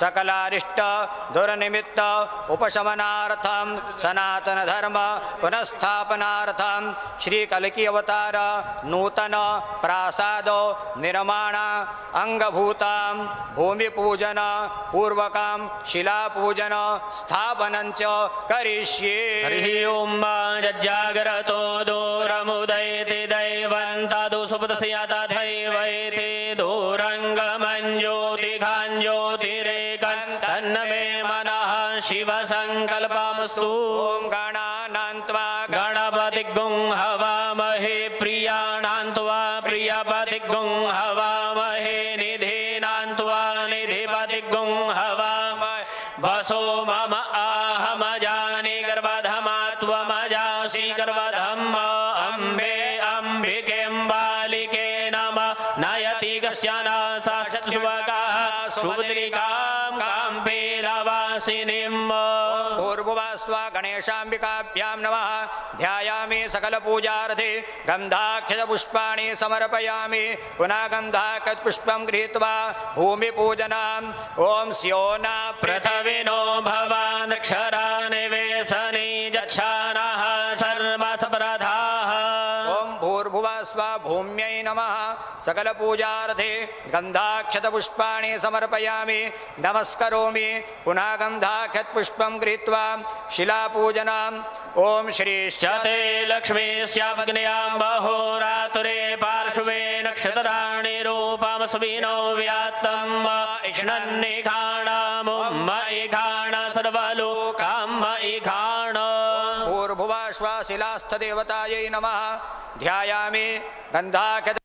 सकलारिष्ट दुर्निमित्त उपशमनार्थं सनातन धर्म पुनस्थापनार्थं श्री कल्की अवतार नूतन प्रासाद निर्माण अंगभूतां भूमि पूजन पूर्वकं शिलापूजन स्थापनञ्च करिष्ये। हरि ओम जागरतो दूरमुदयति दैवन्तादु सुपदस्याता दैवैति दूरङ्गमञ्ज्योतिघां ज्योतिरेकं तन्मे मनः शिव संकल्पमस्तु। ओम गणानान्त्वा गणपतिगुं हवामहे प्रियाणान्त्वा प्रियपतिगुं हवामहे निधीनान्त्वा निधिपतिगुं हवामहे वसो मम आहमजानि गर्भधमात्वमजासि गर्भधम् अम्बे अम्बिकें बालिके नमः नयति कश्चन साक्षात्सुवकाः सुपुत्रिकां काम्पीलवासिनीम्। भूर्भुवस्व गणेशाम्बिकाभ्यां नमः। ध्यायामि सकलपूजार्थे गन्धाक्षतपुष्पाणि समर्पयामि। पुनः गन्धाक्षतपुष्पं गृहीत्वा भूमिपूजनम्। ॐ स्योना पृथ्विनो भवानक्षरा निवेशनी जक्षानः सर्वसप्रधाः। ॐ भूर्भुवस्व भूम्यै नमः। सकलपूजार्थे गन्धाक्षतपुष्पाणि समर्पयामि नमस्करोमि। पुनः गन्धाक्षतपुष्पं गृहीत्वा शिलापूजनम्। ओम श्रीश्चते लक्ष्मीस्याग्न्यां बहोरातुरे पार्श्वे नक्षत्राणि रूपमस्मिनो व्यात्तम् इक्ष्णन्निघाणमुम्मयिघाण सर्वलोकाम्मयिघाण। भूर्भुवस्व शिलास्थदेवतायै नमः। ध्यायामि गन्धाक्षत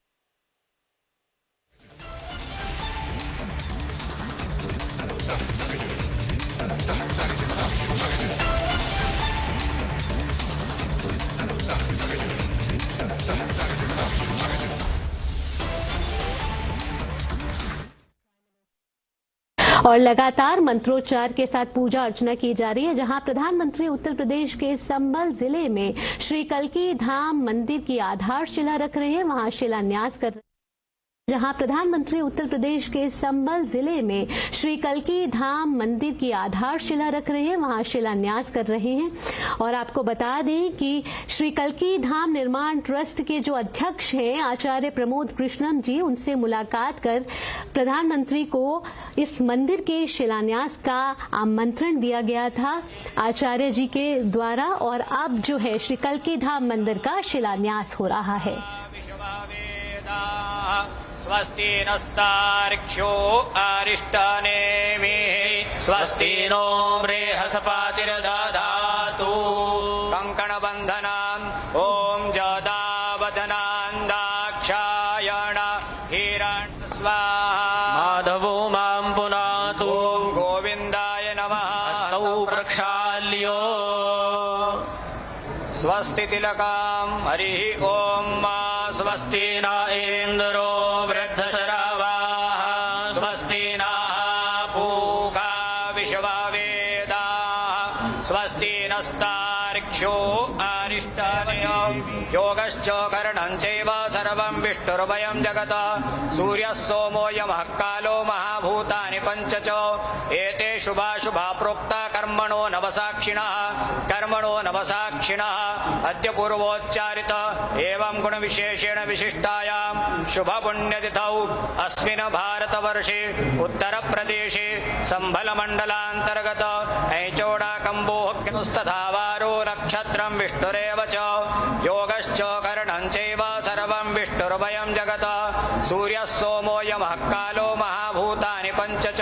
और लगातार मंत्रोच्चार के साथ पूजा अर्चना की जा रही है, जहां प्रधानमंत्री उत्तर प्रदेश के संभल जिले में श्री कल्की धाम मंदिर की आधारशिला रख रहे हैं, वहां शिलान्यास कर जहां प्रधानमंत्री उत्तर प्रदेश के संभल जिले में श्री कल्की धाम मंदिर की आधारशिला रख रहे हैं, वहां शिलान्यास कर रहे हैं। और आपको बता दें कि श्री कल्की धाम निर्माण ट्रस्ट के जो अध्यक्ष हैं आचार्य प्रमोद कृष्णन जी, उनसे मुलाकात कर प्रधानमंत्री को इस मंदिर के शिलान्यास का आमंत्रण दिया गया था आचार्य जी के द्वारा, और अब जो है श्री कल्की धाम मंदिर का शिलान्यास हो रहा है। स्वस्ति नस्तार्क्ष्यो अरिष्टनेमिः स्वस्ति नो बृहस्पतिर्दधातु कंकणबन्धनाम् ॐ जदावदनान्दाक्षायण हिरण्य स्वाहा माधवो मां पुनातु ॐ गोविन्दाय नमः हस्तौ प्रक्षाल्यो स्वस्ति तिलकां हरिः ॐ स्वस्ति न इन्द्रो वृद्धशरावाः स्वस्ति नः पूषा विश्ववेदाः स्वस्ति नस्तार्क्ष्यो अरिष्टनेमिः योगश्च करणं चैव सर्वं विष्णुर्वयं जगत् सूर्यः सोमो यमः कालो महाभूतानि पञ्च च एते शुभाशुभा प्रोक्ता कर्मणो नवसाक्षिणः अद्य पूर्वोच्चारित एवं गुणविशेषेण विशिष्टायां शुभपुण्यतिथौ अस्मिन् भारतवर्षे उत्तरप्रदेशे संभल मण्डलान्तर्गत ऐचोडाकम्बोहस्तथावारो नक्षत्रं विष्णुरेव च योगश्च करणं चैव सर्वं विष्णुर्वयं जगत् सूर्यः सोमो यमः कालो महाभूतानि पञ्च च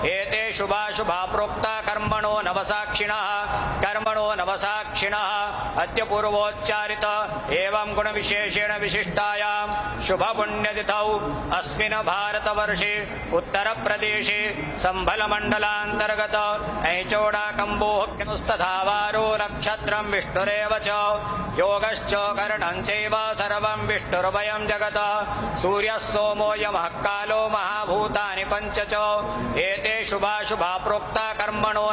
एते शुभाशुभा प्रोक्ता कर्मणो नवसाक्षिणः अद्य पूर्वोच्चारित एवं गुणविशेषेण विशिष्टायां शुभपुण्यतिथौ अस्मिन् भारतवर्षे उत्तरप्रदेशे संभल मण्डलान्तर्गत ऐचोडाकम्बोहस्तथावारो नक्षत्रं विष्णुरेव च योगश्च करणं चैव सर्वं विष्णुर्वयं जगत् सूर्यः सोमो यमः कालो महाभूतानि पञ्च च एते शुभाशुभा प्रोक्ता कर्मणो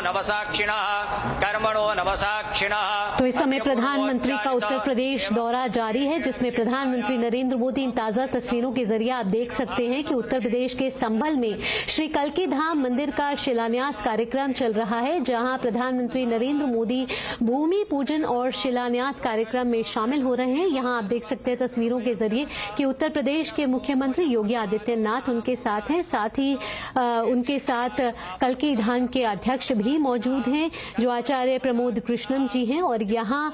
नवसाक्षिणः। तो इस समय प्रधानमंत्री का उत्तर प्रदेश दौरा जारी है, जिसमें प्रधानमंत्री नरेंद्र मोदी इन ताजा तस्वीरों के जरिए आप देख सकते हैं कि उत्तर प्रदेश के संभल में श्री कल्की धाम मंदिर का शिलान्यास कार्यक्रम चल रहा है, जहां प्रधानमंत्री नरेंद्र मोदी भूमि पूजन और शिलान्यास कार्यक्रम में शामिल हो रहे हैं। यहां आप देख सकते हैं तस्वीरों के जरिए कि उत्तर प्रदेश के मुख्यमंत्री योगी आदित्यनाथ उनके साथ हैं, साथ ही उनके साथ कल्की धाम के अध्यक्ष भी मौजूद हैं जो आचार्य प्रमोद कृष्णम जी हैं। और यहाँ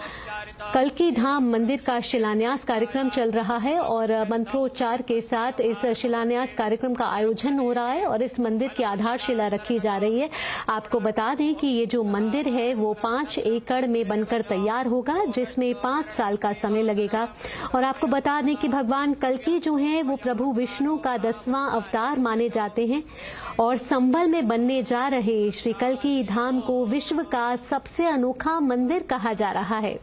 कल्की धाम मंदिर का शिलान्यास कार्यक्रम चल रहा है और मंत्रोच्चार के साथ इस शिलान्यास कार्यक्रम का आयोजन हो रहा है और इस मंदिर की आधारशिला रखी जा रही है। आपको बता दें कि ये जो मंदिर है वो 5 एकड़ में बनकर तैयार होगा, जिसमें 5 साल का समय लगेगा। और आपको बता दें कि भगवान कल्की जो है वो प्रभु विष्णु का 10वां अवतार माने जाते हैं और संभल में बनने जा रहे श्री कल्की धाम को विश्व का सबसे अनोखा मंदिर कहा जा रहा है।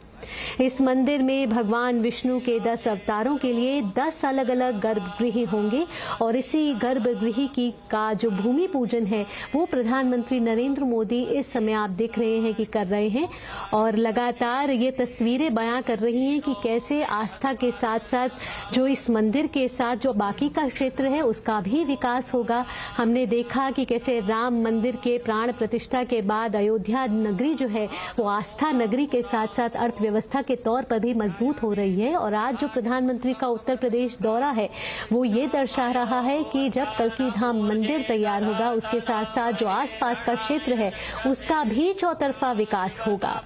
इस मंदिर में भगवान विष्णु के 10 अवतारों के लिए 10 अलग अलग गर्भगृह होंगे और इसी गर्भगृह की का जो भूमि पूजन है वो प्रधानमंत्री नरेंद्र मोदी इस समय आप देख रहे हैं कि कर रहे हैं। और लगातार ये तस्वीरें बयां कर रही हैं कि कैसे आस्था के साथ साथ जो इस मंदिर के साथ जो बाकी का क्षेत्र है उसका भी विकास होगा। हमने देखा कि कैसे राम मंदिर के प्राण प्रतिष्ठा के बाद अयोध्या नगरी जो है वो आस्था नगरी के साथ साथ अर्थव्यवस्था के तौर पर भी मजबूत हो रही है। और आज जो प्रधानमंत्री का उत्तर प्रदेश दौरा है वो ये दर्शा रहा है कि जब कल्की धाम मंदिर तैयार होगा उसके साथ साथ जो आसपास का क्षेत्र है उसका भी चौतरफा विकास होगा।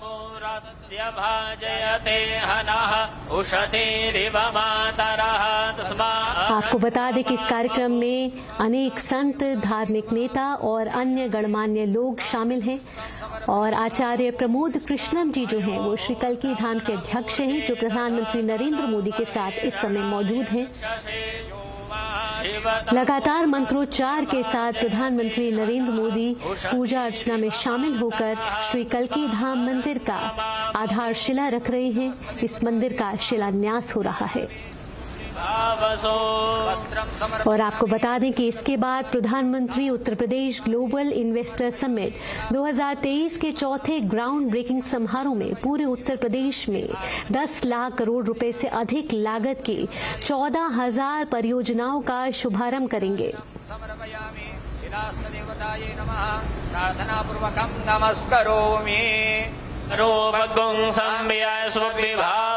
आपको बता दें कि इस कार्यक्रम में अनेक संत, धार्मिक नेता और अन्य गणमान्य लोग शामिल हैं और आचार्य प्रमोद कृष्णम जी जो हैं वो श्री कल्की धाम के अध्यक्ष हैं जो प्रधानमंत्री नरेंद्र मोदी के साथ इस समय मौजूद हैं। लगातार मंत्रोच्चार के साथ प्रधानमंत्री नरेंद्र मोदी पूजा अर्चना में शामिल होकर श्री कल्की धाम मंदिर का आधारशिला रख रहे हैं। इस मंदिर का शिलान्यास हो रहा है और आपको बता दें कि इसके बाद प्रधानमंत्री Uttar Pradesh global investor summit 2023 के चौथे ग्राउंड ब्रेकिंग समारोह में पूरे उत्तर प्रदेश में 10 लाख करोड़ रुपए से अधिक लागत की 14,000 परियोजनाओं का शुभारंभ करेंगे।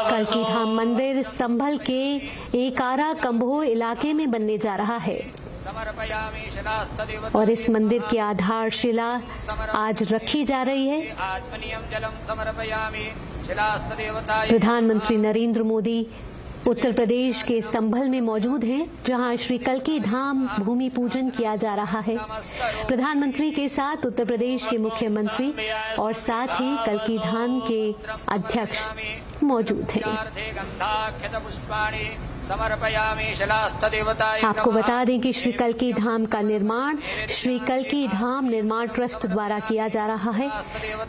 कल्की धाम मंदिर संभल के एकारा कंभो इलाके में बनने जा रहा है और इस मंदिर की आधारशिला आज रखी जा रही है। प्रधानमंत्री नरेंद्र मोदी उत्तर प्रदेश के संभल में मौजूद हैं, जहां श्री कल्की धाम भूमि पूजन किया जा रहा है। प्रधानमंत्री के साथ उत्तर प्रदेश के मुख्यमंत्री और साथ ही कल्की धाम के अध्यक्ष मौजूद हैं। आपको बता दें कि श्री कल्की धाम का निर्माण श्री कल्की धाम निर्माण ट्रस्ट द्वारा किया जा रहा है,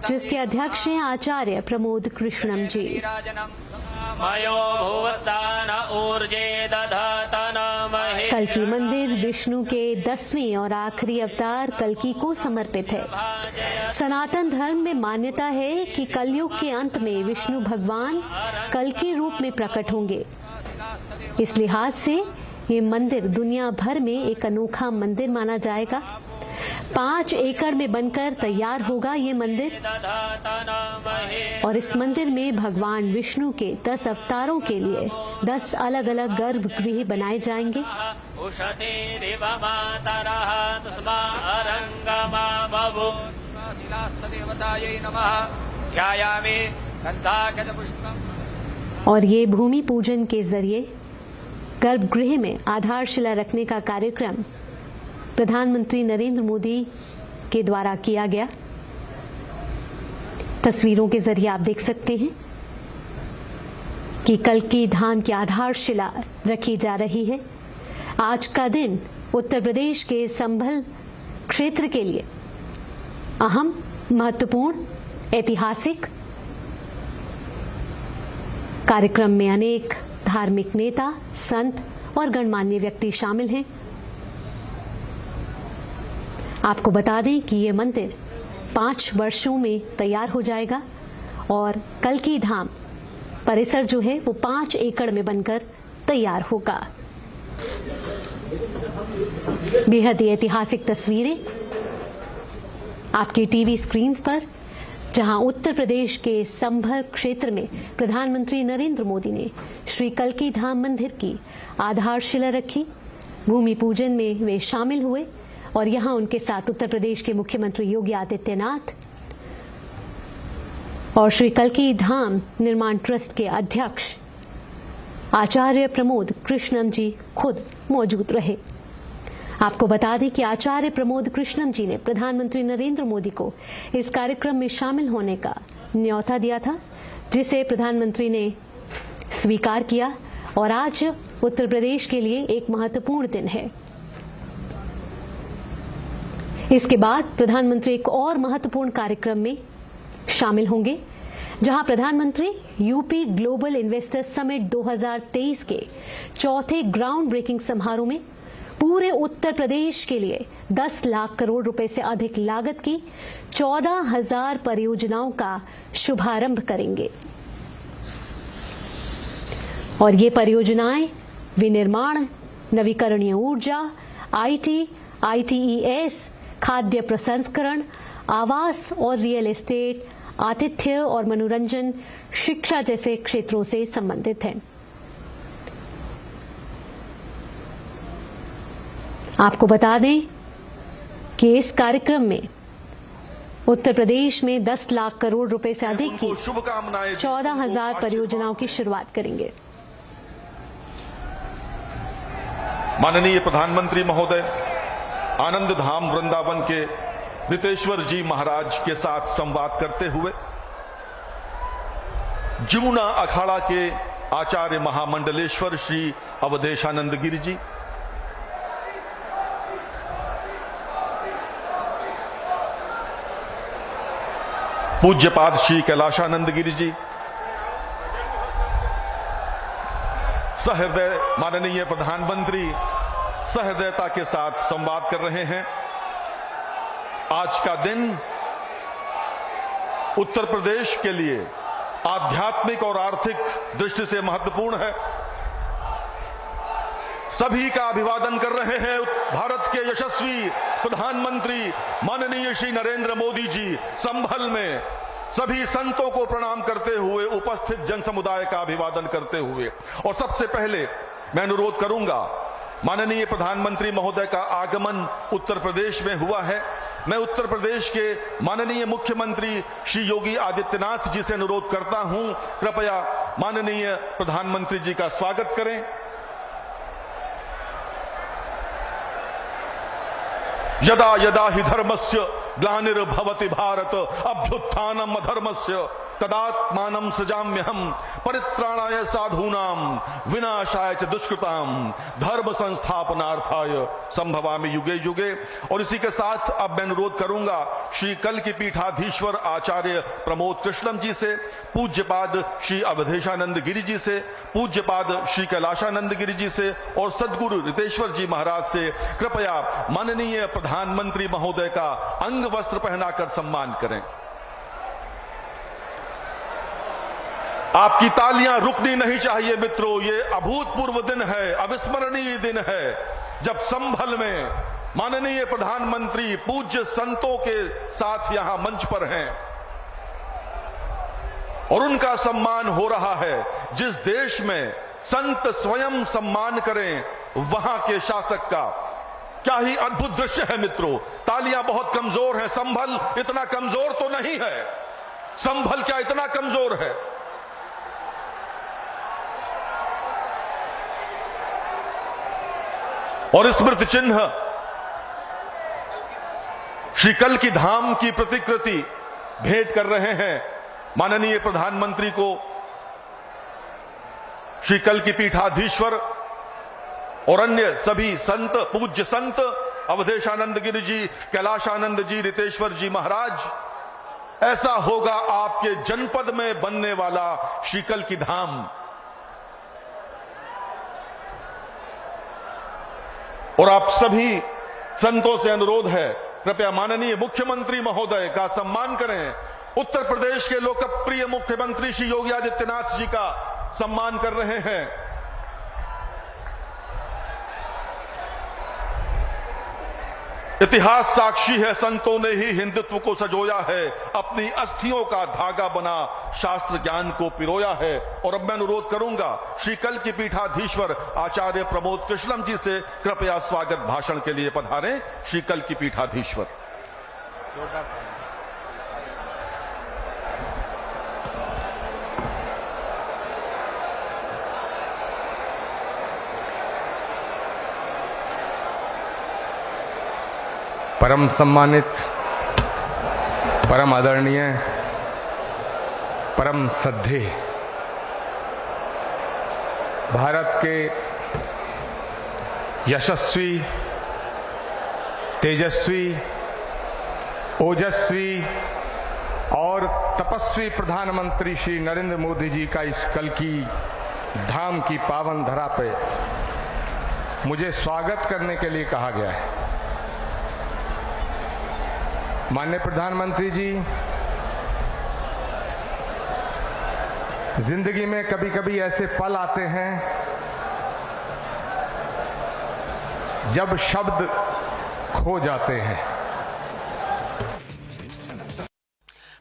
जिसके अध्यक्ष हैं आचार्य प्रमोद कृष्णम जी। कल्की मंदिर विष्णु के 10वें और आखिरी अवतार कल्की को समर्पित है। सनातन धर्म में मान्यता है कि कलयुग के अंत में विष्णु भगवान कल्की रूप में प्रकट होंगे। इस लिहाज से ये मंदिर दुनिया भर में एक अनोखा मंदिर माना जाएगा। 5 एकड़ में बनकर तैयार होगा ये मंदिर और इस मंदिर में भगवान विष्णु के 10 अवतारों के लिए 10 अलग अलग गर्भगृह बनाए जाएंगे। और ये भूमि पूजन के जरिए गर्भगृह में आधारशिला रखने का कार्यक्रम प्रधानमंत्री नरेंद्र मोदी के द्वारा किया गया। तस्वीरों के जरिए आप देख सकते हैं कि कल्की धाम की आधारशिला रखी जा रही है। आज का दिन उत्तर प्रदेश के संभल क्षेत्र के लिए अहम, महत्वपूर्ण, ऐतिहासिक कार्यक्रम में अनेक धार्मिक नेता, संत और गणमान्य व्यक्ति शामिल हैं। आपको बता दें कि ये मंदिर 5 वर्षों में तैयार हो जाएगा और कल्की धाम परिसर जो है वो 5 एकड़ में बनकर तैयार होगा। बेहद ही ऐतिहासिक तस्वीरें आपकी टीवी स्क्रीन पर, जहां उत्तर प्रदेश के संभल क्षेत्र में प्रधानमंत्री नरेंद्र मोदी ने श्री कल्की धाम मंदिर की आधारशिला रखी। भूमि पूजन में वे शामिल हुए और यहां उनके साथ उत्तर प्रदेश के मुख्यमंत्री योगी आदित्यनाथ और श्री कल्की धाम निर्माण ट्रस्ट के अध्यक्ष आचार्य प्रमोद कृष्णम जी खुद मौजूद रहे। आपको बता दें कि आचार्य प्रमोद कृष्णम जी ने प्रधानमंत्री नरेंद्र मोदी को इस कार्यक्रम में शामिल होने का न्योता दिया था, जिसे प्रधानमंत्री ने स्वीकार किया और आज उत्तर प्रदेश के लिए एक महत्वपूर्ण दिन है। इसके बाद प्रधानमंत्री एक और महत्वपूर्ण कार्यक्रम में शामिल होंगे, जहां प्रधानमंत्री यूपी ग्लोबल इन्वेस्टर समिट 2023 के चौथे ग्राउंड ब्रेकिंग समारोह में पूरे उत्तर प्रदेश के लिए 10 लाख करोड़ रुपए से अधिक लागत की 14,000 परियोजनाओं का शुभारंभ करेंगे। और ये परियोजनाएं विनिर्माण, नवीकरणीय ऊर्जा, आईटी, आईटीईएस, खाद्य प्रसंस्करण, आवास और रियल एस्टेट, आतिथ्य और मनोरंजन, शिक्षा जैसे क्षेत्रों से संबंधित हैं। आपको बता दें कि इस कार्यक्रम में उत्तर प्रदेश में 10 लाख करोड़ रुपए से अधिक की 14,000 परियोजनाओं की शुरुआत करेंगे। माननीय प्रधानमंत्री महोदय आनंद धाम वृंदावन के रितेश्वर जी महाराज के साथ संवाद करते हुए जमुना अखाड़ा के आचार्य महामंडलेश्वर श्री अवधेशानंद गिरि जी, पूज्यपाद श्री कैलाशानंद गिरि जी, सहृदय माननीय प्रधानमंत्री सहृदयता के साथ संवाद कर रहे हैं। आज का दिन उत्तर प्रदेश के लिए आध्यात्मिक और आर्थिक दृष्टि से महत्वपूर्ण है। सभी का अभिवादन कर रहे हैं भारत के यशस्वी प्रधानमंत्री माननीय श्री नरेंद्र मोदी जी। संभल में सभी संतों को प्रणाम करते हुए, उपस्थित जन समुदाय का अभिवादन करते हुए, और सबसे पहले मैं अनुरोध करूंगा, माननीय प्रधानमंत्री महोदय का आगमन उत्तर प्रदेश में हुआ है। मैं उत्तर प्रदेश के माननीय मुख्यमंत्री श्री योगी आदित्यनाथ जी से अनुरोध करता हूं, कृपया माननीय प्रधानमंत्री जी का स्वागत करें। यदा यदा हि धर्मस्य ग्लानिर्भवति भारत अभ्युत्थानम् अधर्मस्य तदात्मानं सृजाम्यहम् परित्राणाय साधूनां विनाशाय च दुष्कृतां धर्म संस्थापनार्थाय संभवामि युगे युगे। और इसी के साथ अब मैं अनुरोध करूंगा श्री कल्की पीठाधीश्वर आचार्य प्रमोद कृष्णम जी से, पूज्यपाद श्री अवधेशानंद गिरि जी से, पूज्यपाद श्री कैलाशानंद गिरि जी से और सद्गुरु रितेश्वर जी महाराज से कृपया माननीय प्रधानमंत्री महोदय का अंग वस्त्र पहनाकर सम्मान करें। आपकी तालियां रुकनी नहीं चाहिए मित्रों। ये अभूतपूर्व दिन है, अविस्मरणीय दिन है, जब संभल में माननीय प्रधानमंत्री पूज्य संतों के साथ यहां मंच पर हैं और उनका सम्मान हो रहा है। जिस देश में संत स्वयं सम्मान करें, वहां के शासक का क्या ही अद्भुत दृश्य है मित्रों। तालियां बहुत कमजोर हैं। संभल इतना कमजोर तो नहीं है। संभल क्या इतना कमजोर है? और स्मृति चिन्ह श्री कल्की धाम की प्रतिकृति भेंट कर रहे हैं माननीय प्रधानमंत्री को श्री कल्की पीठाधीश्वर और अन्य सभी संत, पूज्य संत अवधेशानंद गिरि जी, कैलाशानंद जी, रितेश्वर जी महाराज। ऐसा होगा आपके जनपद में बनने वाला श्री कल्की धाम। और आप सभी संतों से अनुरोध है, कृपया माननीय मुख्यमंत्री महोदय का सम्मान करें। उत्तर प्रदेश के लोकप्रिय मुख्यमंत्री श्री योगी आदित्यनाथ जी का सम्मान कर रहे हैं। इतिहास साक्षी है, संतों ने ही हिंदुत्व को सजोया है, अपनी अस्थियों का धागा बना शास्त्र ज्ञान को पिरोया है। और अब मैं अनुरोध करूंगा श्री कल की पीठाधीश्वर आचार्य प्रमोद कृष्णम जी से कृपया स्वागत भाषण के लिए पधारें। श्री कल की पीठाधीश्वर। परम सम्मानित, परम आदरणीय, परम श्रद्धेय भारत के यशस्वी, तेजस्वी, ओजस्वी और तपस्वी प्रधानमंत्री श्री नरेंद्र मोदी जी का इस कल्की धाम की पावन धरा पे मुझे स्वागत करने के लिए कहा गया है। माननीय प्रधानमंत्री जी, जिंदगी में कभी कभी ऐसे पल आते हैं जब शब्द खो जाते हैं।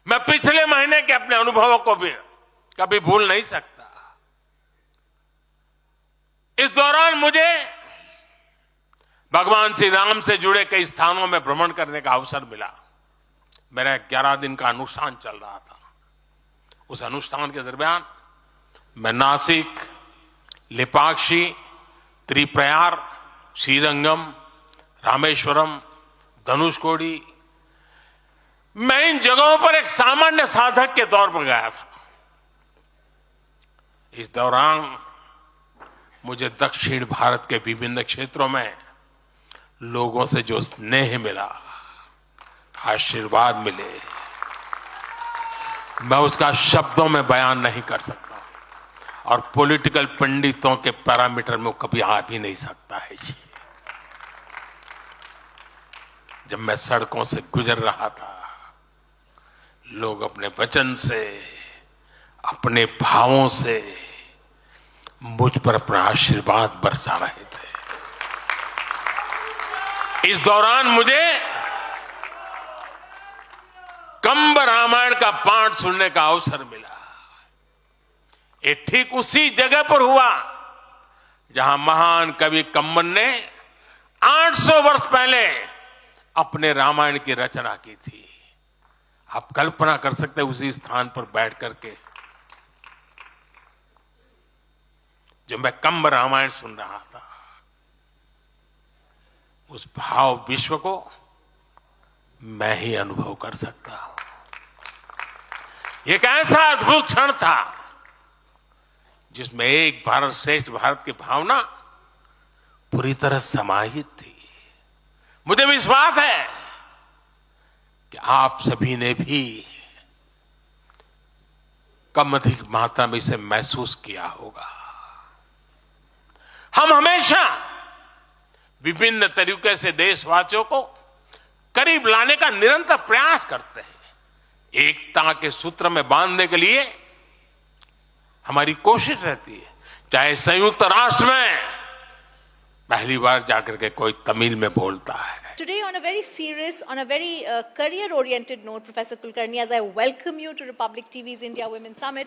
मैं पिछले महीने के अपने अनुभवों को भी कभी भूल नहीं सकता। इस दौरान मुझे भगवान श्री राम से जुड़े कई स्थानों में भ्रमण करने का अवसर मिला। मेरा 11 दिन का अनुष्ठान चल रहा था। उस अनुष्ठान के दरमियान मैं नासिक, लेपाक्षी, त्रिप्रयार, श्रीरंगम, रामेश्वरम, धनुषकोडी, मैं इन जगहों पर एक सामान्य साधक के तौर पर गया था। इस दौरान मुझे दक्षिण भारत के विभिन्न क्षेत्रों में लोगों से जो स्नेह मिला, आशीर्वाद मिले, मैं उसका शब्दों में बयान नहीं कर सकता और पॉलिटिकल पंडितों के पैरामीटर में कभी आ भी नहीं सकता है जी। जब मैं सड़कों से गुजर रहा था, लोग अपने वचन से, अपने भावों से मुझ पर अपना आशीर्वाद बरसा रहे थे। इस दौरान मुझे कंब रामायण का पाठ सुनने का अवसर मिला। ये ठीक उसी जगह पर हुआ जहां महान कवि कंबन ने 800 वर्ष पहले अपने रामायण की रचना की थी। आप कल्पना कर सकते हैं उसी स्थान पर बैठ करके जब मैं कंब रामायण सुन रहा था, उस भाव विश्व को मैं ही अनुभव कर सकता हूं। एक ऐसा अद्भुत क्षण था जिसमें एक भारत श्रेष्ठ भारत की भावना पूरी तरह समाहित थी। मुझे विश्वास है कि आप सभी ने भी कम अधिक मात्रा में इसे महसूस किया होगा। हम हमेशा विभिन्न तरीके से देशवासियों को करीब लाने का निरंतर प्रयास करते हैं। एकता के सूत्र में बांधने के लिए हमारी कोशिश रहती है। चाहे संयुक्त राष्ट्र में पहली बार जाकर के कोई तमिल में बोलता है। Today, on a very serious, on a very career-oriented note, Professor Kulkarni, as I welcome you to Republic TV's India Women Summit,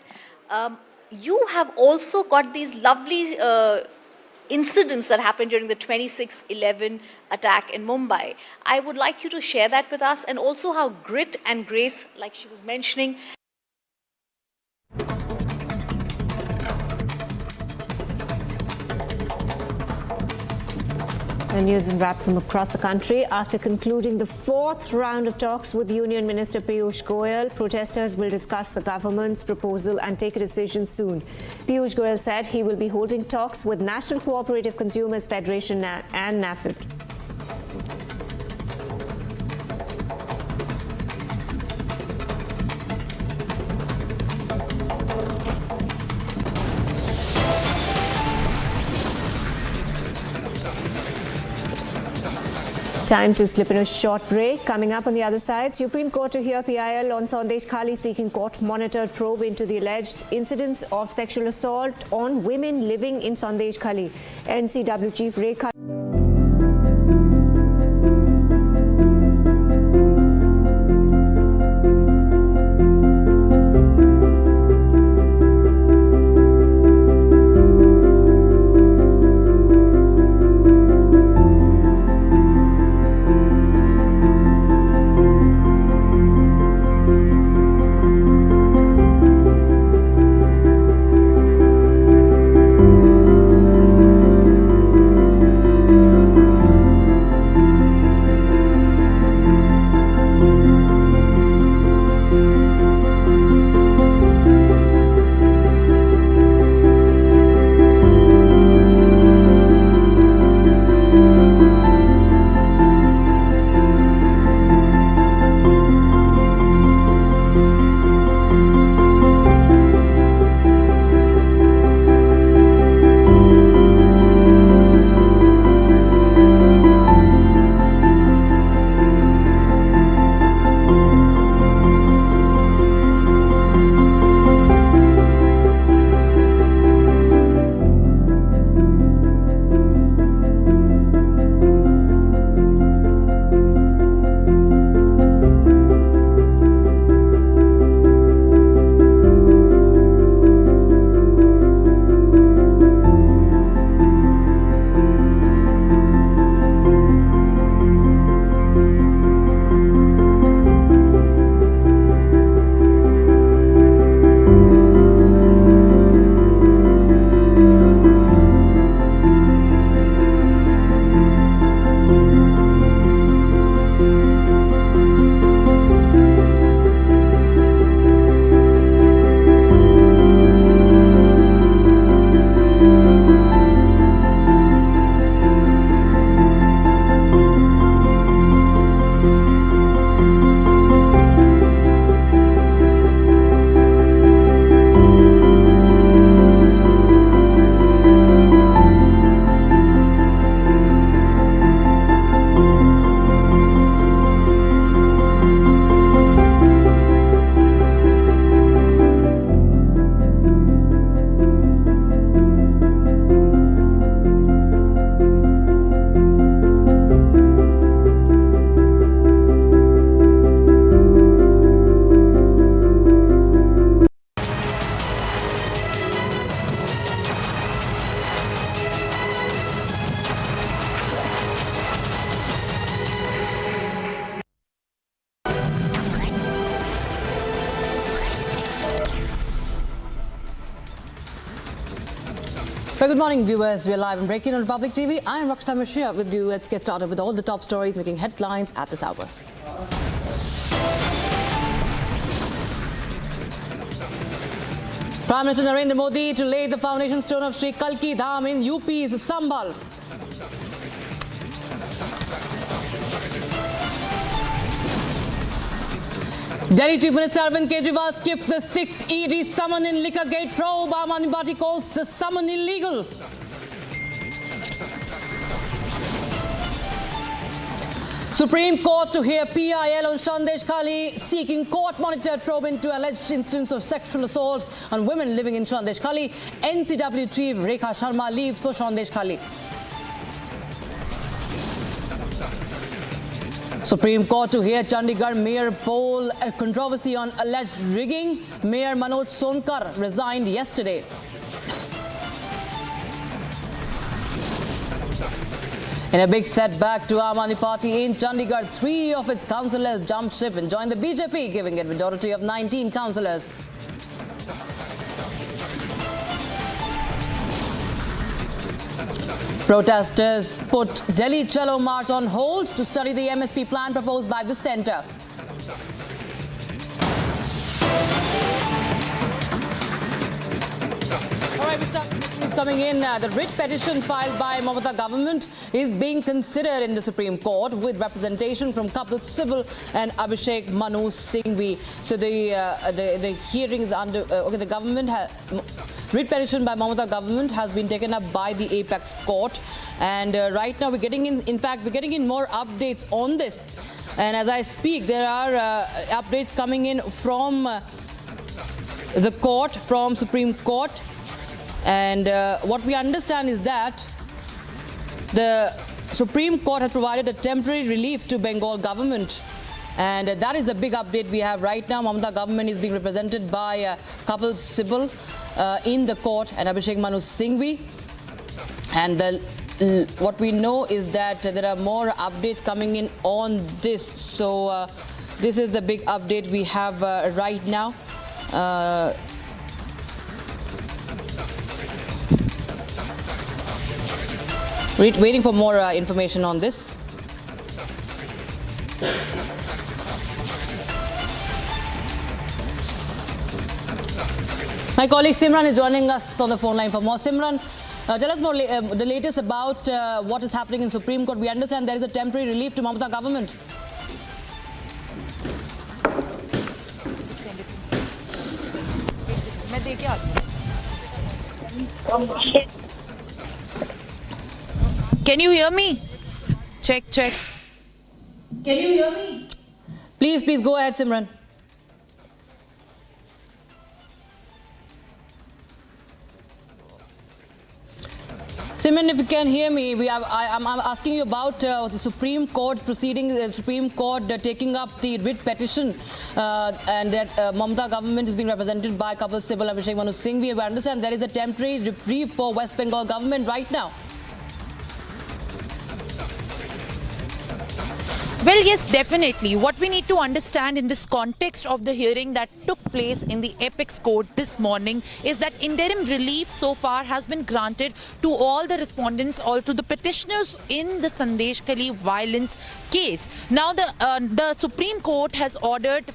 you have also got these lovely incidents that happened during the 26/11 attack in Mumbai. I would like you to share that with us, and also how grit and grace, like she was mentioning. And news and wrap from across the country. After concluding the 4th round of talks with Union Minister Piyush Goyal, protesters will discuss the government's proposal and take a decision soon. Piyush Goyal said he will be holding talks with National Cooperative Consumers Federation and NAFED. Time to slip in a short break. Coming up on the other side, Supreme Court to hear PIL on Sandeshkhali seeking court-monitored probe into the alleged incidents of sexual assault on women living in Sandeshkhali. NCW Chief Rekha Well, good morning, viewers. We are live and breaking on Republic TV. I am Roxana Mashia with you. Let's get started with all the top stories making headlines at this hour. Prime Minister Narendra Modi to lay the foundation stone of Shri Kalki Dham in UP's Sambhal. Delhi Chief Minister Arvind Kejriwal skips the 6th ED summon in Liquorgate probe. Aam Aadmi Party calls the summon illegal. Supreme Court to hear PIL on Sandeshkhali seeking court-monitored probe into alleged incidents of sexual assault on women living in Sandeshkhali. NCW Chief Rekha Sharma leaves for Sandeshkhali. Supreme Court to hear Chandigarh mayor poll controversy on alleged rigging. Mayor Manoj Sonkar resigned yesterday. In a big setback to Aam Aadmi Party in Chandigarh, 3 of its councillors jumped ship and joined the BJP, giving it a majority of 19 councillors. Protesters put Delhi Chalo March on hold to study the MSP plan proposed by the centre. All right, we start news coming in. The writ petition filed by Mamata government is being considered in the Supreme Court with representation from Kapil Sibal and Abhishek Manu Singhvi. So the hearings under the government has. writ petition by Mamata government has been taken up by the apex court, and right now we're getting in more updates on this. And as I speak, there are updates coming in from the court, from Supreme Court, and what we understand is that the Supreme Court has provided a temporary relief to Bengal government, and that is the big update we have right now. Mamata government is being represented by Kamal Nath in the court and Abhishek Manu Singhvi, and what we know is that there are more updates coming in on this. So this is the big update we have right now. Waiting for more information on this. My colleague Simran is joining us on the phone line for more. Simran, tell us more the latest about what is happening in Supreme Court. We understand there is a temporary relief to Mamata government. Can you hear me? Check. Can you hear me? Please go ahead, Simran. Simran, if you can hear me, I'm asking you about the Supreme Court proceedings, the Supreme Court taking up the writ petition, and that Mamata government is being represented by Kamal Nath and Abhishek Manu Singhvi. We understand there is a temporary reprieve for West Bengal government right now. Well, yes, definitely. What we need to understand in this context of the hearing that took place in the apex court this morning is that interim relief so far has been granted to all the respondents or to the petitioners in the Sandeshkhali violence case. Now, the Supreme Court has ordered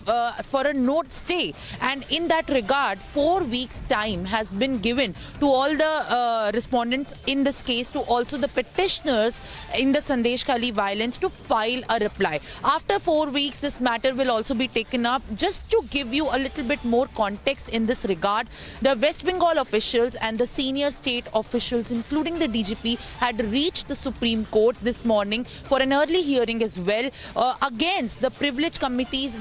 for a note stay, and in that regard, 4 weeks' time has been given to all the respondents in this case, to also the petitioners in the Sandeshkhali violence to file a reply. After 4 weeks, this matter will also be taken up. Just to give you a little bit more context in this regard, the West Bengal officials and the senior state officials, including the DGP, had reached the Supreme Court this morning for an early hearing as well against the Privilege Committee's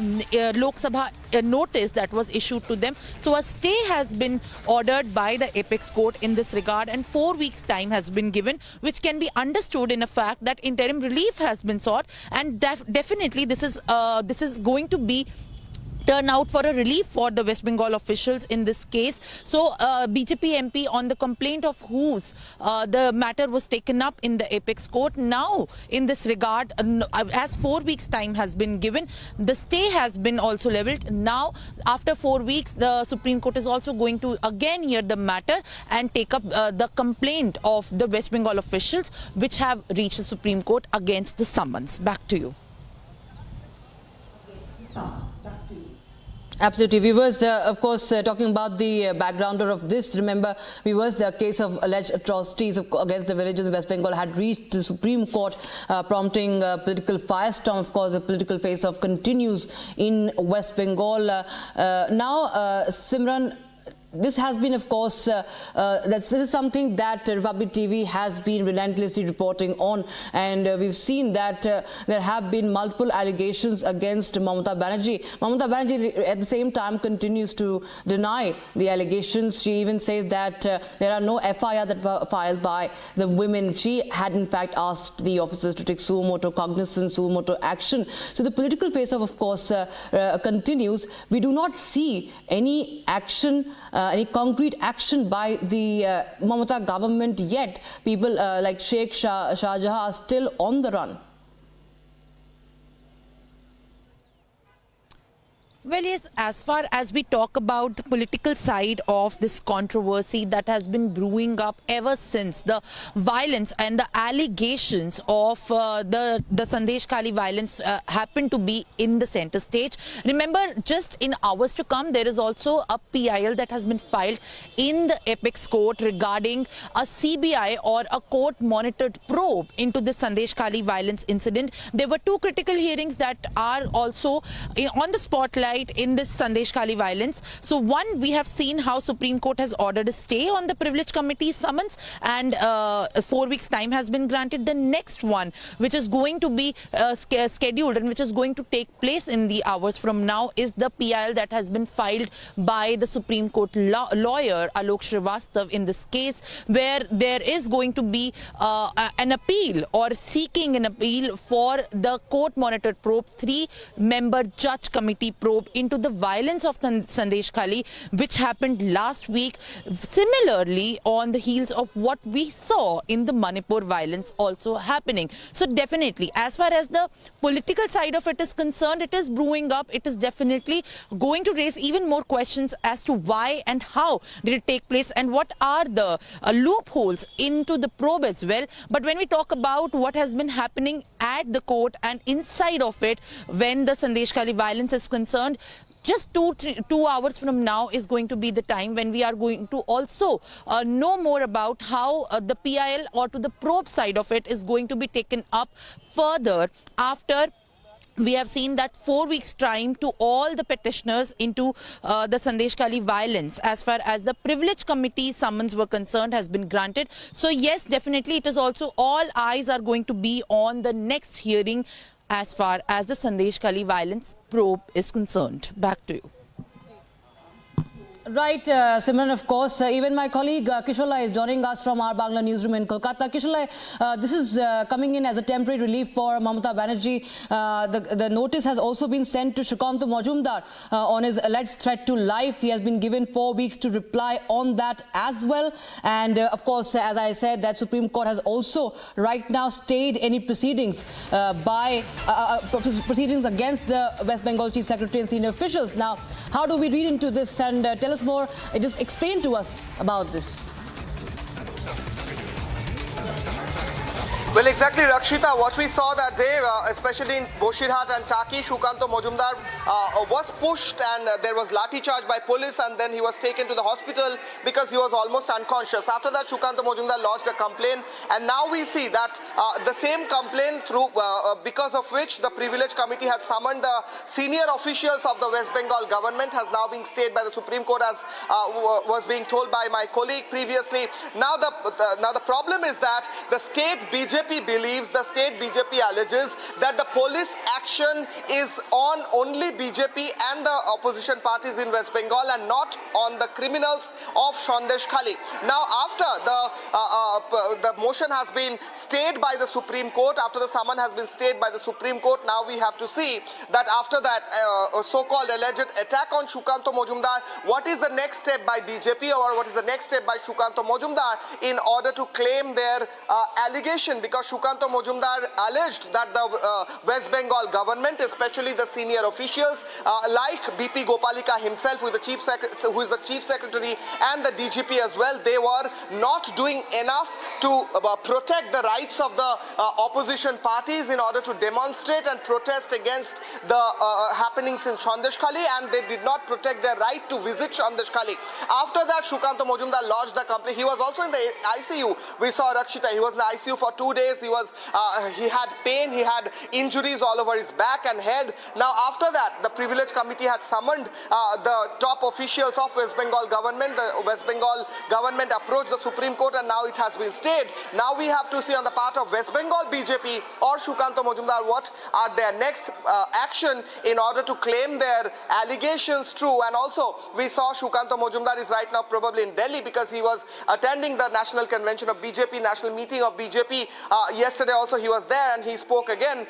Lok Sabha notice that was issued to them. So a stay has been ordered by the apex court in this regard, and 4 weeks' time has been given, which can be understood in a fact that interim relief has been sought, and definitely this is going to be turn out for a relief for the West Bengal officials in this case. So BJP MP, on the complaint of whose the matter was taken up in the apex court. Now in this regard, as 4 weeks time has been given, the stay has been also levelled. Now after 4 weeks, the Supreme Court is also going to again hear the matter and take up the complaint of the West Bengal officials which have reached the Supreme Court against the summons. Back to you. Absolutely. Viewers, of course, talking about the backgrounder of this, remember, viewers, the case of alleged atrocities against the villagers in West Bengal had reached the Supreme Court, prompting political firestorm. Of course, the political face-off continues in West Bengal. Now, Simran, this has been, of course, this is something that Republic TV has been relentlessly reporting on, and we've seen that there have been multiple allegations against Mamata Banerjee. Mamata Banerjee, at the same time, continues to deny the allegations. She even says that there are no FIR that were filed by the women. She had, in fact, asked the officers to take suo motu cognizance, suo motu action. So the political face-off, of course, continues. We do not see any action, any concrete action by the Mamata government yet. People like Sheikh Shah Jahan are still on the run. Well, yes, as far as we talk about the political side of this controversy that has been brewing up ever since the violence and the allegations of the Sandeshkhali violence happened to be in the center stage. Remember, just in hours to come, there is also a PIL that has been filed in the apex court regarding a CBI or a court-monitored probe into the Sandeshkhali violence incident. There were two critical hearings that are also on the spotlight highlight in this Sandeshkhali violence. So one, we have seen how Supreme Court has ordered a stay on the privilege committee summons, and 4 weeks time has been granted. The next one, which is going to be scheduled and which is going to take place in the hours from now, is the PIL that has been filed by the Supreme Court lawyer Alok Srivastav in this case, where there is going to be an appeal or seeking an appeal for the court-monitored probe, 3-member judge committee probe into the violence of Sandeshkhali, which happened last week, similarly on the heels of what we saw in the Manipur violence also happening. So definitely, as far as the political side of it is concerned, it is brewing up. It is definitely going to raise even more questions as to why and how did it take place and what are the loopholes into the probe as well. But when we talk about what has been happening at the court and inside of it when the Sandeshkhali violence is concerned, just 2 hours from now is going to be the time when we are going to also know more about how the PIL or to the probe side of it is going to be taken up further after we have seen that 4 weeks time to all the petitioners into the Sandeshkhali violence as far as the privilege committee summons were concerned has been granted. So yes, definitely it is also all eyes are going to be on the next hearing as far as the Sandeshkhali violence probe is concerned. Back to you. Right, Simran, of course. Even my colleague Kisholai is joining us from our Bangla newsroom in Kolkata. Kisholai, this is coming in as a temporary relief for Mamata Banerjee. The notice has also been sent to Shukanto Majumdar on his alleged threat to life. He has been given 4 weeks to reply on that as well. And of course, as I said, that Supreme Court has also right now stayed any proceedings proceedings against the West Bengal Chief Secretary and senior officials. Now, how do we read into this, and tell us more, just explain to us about this. Well, exactly, Rakshita. What we saw that day, especially in Boshirhat and Taki, Shukanto Majumdar was pushed and there was lathi charge by police, and then he was taken to the hospital because he was almost unconscious. After that, Shukanto Majumdar lodged a complaint, and now we see that the same complaint because of which the privilege committee had summoned the senior officials of the West Bengal government has now been stayed by the Supreme Court, as was being told by my colleague previously. Now the problem is that the state BJP believes, the state BJP alleges that the police action is on only BJP and the opposition parties in West Bengal and not on the criminals of Sandeshkhali. Now, after the motion has been stayed by the Supreme Court, after the summon has been stayed by the Supreme Court, now we have to see that after that so-called alleged attack on Shukanto Majumdar, what is the next step by BJP or what is the next step by Shukanto Majumdar in order to claim their allegation, because Shukanto Majumdar alleged that the West Bengal government, especially the senior officials like BP Gopalika himself, who is the chief secretary, and the DGP as well, they were not doing enough to protect the rights of the opposition parties in order to demonstrate and protest against the happenings in Sandeshkhali, and they did not protect their right to visit Sandeshkhali. After that, Shukanto Majumdar lodged the complaint. He was also in the ICU. We saw Rakshita. He was in the ICU for 2 days. He had pain, he had injuries all over his back and head. Now, after that, the privilege committee had summoned the top officials of West Bengal government. The West Bengal government approached the Supreme Court, and now it has been stayed. Now we have to see on the part of West Bengal BJP or Shukanto Majumdar what are their next action in order to claim their allegations true. And also, we saw Shukanto Majumdar is right now probably in Delhi because he was attending the national convention of BJP, national meeting of BJP. Yesterday also he was there, and he spoke again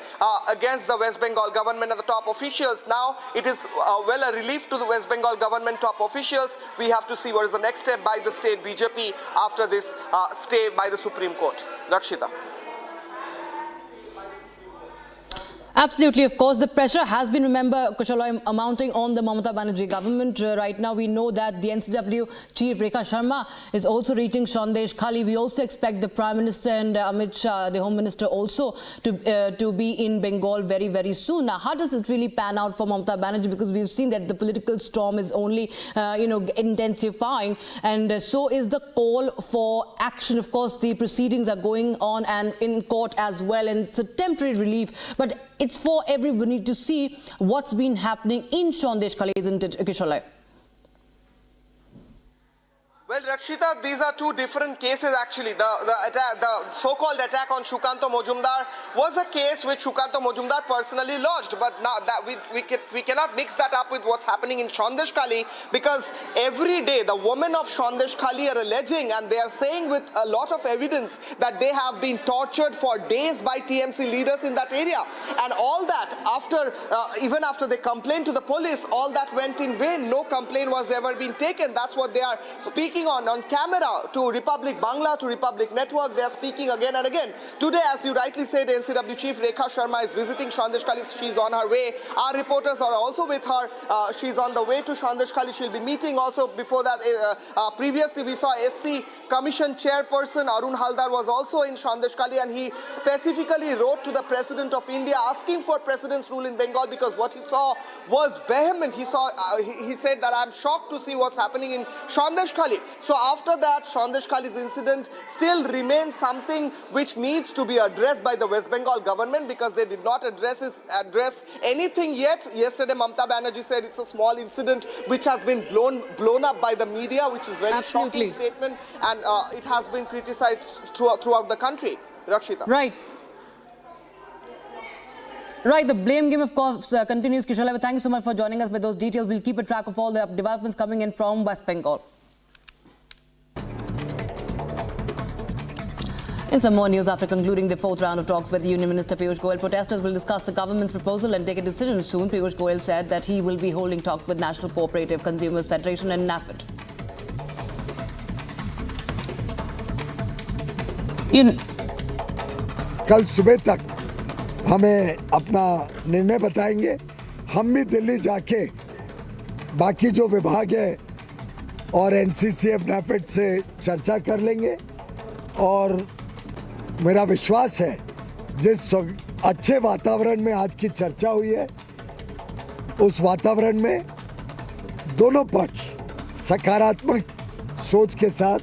against the West Bengal government and the top officials. Now it is a relief to the West Bengal government top officials. We have to see what is the next step by the state BJP after this stay by the Supreme Court. Rakshita. Absolutely, of course. The pressure has been, remember, Kushalai, mounting on the Mamata Banerjee government. Right now, we know that the NCW chief, Rekha Sharma, is also reaching Sandeshkhali. We also expect the Prime Minister and Amit Shah, the Home Minister, also to be in Bengal very, very soon. Now, how does it really pan out for Mamata Banerjee? Because we've seen that the political storm is only, intensifying. And so is the call for action. Of course, the proceedings are going on and in court as well. And it's a temporary relief. But it's for everybody to see what's been happening in Sandeshkhali, isn't it, Kisholai? Well, Rakshita, these are two different cases actually. The so-called attack on Shukanto Mojumdar was a case which Shukanto Mojumdar personally lodged, but now that we cannot mix that up with what's happening in Sandeshkhali, because every day the women of Sandeshkhali are alleging, and they are saying with a lot of evidence, that they have been tortured for days by TMC leaders in that area, and all that after even after they complained to the police, all that went in vain. No complaint was ever been taken. That's what they are speaking on camera to Republic Bangla, to Republic Network. They are speaking again and again. Today, as you rightly said, NCW Chief Rekha Sharma is visiting Sandeshkhali. She's on her way. Our reporters are also with her. She's on the way to Sandeshkhali. She'll be meeting also. Before that, previously we saw SC Commission Chairperson Arun Haldar was also in Sandeshkhali, and he specifically wrote to the President of India asking for President's rule in Bengal, because what he saw was vehement. He said that I'm shocked to see what's happening in Sandeshkhali. So after that, Sandeshkhali's incident still remains something which needs to be addressed by the West Bengal government, because they did not address anything yet. Yesterday, Mamata Banerjee said it's a small incident which has been blown up by the media, which is very shocking statement, and it has been criticized throughout the country. Rakshita. Right. Right, the blame game, of course, continues. Kisholai, thank you so much for joining us with those details. We'll keep a track of all the developments coming in from West Bengal. In some more news, after concluding the fourth round of talks with Union Minister Piyush Goyal, protesters will discuss the government's proposal and take a decision soon. Piyush Goyal said that he will be holding talks with National Cooperative Consumers Federation and NAFED. कल सुबह तक हमें अपना निर्णय बताएंगे. हम भी दिल्ली जाके बाकी जो विभाग है और एनसीसीएफ नाफेड से चर्चा कर लेंगे, और मेरा विश्वास है जिस अच्छे वातावरण में आज की चर्चा हुई है, उस वातावरण में दोनों पक्ष सकारात्मक सोच के साथ,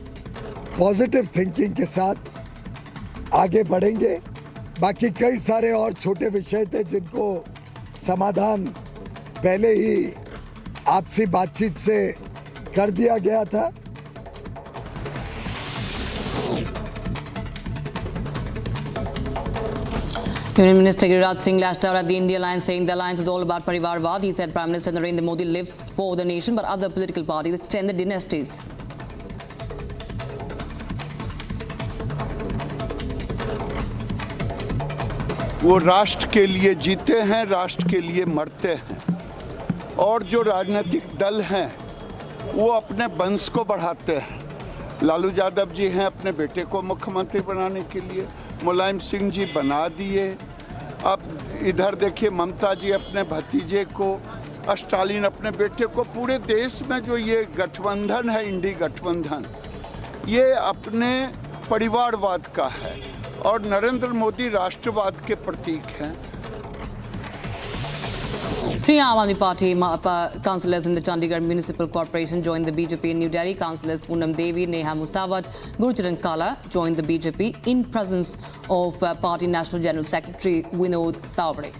पॉजिटिव थिंकिंग के साथ आगे बढ़ेंगे. बाकी कई सारे और छोटे विषय थे जिनको समाधान पहले ही आपसी बातचीत से कर दिया गया था. Union Minister Giriraj Singh lashed out at the India Alliance, saying the alliance is all about Parivarvad. He said Prime Minister Narendra Modi lives for the nation, but other political parties extend their dynasties. वो राष्ट्र के लिए जीते हैं, राष्ट्र के लिए मरते हैं, और जो राजनीतिक दल हैं वो अपने वंश को बढ़ाते हैं. लालू यादव जी हैं अपने बेटे को मुख्यमंत्री बनाने के लिए, मुलायम सिंह जी बना दिए. अब इधर देखिए ममता जी अपने भतीजे को, स्टालिन अपने बेटे को. पूरे देश में जो ये गठबंधन है, इंडी गठबंधन, ये अपने परिवारवाद का है, और नरेंद्र मोदी राष्ट्रवाद के प्रतीक हैं. Three Aam Aadmi Party councillors in the Chandigarh Municipal Corporation joined the BJP in New Delhi. Councillors Poonam Devi, Neha Musawat, Gurucharan Kala joined the BJP in presence of Party National General Secretary Vinod Tawade.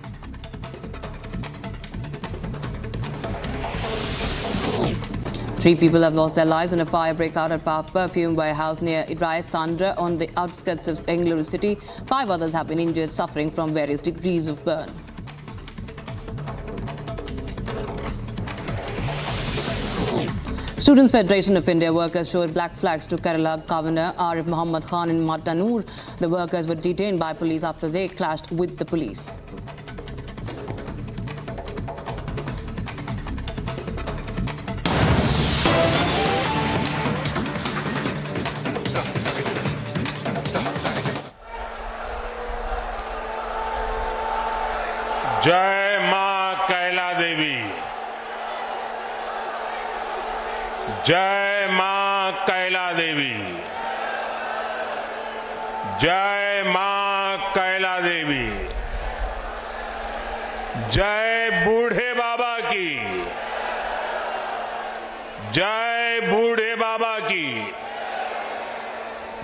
Three people have lost their lives in a fire breakout at Perfume by a house near Rai Sandra on the outskirts of Bengaluru city. 5 others have been injured, suffering from various degrees of burn. Students' Federation of India workers showed black flags to Kerala Governor Arif Muhammad Khan in Mattanur. The workers were detained by police after they clashed with the police. जय मां कैला देवी, जय मां कैला देवी, जय मां कैला देवी, जय बूढ़े बाबा की, जय बूढ़े बाबा की,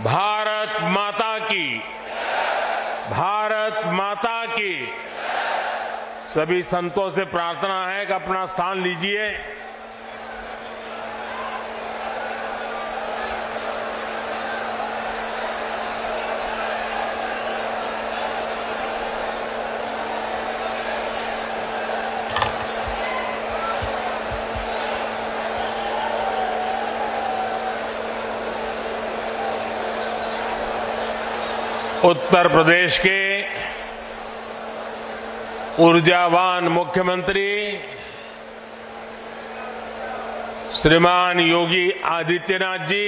भारत माता की, भारत माता की, सभी संतों से प्रार्थना है कि अपना स्थान लीजिए। उत्तर प्रदेश के ऊर्जावान मुख्यमंत्री श्रीमान योगी आदित्यनाथ जी,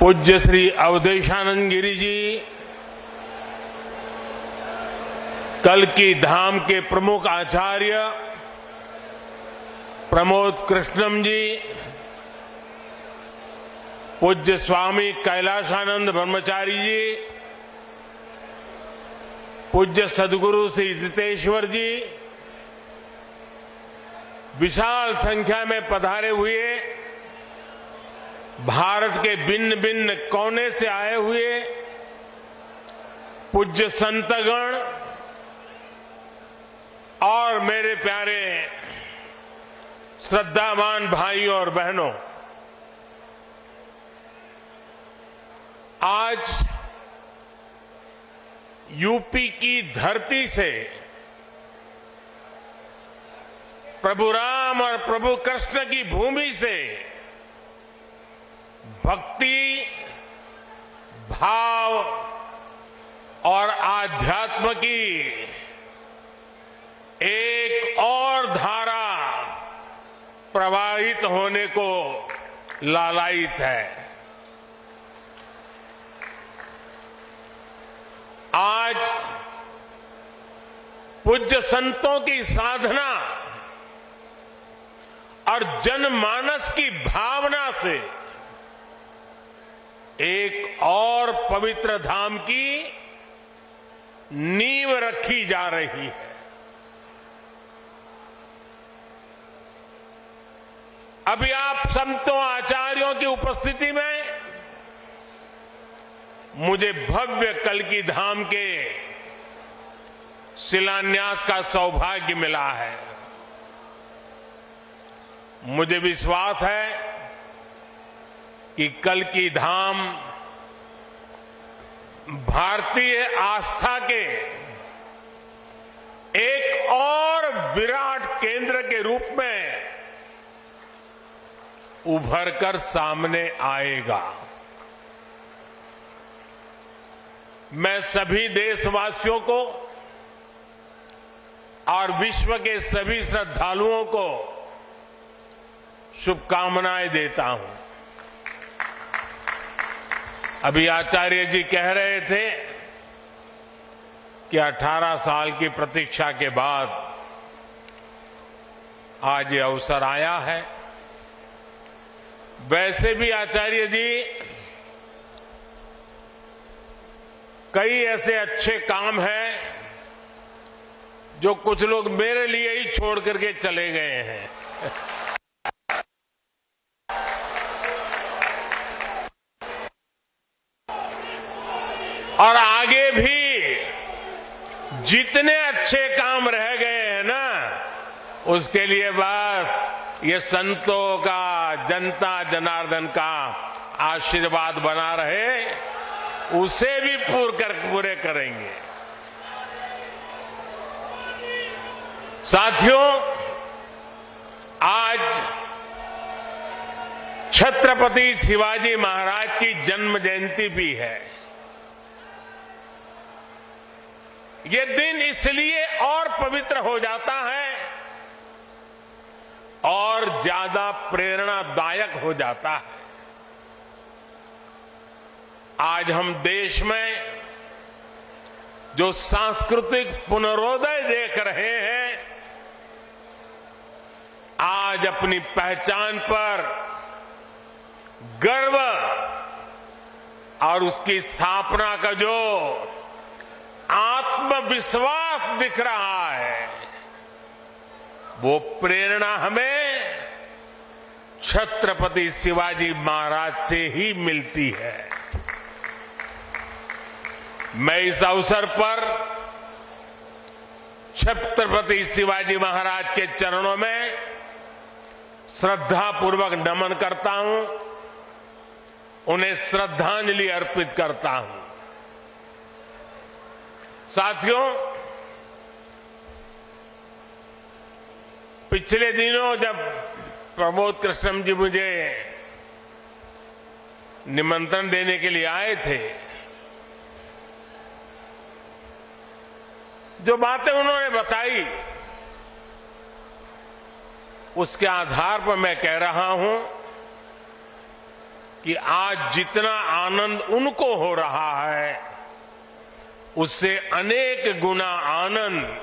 पूज्य श्री अवधेशानंद गिरी जी, कल्की धाम के प्रमुख आचार्य प्रमोद कृष्णम जी, पूज्य स्वामी कैलाशानंद ब्रह्मचारी जी, पूज्य सदगुरु श्री जितेश्वर जी, विशाल संख्या में पधारे हुए भारत के भिन्न भिन्न कोने से आए हुए पूज्य संतगण और मेरे प्यारे श्रद्धावान भाइयों और बहनों, आज यूपी की धरती से प्रभु राम और प्रभु कृष्ण की भूमि से भक्ति, भाव और आध्यात्म की एक और धारा प्रवाहित होने को लालायित है। आज पूज्य संतों की साधना और जनमानस की भावना से एक और पवित्र धाम की नींव रखी जा रही है। अभी आप संतों आचार्यों की उपस्थिति में मुझे भव्य कल्की धाम के शिलान्यास का सौभाग्य मिला है। मुझे विश्वास है कि कल्की धाम भारतीय आस्था के एक और विराट केंद्र के रूप में उभर कर सामने आएगा। मैं सभी देशवासियों को और विश्व के सभी श्रद्धालुओं को शुभकामनाएं देता हूं। अभी आचार्य जी कह रहे थे कि 18 साल की प्रतीक्षा के बाद आज ये अवसर आया है। वैसे भी आचार्य जी कई ऐसे अच्छे काम हैं जो कुछ लोग मेरे लिए ही छोड़ करके चले गए हैं। और आगे भी जितने अच्छे काम रह गए हैं ना, उसके लिए बस ये संतों का, जनता जनार्दन का आशीर्वाद बना रहे, उसे भी पूरे करेंगे। साथियों, आज छत्रपति शिवाजी महाराज की जन्म जयंती भी है। ये दिन इसलिए और पवित्र हो जाता है और ज्यादा प्रेरणादायक हो जाता है। आज हम देश में जो सांस्कृतिक पुनरोदय देख रहे हैं, आज अपनी पहचान पर गर्व और उसकी स्थापना का जो आत्मविश्वास दिख रहा है, वो प्रेरणा हमें छत्रपति शिवाजी महाराज से ही मिलती है। मैं इस अवसर पर छत्रपति शिवाजी महाराज के चरणों में श्रद्धापूर्वक नमन करता हूं, उन्हें श्रद्धांजलि अर्पित करता हूं। साथियों, पिछले दिनों जब प्रमोद कृष्णम जी मुझे निमंत्रण देने के लिए आए थे, जो बातें उन्होंने बताई उसके आधार पर मैं कह रहा हूं कि आज जितना आनंद उनको हो रहा है उससे अनेक गुना आनंद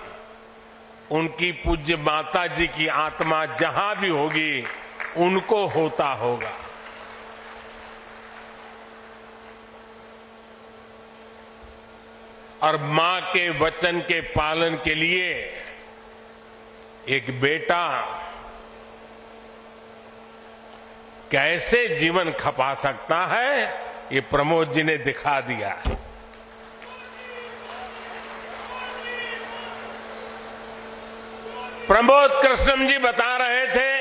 उनकी पूज्य माता जी की आत्मा जहां भी होगी उनको होता होगा। और मां के वचन के पालन के लिए एक बेटा कैसे जीवन खपा सकता है, ये प्रमोद जी ने दिखा दिया। प्रमोद कृष्णम जी बता रहे थे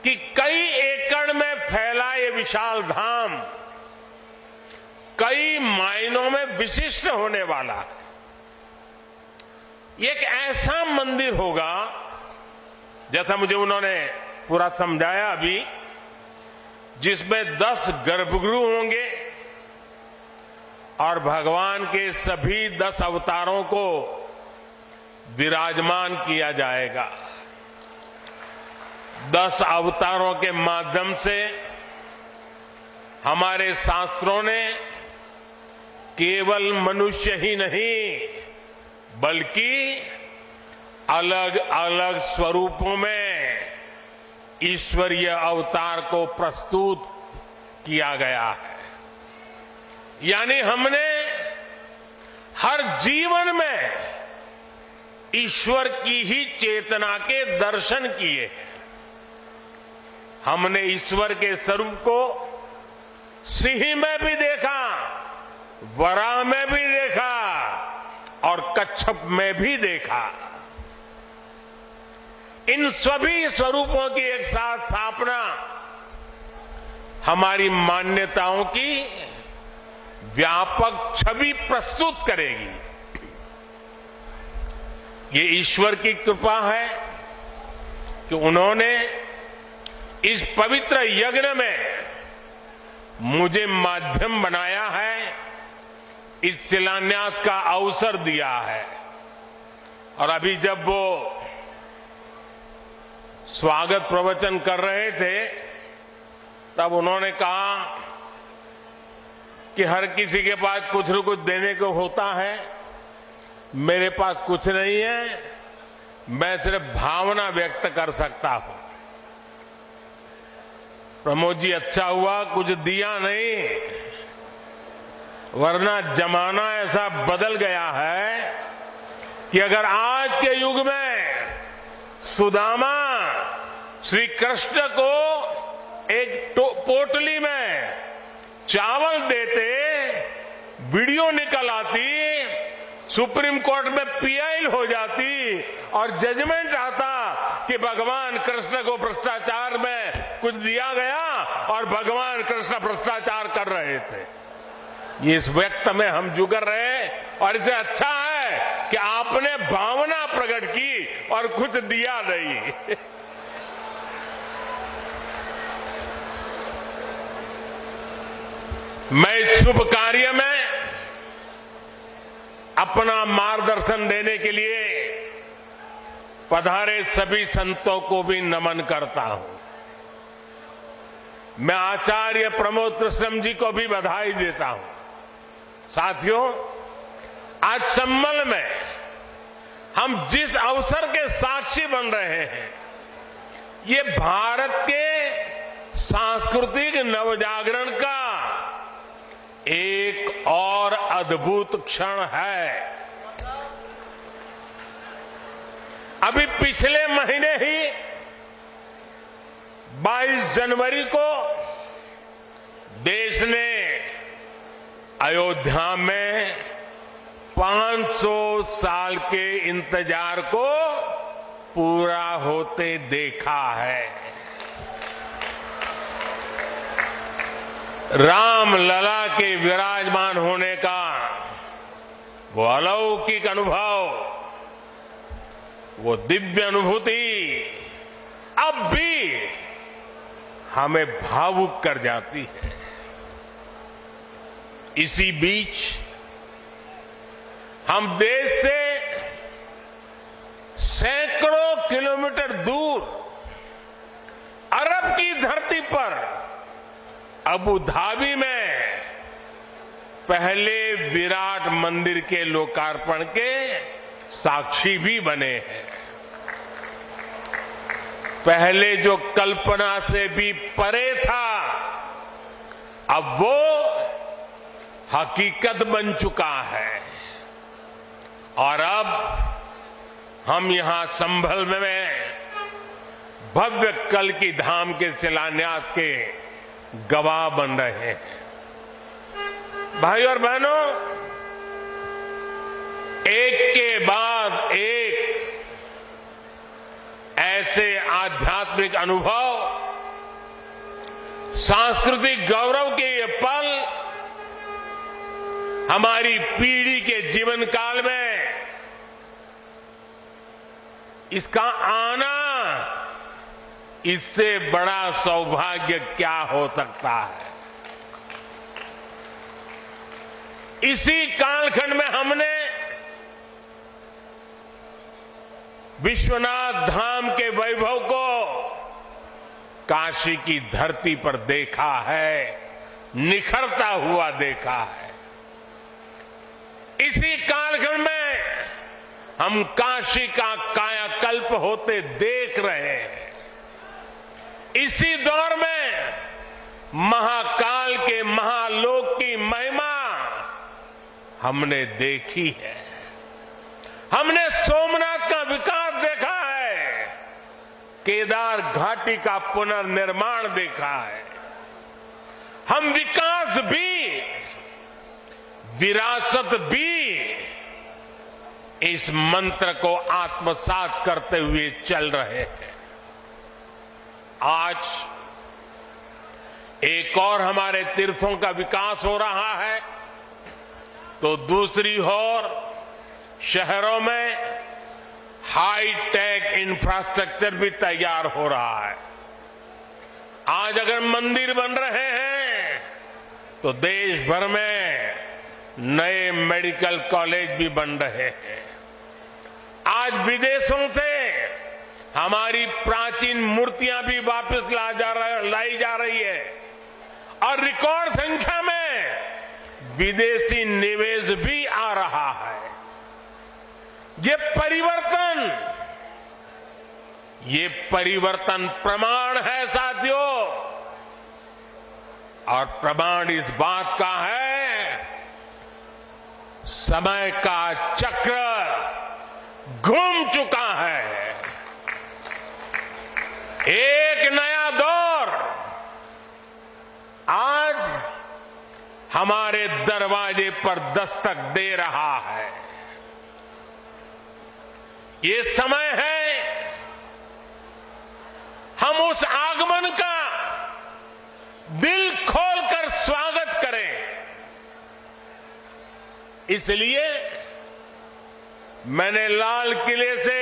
कि कई एकड़ में फैला ये विशाल धाम कई मायनों में विशिष्ट होने वाला है। ये एक ऐसा मंदिर होगा, जैसा मुझे उन्होंने पूरा समझाया अभी, जिसमें 10 गर्भगृह होंगे और भगवान के सभी 10 अवतारों को विराजमान किया जाएगा। 10 अवतारों के माध्यम से हमारे शास्त्रों ने केवल मनुष्य ही नहीं बल्कि अलग अलग स्वरूपों में ईश्वरीय अवतार को प्रस्तुत किया गया है। यानी हमने हर जीवन में ईश्वर की ही चेतना के दर्शन किए। हमने ईश्वर के स्वरूप को सिंह में भी देखा, वराह में भी देखा और कच्छप में भी देखा। इन सभी स्वरूपों की एक साथ स्थापना हमारी मान्यताओं की व्यापक छवि प्रस्तुत करेगी। ये ईश्वर की कृपा है कि उन्होंने इस पवित्र यज्ञ में मुझे माध्यम बनाया है, इस शिलान्यास का अवसर दिया है। और अभी जब वो स्वागत प्रवचन कर रहे थे तब उन्होंने कहा कि हर किसी के पास कुछ न कुछ देने को होता है, मेरे पास कुछ नहीं है, मैं सिर्फ भावना व्यक्त कर सकता हूं। प्रमोद जी, अच्छा हुआ कुछ दिया नहीं, वरना जमाना ऐसा बदल गया है कि अगर आज के युग में सुदामा श्री कृष्ण को एक पोटली में चावल देते, वीडियो निकल आती, सुप्रीम कोर्ट में पीआई हो जाती और जजमेंट आता कि भगवान कृष्ण को भ्रष्टाचार में कुछ दिया गया और भगवान कृष्ण भ्रष्टाचार कर रहे थे। ये इस व्यक्त में हम जुगर रहे और इसे अच्छा है कि आपने भावना प्रकट की और कुछ दिया नहीं। मैं इस शुभ कार्य में अपना मार्गदर्शन देने के लिए पधारे सभी संतों को भी नमन करता हूं। मैं आचार्य प्रमोद कृष्णम जी को भी बधाई देता हूं। साथियों, आज संभल में हम जिस अवसर के साक्षी बन रहे हैं, ये भारत के सांस्कृतिक नवजागरण का एक और अद्भुत क्षण है। अभी पिछले महीने ही 22 जनवरी को देश ने अयोध्या में 500 साल के इंतजार को पूरा होते देखा है। राम लला के विराजमान होने का वो अलौकिक अनुभव, वो दिव्य अनुभूति अब भी हमें भावुक कर जाती है। इसी बीच हम देश से सैकड़ों किलोमीटर दूर अरब की धरती पर अबू धाबी में पहले विराट मंदिर के लोकार्पण के साक्षी भी बने हैं। पहले जो कल्पना से भी परे था, अब वो हकीकत बन चुका है। और अब हम यहां संभल में भव्य कल्की धाम के शिलान्यास के गवाह बन रहे हैं। भाई और बहनों, एक के बाद एक ऐसे आध्यात्मिक अनुभव, सांस्कृतिक गौरव के ये पल हमारी पीढ़ी के जीवन काल में इसका आना, इससे बड़ा सौभाग्य क्या हो सकता है। इसी कालखंड में हमने विश्वनाथ धाम के वैभव को काशी की धरती पर देखा है, निखरता हुआ देखा है। इसी कालखंड में हम काशी का कायाकल्प होते देख रहे हैं। इसी दौर में महाकाल के महालोक की महिमा हमने देखी है। हमने सोमनाथ का विकास देखा है, केदार घाटी का पुनर्निर्माण देखा है। हम विकास भी, विरासत भी इस मंत्र को आत्मसात करते हुए चल रहे हैं। आज एक और हमारे तीर्थों का विकास हो रहा है, तो दूसरी ओर शहरों में हाई टेक इंफ्रास्ट्रक्चर भी तैयार हो रहा है। आज अगर मंदिर बन रहे हैं तो देश भर में नए मेडिकल कॉलेज भी बन रहे हैं। आज विदेशों से हमारी प्राचीन मूर्तियां भी वापस लाई जा रही है और रिकॉर्ड संख्या में विदेशी निवेश भी आ रहा है। ये परिवर्तन प्रमाण है साथियों, और प्रमाण इस बात का है, समय का चक्र घूम चुका है। एक नया दौर आज हमारे दरवाजे पर दस्तक दे रहा है। ये समय है हम उस आगमन का दिल खोलकर स्वागत करें। इसलिए मैंने लाल किले से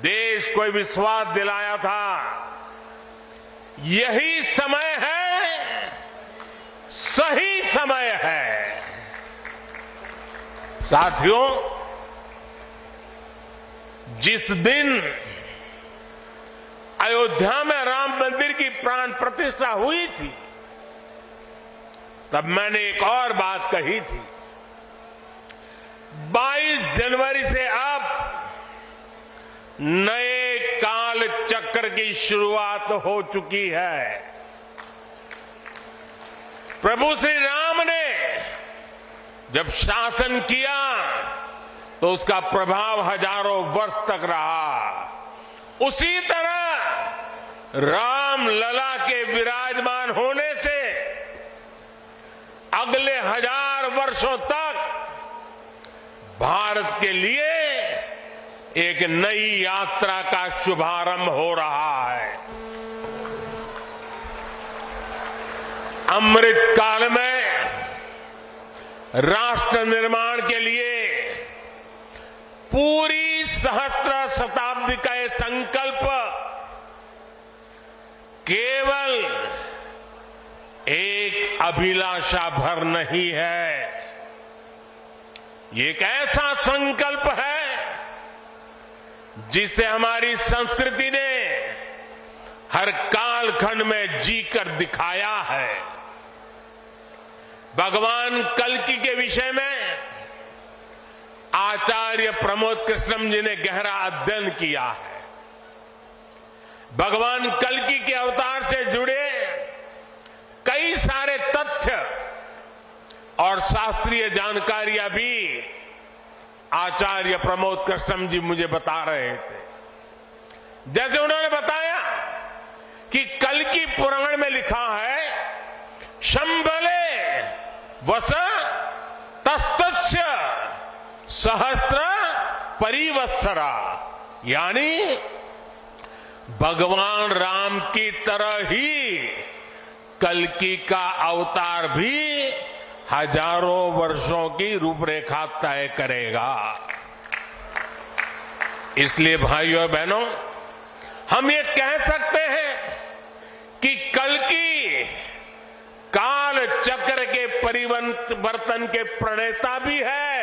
देश को विश्वास दिलाया था, यही समय है, सही समय है। साथियों, जिस दिन अयोध्या में राम मंदिर की प्राण प्रतिष्ठा हुई थी, तब मैंने एक और बात कही थी। 22 जनवरी से अब नए काल चक्र की शुरुआत हो चुकी है। प्रभु श्री राम ने जब शासन किया तो उसका प्रभाव हजारों वर्ष तक रहा। उसी तरह राम लला के विराजमान होने से अगले 1000 वर्षों तक भारत के लिए एक नई यात्रा का शुभारंभ हो रहा है। अमृत काल में राष्ट्र निर्माण के लिए पूरी सहस्त्र शताब्दी का ये संकल्प केवल एक अभिलाषा भर नहीं है, ये एक ऐसा संकल्प है जिसे हमारी संस्कृति ने हर कालखंड में जीकर दिखाया है। भगवान कल्की के विषय में आचार्य प्रमोद कृष्णम जी ने गहरा अध्ययन किया है। भगवान कल्की के अवतार से जुड़े कई सारे तथ्य और शास्त्रीय जानकारियां भी आचार्य प्रमोद कृष्णम जी मुझे बता रहे थे। जैसे उन्होंने बताया कि कल्की पुराण में लिखा है, शंभले वस तस्तस्य सहस्त्र परिवत्सरा, यानी भगवान राम की तरह ही कल्की का अवतार भी हजारों वर्षों की रूपरेखा तय करेगा। इसलिए भाइयों और बहनों, हम ये कह सकते हैं कि कल्की काल चक्र के परिवर्तन के प्रणेता भी है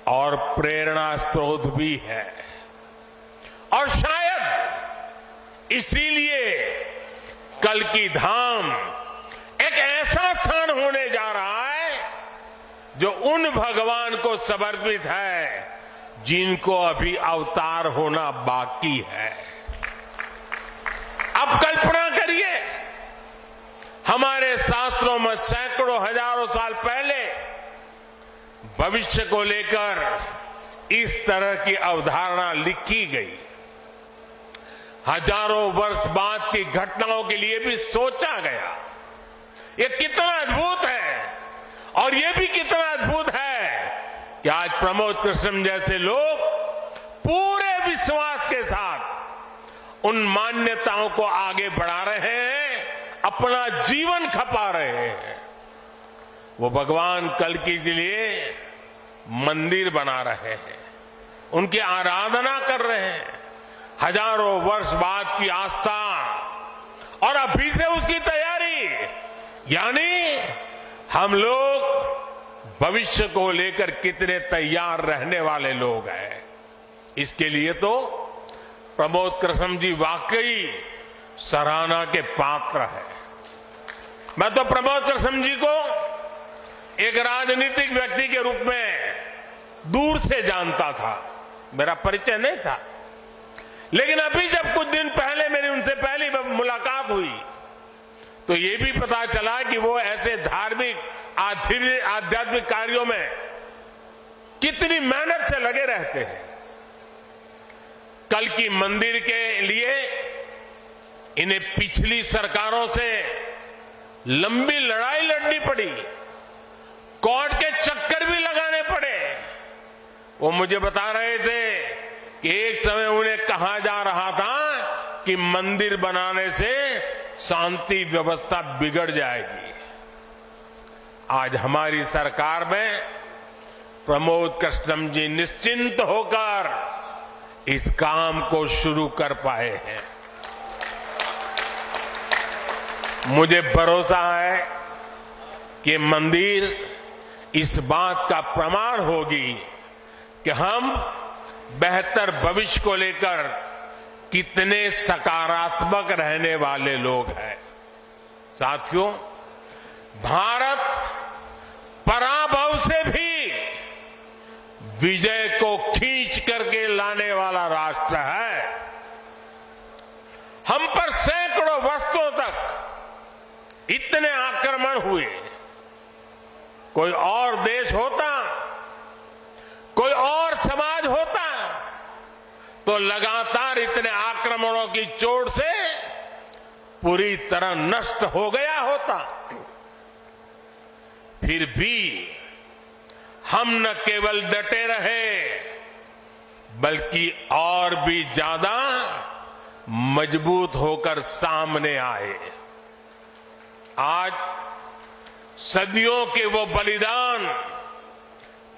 और प्रेरणा स्रोत भी है। और शायद इसीलिए कल्की धाम एक ऐसा स्थान होने जा रहा है जो उन भगवान को समर्पित है जिनको अभी अवतार होना बाकी है। अब कल्पना करिए, हमारे शास्त्रों में सैकड़ों हजारों साल पहले भविष्य को लेकर इस तरह की अवधारणा लिखी गई। हजारों वर्ष बाद की घटनाओं के लिए भी सोचा गया। ये कितना अद्भुत है, और ये भी कितना अद्भुत है कि आज प्रमोद कृष्ण जैसे लोग पूरे विश्वास के साथ उन मान्यताओं को आगे बढ़ा रहे हैं, अपना जीवन खपा रहे हैं। वो भगवान कल्की के लिए मंदिर बना रहे हैं, उनकी आराधना कर रहे हैं। हजारों वर्ष बाद की आस्था और अभी से उसकी तैयारी, यानी हम लोग भविष्य को लेकर कितने तैयार रहने वाले लोग हैं। इसके लिए तो प्रमोद कृष्ण जी वाकई सराहना के पात्र है। मैं तो प्रमोद कृष्ण जी को एक राजनीतिक व्यक्ति के रूप में दूर से जानता था, मेरा परिचय नहीं था। लेकिन अभी जब कुछ दिन पहले मेरी उनसे पहली मुलाकात हुई तो ये भी पता चला कि वो ऐसे धार्मिक आध्यात्मिक कार्यों में कितनी मेहनत से लगे रहते हैं। कल्की मंदिर के लिए इन्हें पिछली सरकारों से लंबी लड़ाई लड़नी पड़ी, कोर्ट के चक्कर भी लगाने पड़े। वो मुझे बता रहे थे कि एक समय उन्हें कहा जा रहा था कि मंदिर बनाने से शांति व्यवस्था बिगड़ जाएगी। आज हमारी सरकार में प्रमोद कृष्णम जी निश्चिंत होकर इस काम को शुरू कर पाए हैं। मुझे भरोसा है कि मंदिर इस बात का प्रमाण होगी कि हम बेहतर भविष्य को लेकर कितने सकारात्मक रहने वाले लोग हैं। साथियों, भारत पराभव से भी विजय को खींच करके लाने वाला राष्ट्र है। हम पर सैकड़ों वर्षों तक इतने आक्रमण हुए। कोई और देश होता, कोई और समाज होता तो लगातार इतने आक्रमणों की चोट से पूरी तरह नष्ट हो गया होता। फिर भी हम न केवल डटे रहे बल्कि और भी ज्यादा मजबूत होकर सामने आए। आज सदियों के वो बलिदान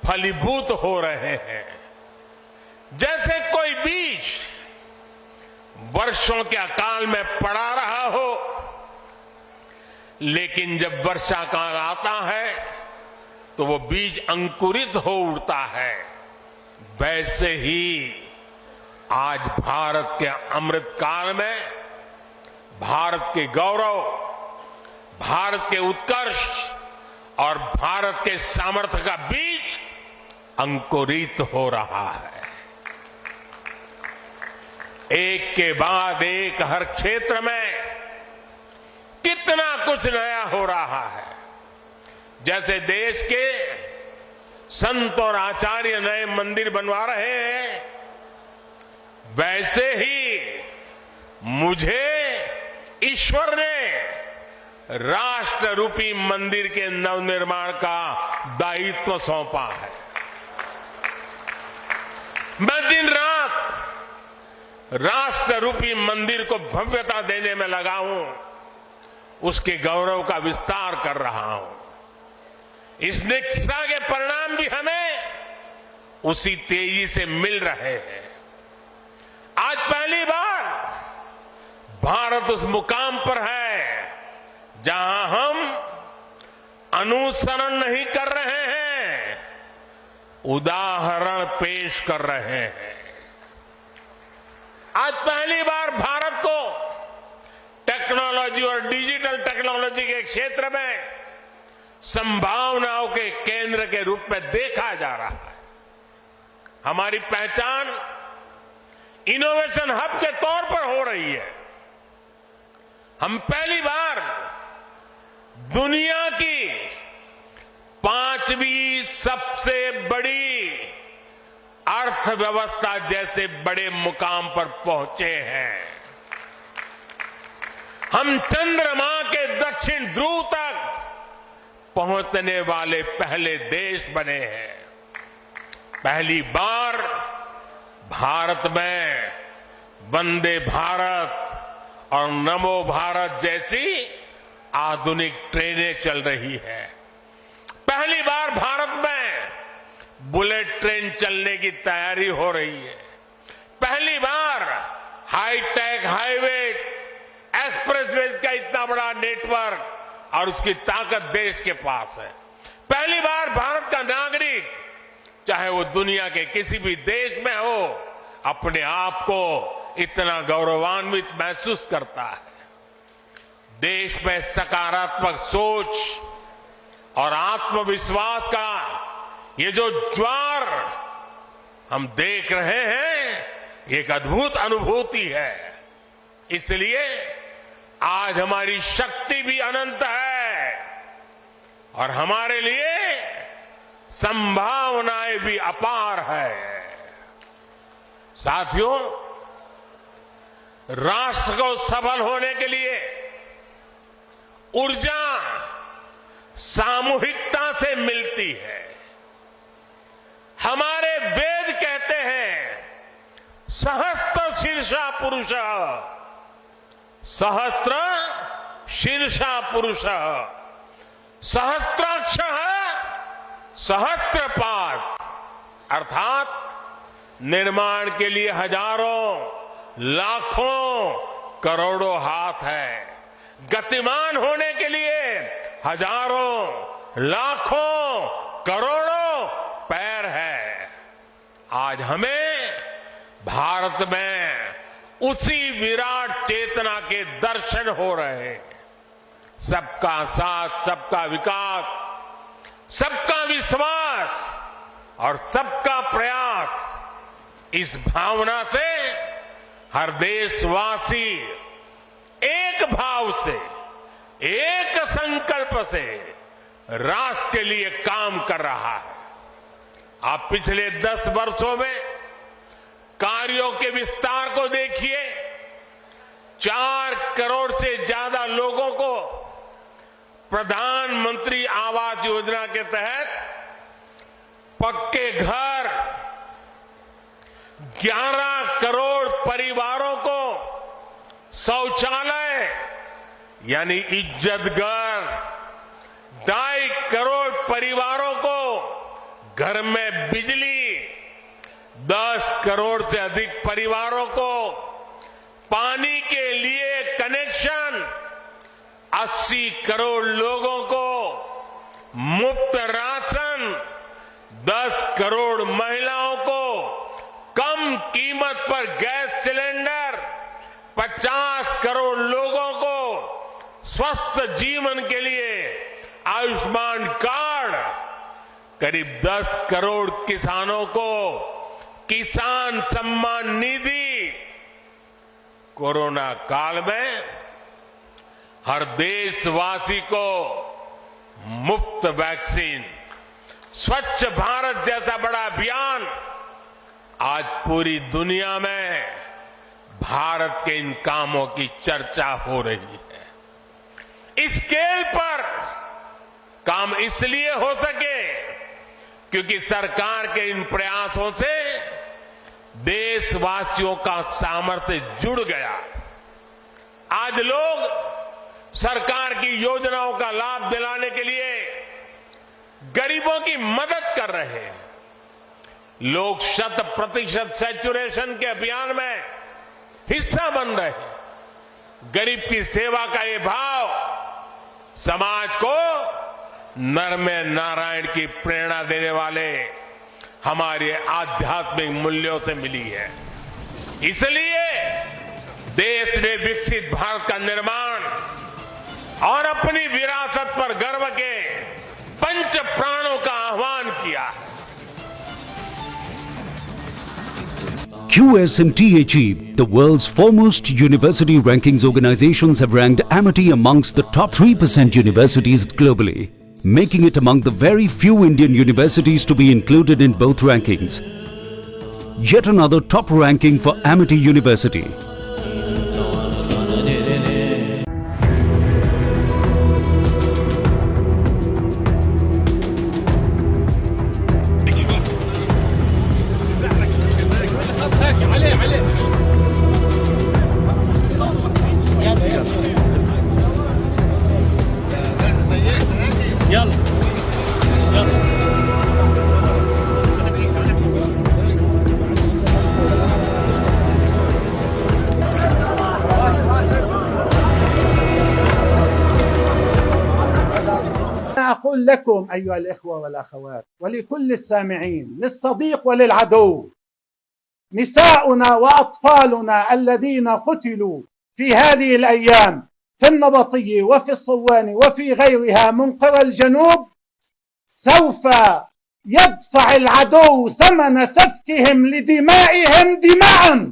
फलीभूत हो रहे हैं। जैसे कोई बीज वर्षों के अकाल में पड़ा रहा हो, लेकिन जब वर्षा काल आता है तो वो बीज अंकुरित हो उठता है। वैसे ही आज भारत के अमृत काल में भारत के गौरव, भारत के उत्कर्ष और भारत के सामर्थ्य का बीज अंकुरित हो रहा है। एक के बाद एक हर क्षेत्र में कितना कुछ नया हो रहा है। जैसे देश के संत और आचार्य नए मंदिर बनवा रहे हैं, वैसे ही मुझे ईश्वर ने राष्ट्र रूपी मंदिर के नवनिर्माण का दायित्व सौंपा है। मैं दिन रात राष्ट्र रूपी मंदिर को भव्यता देने में लगा हूं, उसके गौरव का विस्तार कर रहा हूं। इस निष्ठा के परिणाम भी हमें उसी तेजी से मिल रहे हैं। आज पहली बार भारत उस मुकाम पर है जहां हम अनुसरण नहीं कर रहे हैं, उदाहरण पेश कर रहे हैं। आज पहली बार भारत को टेक्नोलॉजी और डिजिटल टेक्नोलॉजी के क्षेत्र में संभावनाओं के केंद्र के रूप में देखा जा रहा है। हमारी पहचान इनोवेशन हब के तौर पर हो रही है। हम पहली बार दुनिया की 5वीं सबसे बड़ी अर्थव्यवस्था जैसे बड़े मुकाम पर पहुंचे हैं। हम चंद्रमा के दक्षिण ध्रुव तक पहुंचने वाले पहले देश बने हैं। पहली बार भारत में वंदे भारत और नमो भारत जैसी आधुनिक ट्रेनें चल रही है। पहली बार भारत में बुलेट ट्रेन चलने की तैयारी हो रही है। पहली बार हाईटेक हाईवे, एक्सप्रेसवेज का इतना बड़ा नेटवर्क और उसकी ताकत देश के पास है। पहली बार भारत का नागरिक, चाहे वो दुनिया के किसी भी देश में हो, अपने आप को इतना गौरवान्वित महसूस करता है। देश में सकारात्मक सोच और आत्मविश्वास का ये जो ज्वार हम देख रहे हैं, ये एक अद्भुत अनुभूति है। इसलिए आज हमारी शक्ति भी अनंत है और हमारे लिए संभावनाएं भी अपार है। साथियों, राष्ट्र को सफल होने के लिए ऊर्जा सामूहिकता से मिलती है। हमारे वेद कहते हैं, सहस्त्र शीर्षा पुरुष, सहस्त्र शीर्षा पुरुष, सहस्त्राक्ष सहस्त्रपाद, अर्थात निर्माण के लिए हजारों, लाखों, करोड़ों हाथ है। गतिमान होने के लिए हजारों, लाखों, करोड़ों पैर है। आज हमें भारत में उसी विराट चेतना के दर्शन हो रहे हैं। सबका साथ, सबका विकास, सबका विश्वास और सबका प्रयास, इस भावना से हर देशवासी एक भाव से, एक संकल्प से राष्ट्र के लिए काम कर रहा है। आप पिछले 10 वर्षों में कार्यों के विस्तार को देखिए। 4 करोड़ से ज्यादा लोगों को प्रधानमंत्री आवास योजना के तहत पक्के घर 11 करोड़ परिवारों को शौचालय यानी इज्जत घर, 2.5 करोड़ परिवारों को घर में बिजली, 10 करोड़ से अधिक परिवारों को पानी के लिए कनेक्शन, 80 करोड़ लोगों को मुफ्त राशन, 10 करोड़ महिलाओं को कम कीमत पर गैस सिलेंडर, 50 करोड़ लोगों को स्वस्थ जीवन के लिए आयुष्मान कार्ड, करीब 10 करोड़ किसानों को किसान सम्मान निधि। कोरोना काल में हर देशवासी को मुफ्त वैक्सीन, स्वच्छ भारत जैसा बड़ा अभियान। आज पूरी दुनिया में भारत के इन कामों की चर्चा हो रही है। इस स्केल पर काम इसलिए हो सके क्योंकि सरकार के इन प्रयासों से देशवासियों का सामर्थ्य जुड़ गया। आज लोग सरकार की योजनाओं का लाभ दिलाने के लिए गरीबों की मदद कर रहे हैं। लोग 100% सैचुरेशन के अभियान में हिस्सा बन रहे हैं। गरीब की सेवा का ये भाव समाज को नर में नारायण की प्रेरणा देने वाले हमारे आध्यात्मिक मूल्यों से मिली है। इसलिए देश में विकसित भारत का निर्माण और अपनी विरासत पर गर्व के पंच प्राणों का आह्वान किया है। QS&THE, the world's foremost university rankings organizations, have ranked Amity amongst the top 3% universities globally, making it among the very few Indian universities to be included in both rankings. Yet another top ranking for Amity University. أقول لكم أيها الإخوة والأخوات ولكل السامعين، للصديق وللعدو، نساؤنا وأطفالنا الذين قتلوا في هذه الأيام في النبطية وفي الصواني وفي غيرها من قرى الجنوب، سوف يدفع العدو ثمن سفكهم لدمائهم دماء.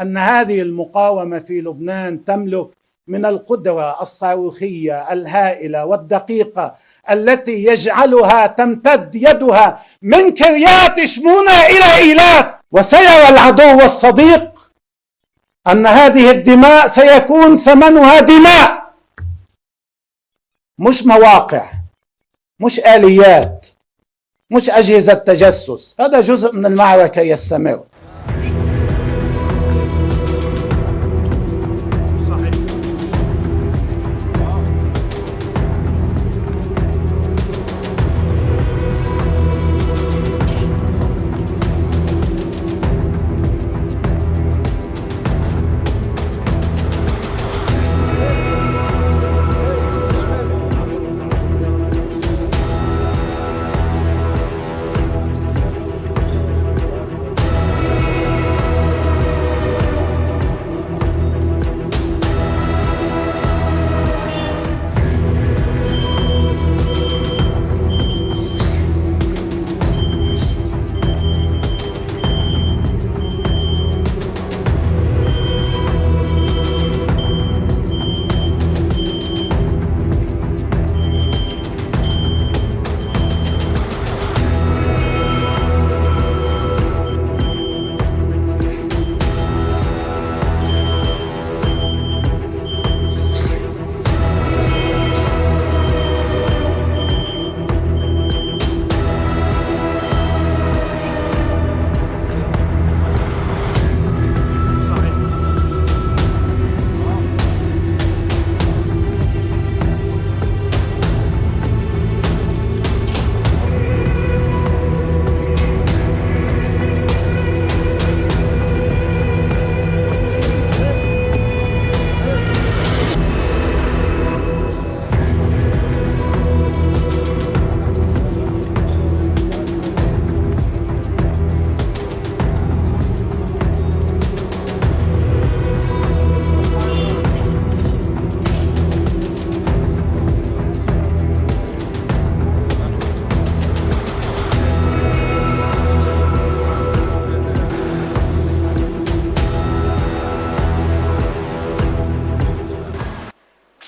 أن هذه المقاومة في لبنان تملك من القدرة الصاروخية الهائلة والدقيقة التي يجعلها تمتد يدها من كريات شمونة إلى إيلات. وسيرى العدو والصديق أن هذه الدماء سيكون ثمنها دماء، مش مواقع، مش آليات، مش أجهزة تجسس. هذا جزء من المعركة يستمر.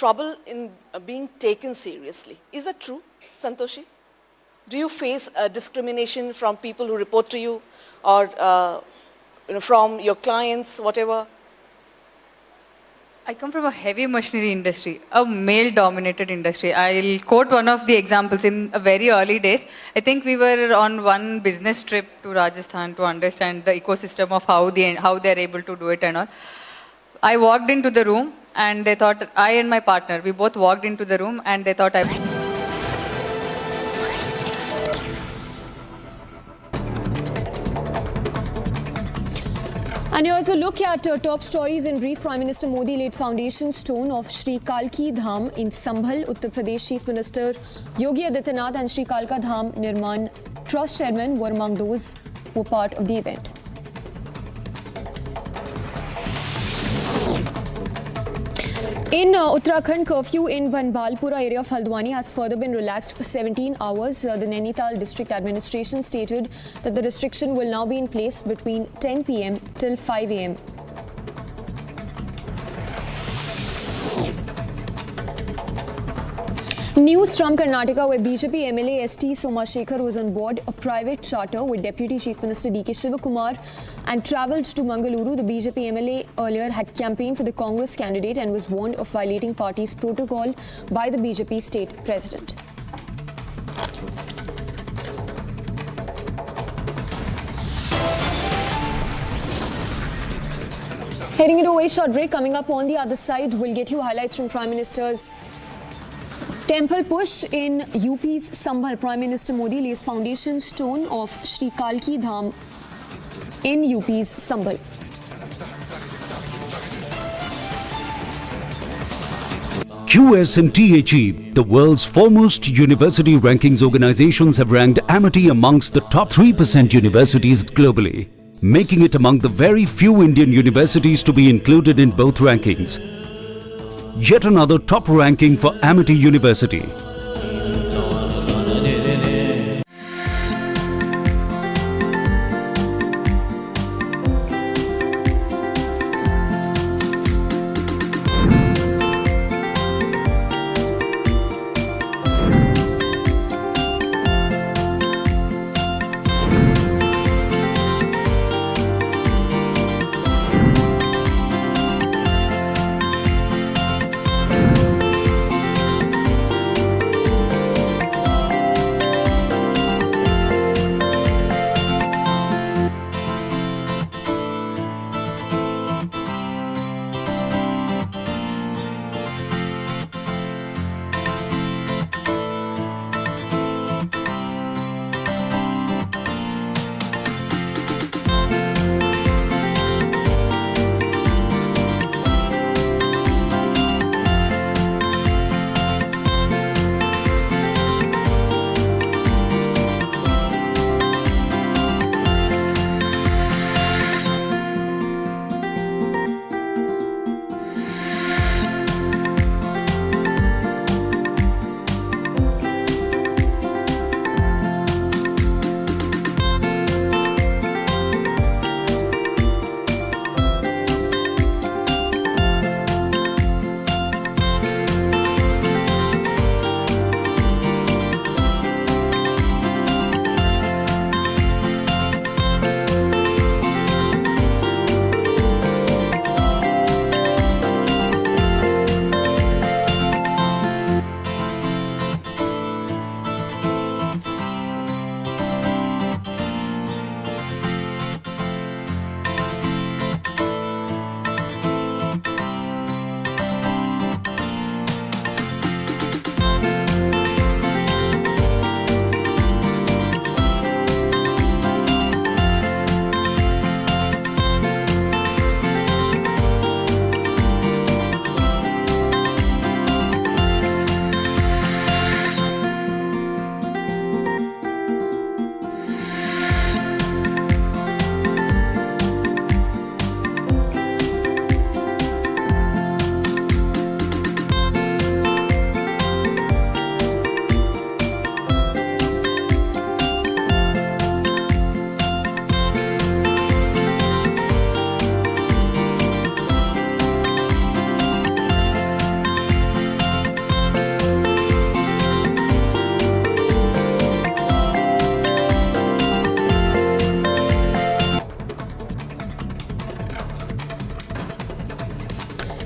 trouble in being taken seriously. Is that true, Santoshi? Do you face discrimination from people who report to you, or from your clients, whatever? I come from a heavy machinery industry, a male-dominated industry. I'll quote one of the examples. In very early days, I think we were on one business trip to Rajasthan to understand the ecosystem of how they're able to do it and all. I walked into the room and they thought, I and my partner, we both walked into the room and they thought And here's a look at top stories in brief. Prime Minister Modi laid foundation stone of Shri Kalki Dham in Sambhal. Uttar Pradesh Chief Minister Yogi Adityanath and Shri Kalki Dham Nirman Trust Chairman were among those who were part of the event. In Uttarakhand, curfew in Banbalpura area of Haldwani has further been relaxed for 17 hours. The Nainital District Administration stated that the restriction will now be in place between 10 p.m. till 5 a.m. News from Karnataka, where BJP MLA ST Somashekar was on board a private charter with Deputy Chief Minister DK Shivakumar and travelled to Mangaluru. The BJP MLA earlier had campaigned for the Congress candidate and was warned of violating party's protocol by the BJP state president. Heading into a short break. Coming up on the other side, we'll get you highlights from Prime Minister's temple push in UP's Sambhal. Prime Minister Modi lays foundation stone of Shri Kalki Dham in UP's Sambhal. QSMTHE, the world's foremost university rankings organizations, have ranked Amity amongst the top 3% universities globally, making it among the very few Indian universities to be included in both rankings. Yet another top ranking for Amity University.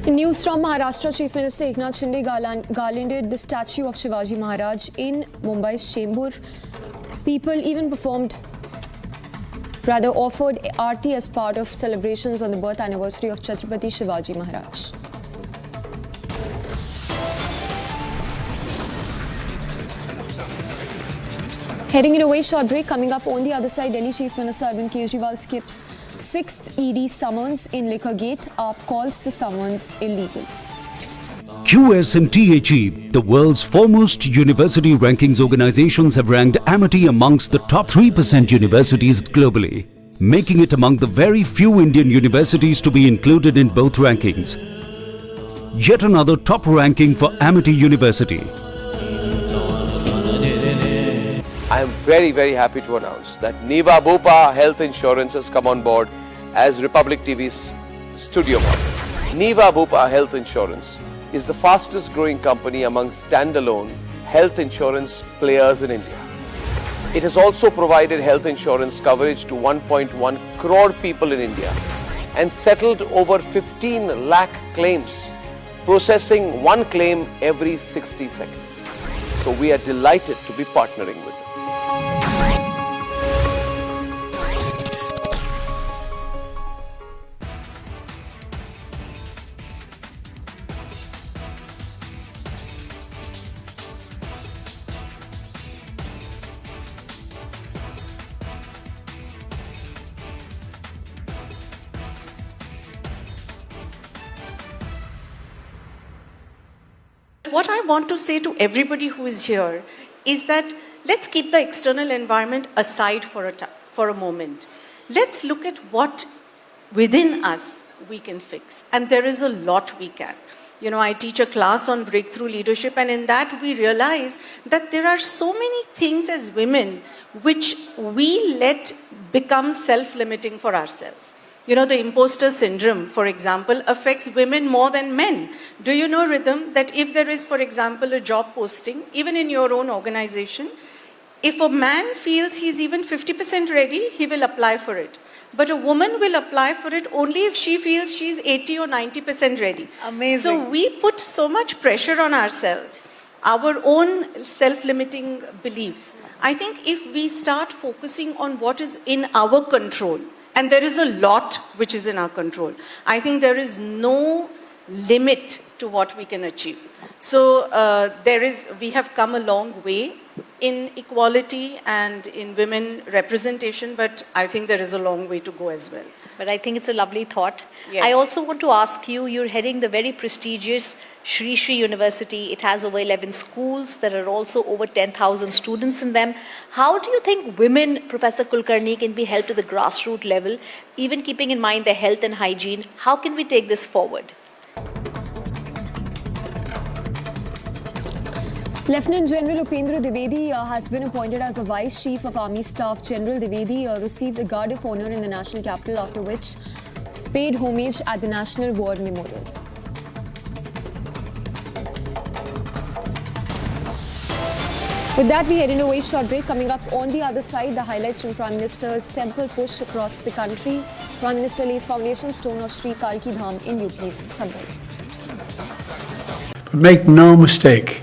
In news from Maharashtra, Chief Minister Eknath Shinde garlanded the statue of Shivaji Maharaj in Mumbai's Chembur. People even offered aarti as part of celebrations on the birth anniversary of Chhatrapati Shivaji Maharaj. Heading it away, short break. Coming up on the other side, Delhi Chief Minister Arvind Kejriwal skips 6th ED summons in Liquorgate. AAP calls the summons illegal. QS&THE, the world's foremost university rankings organizations, have ranked Amity amongst the top 3% universities globally, making it among the very few Indian universities to be included in both rankings. Yet another top ranking for Amity University. I am very, very happy to announce that Niva Bupa Health Insurance has come on board as Republic TV's studio partner. Niva Bupa Health Insurance is the fastest growing company among standalone health insurance players in India. It has also provided health insurance coverage to 1.1 crore people in India and settled over 15 lakh claims, processing one claim every 60 seconds. So we are delighted to be partnering with them. What I want to say to everybody who is here is that let's keep the external environment aside for a moment. Let's look at what within us we can fix. And there is a lot we can. You know, I teach a class on breakthrough leadership, and in that we realize that there are so many things as women which we let become self-limiting for ourselves. You know, the imposter syndrome, for example, affects women more than men. Do you know, Rhythm, that if there is, for example, a job posting, even in your own organization, if a man feels he's even 50% ready, he will apply for it. But a woman will apply for it only if she feels she's 80 or 90% ready. Amazing. So we put so much pressure on ourselves, our own self-limiting beliefs. I think if we start focusing on what is in our control, and there is a lot which is in our control, I think there is no limit to what we can achieve. So we have come a long way in equality and in women representation, but I think there is a long way to go as well. But I think it's a lovely thought. Yes. I also want to ask you, you're heading the very prestigious Shri University. It has over 11 schools. There are also over 10,000 students in them. How do you think women, Professor Kulkarni, can be helped to the grassroots level, even keeping in mind their health and hygiene? How can we take this forward? Lieutenant General Upendra Dwivedi has been appointed as a Vice Chief of Army Staff. General Dwivedi received a Guard of Honor in the national capital, after which paid homage at the National War Memorial. With that, we head into a short break. Coming up on the other side, the highlights from Prime Minister's temple push across the country. Prime Minister lays foundation stone of Shri Kalki Dham in UP's Sambhal. But make no mistake,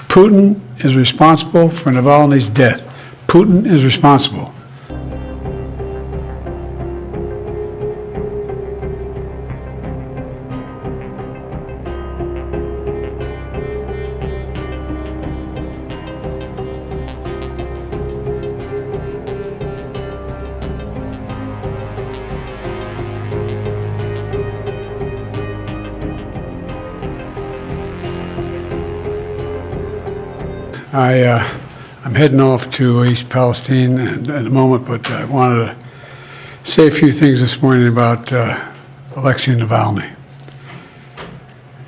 Putin is responsible for Navalny's death. Putin is responsible. I'm heading off to East Palestine in a moment, but I wanted to say a few things this morning about Alexei Navalny.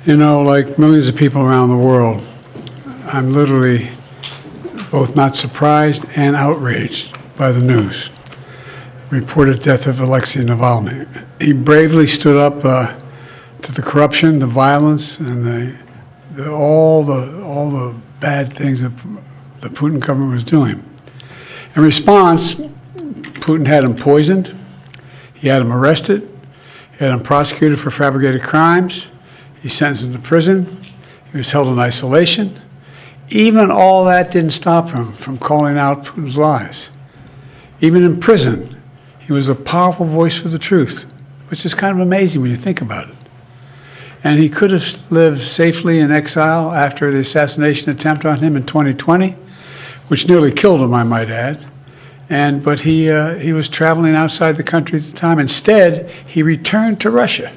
You know, like millions of people around the world, I'm literally both not surprised and outraged by the news. Reported death of Alexei Navalny. He bravely stood up to the corruption, the violence, and all the bad things that the Putin government was doing. In response, Putin had him poisoned, he had him arrested, He had him prosecuted for fabricated crimes. He sentenced him to prison. He was held in isolation. Even all that didn't stop him from calling out Putin's lies. Even in prison, he was a powerful voice for the truth, which is kind of amazing when you think about it. And he could have lived safely in exile after the assassination attempt on him in 2020, which nearly killed him, I might add. But he was traveling outside the country at the time. Instead, he returned to Russia.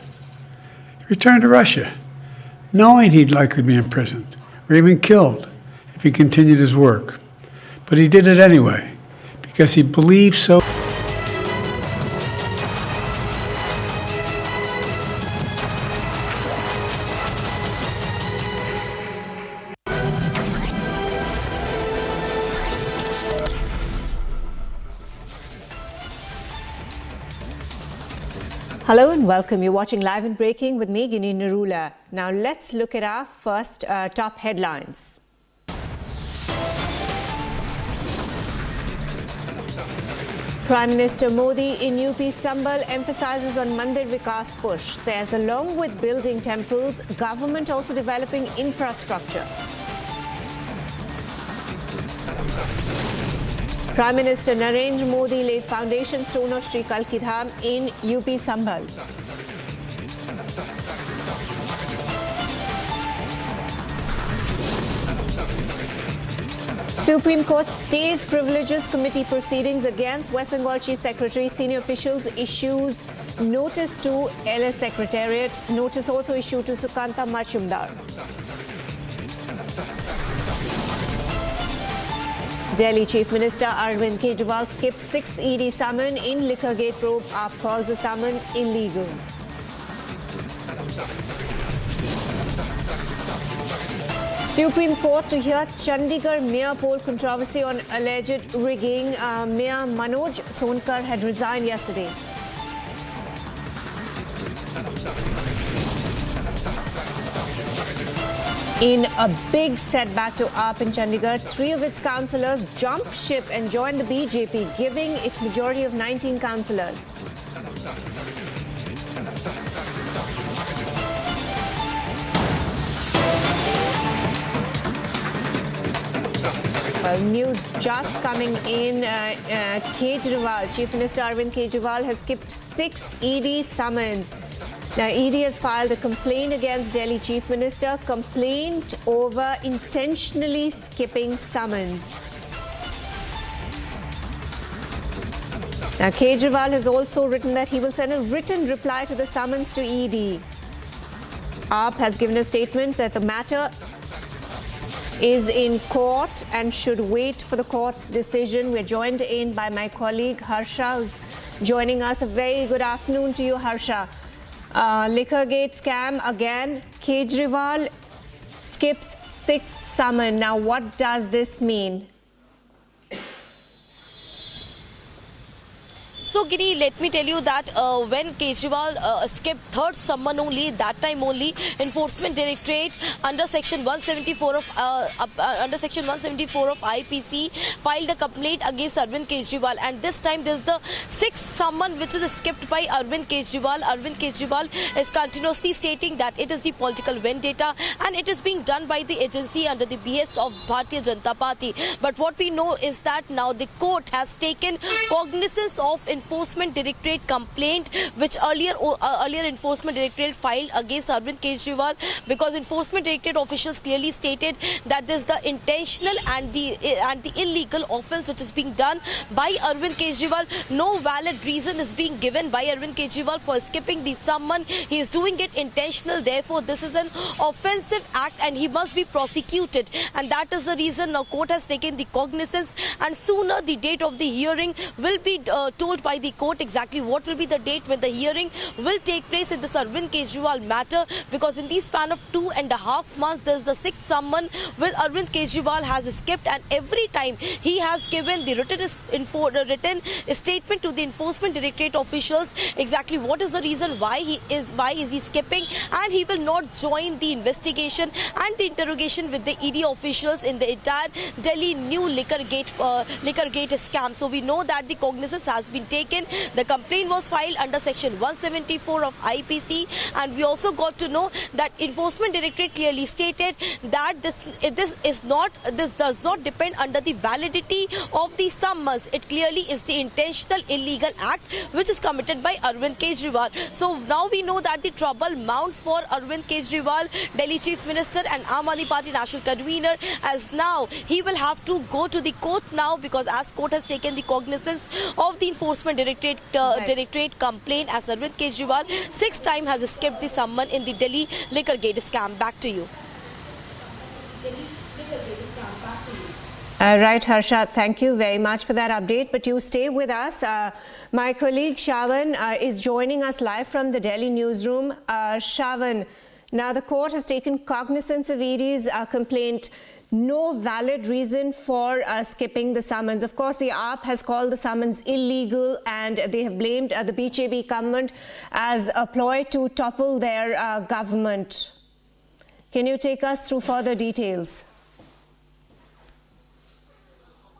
He returned to Russia, knowing he'd likely be imprisoned or even killed if he continued his work. But he did it anyway, because he believed so. Hello and welcome. You're watching Live and Breaking with me, Gini Narula. Now let's look at our first top headlines. Prime Minister Modi in UP Sambhal emphasizes on Mandir Vikas push, says along with building temples, government also developing infrastructure. Prime Minister Narendra Modi lays foundation stone of Shri Kalki Dham in UP Sambhal. Supreme Court stays privileges committee proceedings against West Bengal Chief Secretary. Senior officials issues notice to LS Secretariat. Notice also issued to Sukanta Majumdar. Delhi Chief Minister Arvind Kejriwal skipped 6th ED summon in Liquorgate probe. AAP calls the summon illegal. Supreme Court to hear Chandigarh mayor poll controversy on alleged rigging. Mayor Manoj Sonkar had resigned yesterday. In a big setback to AAP in Chandigarh, 3 of its councillors jumped ship and joined the BJP, giving it majority of 19 councillors. Well, news just coming in. Kejriwal, Chief Minister Arvind Kejriwal has skipped 6th ED summon. Now, ED has filed a complaint against Delhi Chief Minister, complaint over intentionally skipping summons. Now, Kejriwal has also written that he will send a written reply to the summons to ED. AAP has given a statement that the matter is in court and should wait for the court's decision. We're joined in by my colleague Harsha, who's joining us. A very good afternoon to you, Harsha. Liquorgate scam again. Kejriwal skips 6th summon. Now, what does this mean? So, Giri, let me tell you that when Kejriwal skipped 3rd summon only, that time only, Enforcement Directorate under Section 174 of IPC filed a complaint against Arvind Kejriwal, and this time this is the 6th summon which is skipped by Arvind Kejriwal. Arvind Kejriwal is continuously stating that it is the political vendetta and it is being done by the agency under the BS of Bharatiya Janata Party. But what we know is that now the court has taken cognizance of Enforcement Directorate complaint which earlier Enforcement Directorate filed against Arvind Kejriwal, because Enforcement Directorate officials clearly stated that this is the intentional and the illegal offence which is being done by Arvind Kejriwal. No valid reason is being given by Arvind Kejriwal for skipping the summon. He is doing it intentional. Therefore, this is an offensive act and he must be prosecuted. And that is the reason now court has taken the cognizance, and sooner the date of the hearing will be told by the court exactly what will be the date when the hearing will take place in this Arvind Kejriwal matter, because in the span of 2.5 months there is the 6th summon which Arvind Kejriwal has skipped, and every time he has given the written statement to the Enforcement Directorate officials exactly what is the reason why is he skipping, and he will not join the investigation and the interrogation with the ED officials in the entire Delhi new Liquorgate scam. So we know that the cognizance has been taken taken. The complaint was filed under section 174 of IPC, and we also got to know that Enforcement Directorate clearly stated that this does not depend under the validity of the summons. It clearly is the intentional illegal act which is committed by Arvind Kejriwal. So now we know that the trouble mounts for Arvind Kejriwal, Delhi Chief Minister and Aam Aadmi Party National Convener, as now he will have to go to the court now, because as court has taken the cognizance of the Enforcement Directorate complaint, as Arvind Kejriwal 6 times has escaped the summon in the Delhi liquor gate scam. Back to you. Right, Harsha, thank you very much for that update. But you stay with us. My colleague Shavan is joining us live from the Delhi newsroom. Shavan, now the court has taken cognizance of ED's complaint. No valid reason for skipping the summons. Of course, the AAP has called the summons illegal, and they have blamed the BJP government as a ploy to topple their government. Can you take us through further details?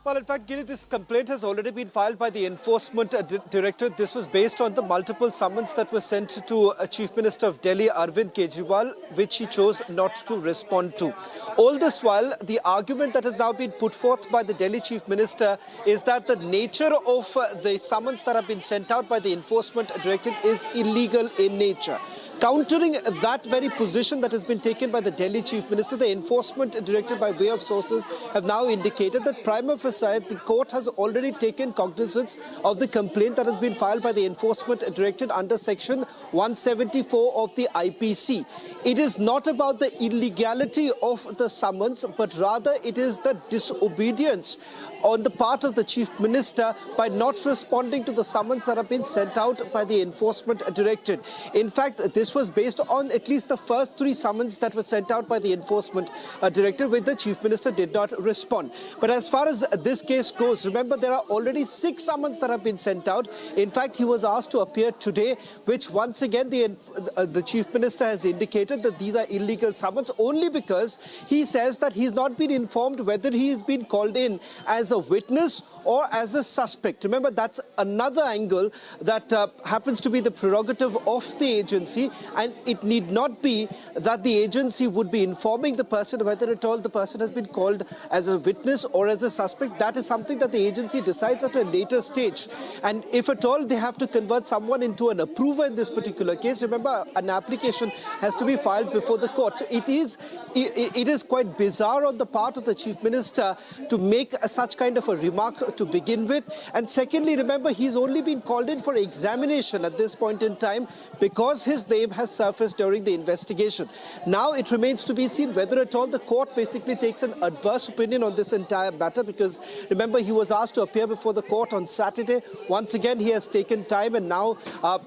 Well, in fact, Giri, this complaint has already been filed by the Enforcement Directorate. This was based on the multiple summons that were sent to Chief Minister of Delhi, Arvind Kejriwal, which he chose not to respond to. All this while, the argument that has now been put forth by the Delhi Chief Minister is that the nature of the summons that have been sent out by the Enforcement Directorate is illegal in nature. Countering that very position that has been taken by the Delhi Chief Minister, the Enforcement Directorate, by way of sources, have now indicated that prima facie the court has already taken cognizance of the complaint that has been filed by the Enforcement Directorate under section 174 of the IPC. It is not about the illegality of the summons, but rather it is the disobedience on the part of the Chief Minister by not responding to the summons that have been sent out by the Enforcement Directorate. In fact, this was based on at least the first 3 summons that were sent out by the Enforcement Directorate, where the Chief Minister did not respond. But as far as this case goes, remember, there are already 6 summons that have been sent out. In fact, he was asked to appear today, which once again the Chief Minister has indicated that these are illegal summons, only because he says that he's not been informed whether he has been called in as a witness or as a suspect. Remember, that's another angle that happens to be the prerogative of the agency, and it need not be that the agency would be informing the person whether at all the person has been called as a witness or as a suspect. That is something that the agency decides at a later stage. And if at all they have to convert someone into an approver in this particular case, remember, an application has to be filed before the court. So it is quite bizarre on the part of the Chief Minister to make such kind of a remark to begin with. And secondly, remember, he's only been called in for examination at this point in time because his name has surfaced during the investigation. Now it remains to be seen whether at all the court basically takes an adverse opinion on this entire matter, because remember, he was asked to appear before the court on Saturday. Once again, he has taken time, and now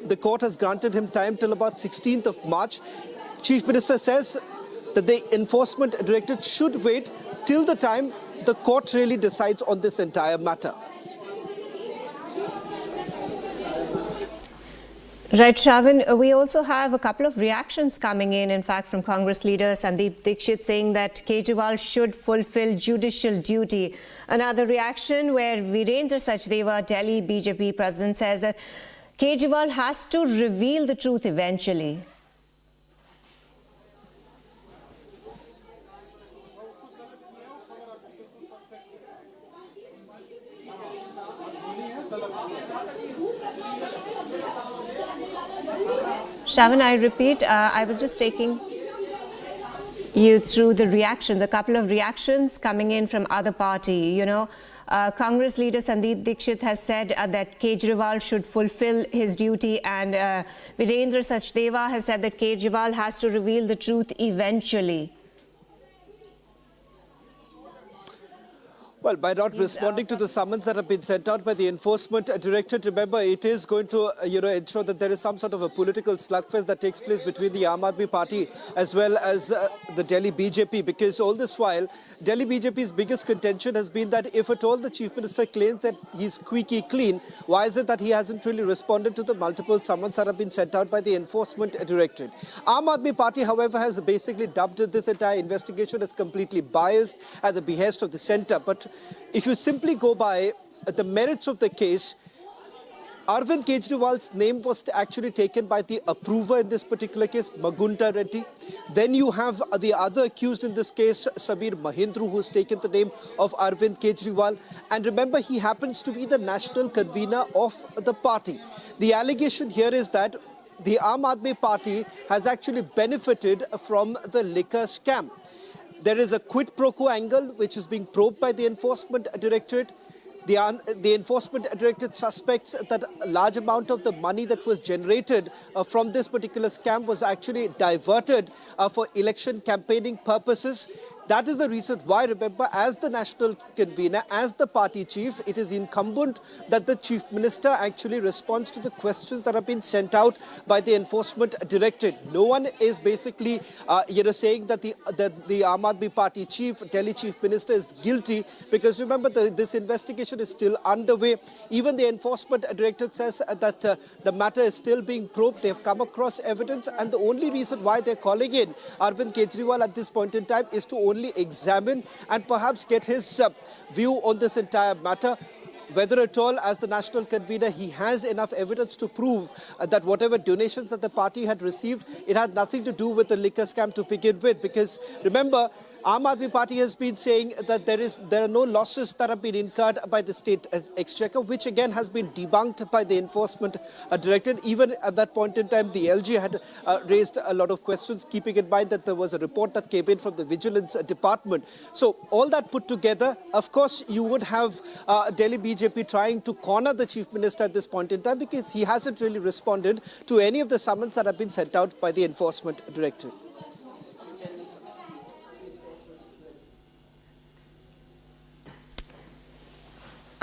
the court has granted him time till about 16th of March. Chief Minister says that the Enforcement Directorate should wait till the time the court really decides on this entire matter. Right, Shravan, we also have a couple of reactions coming in fact, from Congress leader Sandeep Dixit saying that Kejriwal should fulfill judicial duty. Another reaction where Virendra Sachdeva, Delhi BJP president, says that Kejriwal has to reveal the truth eventually. Shravan, I repeat, I was just taking you through the reactions, a couple of reactions coming in from other party. You know, Congress leader Sandeep Dixit has said that Kejriwal should fulfill his duty, and Virendra Sachdeva has said that Kejriwal has to reveal the truth eventually. Well, by not responding to the summons that have been sent out by the Enforcement Directorate, remember, it is going to, ensure that there is some sort of a political slugfest that takes place between the Aam Aadmi Party as well as the Delhi BJP, because all this while, Delhi BJP's biggest contention has been that if at all the Chief Minister claims that he's squeaky clean, why is it that he hasn't really responded to the multiple summons that have been sent out by the Enforcement Directorate? Aam Aadmi Party, however, has basically dubbed this entire investigation as completely biased at the behest of the centre. But if you simply go by the merits of the case, Arvind Kejriwal's name was actually taken by the approver in this particular case, Magunta Reddy. Then you have the other accused in this case, Samir Mahindra, who's taken the name of Arvind Kejriwal. And remember, he happens to be the national convener of the party. The allegation here is that the Aam Aadmi Party has actually benefited from the liquor scam. There is a quid pro quo angle which is being probed by the Enforcement Directorate. The Enforcement Directorate suspects that a large amount of the money that was generated from this particular scam was actually diverted for election campaigning purposes. That is the reason why, remember, as the national convener, as the party chief, it is incumbent that the chief minister actually responds to the questions that have been sent out by the Enforcement Directorate. No one is basically, saying that the Aam Aadmi Party chief, Delhi chief minister, is guilty, because remember, this investigation is still underway. Even the Enforcement Directorate says that the matter is still being probed. They've come across evidence, and the only reason why they're calling in Arvind Kejriwal at this point in time is to only examine and perhaps get his view on this entire matter. Whether at all, as the national convener, he has enough evidence to prove that whatever donations that the party had received, it had nothing to do with the liquor scam to begin with. Because remember, Aam Aadmi Party has been saying that there are no losses that have been incurred by the state exchequer, which again has been debunked by the Enforcement Directorate. Even at that point in time, the LG had raised a lot of questions, keeping in mind that there was a report that came in from the Vigilance Department. So all that put together, of course, you would have Delhi BJP trying to corner the Chief Minister at this point in time, because he hasn't really responded to any of the summons that have been sent out by the Enforcement Directorate.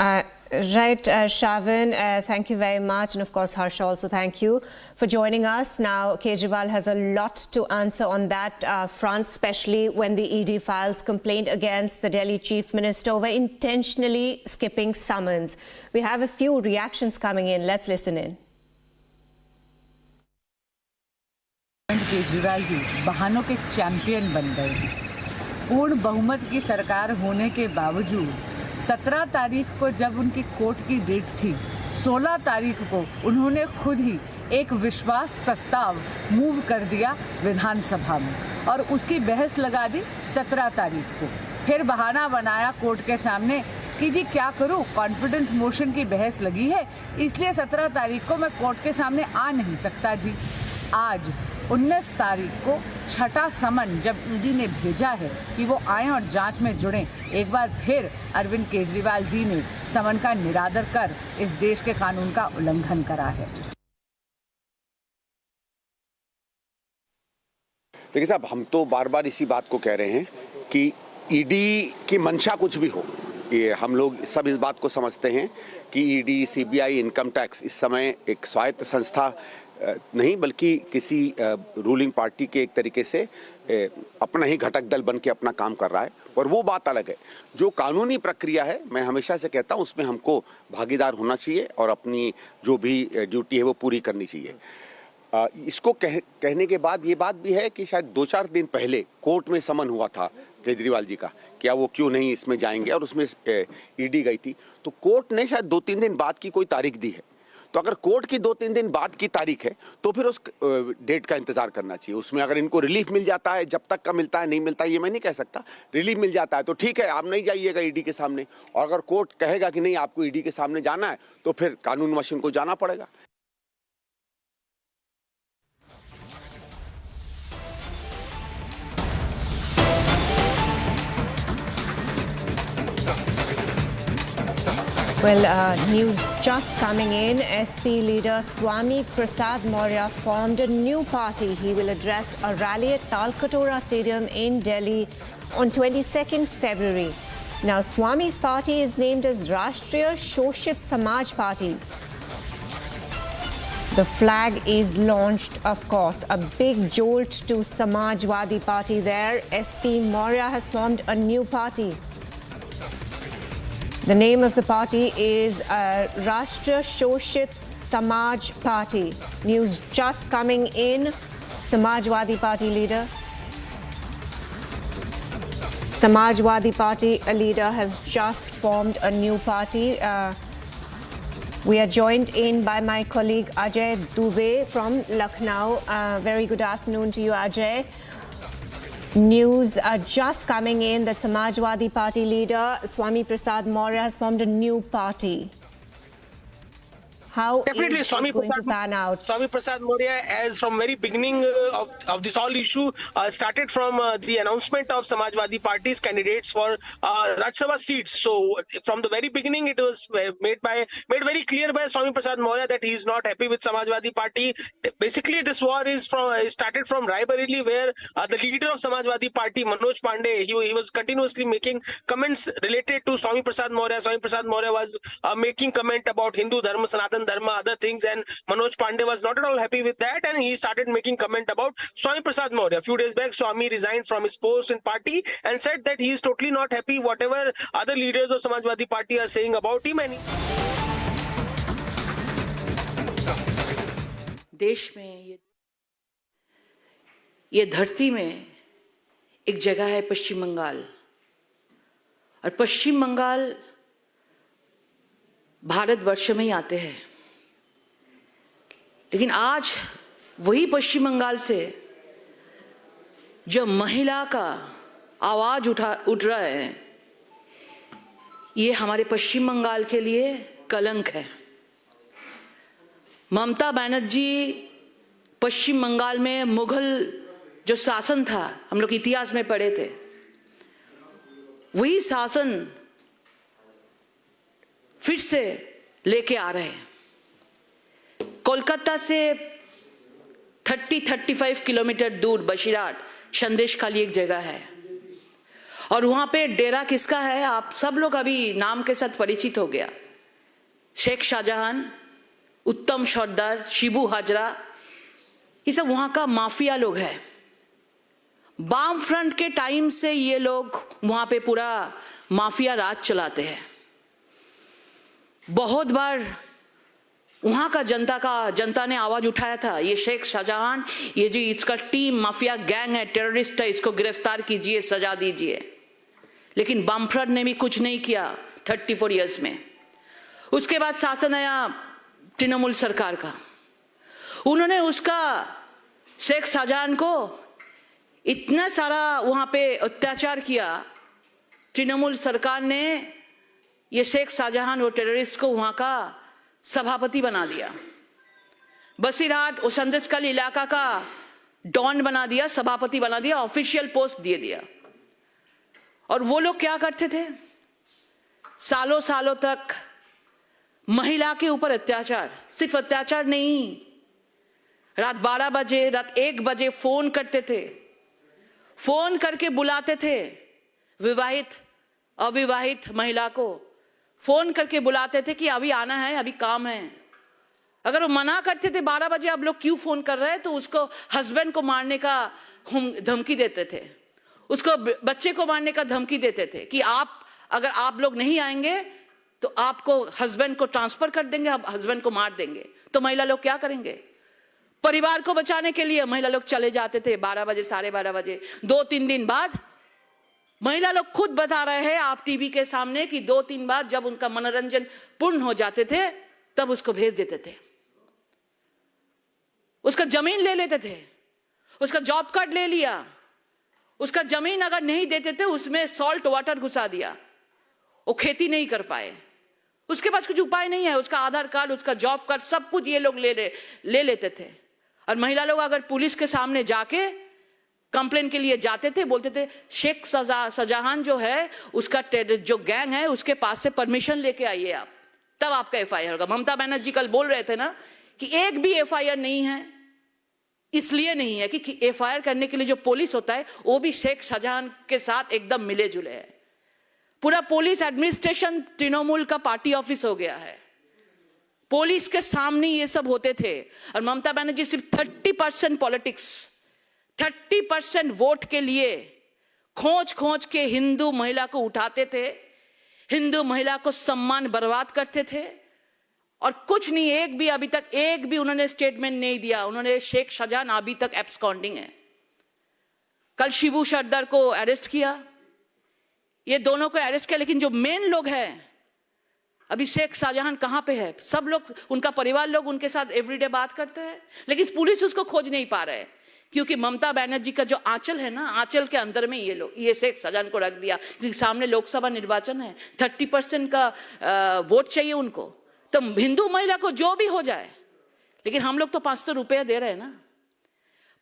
Right, Shravan, thank you very much. And of course, Harsha, also thank you for joining us. Now, Kejriwal has a lot to answer on that front, especially when the ED files complaint against the Delhi Chief Minister over intentionally skipping summons. We have a few reactions coming in. Let's listen in. Kejriwal ji बहानों के champion बन गए। पूर्ण बहुमत की सरकार होने के बावजूद 17 तारीख को जब उनकी कोर्ट की डेट थी, 16 तारीख को उन्होंने खुद ही एक विश्वास प्रस्ताव मूव कर दिया विधानसभा में और उसकी बहस लगा दी 17 तारीख को। फिर बहाना बनाया कोर्ट के सामने कि जी क्या करूं, कॉन्फिडेंस मोशन की बहस लगी है, इसलिए 17 तारीख को मैं कोर्ट के सामने आ नहीं सकता जी। आज 19 तारीख को छठा समन जब ईडी ने भेजा है कि वो आए और जांच में जुड़ें, एक बार फिर अरविंद केजरीवाल जी ने समन का निरादर कर इस देश के कानून का उल्लंघन करा है। देखिए साहब, हम तो बार बार इसी बात को कह रहे हैं कि ईडी की मंशा कुछ भी हो, ये हम लोग सब इस बात को समझते हैं कि ईडी, सीबीआई, इनकम टैक्स इस समय एक स्वायत्त संस्था नहीं बल्कि किसी रूलिंग पार्टी के एक तरीके से अपना ही घटक दल बन के अपना काम कर रहा है। और वो बात अलग है, जो कानूनी प्रक्रिया है, मैं हमेशा से कहता हूँ उसमें हमको भागीदार होना चाहिए और अपनी जो भी ड्यूटी है वो पूरी करनी चाहिए। इसको कहने के बाद ये बात भी है कि शायद 2-4 दिन पहले कोर्ट में समन हुआ था केजरीवाल जी का, क्या वो क्यों नहीं इसमें जाएंगे, और उसमें ईडी गई थी, तो कोर्ट ने शायद 2-3 दिन बाद की कोई तारीख दी है। तो अगर कोर्ट की 2-3 दिन बाद की तारीख है तो फिर उस डेट का इंतजार करना चाहिए। उसमें अगर इनको रिलीफ मिल जाता है, जब तक का मिलता है नहीं मिलता है ये मैं नहीं कह सकता, रिलीफ मिल जाता है तो ठीक है, आप नहीं जाइएगा ईडी के सामने, और अगर कोर्ट कहेगा कि नहीं आपको ईडी के सामने जाना है तो फिर कानून मशीन को जाना पड़ेगा। Well, news just coming in. SP leader Swami Prasad Maurya formed a new party. He will address a rally at Talkatora Stadium in Delhi on 22nd February. Now, Swami's party is named as Rashtriya Shoshit Samaj Party. The flag is launched, of course. A big jolt to Samajwadi Party there. SP Maurya has formed a new party. The name of the party is Rashtriya Shoshit Samaj Party. News just coming in. Samajwadi Party leader. Samajwadi Party leader has just formed a new party. We are joined in by my colleague Ajay Dubey from Lucknow. Very good afternoon to you, Ajay. News are just coming in that Samajwadi Party leader Swami Prasad Maurya has formed a new party. How Definitely, is it going to pan out? Swami Prasad Maurya, as from very beginning of this whole issue, started from the announcement of Samajwadi Party's candidates for Rajya Sabha seats. So from the very beginning, it was made very clear by Swami Prasad Maurya that he is not happy with Samajwadi Party. Basically, this war is started from Raebareli, where the leader of Samajwadi Party, Manoj Pandey, he was continuously making comments related to Swami Prasad Maurya. Swami Prasad Maurya was making comment about Hindu Dharma, Sanatan Dharma, other things, and Manoj Pandey was not at all happy with that, and he started making comment about Swami Prasad Maurya. A few days back, Swami resigned from his post in party and said that he is totally not happy whatever other leaders of Samajwadi Party are saying about him. And देश में ये धरती में एक जगह है पश्चिम बंगाल, और पश्चिम बंगाल भारतवर्ष में ही आते हैं, लेकिन आज वही पश्चिम बंगाल से जो महिला का आवाज उठ रहा है, ये हमारे पश्चिम बंगाल के लिए कलंक है। ममता बनर्जी पश्चिम बंगाल में मुगल जो शासन था, हम लोग इतिहास में पढ़े थे, वही शासन फिर से लेके आ रहे हैं। कोलकाता से 30-35 किलोमीटर दूर बशीराट संदेशखाली एक जगह है, और वहां पे डेरा किसका है, आप सब लोग अभी नाम के साथ परिचित हो गया। शेख शाहजहां, उत्तम सरदार, शिबू हाजरा, ये सब वहां का माफिया लोग हैं। वाम फ्रंट के टाइम से ये लोग वहां पे पूरा माफिया राज चलाते हैं। बहुत बार वहां का जनता ने आवाज उठाया था, ये शेख शाहजहां, ये जो इसका टीम माफिया गैंग है, टेररिस्ट है, इसको गिरफ्तार कीजिए, सजा दीजिए, लेकिन वामफ्रंट ने भी कुछ नहीं किया 34 इयर्स में। उसके बाद शासन आया तृणमूल सरकार का, उन्होंने उसका शेख शाहजहां को इतना सारा वहां पे अत्याचार किया, तृणमूल सरकार ने ये शेख शाहजहां और टेररिस्ट को वहां का सभापति बना दिया, बसीरहाट और संदेशखाली इलाका का डॉन बना दिया, सभापति बना दिया, ऑफिशियल पोस्ट दे दिया। और वो लोग क्या करते थे, सालों सालों तक महिला के ऊपर अत्याचार, सिर्फ अत्याचार नहीं, रात 12 बजे, रात 1 बजे फोन करते थे, फोन करके बुलाते थे विवाहित अविवाहित महिला को, फोन करके बुलाते थे कि अभी आना है, अभी काम है। अगर वो मना करते थे 12 बजे आप लोग क्यों फोन कर रहे हैं, तो उसको हस्बैंड को मारने का धमकी देते थे, उसको बच्चे को मारने का धमकी देते थे कि अगर आप लोग नहीं आएंगे तो आपको हस्बैंड को ट्रांसफर कर देंगे, आप हस्बैंड को मार देंगे। तो महिला लोग क्या करेंगे, परिवार को बचाने के लिए महिला लोग चले जाते थे 12 बजे, 12:30 बजे। 2-3 दिन बाद महिला लोग खुद बता रहे हैं आप टीवी के सामने कि 2-3 बाद जब उनका मनोरंजन पूर्ण हो जाते थे तब उसको भेज देते थे, उसका जमीन ले लेते थे, उसका जॉब कार्ड ले लिया, उसका जमीन अगर नहीं देते थे उसमें सॉल्ट वाटर घुसा दिया, वो खेती नहीं कर पाए, उसके पास कुछ उपाय नहीं है, उसका आधार कार्ड, उसका जॉब कार्ड, सब कुछ ये लोग ले लेते थे। और महिला लोग अगर पुलिस के सामने जाके कंप्लेन के लिए जाते थे, बोलते थे शेख शाहजहां जो है उसका जो गैंग है उसके पास से परमिशन लेके आइए आप, तब आपका एफआईआर होगा। ममता बनर्जी कल बोल रहे थे ना कि एक भी एफआईआर नहीं है, इसलिए नहीं है कि एफआईआर करने के लिए जो पुलिस होता है वो भी शेख शाहजहां के साथ एकदम मिले जुले है। पूरा पुलिस एडमिनिस्ट्रेशन तृणमूल का पार्टी ऑफिस हो गया है, पुलिस के सामने ये सब होते थे। और ममता बनर्जी सिर्फ 30% पॉलिटिक्स, 30% वोट के लिए खोज के हिंदू महिला को उठाते थे, हिंदू महिला को सम्मान बर्बाद करते थे, और कुछ नहीं, अभी तक एक भी उन्होंने स्टेटमेंट नहीं दिया। उन्होंने शेख शाहजहां अभी तक एब्सकॉन्डिंग है। कल शिबू सरदार को अरेस्ट किया, ये दोनों को अरेस्ट किया, लेकिन जो मेन लोग हैं अभी शेख शाहजहां कहाँ पे है? सब लोग, उनका परिवार लोग उनके साथ एवरीडे बात करते हैं, लेकिन पुलिस उसको खोज नहीं पा रहे, क्योंकि ममता बनर्जी का जो आंचल है ना, आंचल के अंदर में ये शेख शाहजहां को रख दिया, क्योंकि सामने लोकसभा निर्वाचन है, 30% का वोट चाहिए उनको। तो हिंदू महिला को जो भी हो जाए, लेकिन हम लोग तो 500 रुपया दे रहे हैं ना,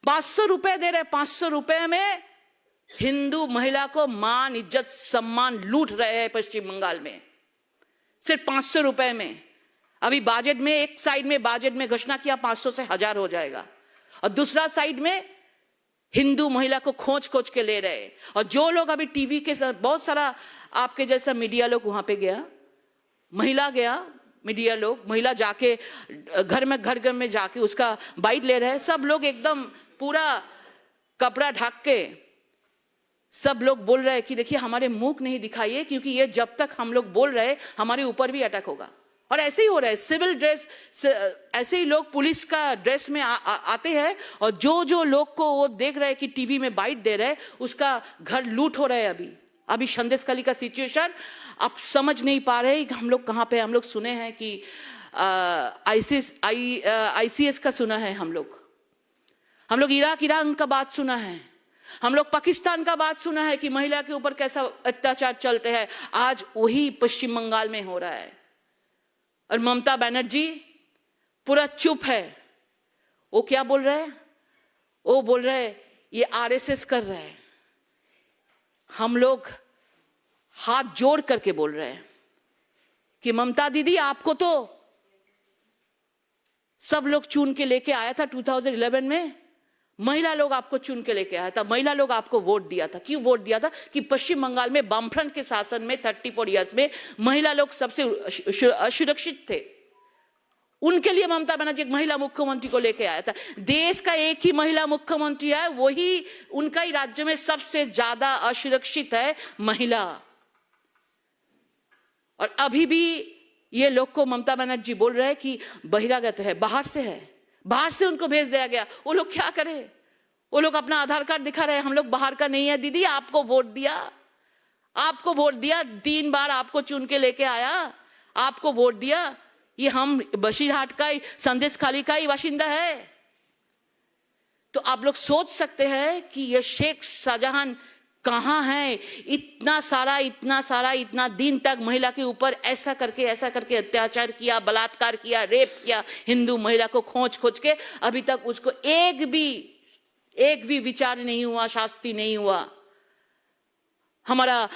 500 रुपए दे रहे हैं। 500 रुपए में हिंदू महिला को मान, इज्जत, सम्मान लूट रहे हैं पश्चिम बंगाल में, सिर्फ 500 रुपए में। अभी बजट में, एक साइड में बजट में घोषणा किया 500 से 1000 हो जाएगा, और दूसरा साइड में हिंदू महिला को खोज खोज के ले रहे। और जो लोग अभी टीवी के साथ, बहुत सारा आपके जैसा मीडिया लोग वहां पे गया, मीडिया लोग, महिला जाके घर में जाके उसका बाइट ले रहे हैं। सब लोग एकदम पूरा कपड़ा ढक के सब लोग बोल रहे हैं कि देखिए हमारे मुंह नहीं दिखाइए, क्योंकि ये जब तक हम लोग बोल रहे हैं हमारे ऊपर भी अटैक होगा। और ऐसे ही हो रहा है, सिविल ड्रेस, ऐसे ही लोग पुलिस का ड्रेस में आते हैं, और जो लोग को वो देख रहे हैं कि टीवी में बाइट दे रहे हैं, उसका घर लूट हो रहा है। अभी संदेशखाली का सिचुएशन आप समझ नहीं पा रहे कि हम लोग कहाँ पे। हम लोग सुने हैं कि ICS का सुना है, हम लोग ईरान का बात सुना है, हम लोग पाकिस्तान का बात सुना है कि महिला के ऊपर कैसा अत्याचार चलते हैं। आज वही पश्चिम बंगाल में हो रहा है, और ममता बनर्जी पूरा चुप है। वो क्या बोल रहे हैं? वो बोल रहे हैं ये RSS कर रहे हैं। हम लोग हाथ जोड़ करके बोल रहे हैं कि ममता दीदी, आपको तो सब लोग चुन के लेके आया था 2011 में, महिला लोग आपको चुन के लेके आया था, महिला लोग आपको वोट दिया था। क्यों वोट दिया था? कि पश्चिम बंगाल में वामफ्रंट के शासन में 34 इयर्स में महिला लोग सबसे असुरक्षित थे। उनके लिए ममता बनर्जी एक महिला मुख्यमंत्री को लेके आया था। देश का एक ही महिला मुख्यमंत्री है, वही उनका ही राज्य में सबसे ज्यादा असुरक्षित है महिला। और अभी भी ये लोग को ममता बनर्जी बोल रहे हैं कि बहिरागत है, बाहर से उनको भेज दिया गया। वो लोग क्या करें? वो लोग अपना आधार कार्ड दिखा रहे हैं, हम लोग बाहर का नहीं है। दीदी आपको वोट दिया 3 बार आपको चुन के लेके आया, आपको वोट दिया। ये हम बशीरहाट का ही, संदेशखाली का ही बाशिंदा है। तो आप लोग सोच सकते हैं कि ये शेख शाहजहां कहां है? इतना दिन तक महिला के ऊपर ऐसा करके अत्याचार किया, बलात्कार किया, रेप किया, हिंदू महिला को खोज के अभी तक उसको एक भी विचार नहीं हुआ, शास्ति नहीं हुआ। हमारा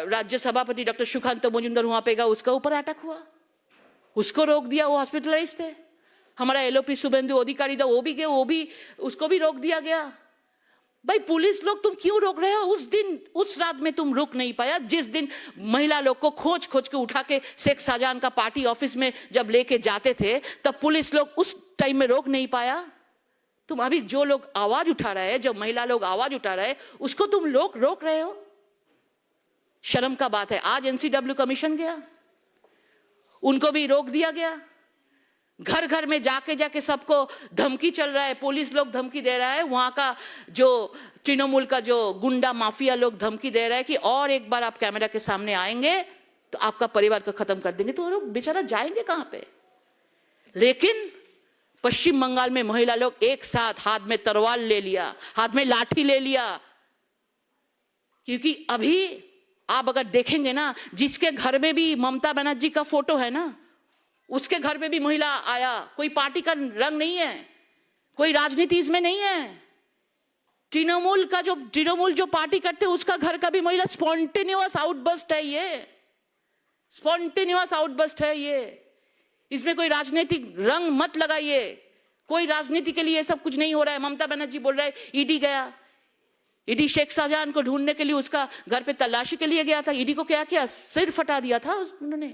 राज्य सभापति डॉक्टर सुकांत मजुमदार वहां पे गया, उसका ऊपर अटैक हुआ, उसको रोक दिया, वो हॉस्पिटलाइज थे। हमारा LOP शुभेंदु अधिकारी था, वो भी गए, उसको भी रोक दिया गया। भाई पुलिस लोग तुम क्यों रोक रहे हो? उस रात में तुम रुक नहीं पाया, जिस दिन महिला लोग को खोज के उठा के शेख शाहजहां का पार्टी ऑफिस में जब लेके जाते थे, तब पुलिस लोग उस टाइम में रोक नहीं पाया। तुम अभी जो लोग आवाज उठा रहे हैं, जो महिला लोग आवाज उठा रहे हैं, उसको तुम लोग रोक रहे हो। शर्म का बात है। आज NCW कमीशन गया, उनको भी रोक दिया गया। घर में जाके सबको धमकी चल रहा है, पुलिस लोग धमकी दे रहा है, वहां का जो तृणमूल का जो गुंडा माफिया लोग धमकी दे रहा है कि और एक बार आप कैमरा के सामने आएंगे तो आपका परिवार को खत्म कर देंगे। तो वो लोग बेचारा जाएंगे कहां पे? लेकिन पश्चिम बंगाल में महिला लोग एक साथ हाथ में तलवार ले लिया, हाथ में लाठी ले लिया। क्योंकि अभी आप अगर देखेंगे ना, जिसके घर में भी ममता बनर्जी का फोटो है ना, उसके घर में भी महिला आया। कोई पार्टी का रंग नहीं है, कोई राजनीति इसमें नहीं है। तृणमूल जो पार्टी करते हैं उसका घर का भी महिला। स्पॉन्टेनियस आउटबर्स्ट है ये, स्पॉन्टेनियस आउटबर्स्ट है ये। इसमें कोई राजनीतिक रंग मत लगाइए, कोई राजनीति के लिए ये सब कुछ नहीं हो रहा है। ममता बनर्जी बोल रहा है ईडी गया, ईडी शेख शाहजहां को ढूंढने के लिए उसका घर पे तलाशी के लिए गया था। ईडी को क्या किया? सिर फटा दिया था उन्होंने,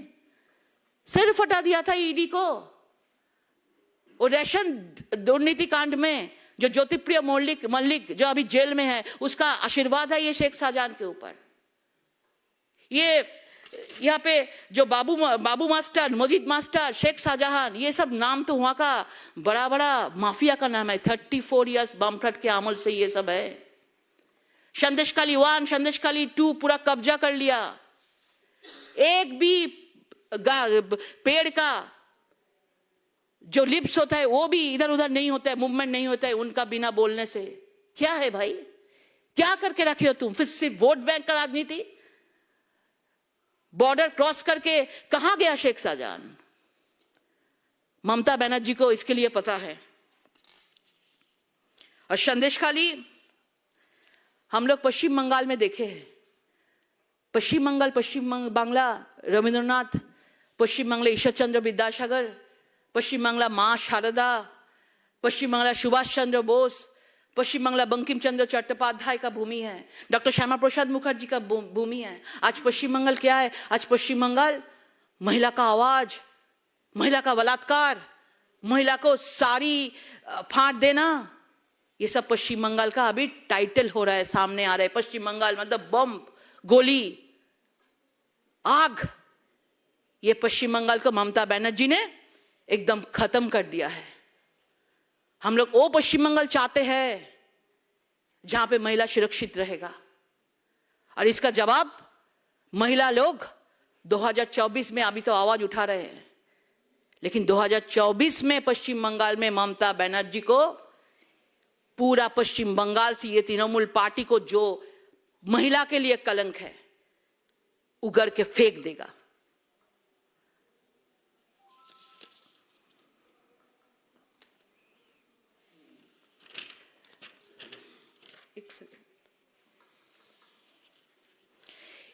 सिर फटा दिया था ईडी को। और रेशन दुर्नीति कांड में जो ज्योतिप्रिय मल्लिक जो अभी जेल में है, उसका आशीर्वाद है ये शेख शाहजहां के ऊपर। ये यहाँ पे जो बाबू मास्टर, मजीद मास्टर, शेख शाहजहां, ये सब नाम तो वहां का बड़ा माफिया का नाम है। 34 इयर्स वामफ्रंट के अमल से ये सब है। संदेशखाली 1, संदेशखाली 2 पूरा कब्जा कर लिया। एक भी पेड़ का जो लिप्स होता है वो भी इधर उधर नहीं होता है, मूवमेंट नहीं होता है उनका बिना बोलने से। क्या है भाई, क्या करके रखे हो तुम? फिर सिर्फ वोट बैंक का राजनीति। बॉर्डर क्रॉस करके कहां गया शेख शाहजहां? ममता बनर्जी को इसके लिए पता है। और संदेशखाली हम लोग पश्चिम बंगाल में देखे हैं। पश्चिम बंगाल, पश्चिम बांग्ला रविंद्रनाथ, पश्चिम बांग्ला ईश्वर चंद्र विद्यासागर, पश्चिम बांग्ला मां शारदा, पश्चिम बांग्ला सुभाष चंद्र बोस, पश्चिम बांग्ला बंकिम चंद्र चट्टोपाध्याय का भूमि है, डॉक्टर श्यामा प्रसाद मुखर्जी का भूमि है। आज पश्चिम बंगाल क्या है? आज पश्चिम बंगाल महिला का आवाज, महिला का बलात्कार, महिला को साड़ी फाड़ देना, ये सब पश्चिम बंगाल का अभी टाइटल हो रहा है, सामने आ रहा है। पश्चिम बंगाल मतलब बम, गोली, आग, ये पश्चिम बंगाल को ममता बनर्जी ने एकदम खत्म कर दिया है। हम लोग वो पश्चिम बंगाल चाहते हैं जहां पे महिला सुरक्षित रहेगा। और इसका जवाब महिला लोग 2024 में अभी तो आवाज उठा रहे हैं, लेकिन 2024 में पश्चिम बंगाल में ममता बनर्जी को पूरा पश्चिम बंगाल से ये तृणमूल पार्टी को जो महिला के लिए कलंक है उगड़ के फेंक देगा।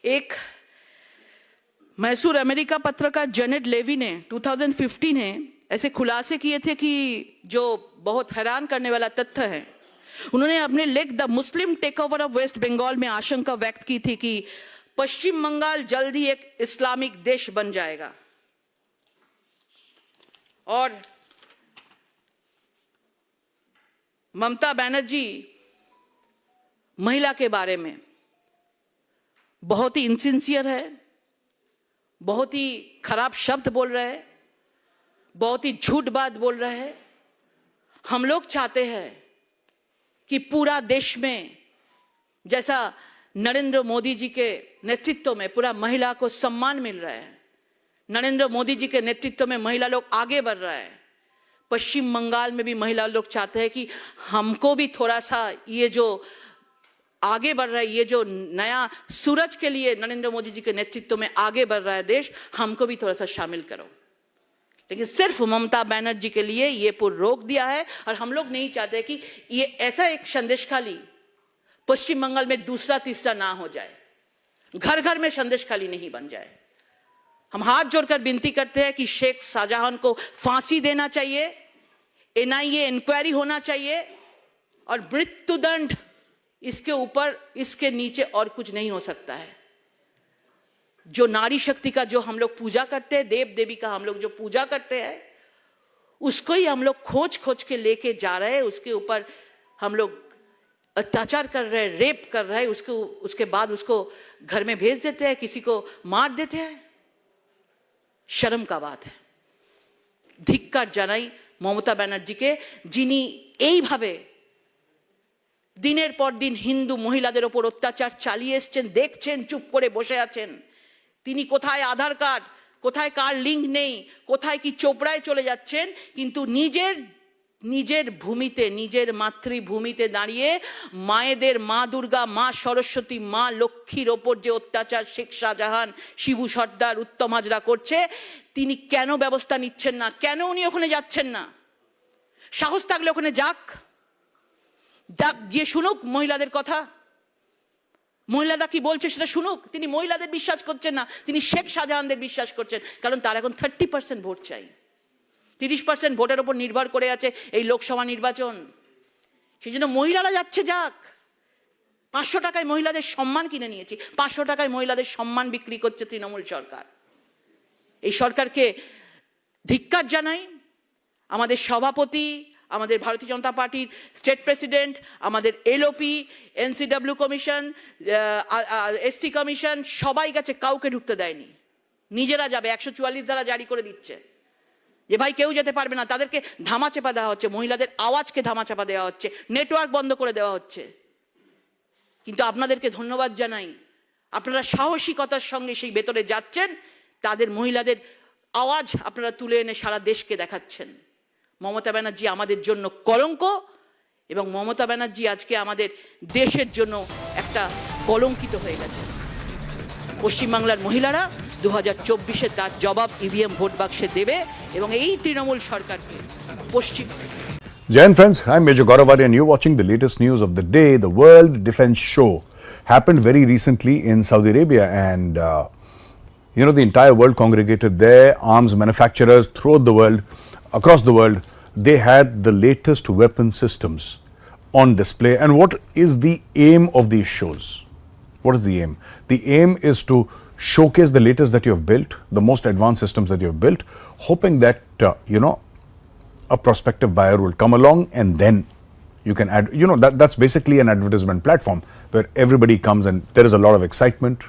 एक मैसूर अमेरिका पत्रकार जेनेट लेवी ने 2015 में ऐसे खुलासे किए थे कि जो बहुत हैरान करने वाला तथ्य है। उन्होंने अपने लेख the Muslim take over of West Bengal में आशंका व्यक्त की थी कि पश्चिम बंगाल जल्द ही एक इस्लामिक देश बन जाएगा। और ममता बनर्जी महिला के बारे में बहुत ही इनसिंसियर है, बहुत ही खराब शब्द बोल रहे हैं, बहुत ही झूठ बात बोल रहे हैं। हम लोग चाहते हैं कि पूरा देश में जैसा नरेंद्र मोदी जी के नेतृत्व में पूरा महिला को सम्मान मिल रहा है, नरेंद्र मोदी जी के नेतृत्व में महिला लोग आगे बढ़ रहा है, पश्चिम बंगाल में भी महिला लोग चाहते हैं कि हमको भी थोड़ा सा ये जो आगे बढ़ रहा है, ये जो नया सूरज के लिए नरेंद्र मोदी जी के नेतृत्व में आगे बढ़ रहा है देश, हमको भी थोड़ा सा शामिल करो। लेकिन सिर्फ ममता बनर्जी के लिए ये पूरा रोक दिया है। और हम लोग नहीं चाहते कि ये ऐसा एक संदेशखाली पश्चिम बंगाल में दूसरा तीसरा ना हो जाए, घर घर में संदेशखाली नहीं बन जाए। हम हाथ जोड़कर विनती करते हैं कि शेख शाहजहां को फांसी देना चाहिए, एनआईए इंक्वायरी होना चाहिए और मृत्युदंड इसके ऊपर, इसके नीचे और कुछ नहीं हो सकता है। जो नारी शक्ति का जो हम लोग पूजा करते हैं, देव देवी का हम लोग जो पूजा करते हैं, उसको ही हम लोग खोज खोज के लेके जा रहे हैं, उसके ऊपर हम लोग अत्याचार कर रहे हैं, रेप कर रहे हैं, उसके बाद उसको घर में भेज देते हैं, किसी को मार देते हैं। शर्म का बात है। ধিক্কার জানাই মমতা ব্যানার্জিকে, যিনি এইভাবে দিনের পর দিন হিন্দু মহিলাদের ওপর অত্যাচার চালিয়ে এসছেন, দেখছেন, চুপ করে বসে আছেন। তিনি কোথায় আধার কার্ড, কোথায় কার লিঙ্ক নেই, কোথায় কি চোপড়ায় চলে যাচ্ছেন, কিন্তু নিজের ভূমিতে, নিজের মাতৃভূমিতে দাঁড়িয়ে মায়েদের, মা দুর্গা, মা সরস্বতী, মা লক্ষ্মীর ওপর যে অত্যাচার শেখ শাহজাহান, শিবু সর্দার, উত্তম হাজরা করছে, তিনি কেন ব্যবস্থা নিচ্ছেন না? কেন উনি ওখানে যাচ্ছেন না? সাহস থাকলে ওখানে যাক, গিয়ে শুনুক মহিলাদের কথা, মহিলারা কি বলছে সেটা শুনুক। তিনি মহিলাদের বিশ্বাস করছেন না, তিনি শেখ শাহজাহানদের বিশ্বাস করছেন, কারণ তার এখন 30% ভোট চাই। 30% ভোটের উপর নির্ভর করে আছে এই লোকসভা নির্বাচন। সেই জন্য মহিলারা যাচ্ছে, যাক। 500 টাকায় মহিলাদের সম্মান কিনে নিয়েছি, 500 টাকায় মহিলাদের সম্মান বিক্রি করছে তৃণমূল সরকার। এই সরকারকে ধিক্কার জানাই। আমাদের সভাপতি, আমাদের ভারতীয় জনতা পার্টির স্টেট প্রেসিডেন্ট, আমাদের LOP, NCW commission, SC commission সবাই গেছে, কাউকে ঢুকতে দেয়নি। নিজেরা যাবে, 144 ধারা জারি করে দিচ্ছে যে ভাই কেউ যেতে পারবে না। তাদেরকে ধামাচাপা দেওয়া হচ্ছে, মহিলাদের আওয়াজকে ধামাচাপা দেওয়া হচ্ছে, নেটওয়ার্ক বন্ধ করে দেওয়া হচ্ছে। কিন্তু আপনাদেরকে ধন্যবাদ জানাই, আপনারা সাহসিকতার সঙ্গে সেই ভেতরে যাচ্ছেন, তাদের মহিলাদের আওয়াজ আপনারা তুলে এনে সারা দেশকে দেখাচ্ছেন। মমতা ব্যানার্জি আমাদের জন্য কলঙ্ক, এবং মমতা ব্যানার্জি আজকে আমাদের দেশের জন্য একটা কলঙ্কিত হয়ে গেছে। পশ্চিমবাংলার মহিলারা 2024-এ তার জবাব ইভিএম ভোট বাক্সে দেবে, এবং এই তৃণমূল সরকারকে পশ্চিম Jain friends, I'm Major Gauravadi and you're watching the latest news of the day. The World Defense Show happened very recently in Saudi Arabia, and you know, the entire world congregated there. Arms manufacturers throughout the world, across the world, they had the latest weapon systems on display. And what is the aim of these shows? What is the aim? The aim is to showcase the latest that you have built, the most advanced systems that you have built, hoping that, you know, a prospective buyer will come along, and then you can add, you know, that's basically an advertisement platform where everybody comes and there is a lot of excitement,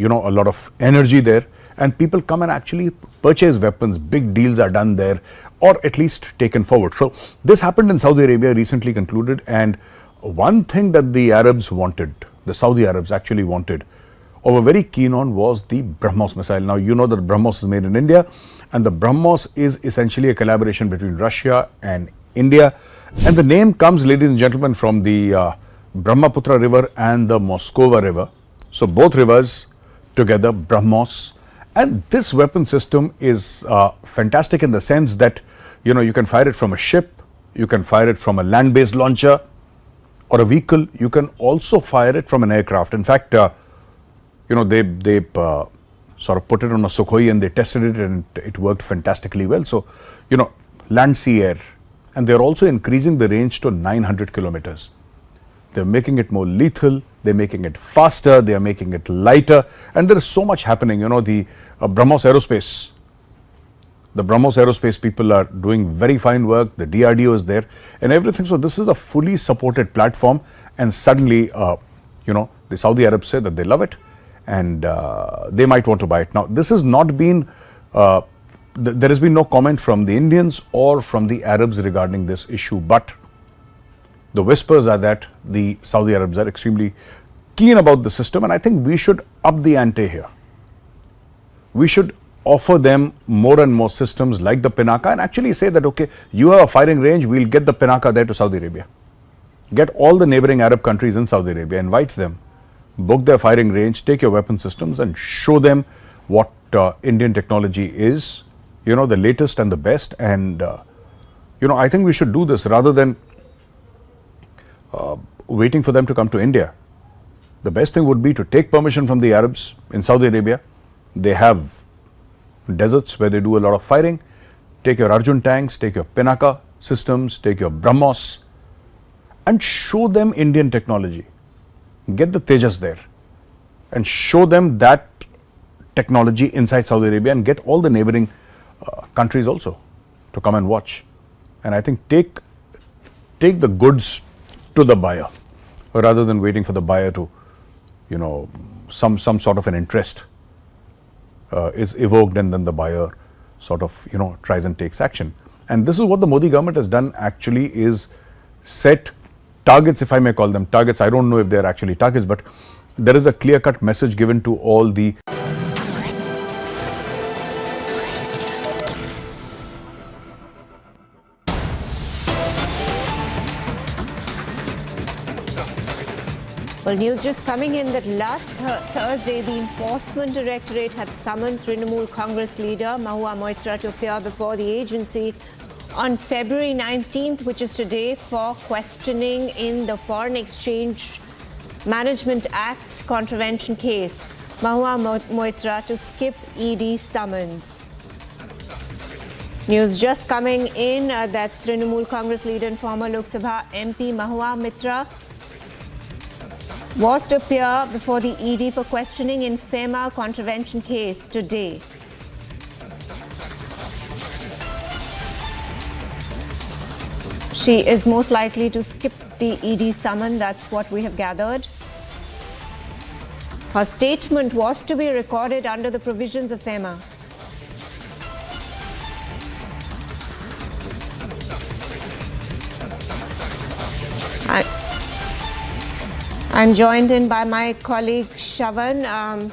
you know, a lot of energy there, and people come and actually purchase weapons. Big deals are done there, or at least taken forward. So this happened in Saudi Arabia, recently concluded, and one thing that the Arabs wanted, the Saudi Arabs actually wanted, or were very keen on, was the BrahMos missile. Now you know that BrahMos is made in India, and the BrahMos is essentially a collaboration between Russia and India, and the name comes, ladies and gentlemen, from the Brahmaputra river and the Moskova river. So both rivers together, BrahMos. And this weapon system is fantastic in the sense that, you know, you can fire it from a ship, you can fire it from a land-based launcher or a vehicle, you can also fire it from an aircraft. In fact, you know, they sort of put it on a Sukhoi and they tested it, and it worked fantastically well. So, you know, land, sea, air. And they're also increasing the range to 900 kilometers. They're making it more lethal, they're making it faster, they're making it lighter, and there is so much happening. You know, the BrahMos Aerospace, the BrahMos Aerospace people are doing very fine work, the DRDO is there and everything. So this is a fully supported platform, and suddenly, you know, the Saudi Arabs say that they love it, and they might want to buy it. Now, this has not been, there has been no comment from the Indians or from the Arabs regarding this issue, but the whispers are that the Saudi Arabs are extremely keen about the system, and I think we should up the ante here. We should offer them more and more systems like the Pinaka, and actually say that, okay, you have a firing range, we'll get the Pinaka there to Saudi Arabia. Get all the neighboring Arab countries in Saudi Arabia, invite them, book their firing range, take your weapon systems and show them what Indian technology is, you know, the latest and the best. And, you know, I think we should do this rather than waiting for them to come to India. The best thing would be to take permission from the Arabs in Saudi Arabia. They have deserts where they do a lot of firing. Take your Arjun tanks, take your Pinaka systems, take your BrahMos, and show them Indian technology. Get the Tejas there and show them that technology inside Saudi Arabia, and get all the neighboring countries also to come and watch. And I think take the goods to the buyer rather than waiting for the buyer to, you know, some sort of an interest is evoked, and then the buyer sort of, you know, tries and takes action. And this is what the Modi government has done actually, is set targets, if I may call them targets. I don't know if they're actually targets, but there is a clear-cut message given to all the Well, news just coming in that last Thursday, the Enforcement Directorate had summoned Trinamool Congress leader Mahua Moitra to appear before the agency on February 19th, which is today, for questioning in the Foreign Exchange Management Act contravention case. Mahua Moitra to skip ED summons. News just coming in that Trinamool Congress leader and former Lok Sabha MP Mahua Moitra was to appear before the ED for questioning in FEMA contravention case today. She is most likely to skip the ED summon, that's what we have gathered. Her statement was to be recorded under the provisions of FEMA. I'm joined in by my colleague Shavan.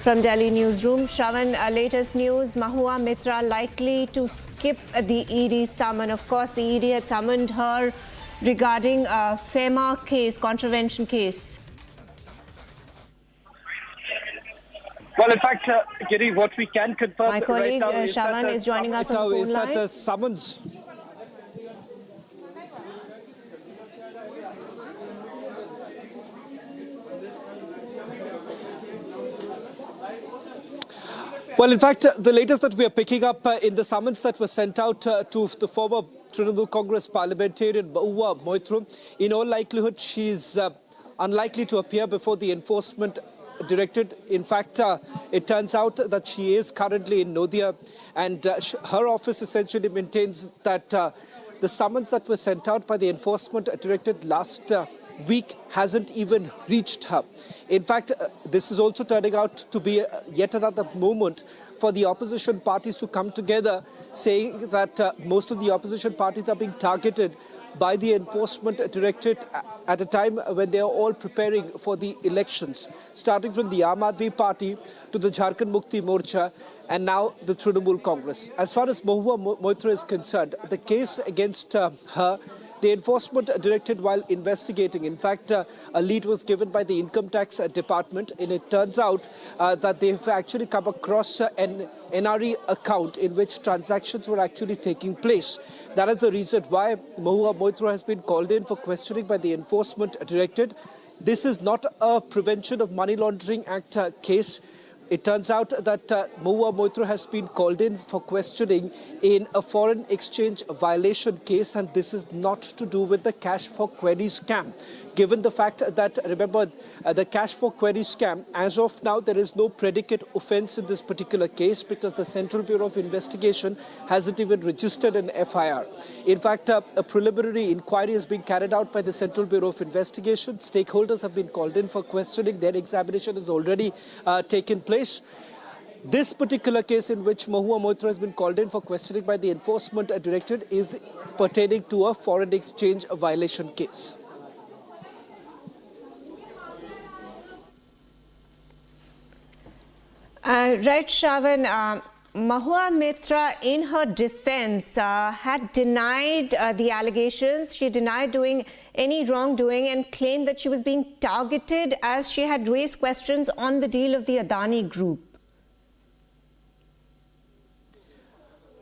From Delhi newsroom, Shravan, latest news, Mahua Moitra likely to skip the ED summon. Of course, the ED had summoned her regarding a FEMA case, contravention case. Well, in fact, Giri, what we can confirm My colleague right now Shravan is joining us on the phone line. Is that the summons? Well, in fact, the latest that we are picking up in the summons that was sent out to the former Trinamool Congress parliamentarian Mahua Moitra, in all likelihood, she's unlikely to appear before the enforcement directorate. In fact, it turns out that she is currently in Noida, and her office essentially maintains that the summons that were sent out by the enforcement directorate last week hasn't even reached her. In fact, this is also turning out to be yet another moment for the opposition parties to come together, saying that most of the opposition parties are being targeted by the enforcement directorate at a time when they are all preparing for the elections, starting from the Aam Aadmi Party to the Jharkhand Mukti Morcha and now the Trinamool Congress. As far as Mahua Moitra is concerned, the case against her, the enforcement directed while investigating. In fact, a lead was given by the income tax department, and it turns out that they've actually come across an NRE account in which transactions were actually taking place. That is the reason why Mahua Moitra has been called in for questioning by the enforcement directorate. This is not a Prevention of Money Laundering Act case. It turns out that Mahua Moitra has been called in for questioning in a foreign exchange violation case, and this is not to do with the cash for query scam. Given the fact that, remember, the cash for query scam, as of now, there is no predicate offense in this particular case because the Central Bureau of Investigation hasn't even registered an FIR. In fact, a preliminary inquiry is being carried out by the Central Bureau of Investigation. Stakeholders have been called in for questioning. Their examination has already taken place. This particular case in which Mahua Moitra has been called in for questioning by the enforcement directorate is pertaining to a foreign exchange violation case. Right, Shravan, Mahua Moitra, in her defense, had denied the allegations. She denied doing any wrongdoing and claimed that she was being targeted as she had raised questions on the deal of the Adani Group.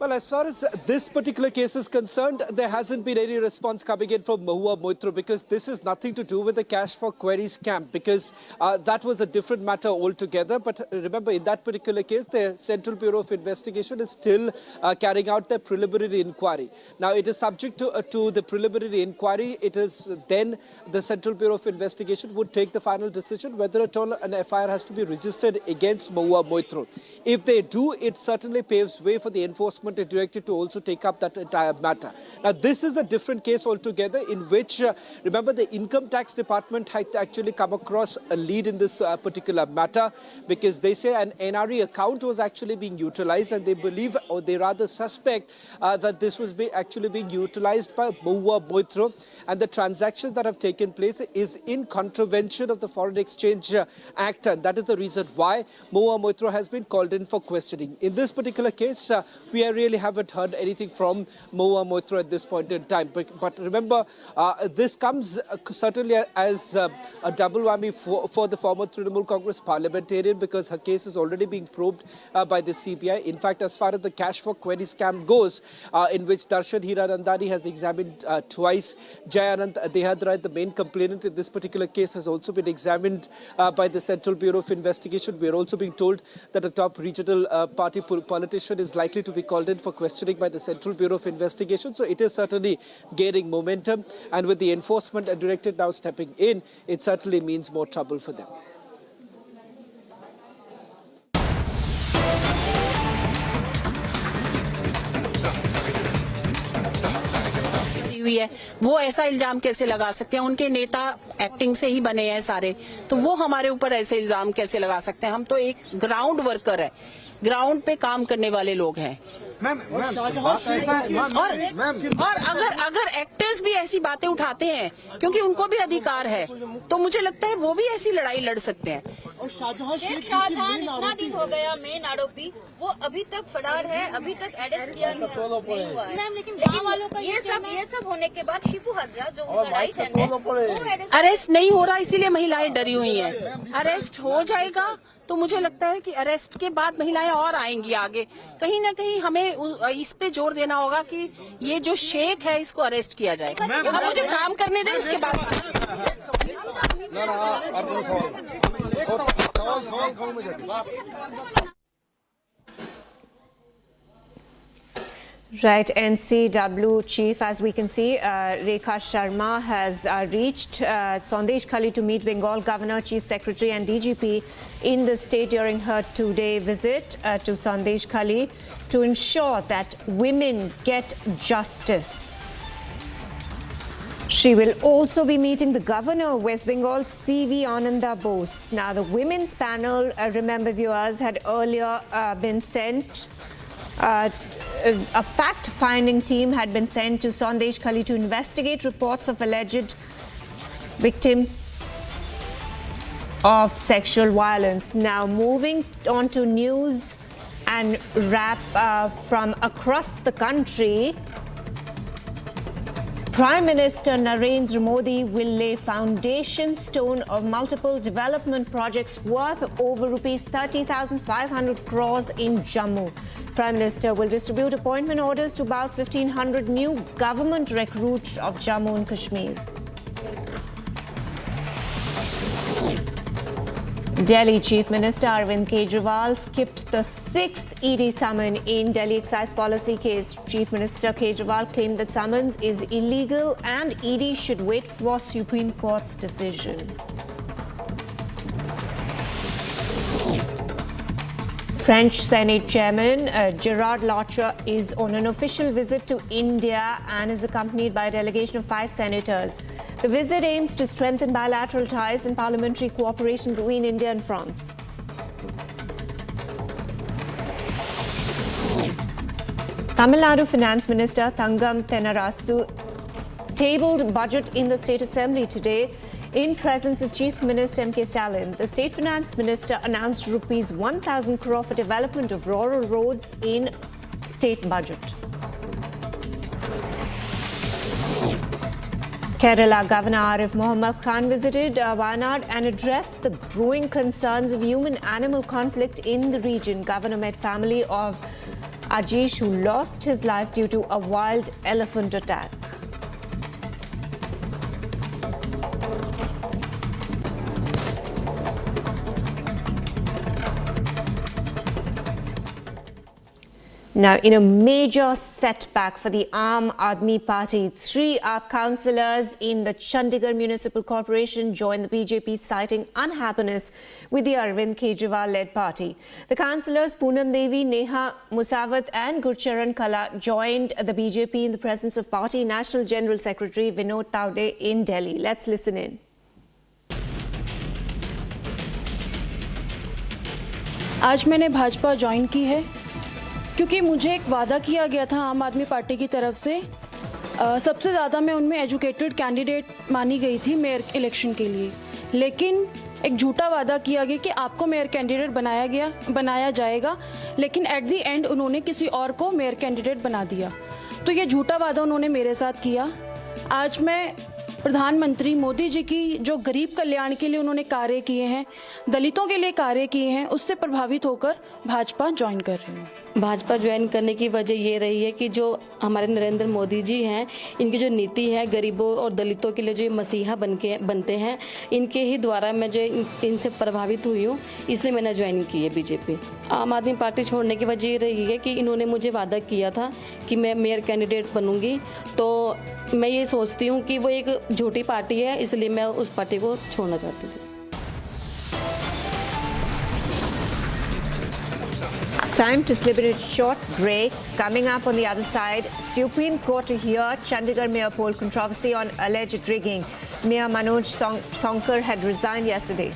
Well, as far as this particular case is concerned, there hasn't been any response coming in from Mahua Moitra because this is nothing to do with the cash for query scam, because that was a different matter altogether. But remember, in that particular case, the Central Bureau of Investigation is still carrying out their preliminary inquiry. Now, it is subject to the preliminary inquiry. It is then the Central Bureau of Investigation would take the final decision whether at all an FIR has to be registered against Mahua Moitra. If they do, it certainly paves way for the enforcement directed to also take up that entire matter. Now, this is a different case altogether in which, remember, the income tax department had actually come across a lead in this particular matter because they say an NRE account was actually being utilized, and they believe, or they rather suspect, that this was actually being utilized by Mahua Moitra, and the transactions that have taken place is in contravention of the Foreign Exchange Act, and that is the reason why Mahua Moitra has been called in for questioning. In this particular case, we really haven't heard anything from Mahua Moitra at this point in time. But remember, this comes certainly as a double whammy for the former Trinamool Congress parliamentarian because her case is already being probed by the CBI. In fact, as far as the cash for query scam goes, in which Darshan Hiranandani has examined twice, Jayanant Dehadrai, the main complainant in this particular case, has also been examined by the Central Bureau of Investigation. We are also being told that a top regional party politician is likely to be called in for questioning by the Central Bureau of Investigation. So it is certainly gaining momentum, and with the enforcement directorate now stepping in, it certainly means more trouble for them. हुई है वो ऐसा इल्जाम कैसे लगा सकते हैं? उनके नेता एक्टिंग से ही बने हैं सारे, तो वो हमारे ऊपर ऐसे इल्जाम कैसे लगा सकते हैं? हम तो एक ग्राउंड वर्कर है, ग्राउंड पे काम करने वाले लोग हैं। और अगर एक्टर्स भी ऐसी बातें उठाते हैं, क्योंकि उनको भी अधिकार है, तो मुझे लगता है वो भी ऐसी लड़ाई लड़ सकते हैं। और शाहजहां इतना दिन हो गया मेन आरोपी, वो अभी तक फरार है, अभी तक अरेस्ट किया नहीं हुआ है। मैम लेकिन वालों का ये सब होने के बाद शिबू हजरा जो उनका राइट हैंड है, वो अरेस्ट नहीं हो रहा, इसीलिए महिलाएं डरी हुई हैं। अरेस्ट हो जाएगा तो मुझे लगता है कि अरेस्ट के बाद महिलाएं और आएंगी आगे। कहीं ना कहीं हमें इस पे जोर देना होगा कि ये जो शेख है इसको अरेस्ट किया जाए। अब मुझे काम करने दें, उसके बाद Right, NCW chief, as we can see, Rekha Sharma has reached Sandeshkhali to meet Bengal Governor, Chief Secretary and DGP in the state during her two-day visit to Sandeshkhali to ensure that women get justice. She will also be meeting the Governor of West Bengal, C.V. Ananda Bose. Now, the women's panel, remember viewers, had earlier been sent. A fact-finding team had been sent to Sandeshkhali to investigate reports of alleged victims of sexual violence. Now, moving on to news and wrap from across the country, Prime Minister Narendra Modi will lay foundation stone of multiple development projects worth over rupees 30,500 crores in Jammu. Prime Minister will distribute appointment orders to about 1,500 new government recruits of Jammu and Kashmir. Delhi Chief Minister Arvind Kejriwal skipped the 6th ED summon in Delhi excise policy case. Chief Minister Kejriwal claimed that summons is illegal and ED should wait for Supreme Court's decision. French Senate Chairman Gerard Larcher is on an official visit to India and is accompanied by a delegation of 5 senators. The visit aims to strengthen bilateral ties and parliamentary cooperation between India and France. Tamil Nadu Finance Minister Thangam Tennarasu tabled budget in the State Assembly today in presence of Chief Minister M.K. Stalin. The State Finance Minister announced rupees 1,000 crore for development of rural roads in state budget. Kerala Governor Arif Mohammad Khan visited Wayanad and addressed the growing concerns of human-animal conflict in the region. Governor met family of Ajish who lost his life due to a wild elephant attack. Now, in a major setback for the Aam Aadmi Party, 3 AAP councillors in the Chandigarh Municipal Corporation joined the BJP, citing unhappiness with the Arvind Kejriwal-led party. The councillors Poonam Devi, Neha Musawat and Gurcharan Kala joined the BJP in the presence of Party National General Secretary Vinod Taude in Delhi. Let's listen in. आज मैंने Bhajpa join की है क्योंकि मुझे एक वादा किया गया था आम आदमी पार्टी की तरफ से। सबसे ज़्यादा मैं उनमें एजुकेटेड कैंडिडेट मानी गई थी मेयर इलेक्शन के लिए, लेकिन एक झूठा वादा किया गया कि आपको मेयर कैंडिडेट बनाया जाएगा, लेकिन एट दी एंड उन्होंने किसी और को मेयर कैंडिडेट बना दिया। तो ये झूठा वादा उन्होंने मेरे साथ किया। आज मैं प्रधानमंत्री मोदी जी की जो गरीब कल्याण के लिए उन्होंने कार्य किए हैं, दलितों के लिए कार्य किए हैं, उससे प्रभावित होकर भाजपा ज्वाइन कर रही हूँ। भाजपा ज्वाइन करने की वजह ये रही है कि जो हमारे नरेंद्र मोदी जी हैं, इनकी जो नीति है गरीबों और दलितों के लिए जो मसीहा बनते हैं, इनके ही द्वारा मैं जो इनसे प्रभावित हुई हूँ, इसलिए मैंने ज्वाइन की है बीजेपी। आम आदमी पार्टी छोड़ने की वजह ये रही है कि इन्होंने मुझे वादा किया था कि मैं मेयर कैंडिडेट बनूंगी, तो मैं ये सोचती हूँ कि वो एक झूठी पार्टी है, इसलिए मैं उस पार्टी को छोड़ना चाहती थी। Time to slip in a short break. Coming up on the other side, Supreme Court to hear Chandigarh mayor poll controversy on alleged rigging. Mayor Manoj Sonkar had resigned yesterday.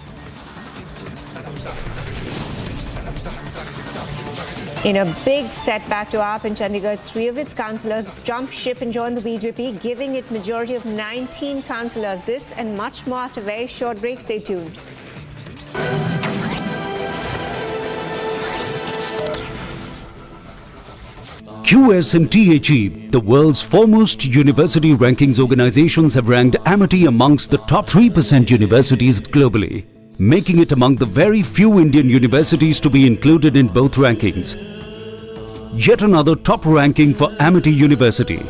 In a big setback to AAP in Chandigarh, 3 of its councillors jumped ship and joined the BJP, giving it majority of 19 councillors. This and much more after a very short break. Stay tuned. QS&THE, the world's foremost university rankings organizations, have ranked Amity amongst the top 3% universities globally, making it among the very few Indian universities to be included in both rankings. Yet another top ranking for Amity University.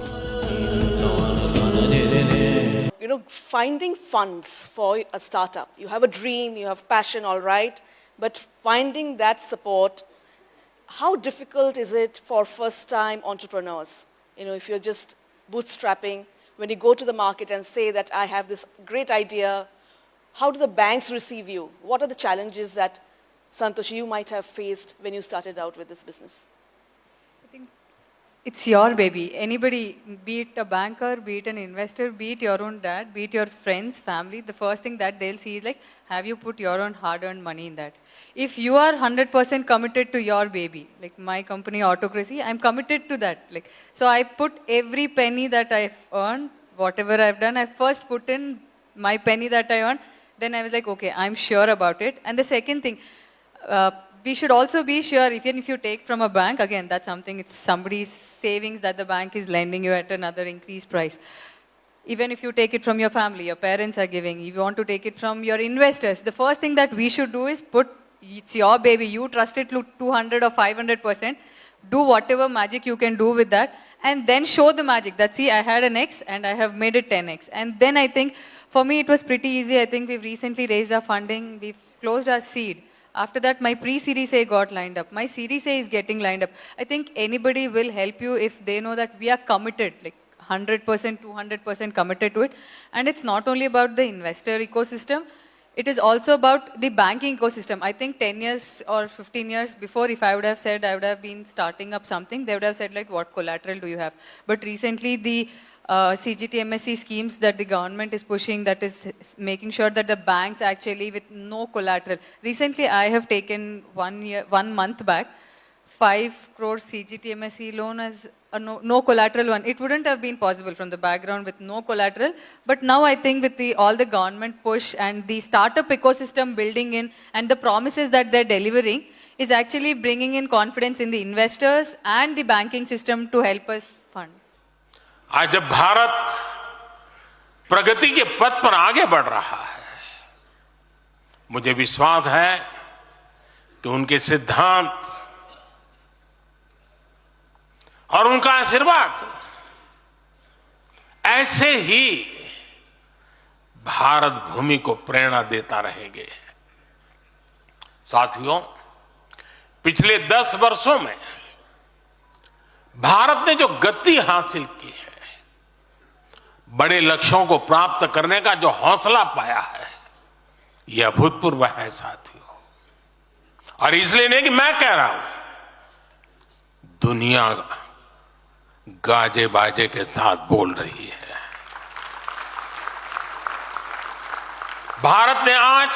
You know, finding funds for a startup. You have a dream, you have passion, all right, but finding that support, how difficult is it for first-time entrepreneurs? You know, if you're just bootstrapping, when you go to the market and say that I have this great idea, how do the banks receive you? What are the challenges that, Santoshi, you might have faced when you started out with this business? It's your baby. Anybody, be it a banker, be it an investor, be it your own dad, be it your friends, family, the first thing that they'll see is like, have you put your own hard-earned money in that? If you are 100% committed to your baby, like my company Autocracy, I'm committed to that. Like, so I put every penny that I've earned, whatever I've done, I first put in my penny that I earned. Then I was like, okay, I'm sure about it. And the second thing, we should also be sure, even if you take from a bank, again, that's something, it's somebody's savings that the bank is lending you at another increased price. Even if you take it from your family, your parents are giving, if you want to take it from your investors, the first thing that we should do is it's your baby, you trust it to 200 or 500%, do whatever magic you can do with that, and then show the magic that, see, I had an X and I have made it 10X. And then I think, for me, it was pretty easy. I think we've recently raised our funding, we've closed our seed. After that, my pre-Series A got lined up. My Series A is getting lined up. I think anybody will help you if they know that we are committed, like 100%, 200% committed to it. And it's not only about the investor ecosystem, it is also about the banking ecosystem. I think 10 years or 15 years before, if I would have said I would have been starting up something, they would have said like, what collateral do you have? But recently, the CGTMSE schemes that the government is pushing, that is making sure that the banks actually with no collateral. Recently, I have taken 1 month back, 5 crore CGTMSE loan as a no collateral one. It wouldn't have been possible from the background with no collateral. But now I think with all the government push and the startup ecosystem building in and the promises that they're delivering is actually bringing in confidence in the investors and the banking system to help us fund. आज जब भारत प्रगति के पथ पर आगे बढ़ रहा है, मुझे विश्वास है कि उनके सिद्धांत और उनका आशीर्वाद ऐसे ही भारत भूमि को प्रेरणा देता रहेंगे। साथियों, पिछले 10 वर्षों में भारत ने जो गति हासिल की है, बड़े लक्ष्यों को प्राप्त करने का जो हौसला पाया है, यह अभूतपूर्व है साथियों। और इसलिए नहीं कि मैं कह रहा हूं, दुनिया गाजे बाजे के साथ बोल रही है। भारत ने आज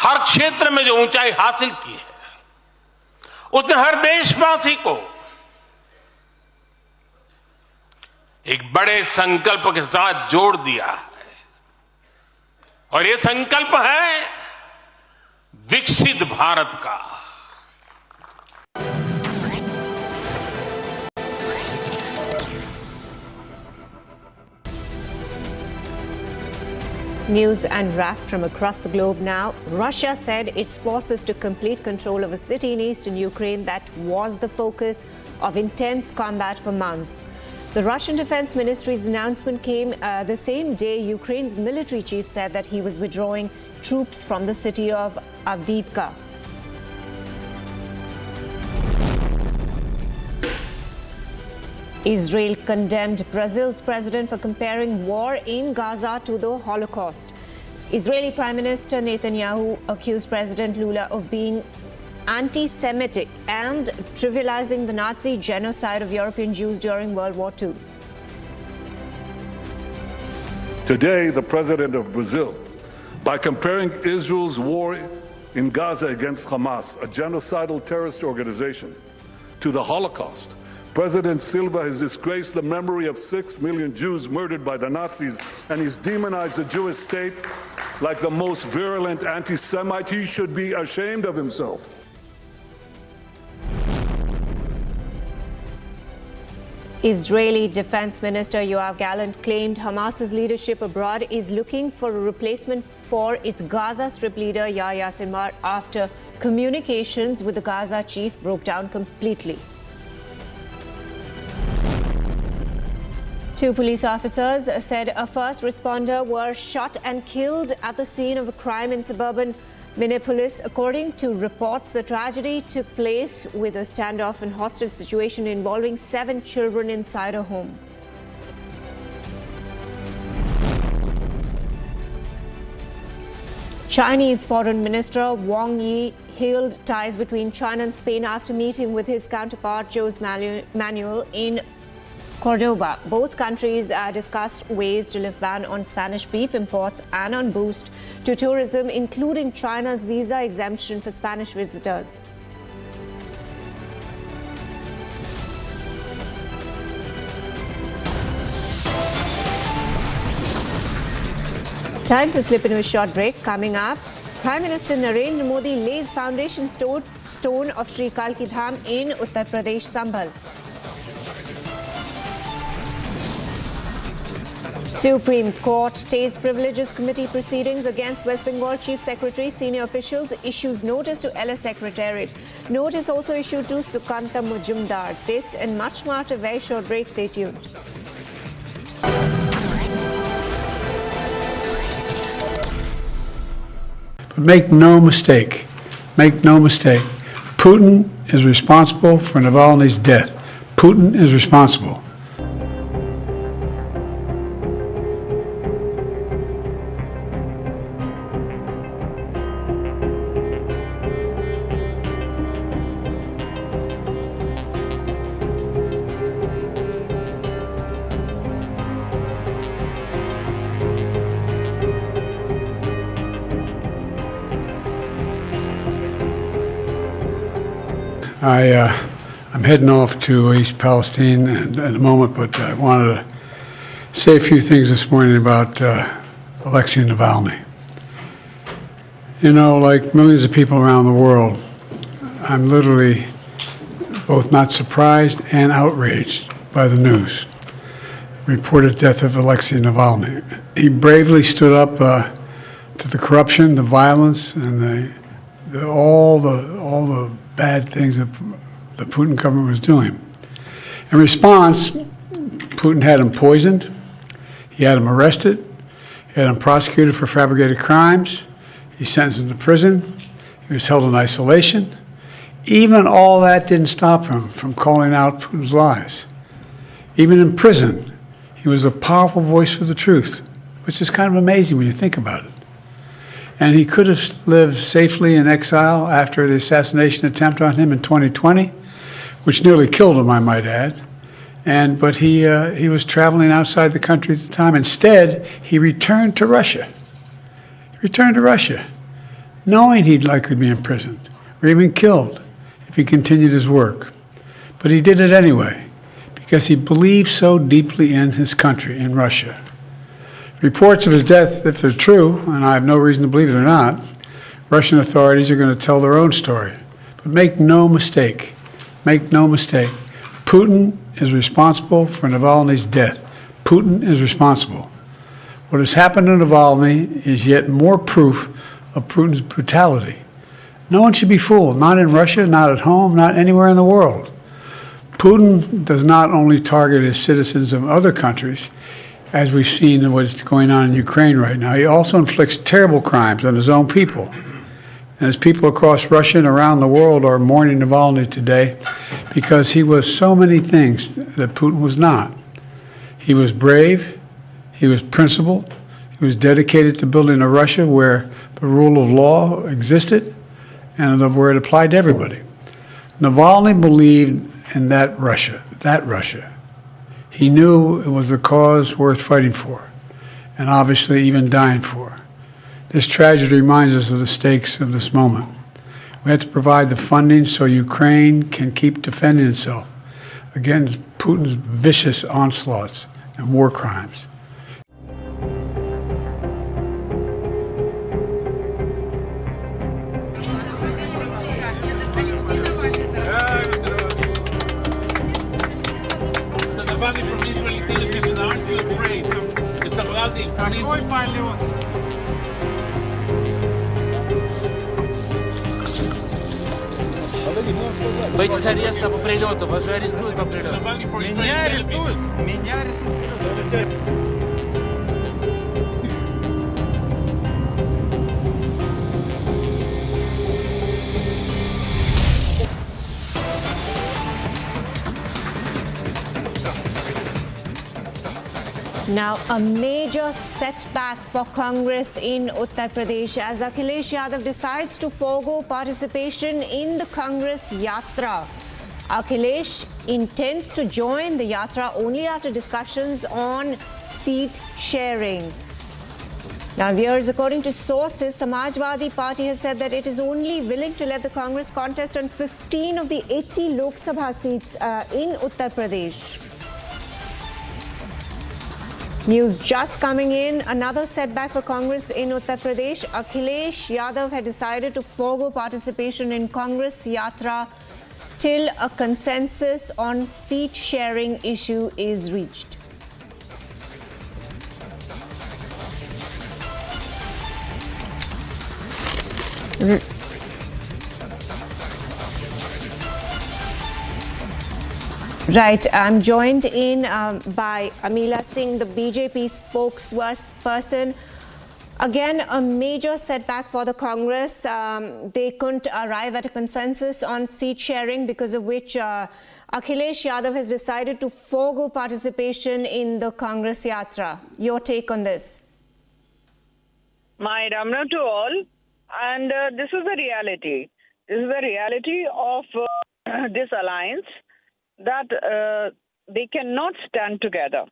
हर क्षेत्र में जो ऊंचाई हासिल की है, उसने हर देशवासी को एक बड़े संकल्प के साथ जोड़ दिया है। और ये संकल्प है विकसित भारत का। News and wrap from across the globe now. Russia said its forces took complete control of a city in eastern Ukraine that was the focus of intense combat for months. The Russian Defense Ministry's announcement came the same day Ukraine's military chief said that he was withdrawing troops from the city of Avdiivka. Israel condemned Brazil's president for comparing war in Gaza to the Holocaust. Israeli Prime Minister Netanyahu accused President Lula of being anti-Semitic and trivializing the Nazi genocide of European Jews during World War II. Today, the president of Brazil, by comparing Israel's war in Gaza against Hamas, a genocidal terrorist organization, to the Holocaust. President Silva has disgraced the memory of 6 million Jews murdered by the Nazis, and he's demonized the Jewish state like the most virulent anti-Semite. He should be ashamed of himself. Israeli Defense Minister Yoav Gallant claimed Hamas's leadership abroad is looking for a replacement for its Gaza Strip leader Yahya Sinwar after communications with the Gaza chief broke down completely. 2 police officers said a first responder were shot and killed at the scene of a crime in suburban Minneapolis. According to reports, the tragedy took place with a standoff and hostage situation involving 7 children inside a home. Chinese Foreign Minister Wang Yi hailed ties between China and Spain after meeting with his counterpart Jose Manuel in Cordoba. Both countries discussed ways to lift ban on Spanish beef imports and on boost to tourism, including China's visa exemption for Spanish visitors. Time to slip into a short break. Coming up, Prime Minister Narendra Modi lays foundation stone of Shri Kalki Dham in Uttar Pradesh, Sambhal. Supreme Court stays Privileges Committee proceedings against West Bengal Chief Secretary. Senior officials issues notice to LS Secretariat. Notice also issued to Sukanta Mujumdar. This and much more after a very short break. Stay tuned. But make no mistake, Putin is responsible for Navalny's death. Putin is responsible. I'm heading off to East Palestine in a moment, but I wanted to say a few things this morning about Alexei Navalny. You know, like millions of people around the world, I'm literally both not surprised and outraged by the news. Reported death of Alexei Navalny. He bravely stood up to the corruption, the violence, and all the bad things that the Putin government was doing. In response, Putin had him poisoned, he had him arrested, he had him prosecuted for fabricated crimes, he sentenced him to prison, he was held in isolation. Even all that didn't stop him from calling out Putin's lies. Even in prison, he was a powerful voice for the truth, which is kind of amazing when you think about it. And he could have lived safely in exile after the assassination attempt on him in 2020, which nearly killed him, I might add. But he was traveling outside the country at the time. Instead, he returned to Russia. Knowing he'd likely be imprisoned or even killed if he continued his work. But he did it anyway, because he believed so deeply in his country, in Russia. Reports of his death, if they're true, and I have no reason to believe they're not, Russian authorities are going to tell their own story. But make no mistake, Putin is responsible for Navalny's death. Putin is responsible. What has happened to Navalny is yet more proof of Putin's brutality. No one should be fooled, not in Russia, not at home, not anywhere in the world. Putin does not only target his citizens of other countries, as we've seen in what's going on in Ukraine right now, he also inflicts terrible crimes on his own people. And as people across Russia and around the world are mourning Navalny today, because he was so many things that Putin was not. He was brave, he was principled, he was dedicated to building a Russia where the rule of law existed and where it applied to everybody. Navalny believed in that Russia. He knew it was a cause worth fighting for, and obviously even dying for. This tragedy reminds us of the stakes of this moment. We have to provide the funding so Ukraine can keep defending itself against Putin's vicious onslaughts and war crimes. Бойтесь ареста по прилету, вас же арестуют по прилету. Меня арестуют? Меня арестуют. Now, a major setback for Congress in Uttar Pradesh as Akhilesh Yadav decides to forgo participation in the Congress Yatra. Akhilesh intends to join the Yatra only after discussions on seat sharing. Now, viewers, according to sources, Samajwadi Party has said that it is only willing to let the Congress contest on 15 of the 80 Lok Sabha seats in Uttar Pradesh. News just coming in. Another setback for Congress in Uttar Pradesh. Akhilesh Yadav had decided to forgo participation in Congress Yatra till a consensus on seat sharing issue is reached. Right, I'm joined in by Amila Singh, the BJP spokesperson. Again, a major setback for the Congress. They couldn't arrive at a consensus on seat sharing, because of which Akhilesh Yadav has decided to forgo participation in the Congress Yatra. Your take on this? My Ramna to all. And this is the reality. This is the reality of this alliance, that they cannot stand together.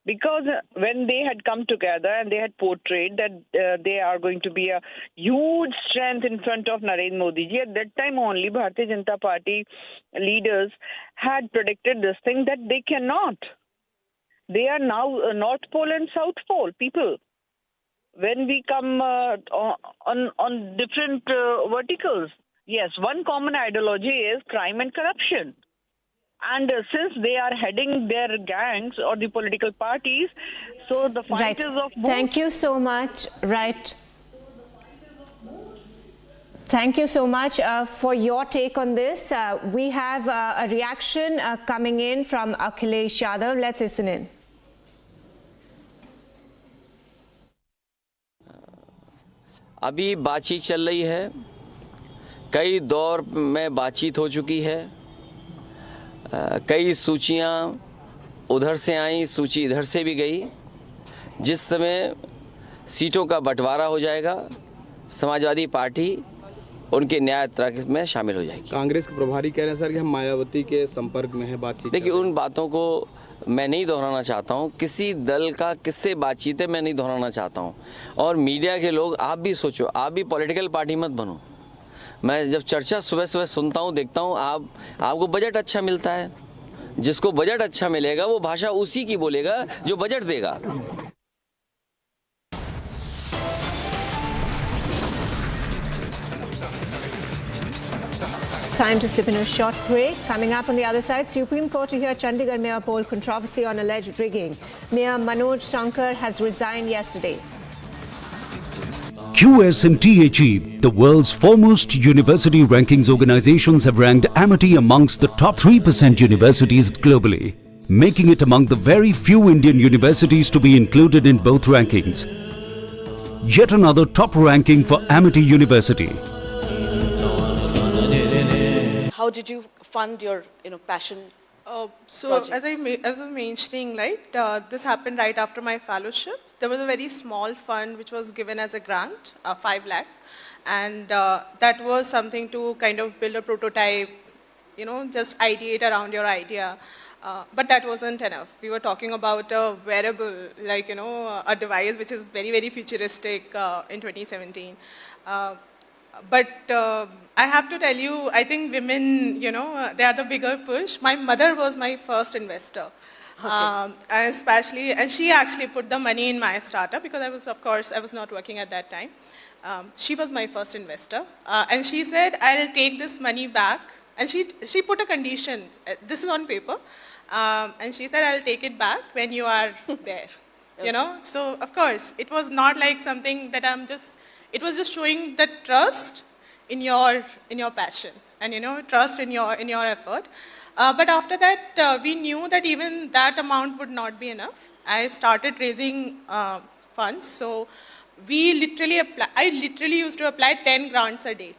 Because when they had come together and they had portrayed that they are going to be a huge strength in front of Narendra Modi ji, at that time only Bharatiya Janata Party leaders had predicted this thing, that they cannot. They are now North Pole and South Pole people. When we come on different verticals, yes, one common ideology is crime and corruption. And since they are heading their gangs or the political parties, so the fight is of both. Thank you so much. Right. Thank you so much for your take on this. We have a reaction coming in from Akhilesh Yadav. Let's listen in. अभी बातचीत चल रही है, कई दौर में बातचीत हो चुकी है, कई सूचियां उधर से आई, सूची इधर से भी गई। जिस समय सीटों का बंटवारा हो जाएगा, समाजवादी पार्टी उनके न्याय यात्रा में शामिल हो जाएगी। कांग्रेस के प्रभारी कह रहे हैं सर कि हम मायावती के संपर्क में है, बातचीत। देखिए, उन बातों को मैं नहीं दोहराना चाहता हूँ। किसी दल का किससे बातचीत है मैं नहीं दोहराना चाहता हूँ। और मीडिया के लोग, आप भी सोचो, आप भी पॉलिटिकल पार्टी मत बनो। मैं जब चर्चा सुबह सुबह सुनता हूँ, देखता हूँ, आपको बजट अच्छा मिलता है। जिसको बजट अच्छा मिलेगा वो भाषा उसी की बोलेगा जो बजट देगा। Time to slip in a short break. Coming up on the other side, Supreme Court to hear Chandigarh Mayor poll controversy on alleged rigging. Mayor Manoj Shankar has resigned yesterday. QS and THE, the world's foremost university rankings organizations, have ranked Amity amongst the top 3% universities globally, making it among the very few Indian universities to be included in both rankings. Yet another top ranking for Amity University. How did you fund your, passion? So as I was mentioning, right, this happened right after my fellowship. There was a very small fund which was given as a grant, 5 lakh, and that was something to kind of build a prototype, just ideate around your idea. But that wasn't enough. We were talking about a wearable, like, a device which is very, very futuristic in 2017. But I have to tell you, I think women, they are the bigger push. My mother was my first investor. And she actually put the money in my startup because I was not working at that time. She was my first investor. And she said, I'll take this money back. And she put a condition. This is on paper. And she said, I'll take it back when you are there. So of course, it was not like something that it was just showing the trust in your passion and, trust in your effort. But after that, we knew that even that amount would not be enough. I started raising funds. So I literally used to apply 10 grants a day.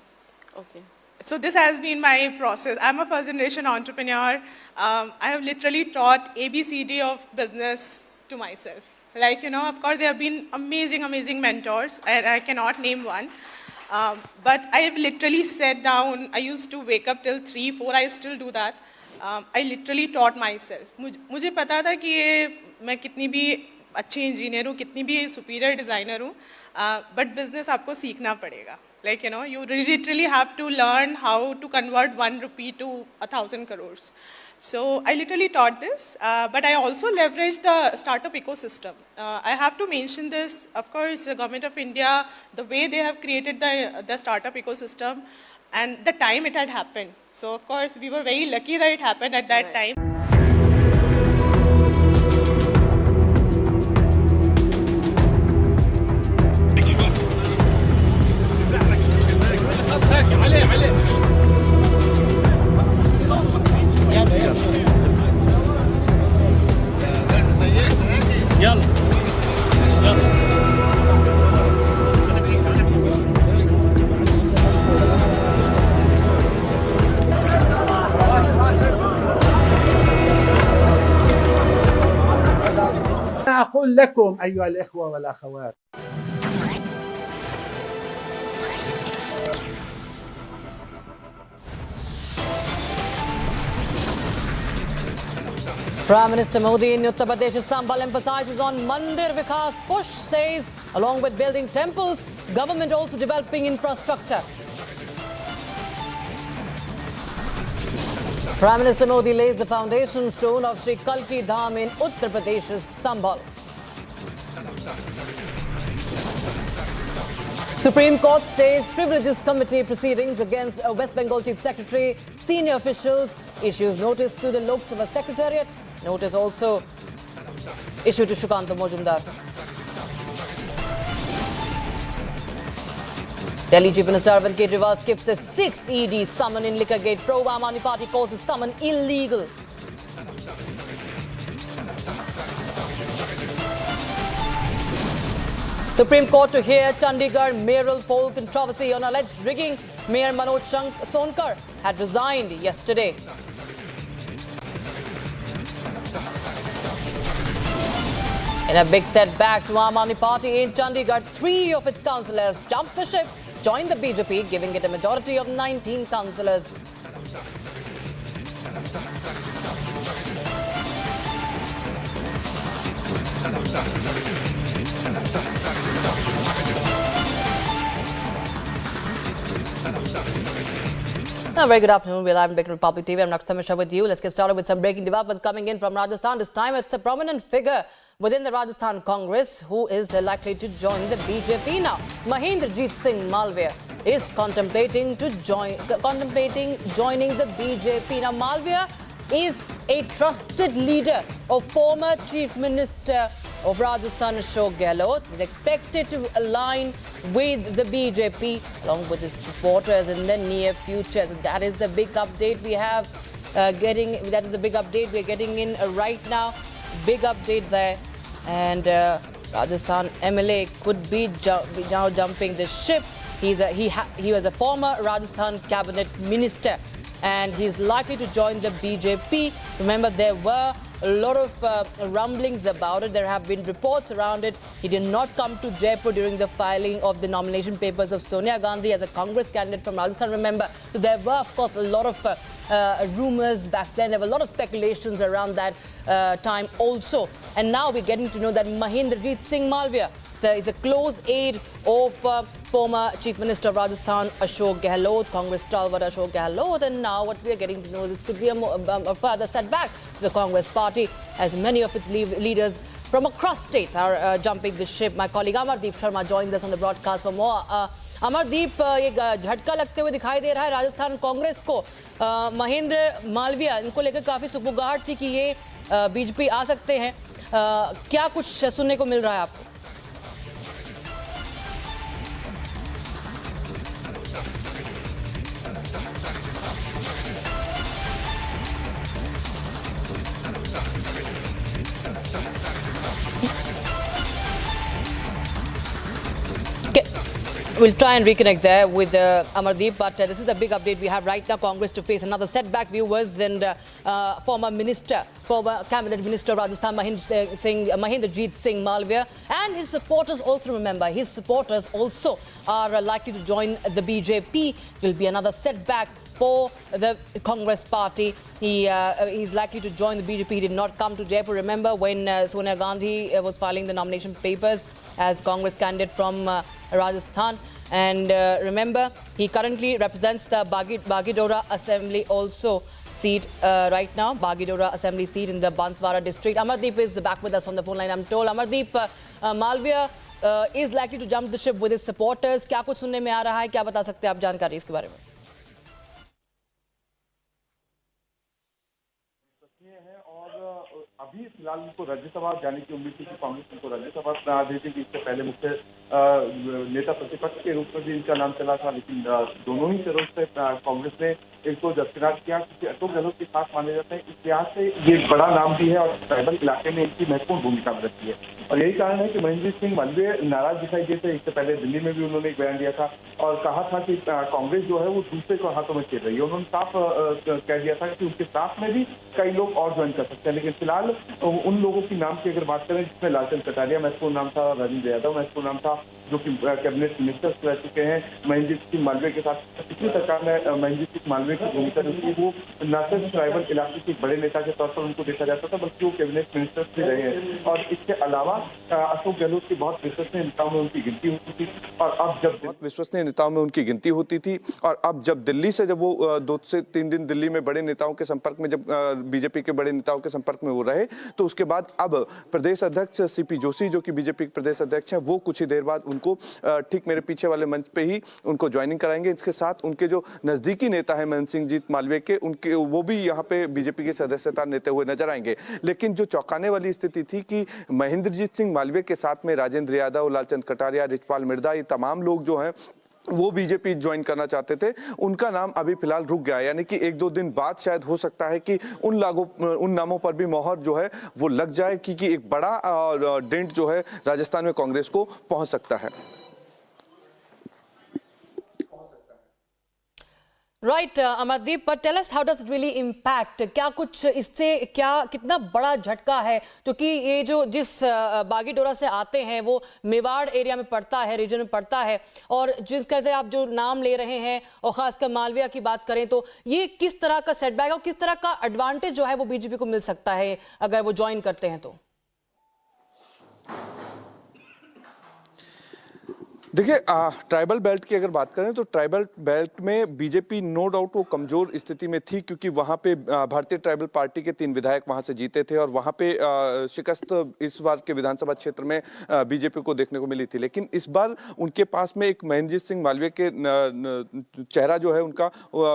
Okay. So this has been my process. I'm a first generation entrepreneur. I have literally taught ABCD of business to myself. Like, of course, there have been amazing, amazing mentors. I cannot name one. But I have literally sat down. I used to wake up till 3, 4. I still do that. I literally taught myself. मुझे पता था कि मैं कितनी भी अच्छी engineer हूँ, कितनी भी सुपीरियर डिज़ाइनर हूँ, but business आपको सीखना पड़ेगा. Like, you literally have to learn how to convert 1 rupee to 1,000 crores. So I literally taught this, but I also leveraged the startup ecosystem. I have to mention this, of course, the Government of India, the way they have created the startup ecosystem and the time it had happened. So of course, we were very lucky that it happened at that time. أقول لكم أيها الإخوة والأخوات. Prime Minister Modi in Uttar Pradesh's Sambhal emphasizes on Mandir Vikas push, says along with building temples, government also developing infrastructure. Prime Minister Modi lays the foundation stone of Shri Kalki Dham in Uttar Pradesh's Sambhal. Supreme Court stays Privileges Committee proceedings against West Bengal Chief Secretary. Senior officials issues notice to the Lok Sabha Secretariat. Notice also issued to Shukanta Mojumdar. Delhi Chief Minister Arvind Kejriwal skips the 6th ED summon in Liquorgate probe. Aam Aadmi Party calls the summon illegal. Supreme Court to hear Chandigarh mayoral poll controversy on alleged rigging. Mayor Manoj Sonkar had resigned yesterday. In a big setback to Aam Aadmi Party in Chandigarh, 3 of its councillors jumped the ship, joined the BJP, giving it a majority of 19 councillors. A very good afternoon. We're live in Big Republic TV. I'm Dr. Samisha with you. Let's get started with some breaking developments coming in from Rajasthan. This time it's a prominent figure within the Rajasthan Congress who is likely to join the BJP now. Mahendrajit Singh Malviya is contemplating joining the BJP. Now, Malviya is a trusted leader of former Chief Minister of Rajasthan, Ashok Gehlot, is expected to align with the BJP along with his supporters in the near future. So that is the big update we have that is the big update we're getting in right now. Big update there. And Rajasthan MLA could be now jumping the ship. He was a former Rajasthan cabinet minister and he's likely to join the BJP. Remember, there were a lot of rumblings about it. There have been reports around it. He did not come to Jaipur during the filing of the nomination papers of Sonia Gandhi as a Congress candidate from Rajasthan. Remember, so there were, of course, a lot of rumors back then. There were a lot of speculations around that time also. And now we're getting to know that Mahendrajit Singh Malviya is a close aide of former Chief Minister of Rajasthan, Ashok Gehlot, Congress stalwart Ashok Gehlot. And now what we are getting to know is this could be a further setback to the Congress party, as many of its leaders from across states are jumping the ship. My colleague Amardeep Sharma joins us on the broadcast for more. Amardeep, एक झटका लगते हुए दिखाई दे रहा है राजस्थान कांग्रेस को। महेंद्र मालविया, इनको लेकर काफी सुगबुगाहट थी कि ये बीजेपी आ सकते हैं। क्या कुछ सुनने को मिल रहा है आपको? We'll try and reconnect there with Amardeep, but this is the big update we have right now. Congress to face another setback, viewers, and former cabinet minister of Rajasthan, Mahendrajit Singh Malviya, and his supporters also, remember, his supporters also are likely to join the BJP. Will be another setback for the Congress party. He's likely to join the BJP. He did not come to Jaipur. Remember when Sonia Gandhi was filing the nomination papers as Congress candidate from Rajasthan. And remember, he currently represents the Bagidora Assembly also seat right now. Bagidora Assembly seat in the Banswara district. Amardeep is back with us on the phone line, I'm told. Amardeep, Malviya is likely to jump the ship with his supporters. क्या कुछ सुनने में आ रहा है? क्या बता सकते हैं आप जानकारी इसके बारे में? अभी फिलहाल उनको राज्यसभा जाने की उम्मीद थी कि कांग्रेस उनको राज्यसभा बना देती थी। इससे पहले मुख्य नेता प्रतिपक्ष के रूप में भी इनका नाम चला था, लेकिन दोनों ही तरफ से कांग्रेस ने इनको दरकिनार किया, क्योंकि अशोक गहलोत के साथ माने जाते हैं। इतिहास से ये बड़ा नाम भी है और ट्राइबल इलाके में इनकी महत्वपूर्ण भूमिका रहती है। और यही कारण है कि महेंद्रजीत सिंह मालवीय नाराज दिखाई देते हैं। इससे पहले दिल्ली में भी उन्होंने एक बयान दिया था और कहा था कि कांग्रेस जो है वो दूसरे को हाथों में खेल रही है। उन्होंने साफ कह दिया था कि उनके साथ में भी कई लोग और ज्वाइन कर सकते हैं, लेकिन फिलहाल उन लोगों की नाम की अगर बात करें जिसमें लालचंद कटारिया महत्वपूर्ण नाम था, राजेंद्र यादव महत्वपूर्ण नाम था, जो कि कैबिनेट मिनिस्टर रह चुके हैं। महेंद्रजीत सिंह मालवीय के साथ पिछली सरकार में महेंद्रजीत सिंह मालवीय की भूमिका जो थी वो न सिर्फ ट्राइबल इलाके के बड़े नेता के तौर पर उनको देखा जाता था, बल्कि वो कैबिनेट मिनिस्टर भी रहे हैं। और इसके अलावा अशोक गहलोत की बहुत विश्वसनीय नेताओं में उनकी गिनती होती थी। और अब जब बहुत विश्वसनीय नेताओं में उनकी गिनती होती थी और अब जब दिल्ली से जब वो 2 से 3 दिन दिल्ली में बड़े नेताओं के संपर्क में, जब बीजेपी के बड़े नेताओं के संपर्क में वो रहे, तो उसके बाद अब प्रदेश अध्यक्ष सीपी जोशी, जो कि बीजेपी के प्रदेश अध्यक्ष हैं, वो कुछ ही देर बाद उनको ठीक मेरे पीछे वाले मंच पे ही उनको ज्वाइनिंग कराएंगे। इसके साथ उनके जो नजदीकी नेता है महेंद्रजीत मालवीय के, उनके वो भी यहाँ पे बीजेपी की सदस्यता लेते हुए नजर आएंगे। लेकिन जो चौंकाने वाली स्थिति थी कि महेंद्रजीत सिंह मालवीय के साथ में राजेंद्र यादव, लालचंद कटारिया, रिचपाल मिर्धा, ये तमाम लोग जो हैं वो बीजेपी ज्वाइन करना चाहते थे, उनका नाम अभी फिलहाल रुक गया। यानी कि 1-2 दिन बाद शायद हो सकता है कि उन नामों पर भी मोहर जो है वो लग जाए, क्योंकि एक बड़ा डेंट जो है राजस्थान में कांग्रेस को पहुंच सकता है। Right, Amardeep, but tell us how does it really impact? क्या कुछ इससे कितना बड़ा झटका है, क्योंकि ये जो जिस बागीडोरा से आते हैं वो मेवाड़ एरिया में पड़ता है, रीजन में पड़ता है, और जिस तरह से आप जो नाम ले रहे हैं और खासकर मालविया की बात करें तो ये किस तरह का सेटबैक और किस तरह का एडवांटेज जो है वो बीजेपी को मिल सकता है अगर वो ज्वाइन करते हैं तो? देखिए, ट्राइबल बेल्ट की अगर बात करें तो ट्राइबल बेल्ट में बीजेपी नो डाउट वो कमजोर स्थिति में थी, क्योंकि वहां पे भारतीय ट्राइबल पार्टी के 3 विधायक वहां से जीते थे और वहां पे शिकस्त इस बार के विधानसभा क्षेत्र में बीजेपी को देखने को मिली थी। लेकिन इस बार उनके पास में एक महेंद्रजीत सिंह मालवीय के चेहरा जो है उनका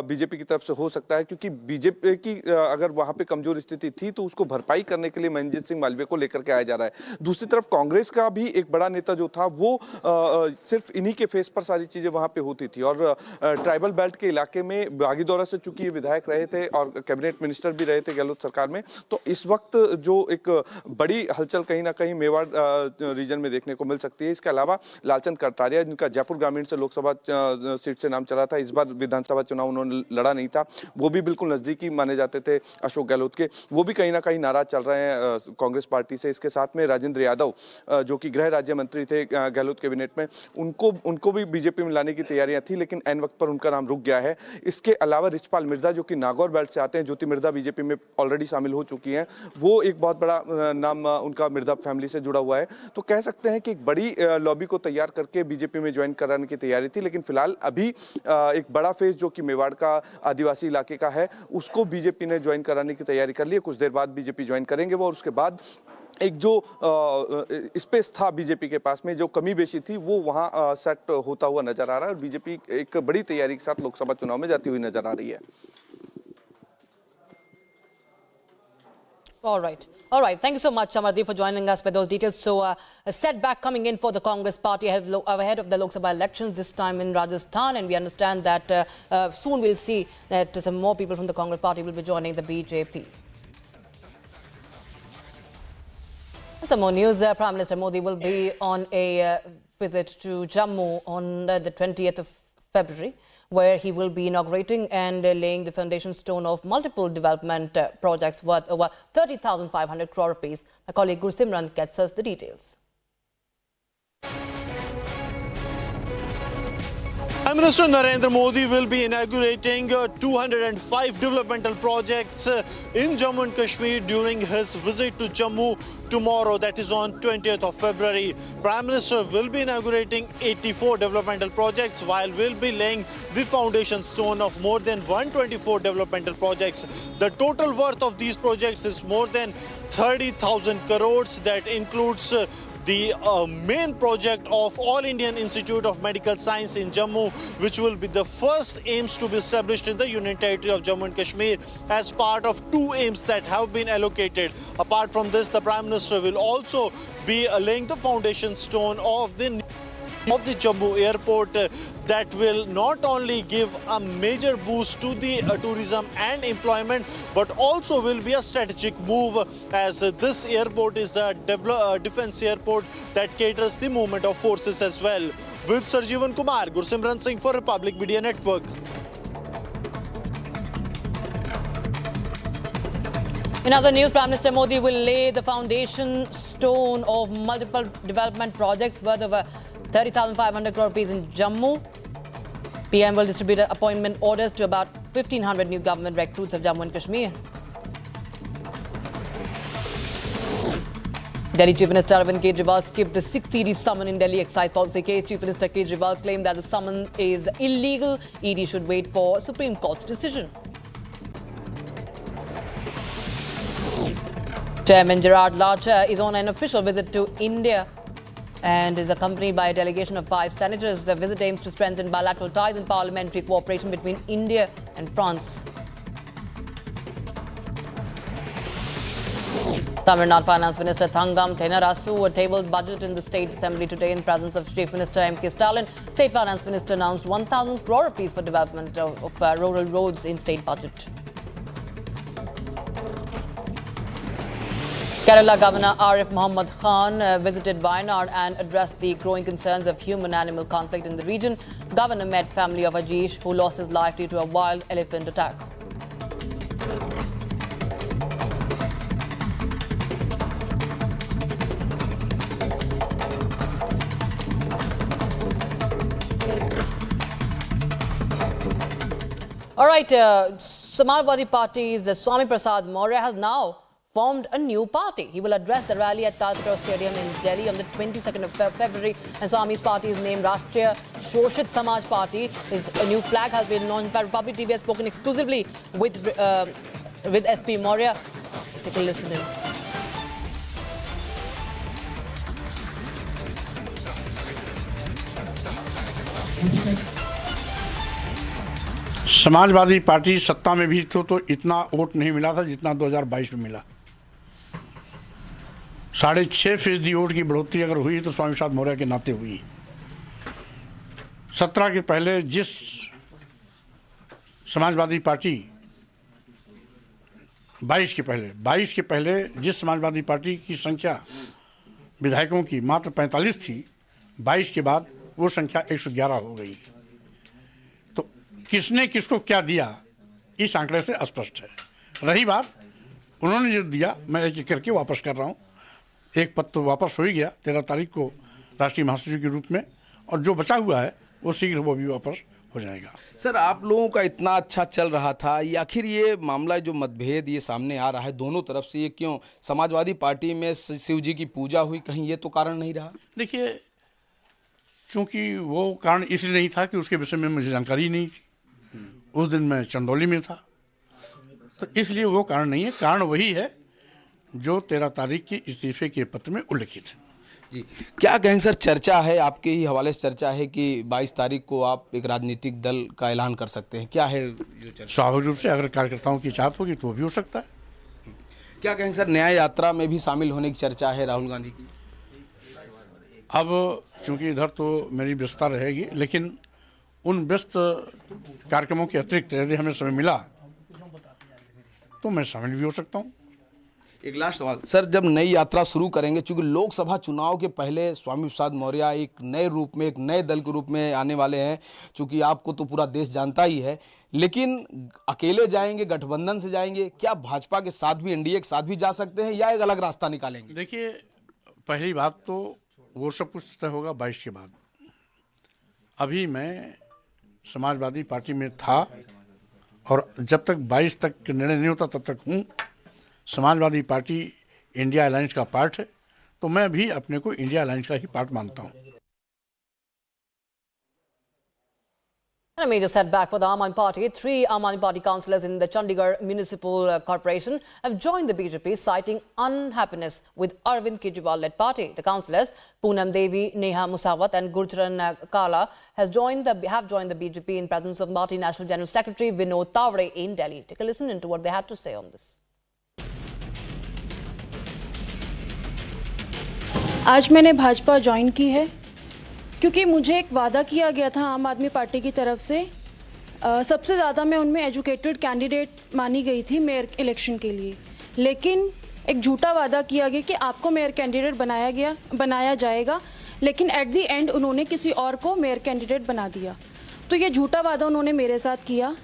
बीजेपी की तरफ से हो सकता है, क्योंकि बीजेपी की अगर वहां पे कमजोर स्थिति थी तो उसको भरपाई करने के लिए महेंद्रजीत सिंह मालवीय को लेकर के आया जा रहा है। दूसरी तरफ कांग्रेस का भी एक बड़ा नेता जो था वो सिर्फ इन्हीं के फेस पर सारी चीजें वहां पे होती थी। और ट्राइबल बेल्ट के इलाके में बागीदौरा से चूंकि ये विधायक रहे थे और कैबिनेट मिनिस्टर भी रहे थे गहलोत सरकार में, तो इस वक्त जो एक बड़ी हलचल कहीं ना कहीं मेवाड़ रीजन में देखने को मिल सकती है। इसके अलावा लालचंद कटारिया, जिनका जयपुर ग्रामीण से लोकसभा सीट से नाम चला था, इस बार विधानसभा चुनाव उन्होंने लड़ा नहीं था, वो भी बिल्कुल नजदीकी माने जाते थे अशोक गहलोत के, वो भी कहीं ना कहीं नाराज चल रहे हैं कांग्रेस पार्टी से। इसके साथ में राजेंद्र यादव, जो कि गृह राज्य मंत्री थे गहलोत कैबिनेट में, उनको भी बीजेपी में लाने की तैयारियां थी, लेकिन एन वक्त पर उनका नाम रुक गया है। इसके अलावा रिचपाल मिर्जा जो कि नागौर बेल्ट से आते हैं, ज्योति मिर्जा बीजेपी में ऑलरेडी शामिल हो चुकी हैं, वो एक बहुत बड़ा नाम उनका मिर्जा फैमिली से जुड़ा हुआ है। तो कह सकते हैं कि एक बड़ी लॉबी को तैयार करके बीजेपी में ज्वाइन कराने की तैयारी थी, लेकिन फिलहाल अभी एक बड़ा फेज जो कि मेवाड़ का आदिवासी इलाके का है, उसको बीजेपी ने ज्वाइन कराने की तैयारी कर ली है। कुछ देर बाद बीजेपी ज्वाइन करेंगे वो, और उसके बाद एक जो स्पेस था बीजेपी के पास में, जो कमी बेशी थी, वो वहां सेट होता हुआ नजर आ रहा है, और बीजेपी एक बड़ी तैयारी के साथ लोकसभा चुनाव में जाती हुई नजर आ रही है। All right. Thank you so much, Amardeep, for joining us with those details. So, a setback coming in for the Congress party ahead of the Lok Sabha elections, this time in Rajasthan, and we understand that soon we'll see that some more people from the Congress party will be joining the BJP. Some more news. Prime Minister Modi will be on a visit to Jammu on the 20th of February, where he will be inaugurating and laying the foundation stone of multiple development projects worth over 30,500 crore rupees. My colleague Gursimran gets us the details. Prime Minister Narendra Modi will be inaugurating 205 developmental projects in Jammu and Kashmir during his visit to Jammu tomorrow, that is on 20th of February. Prime Minister will be inaugurating 84 developmental projects, while will be laying the foundation stone of more than 124 developmental projects. The total worth of these projects is more than 30,000 crores. That includes the main project of All Indian Institute of Medical Science in Jammu, which will be the first AIIMS to be established in the Union Territory of Jammu and Kashmir as part of 2 AIIMS that have been allocated. Apart from this, the Prime Minister will also be laying the foundation stone of the Jammu airport that will not only give a major boost to the tourism and employment, but also will be a strategic move, as this airport is a defense airport that caters the movement of forces as well. With Sarjeevan Kumar, Gursimran Singh for Republic Media Network. In other news, Prime Minister Modi will lay the foundation stone of multiple development projects worth over 30,500 crore rupees in Jammu. PM will distribute appointment orders to about 1,500 new government recruits of Jammu and Kashmir. Delhi Chief Minister Arvind Kejriwal skipped the 6 ED summon in Delhi excise policy case. Chief Minister Kejriwal claimed that the summon is illegal. ED should wait for Supreme Court's decision. Chairman Gerard Larcher is on an official visit to India and is accompanied by a delegation of 5 senators. The visit aims to strengthen bilateral ties and parliamentary cooperation between India and France. Tamil Nadu Finance Minister Thangam Thenarasu tabled budget in the State Assembly today in presence of Chief Minister M.K. Stalin. State Finance Minister announced 1,000 crore rupees for development of rural roads in state budget. Kerala Governor Arif Muhammad Khan visited Wayanad and addressed the growing concerns of human-animal conflict in the region. Governor met family of Ajish, who lost his life due to a wild elephant attack. All right, Samajwadi Party's Swami Prasad Maurya has now formed a new party. He will address the rally at Talkatoa Stadium in Delhi on the 22nd of February. And Swami's party is named Rashtriya Shoshit Samaj Party. His new flag has been launched by Republic TV. Has spoken exclusively with SP Maurya. Let's take a listen in. Samajwadi party सत्ता में भी तो इतना vote नहीं मिला था जितना 2022 में मिला। 6.5% वोट की बढ़ोतरी अगर हुई तो स्वामी प्रसाद मौर्य के नाते हुई। 17 के पहले जिस समाजवादी पार्टी 22 के पहले जिस समाजवादी पार्टी की संख्या विधायकों की मात्र 45 थी, 22 के बाद वो संख्या 111 हो गई। तो किसने किसको क्या दिया इस आंकड़े से स्पष्ट है। रही बात उन्होंने जो दिया, मैं एक एक करके वापस कर रहा हूँ। एक पद तो वापस हो ही गया 13 तारीख को राष्ट्रीय महासचिव के रूप में, और जो बचा हुआ है वो शीघ्र वो भी वापस हो जाएगा। सर, आप लोगों का इतना अच्छा चल रहा था, ये आखिर ये मामला जो मतभेद ये सामने आ रहा है दोनों तरफ से, ये क्यों? समाजवादी पार्टी में शिव जी की पूजा हुई, कहीं ये तो कारण नहीं रहा? देखिए, चूंकि वो कारण इसलिए नहीं था कि उसके विषय में मुझे जानकारी नहीं थी, उस दिन मैं चंदौली में था, तो इसलिए वो कारण नहीं है। कारण वही है जो 13 तारीख के इस्तीफे के पत्र में उल्लिखित है। जी, क्या कहें सर, चर्चा है, आपके ही हवाले से चर्चा है कि 22 तारीख को आप एक राजनीतिक दल का ऐलान कर सकते हैं, क्या है जो चर्चा? स्वाभाविक रूप से अगर कार्यकर्ताओं की चाहत होगी तो वो भी हो सकता है। क्या कहें सर, न्याय यात्रा में भी शामिल होने की चर्चा है राहुल गांधी की? अब चूंकि इधर तो मेरी व्यस्तता रहेगी, लेकिन उन व्यस्त कार्यक्रमों के अतिरिक्त यदि हमें समय मिला तो मैं शामिल भी हो सकता हूँ। एक लास्ट सवाल सर, जब नई यात्रा शुरू करेंगे, चूंकि लोकसभा चुनाव के पहले स्वामी प्रसाद मौर्य एक नए रूप में, एक नए दल के रूप में आने वाले हैं, चूंकि आपको तो पूरा देश जानता ही है, लेकिन अकेले जाएंगे, गठबंधन से जाएंगे, क्या भाजपा के साथ भी, एनडीए के साथ भी जा सकते हैं या एक अलग रास्ता निकालेंगे? देखिए, पहली बात तो वो सब कुछ तय होगा 22 के बाद। अभी मैं समाजवादी पार्टी में था और जब तक 22 तक निर्णय नहीं होता तब तक हूँ। समाजवादी पार्टी इंडिया अलायंस का पार्ट है, तो मैं भी अपने को इंडिया अलायंस का ही पार्ट मानता हूँ। A major setback for the Aam Aadmi Party. 3 Aam Aadmi Party councillors in the Chandigarh Municipal Corporation have joined the BJP, citing unhappiness with Arvind Kejriwal-led party. The councillors, Poonam Devi, Neha Musawat and Gurcharan Kala, have joined the BJP in presence of party National General Secretary Vinod Tawre in Delhi. Take a listen into what they had to say on this. आज मैंने Bhajpa join की है क्योंकि मुझे एक वादा किया गया था आम आदमी पार्टी की तरफ से। सबसे ज़्यादा मैं उनमें एजुकेटेड कैंडिडेट मानी गई थी मेयर इलेक्शन के लिए, लेकिन एक झूठा वादा किया गया कि आपको मेयर कैंडिडेट बनाया जाएगा, लेकिन एट दी एंड उन्होंने किसी और को मेयर कैंडिडेट बना दिया। तो ये झूठा वादा उन्होंने मेरे साथ किया।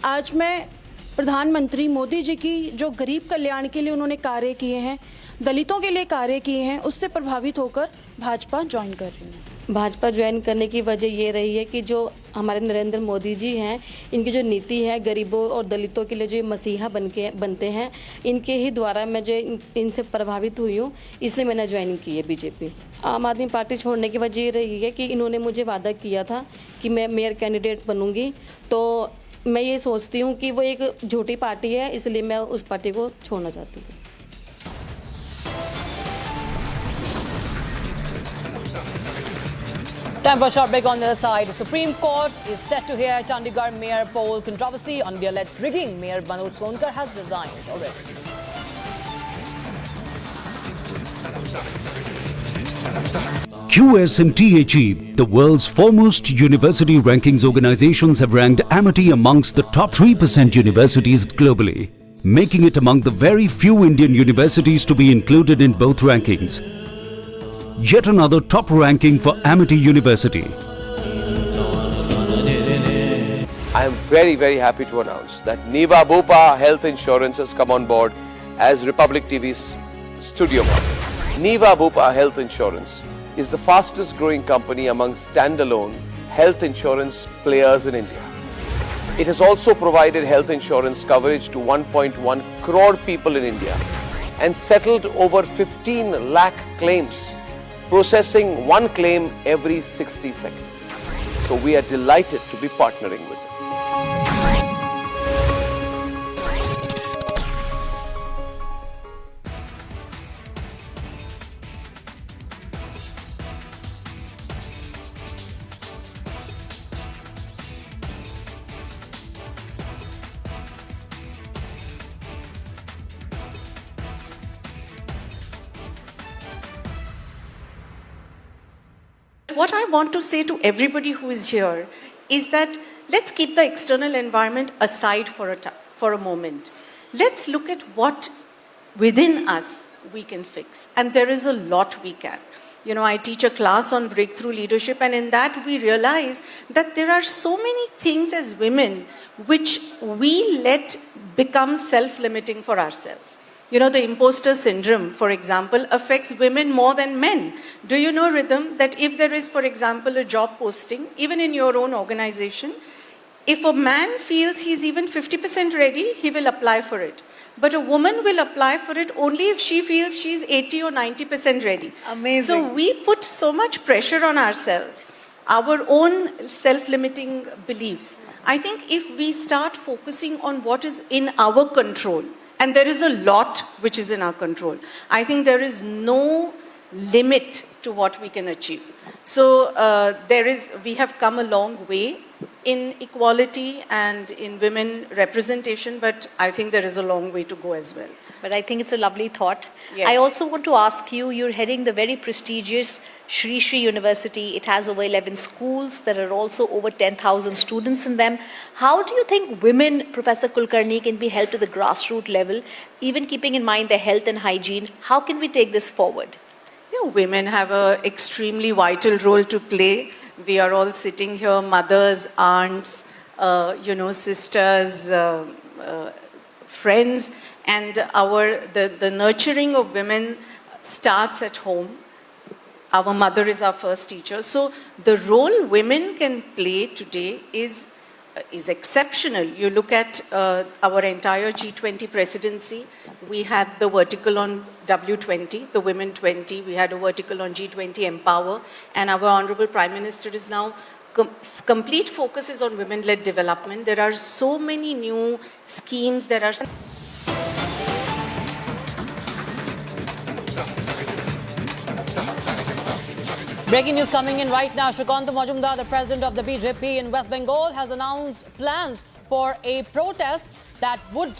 आज मैं प्रधानमंत्री मोदी जी की जो गरीब कल्याण के लिए उन्होंने कार्य किए हैं, दलितों के लिए कार्य किए हैं, उससे प्रभावित होकर भाजपा ज्वाइन कर रही हूँ। भाजपा ज्वाइन करने की वजह ये रही है कि जो हमारे नरेंद्र मोदी जी हैं, इनकी जो नीति है गरीबों और दलितों के लिए जो मसीहा बनते हैं, इनके ही द्वारा मैं जो इनसे प्रभावित हुई हूँ, इसलिए मैंने ज्वाइन की है बीजेपी। आम आदमी पार्टी छोड़ने की वजह ये रही है कि इन्होंने मुझे वादा किया था कि मैं मेयर कैंडिडेट बनूंगी, तो मैं ये सोचती हूँ कि वो एक झूठी पार्टी है, इसलिए मैं उस पार्टी को छोड़ना चाहती हूँ। Time for a short break. On the other side, the Supreme Court is set to hear Chandigarh mayor poll controversy on the alleged rigging. Mayor Manoj Sonkar has resigned already. QS and THE, the world's foremost university rankings organizations, have ranked Amity amongst the top 3% universities globally, making it among the very few Indian universities to be included in both rankings. Yet another top ranking for Amity University. I am very, very happy to announce that Niva Bopa Health Insurance has come on board as Republic TV's studio partner. Niva Bopa Health Insurance is the fastest growing company among standalone health insurance players in India. It has also provided health insurance coverage to 1.1 crore people in India and settled over 15 lakh claims, processing one claim every 60 seconds. So we are delighted to be partnering with them. What I want to say to everybody who is here is that let's keep the external environment aside for a moment. Let's look at what within us we can fix. And there is a lot we can. You know, I teach a class on breakthrough leadership, and in that we realize that there are so many things as women which we let become self-limiting for ourselves. You know, the imposter syndrome, for example, affects women more than men. Do you know, Rhythm, that if there is, for example, a job posting, even in your own organization, if a man feels he's even 50% ready, he will apply for it. But a woman will apply for it only if she feels she's 80 or 90% ready. Amazing. So we put so much pressure on ourselves, our own self-limiting beliefs. I think if we start focusing on what is in our control, and there is a lot which is in our control, I think there is no limit to what we can achieve. So we have come a long way in equality and in women representation, but I think there is a long way to go as well. But I think it's a lovely thought. Yes. I also want to ask you, you're heading the very prestigious Shri University. It has over 11 schools. There are also over 10,000 students in them. How do you think women, Professor Kulkarni, can be helped at the grassroots level, even keeping in mind their health and hygiene? How can we take this forward? Yeah, women have an extremely vital role to play. We are all sitting here, mothers, aunts, sisters, friends, and the nurturing of women starts at home. Our mother is our first teacher. So the role women can play today is exceptional. You look at our entire G20 presidency. We had the vertical on W20, the Women 20. We had a vertical on G20 Empower. And our Honorable Prime Minister is now, complete focus is on women-led development. There are so many new schemes. There are... Breaking news coming in right now. Shri Kalki Majumdar, the president of the BJP in West Bengal, has announced plans for a protest that would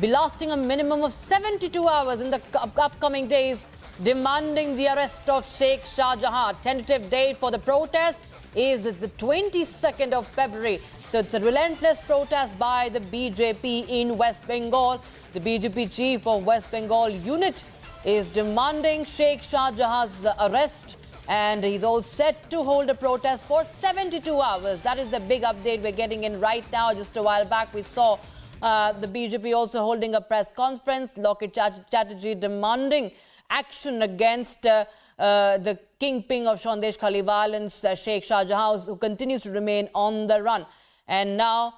be lasting a minimum of 72 hours in the upcoming days, demanding the arrest of Sheikh Shah Jahan. Tentative date for the protest is the 22nd of February. So it's a relentless protest by the BJP in West Bengal. The BJP chief of West Bengal unit is demanding Sheikh Shah Jahan's arrest, and he's all set to hold a protest for 72 hours. That is the big update we're getting in right now. Just a while back, we saw the BJP also holding a press conference. Lokit Chatterjee demanding action against the kingpin of Sandeshkhali violence, Sheikh Shah Jahan, who continues to remain on the run. And now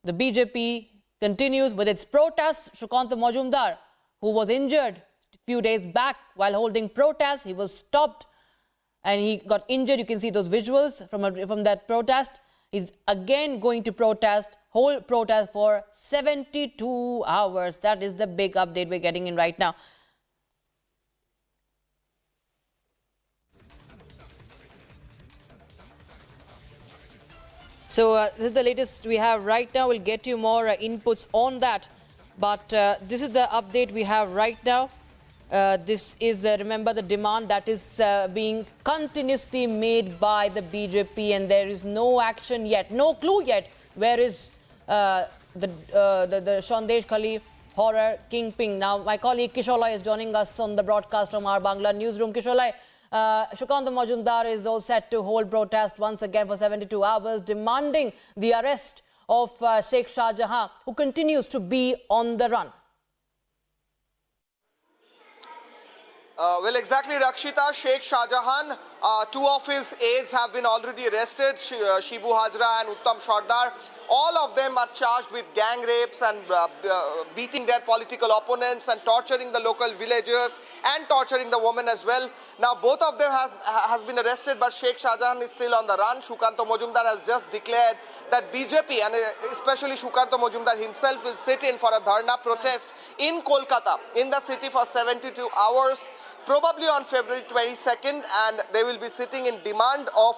the BJP continues with its protests. Shri Kalki Majumdar, who was injured a few days back while holding protests, he was stopped and he got injured. You can see those visuals from that protest. He's again going to hold protest for 72 hours. That is the big update we're getting in right now. So this is the latest we have right now. We'll get you more inputs on that. But this is the update we have right now. This is, remember, the demand that is being continuously made by the BJP, and there is no action yet, no clue yet. Where is the Sandeshkhali horror kingpin? Now, my colleague Kisholai is joining us on the broadcast from our Bangla newsroom. Kisholai, Shri Kalki Majumdar is all set to hold protest once again for 72 hours, demanding the arrest of Sheikh Shah Jahan, who continues to be on the run. Well, exactly, Rakshita. Sheikh Shah Jahan, two of his aides have been already arrested, Shibu Hajra and Uttam Sardar. All of them are charged with gang rapes and beating their political opponents and torturing the local villagers and torturing the women as well. Now, both of them has been arrested, but Sheikh Shah Jahan is still on the run. Shri Kalki Majumdar has just declared that BJP and especially Shri Kalki Majumdar himself will sit in for a dharna protest in Kolkata, in the city, for 72 hours. Probably on February 22nd, and they will be sitting in demand of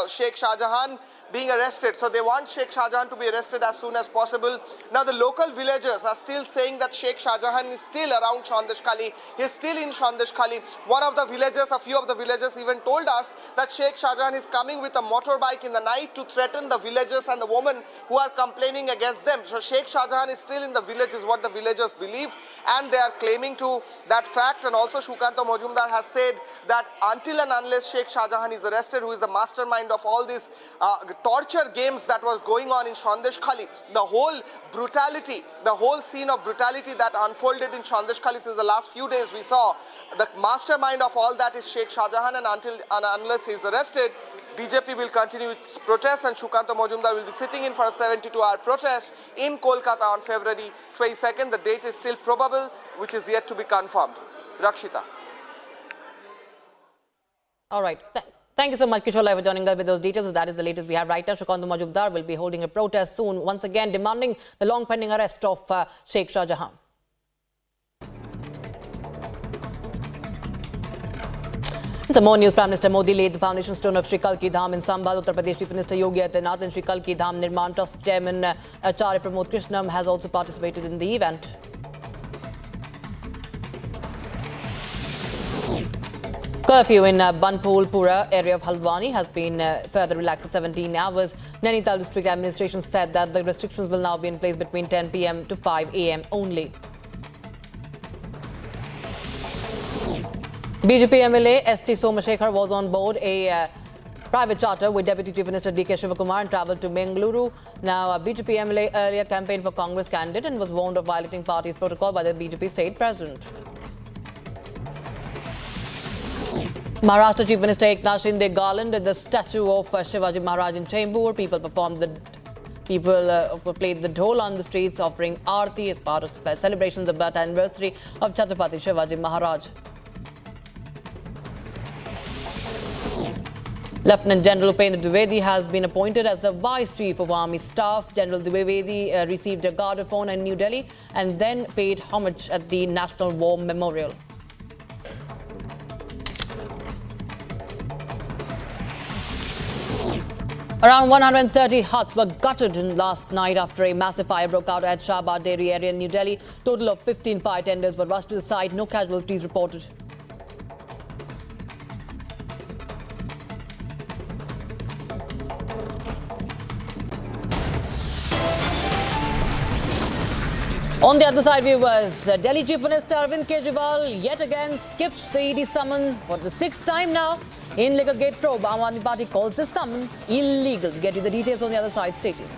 Sheikh Shah Jahan being arrested. So they want Sheikh Shah Jahan to be arrested as soon as possible. Now the local villagers are still saying that Sheikh Shah Jahan is still around Sandeshkhali. He is still in Sandeshkhali. One of the villagers, a few of the villagers even told us that Sheikh Shah Jahan is coming with a motorbike in the night to threaten the villagers and the women who are complaining against them. So Sheikh Shah Jahan is still in the villages, what the villagers believe, and they are claiming to that fact. And also Shri Shukanta Majumdar has said that until and unless Sheikh Shah Jahan is arrested, who is the mastermind of all these torture games that were going on in Sandeshkhali, the whole brutality, the whole scene of brutality that unfolded in Sandeshkhali since the last few days we saw, the mastermind of all that is Sheikh Shah Jahan, and until and unless he is arrested, BJP will continue its protests, and Shukanta Majumdar will be sitting in for a 72-hour protest in Kolkata on February 22nd. The date is still probable, which is yet to be confirmed. Rakshita. All right. Thank you so much, Kishore, for joining us with those details. That is the latest we have right now. Shukanta Majumdar will be holding a protest soon, once again demanding the long-pending arrest of Sheikh Shah Jahan. Some more news. Prime Minister Modi laid the foundation stone of Shri Kalki Dham in Sambhal. Uttar Pradesh Chief Minister Yogi Adityanath and Shri Kalki Dham Nirman Trust Chairman Acharya Pramod Krishnam has also participated in the event. Curfew in Banpulpura area of Haldwani has been further relaxed for 17 hours. Nainital District Administration said that the restrictions will now be in place between 10 p.m. to 5 a.m. only. BJP MLA S.T. Somashekar was on board a private charter with Deputy Chief Minister D.K. Shivakumar and travelled to Bengaluru. Now, BJP MLA earlier campaigned for Congress candidate and was warned of violating party's protocol by the BJP state president. Maharashtra Chief Minister Eknath Shinde garlanded the statue of Shivaji Maharaj in Chembur. People played the dhol on the streets, offering aarti as part of celebrations of the birth anniversary of Chhatrapati Shivaji Maharaj. Lieutenant General Upendra Dwivedi has been appointed as the Vice Chief of Army Staff. General Dwivedi received a guard of honor in New Delhi and then paid homage at the National War Memorial. Around 130 huts were gutted last night after a massive fire broke out at Shahbaz Dairy area in New Delhi. Total of 15 fire tenders were rushed to the site. No casualties reported. On the other side, viewers, Delhi Chief Minister Arvind Kejriwal yet again skips the ED summon for the sixth time now in Liquor Gate probe. Aam Aadmi Party calls this summon illegal. We'll get you the details on the other side. Stay tuned.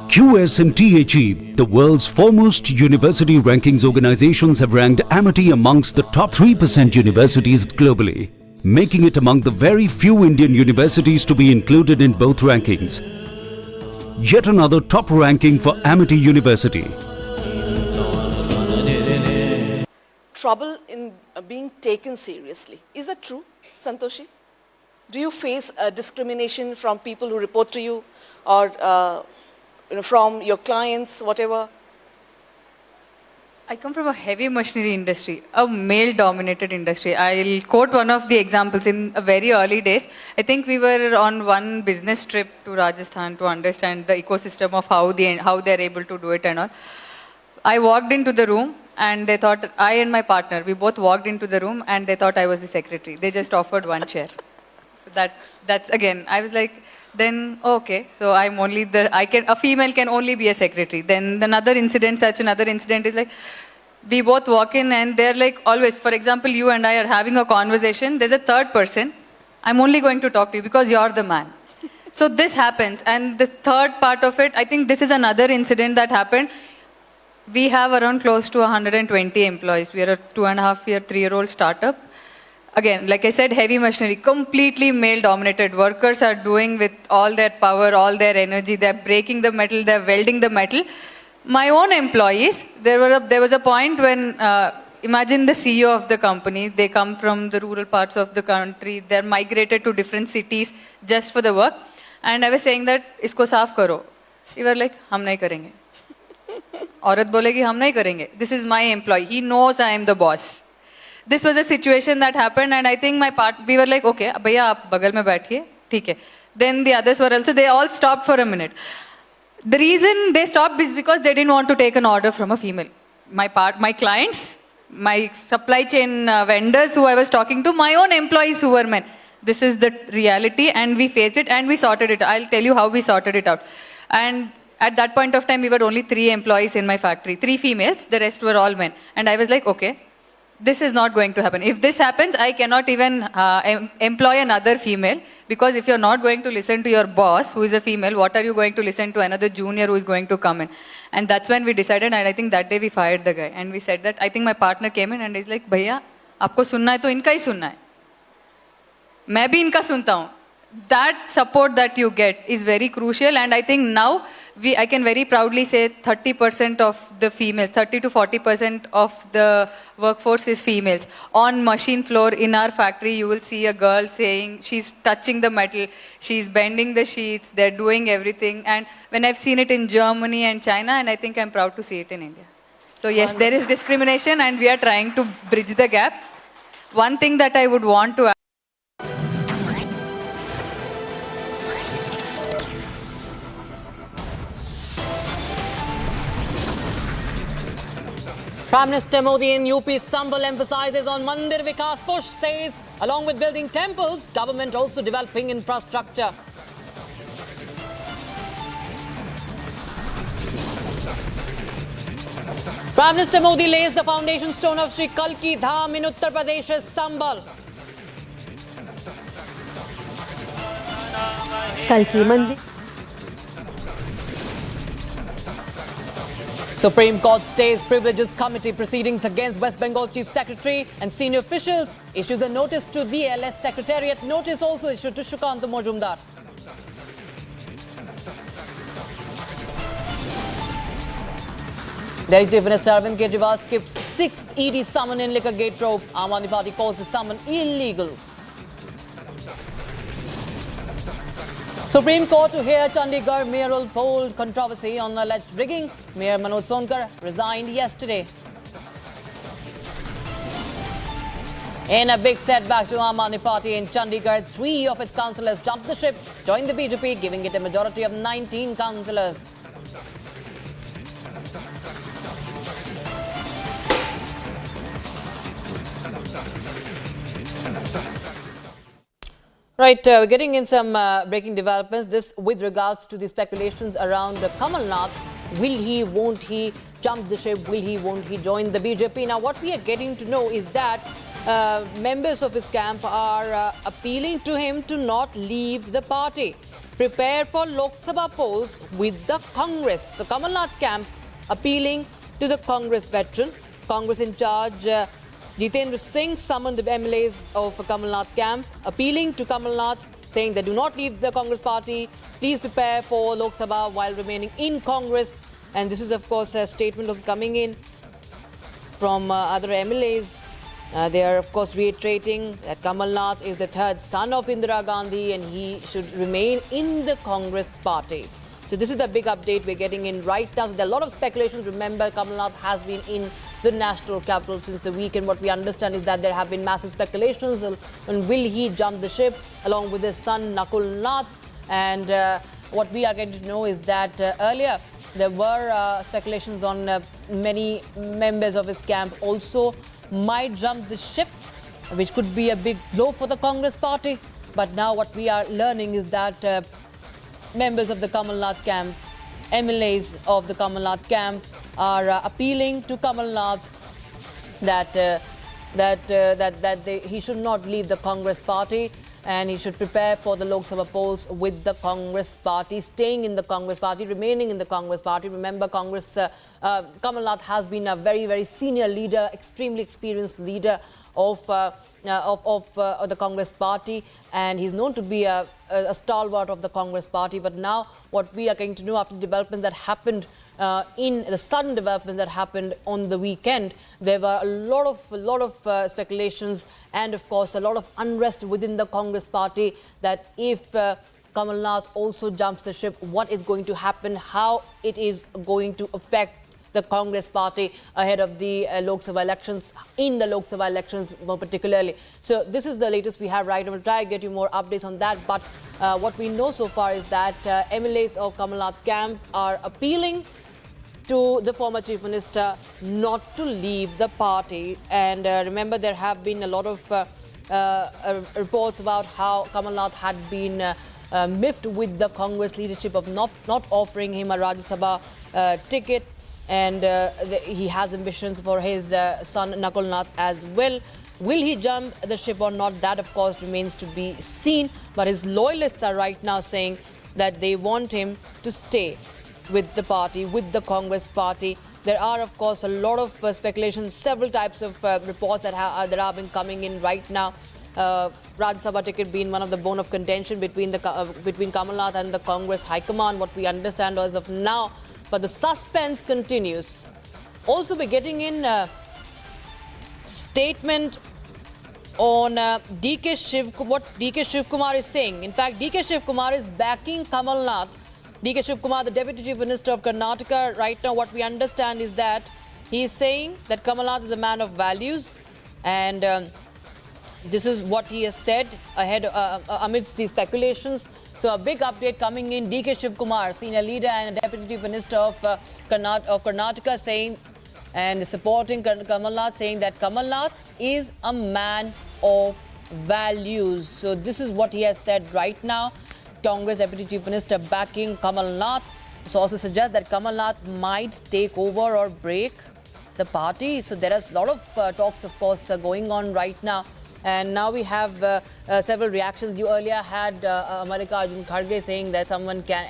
QS and THE, the world's foremost university rankings organizations, have ranked Amity amongst the top 3% universities globally, making it among the very few Indian universities to be included in both rankings. Yet another top ranking for Amity University. Trouble in being taken seriously. Is that true, Santoshi? Do you face discrimination from people who report to you, or from your clients, whatever? I come from a heavy machinery industry, a male-dominated industry. I'll quote one of the examples. In very early days, I think we were on one business trip to Rajasthan to understand the ecosystem of how they're able to do it and all. I walked into the room and they thought, I and my partner, we both walked into the room and they thought I was the secretary. They just offered one chair. So that's again, I was like, then okay, so I'm only a female can only be a secretary. Then another incident is like, we both walk in and they're like, always, for example, you and I are having a conversation, there's a third person, I'm only going to talk to you because you're the man. So this happens, and the third part of it, I think this is another incident that happened. We have around close to 120 employees. We are a 2.5-year, 3-year-old startup. Again, like I said, heavy machinery, completely male-dominated. Workers are doing with all their power, all their energy. They're breaking the metal, they're welding the metal. My own employees, there was a point when, imagine the CEO of the company, they come from the rural parts of the country, they're migrated to different cities just for the work. And I was saying that, isko saaf karo. They were like, hum nahi karenge. Aurat bolegi, hum nahi karenge. This is my employee. He knows I am the boss. This was a situation that happened, and I think we were like, okay, bhaiya, aap bagal mein baithiye, theek hai. Then the others were also, they all stopped for a minute. The reason they stopped is because they didn't want to take an order from a female. My clients, my supply chain vendors who I was talking to, my own employees who were men. This is the reality, and we faced it and we sorted it. I'll tell you how we sorted it out. And At that point of time, we were only 3 employees in my factory, 3 females, the rest were all men. And I was like, okay, this is not going to happen. If this happens, I cannot even employ another female, because if you're not going to listen to your boss, who is a female, what are you going to listen to another junior who is going to come in? And that's when we decided, and I think that day we fired the guy. And we said that, I think my partner came in and he's like, भैया, आपको सुनना है तो इनका ही सुनना है. मैं भी इनका सुनता हूँ. That support that you get is very crucial, and I think now I can very proudly say 30% of the females, 30 to 40% of the workforce is females. On machine floor in our factory, you will see a girl saying she's touching the metal, she's bending the sheets, they're doing everything. And when I've seen it in Germany and China, and I think I'm proud to see it in India. So yes, there is discrimination, and we are trying to bridge the gap. One thing that I would want to Prime Minister Modi in UP Sambhal emphasizes on Mandir Vikas push, says along with building temples, government also developing infrastructure. Prime Minister Modi lays the foundation stone of Shri Kalki Dham in Uttar Pradesh's Sambhal. Kalki Mandir. Supreme Court stays Privileges Committee proceedings against West Bengal Chief Secretary and senior officials, issues a notice to the LS Secretariat. Notice also issued to Shukant Majumdar. Delhi Chief Minister Arvind Kejriwal skips 6th ED summon in liquor gate probe. Aam Aadmi Party calls the summon illegal. Supreme Court to hear Chandigarh mayoral poll controversy on alleged rigging. Mayor Manoj Sonkar resigned yesterday. In a big setback to Aam Aadmi Party in Chandigarh, 3 of its councillors jumped the ship, joined the BJP, giving it a majority of 19 councillors. Right, we're getting in some breaking developments. This with regards to the speculations around Kamal Nath. Will he, won't he jump the ship? Will he, won't he join the BJP? Now, what we are getting to know is that members of his camp are appealing to him to not leave the party. Prepare for Lok Sabha polls with the Congress. So, Kamal Nath camp appealing to the Congress veteran. Congress in charge Jitendra Singh summoned the MLAs of Kamal Nath camp, appealing to Kamal Nath, saying they do not leave the Congress party. Please prepare for Lok Sabha while remaining in Congress. And this is, of course, a statement that's coming in from other MLAs. They are, of course, reiterating that Kamal Nath is the 3rd son of Indira Gandhi and he should remain in the Congress party. So this is the big update we're getting in right now. So there are a lot of speculations. Remember, Kamal Nath has been in the national capital since the weekend. What we understand is that there have been massive speculations on will he jump the ship along with his son Nakul Nath. And what we are getting to know is that earlier there were speculations on many members of his camp also might jump the ship, which could be a big blow for the Congress party. But now what we are learning is that members of the Kamal Nath camp, MLAs of the Kamal Nath camp, are appealing to Kamal Nath that he should not leave the Congress party and he should prepare for the Lok Sabha polls with the Congress party, staying in the Congress party, remaining in the Congress party. Remember, Congress, Kamal Nath has been a very, very senior leader, extremely experienced leader of the Congress party, and he's known to be a stalwart of the Congress party. But now what we are going to know after developments that happened in the sudden developments that happened on the weekend, there were a lot of speculations and of course a lot of unrest within the Congress party that if Kamal Nath also jumps the ship, what is going to happen, how it is going to affect the Congress party ahead of the Lok Sabha elections, in the Lok Sabha elections more particularly. So this is the latest we have right now. We'll try to get you more updates on that. But what we know so far is that MLAs of Kamal Nath camp are appealing to the former Chief Minister not to leave the party. And remember, there have been a lot of reports about how Kamal Nath had been miffed with the Congress leadership of not offering him a Rajya Sabha ticket, and he has ambitions for his son Kamal Nath as well. Will he jump the ship or not? That, of course, remains to be seen. But his loyalists are right now saying that they want him to stay with the party, with the Congress party. There are, of course, a lot of speculations, several types of reports that have been coming in right now. Rajya Sabha ticket being one of the bone of contention between Kamal Nath and the Congress High Command, what we understand as of now. But the suspense continues. Also, we're getting in a statement on what DK Shiv Kumar is saying. In fact, DK Shiv Kumar is backing Kamal Nath. DK Shiv Kumar, the Deputy Chief Minister of Karnataka, right now what we understand is that he is saying that Kamal Nath is a man of values, and this is what he has said ahead amidst these speculations. So a big update coming in. DK Shiv Kumar, senior leader and Deputy Chief Minister of Karnataka, saying and supporting Kamal Nath, saying that Kamal Nath is a man of values. So this is what he has said right now. Congress Deputy Chief Minister backing Kamal Nath. Sources suggest that Kamal Nath might take over or break the party. So there is a lot of talks, of course, going on right now. And now we have several reactions. You earlier had Mallikarjun Kharge saying that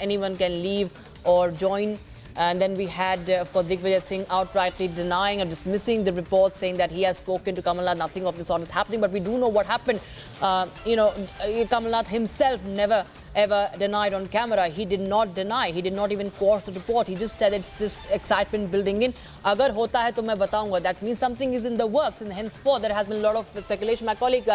anyone can leave or join. And then we had, of course, Digvijay Singh outrightly denying or dismissing the report, saying that he has spoken to Kamal Nath. Nothing of the sort is happening. But we do know what happened. Kamal Nath himself never ever denied on camera. He did not deny. He did not even quash the report. He just said it's just excitement building in. Agar hota hai to main bataunga. That means something is in the works. And henceforth, there has been a lot of speculation. My colleague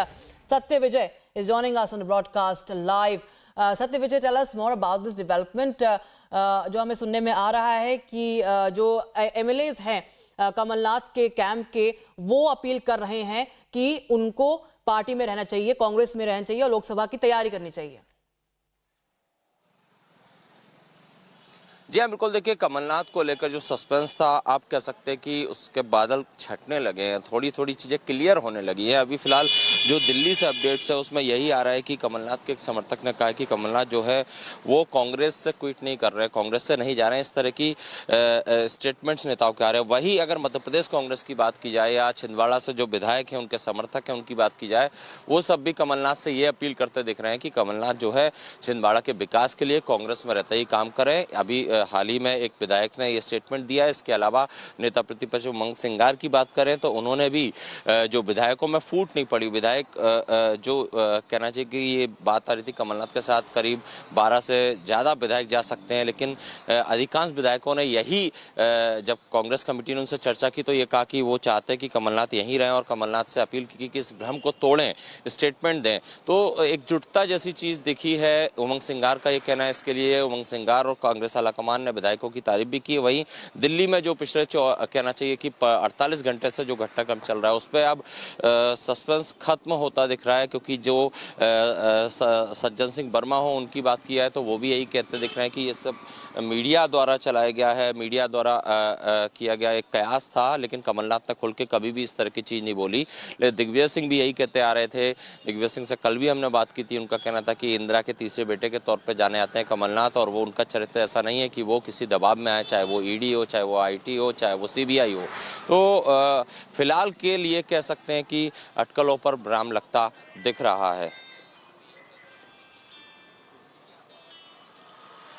Satya Vijay is joining us on the broadcast live. Satya Vijay, tell us more about this development. जो हमें सुनने में आ रहा है कि जो MLAs हैं कमलनाथ के कैंप के, वो अपील कर रहे हैं कि उनको पार्टी में रहना चाहिए, कांग्रेस में रहना चाहिए और लोकसभा की तैयारी करनी चाहिए। जी हाँ, बिल्कुल। देखिए, कमलनाथ को लेकर जो सस्पेंस था, आप कह सकते हैं कि उसके बादल छटने लगे हैं, थोड़ी थोड़ी चीज़ें क्लियर होने लगी हैं। अभी फिलहाल जो दिल्ली से अपडेट्स है उसमें यही आ रहा है कि कमलनाथ के एक समर्थक ने कहा कि कमलनाथ जो है वो कांग्रेस से क्विट नहीं कर रहे, कांग्रेस से नहीं जा रहे हैं। इस तरह की स्टेटमेंट्स नेताओं के आ रहे हैं। वही अगर मध्य प्रदेश कांग्रेस की बात की जाए या छिंदवाड़ा से जो विधायक हैं, उनके समर्थक हैं, उनकी बात की जाए, वो सब भी कमलनाथ से ये अपील करते दिख रहे हैं कि कमलनाथ जो है छिंदवाड़ा के विकास के लिए कांग्रेस में रहते ही काम करें। अभी हाल ही में एक विधायक ने ये स्टेटमेंट दिया है। इसके अलावा नेता प्रतिपक्ष उमंग सिंगार की बात करें तो उन्होंने भी जो विधायकों में फूट नहीं पड़ी, विधायक जो कहना चाहिए कि ये बात आ रही थी कमलनाथ के साथ करीब 12 से ज़्यादा विधायक जा सकते हैं, लेकिन अधिकांश विधायकों ने यही, जब कांग्रेस कमेटी ने उनसे चर्चा की तो ये कहा कि वो चाहते हैं कि कमलनाथ यहीं रहें और कमलनाथ से अपील की कि इस भ्रम को तोड़ें, स्टेटमेंट दें। तो एकजुटता जैसी चीज़ दिखी है। उमंग सिंगार का ये कहना है, इसके लिए उमंग सिंगार और कांग्रेस आलाकमान ने विधायकों की तारीफ भी की। वहीं दिल्ली में जो पिछले कहना चाहिए कि 48 घंटे से जो घटनाक्रम चल रहा है उस पर अब सस्पेंस खत्म होता दिख रहा है, क्योंकि जो सज्जन सिंह वर्मा हो उनकी बात की है तो वो भी यही कहते दिख रहे हैं कि ये सब मीडिया द्वारा चलाया गया है, मीडिया द्वारा किया गया एक कयास था, लेकिन कमलनाथ ने खुल के कभी भी इस तरह की चीज़ नहीं बोली। लेकिन दिग्विजय सिंह भी यही कहते आ रहे थे। दिग्विजय सिंह से कल भी हमने बात की थी। उनका कहना था कि इंदिरा के तीसरे बेटे के तौर पे जाने आते हैं कमलनाथ, और वो उनका चरित्र ऐसा नहीं है कि वो किसी दबाव में आए, चाहे वो ईडी हो, चाहे वो आईटी हो, चाहे वो सीबीआई हो। तो फिलहाल के लिए कह सकते हैं कि अटकलों पर विराम लगता दिख रहा है।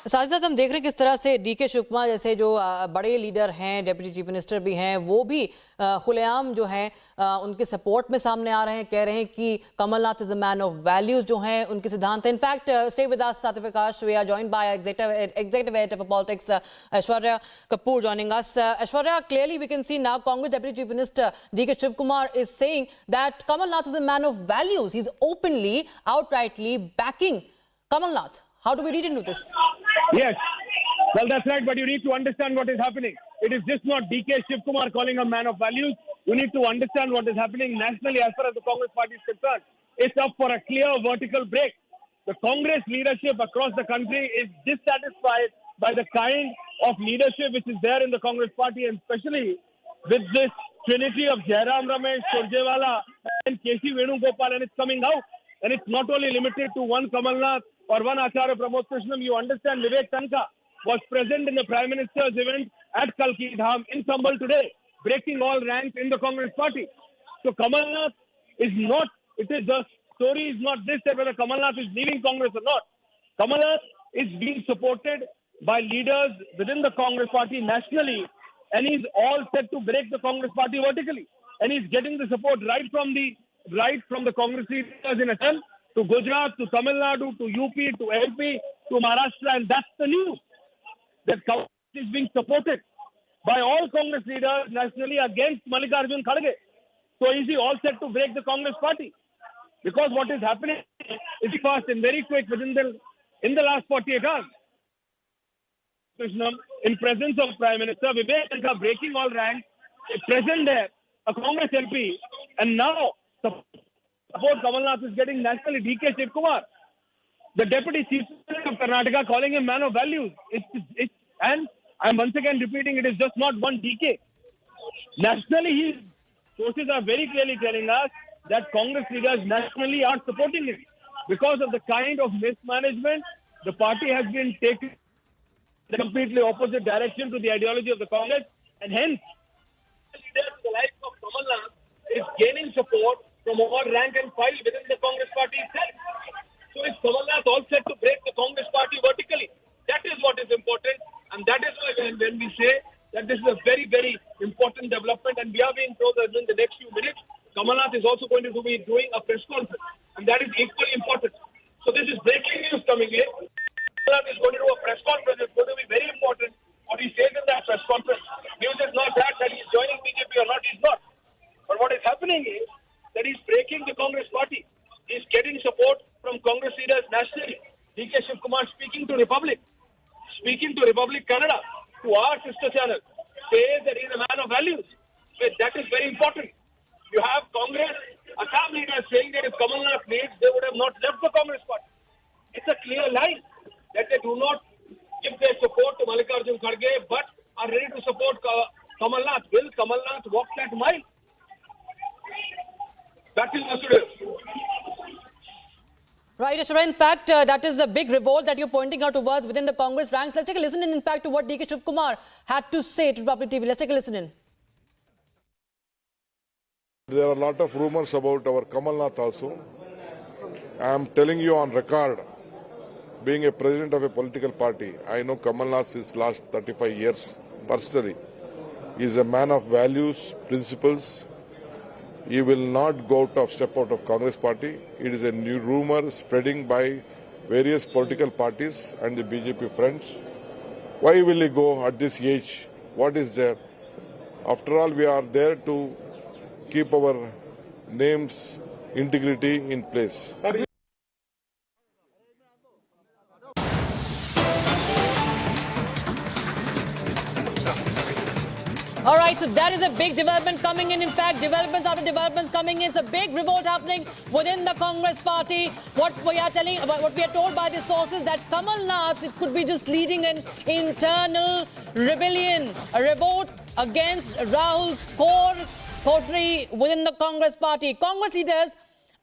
साथ ही साथ हम देख रहे हैं किस तरह से डीके शिव कुमार जैसे जो बड़े लीडर हैं, डेप्यूटी चीफ मिनिस्टर भी हैं, वो भी खुलेआम जो हैं उनके सपोर्ट में सामने आ रहे हैं, कह रहे हैं कि Kamal Nath is a man of values जो हैं उनके सिद्धांत हैं। In fact stay with us Satvik Akash, we are joined by executive editor for politics Aishwarya Kapoor joining us. Aishwarya, clearly we can see now Congress Deputy Chief Minister DK Shiv Kumar is saying that Kamal Nath is a man of values. He's openly, outrightly backing Kamal Nath. How do we read into this? Yes, well, that's right, but you need to understand what is happening. It is just not DK Shiv Kumar calling a man of values. You need to understand what is happening nationally as far as the Congress party is concerned. It's up for a clear vertical break. The Congress leadership across the country is dissatisfied by the kind of leadership which is there in the Congress party, and especially with this trinity of Jairam Ramesh, Surjewala and KC Venugopal, and it's coming out. And it's not only limited to one Kamal Nath or one Acharya Pramod Krishnam. You understand Vivek Tanka was present in the Prime Minister's event at Kalki Dham in Sambhal today, breaking all ranks in the Congress party. So Kamal Nath is not, the story is not this that whether Kamal Nath is leaving Congress or not. Kamal Nath is being supported by leaders within the Congress party nationally, and he's all set to break the Congress party vertically. And he's getting the support right from the Congress leaders in Assam to Gujarat, to Tamil Nadu, to UP, to MP, to Maharashtra, and that's the news. That Kamal is being supported by all Congress leaders nationally against Mallikarjun Kharge. So is he all set to break the Congress party? Because what is happening is fast and very quick in the last 48 hours. Krishnam, in presence of Prime Minister Vivek Tanka, breaking all ranks, present there, a Congress MP, and now support Kamal Nath is getting nationally. DK Shiv Kumar, the Deputy Chief Minister of Karnataka, calling him man of values. And I'm once again repeating, it is just not one DK. Nationally, sources are very clearly telling us that Congress leaders nationally are supporting him. Because of the kind of mismanagement, the party has been taken in the completely opposite direction to the ideology of the Congress, and hence, leaders the likes of Kamal Nath is gaining support from all rank and file within the Congress party itself. So is Kamal Nath all set to break the Congress party vertically? That is what is important, and that is why when we say that this is a very, very important development, and we are being told that in the next few minutes, Kamal Nath is also going to be doing a press conference, and that is equally important. So this is breaking news coming in. Kamal Nath is going to do a press conference. It's going to be very important what he says in that press conference. News is not that he's joining BJP or not, he's not. But what is happening is that he's breaking the Congress party. He's getting support from Congress leaders nationally. DK Shiv Kumar speaking to Republic Kannada, to our sister channel, says that he's a man of values. That is very important. You have Congress, Assam leaders saying that if Kamal Nath leaves, they would have not left the Congress party. It's a clear line that they do not give their support to Mallikarjun Kharge, but are ready to support Kamal Nath. Will Kamal Nath walk that mile? That is what it is. Right, Ashura. In fact, that is a big revolt that you're pointing out towards within the Congress ranks. Let's take a listen in fact, to what DK Shiv Kumar had to say to Republic TV. Let's take a listen in. There are a lot of rumors about our Kamal Nath also. I am telling you on record, being a president of a political party, I know Kamal Nath since last 35 years personally. He is a man of values, principles. He will not step out of Congress party. It is a new rumor spreading by various political parties and the BJP friends. Why will he go at this age? What is there? After all, we are there to keep our name's integrity in place. All right, so that is a big development coming in. In fact, developments after developments coming in. It's a big revolt happening within the Congress party. What we are told by the sources, that Kamal Nath, it could be just leading an internal rebellion, a revolt against Rahul's core coterie within the Congress party. Congress leaders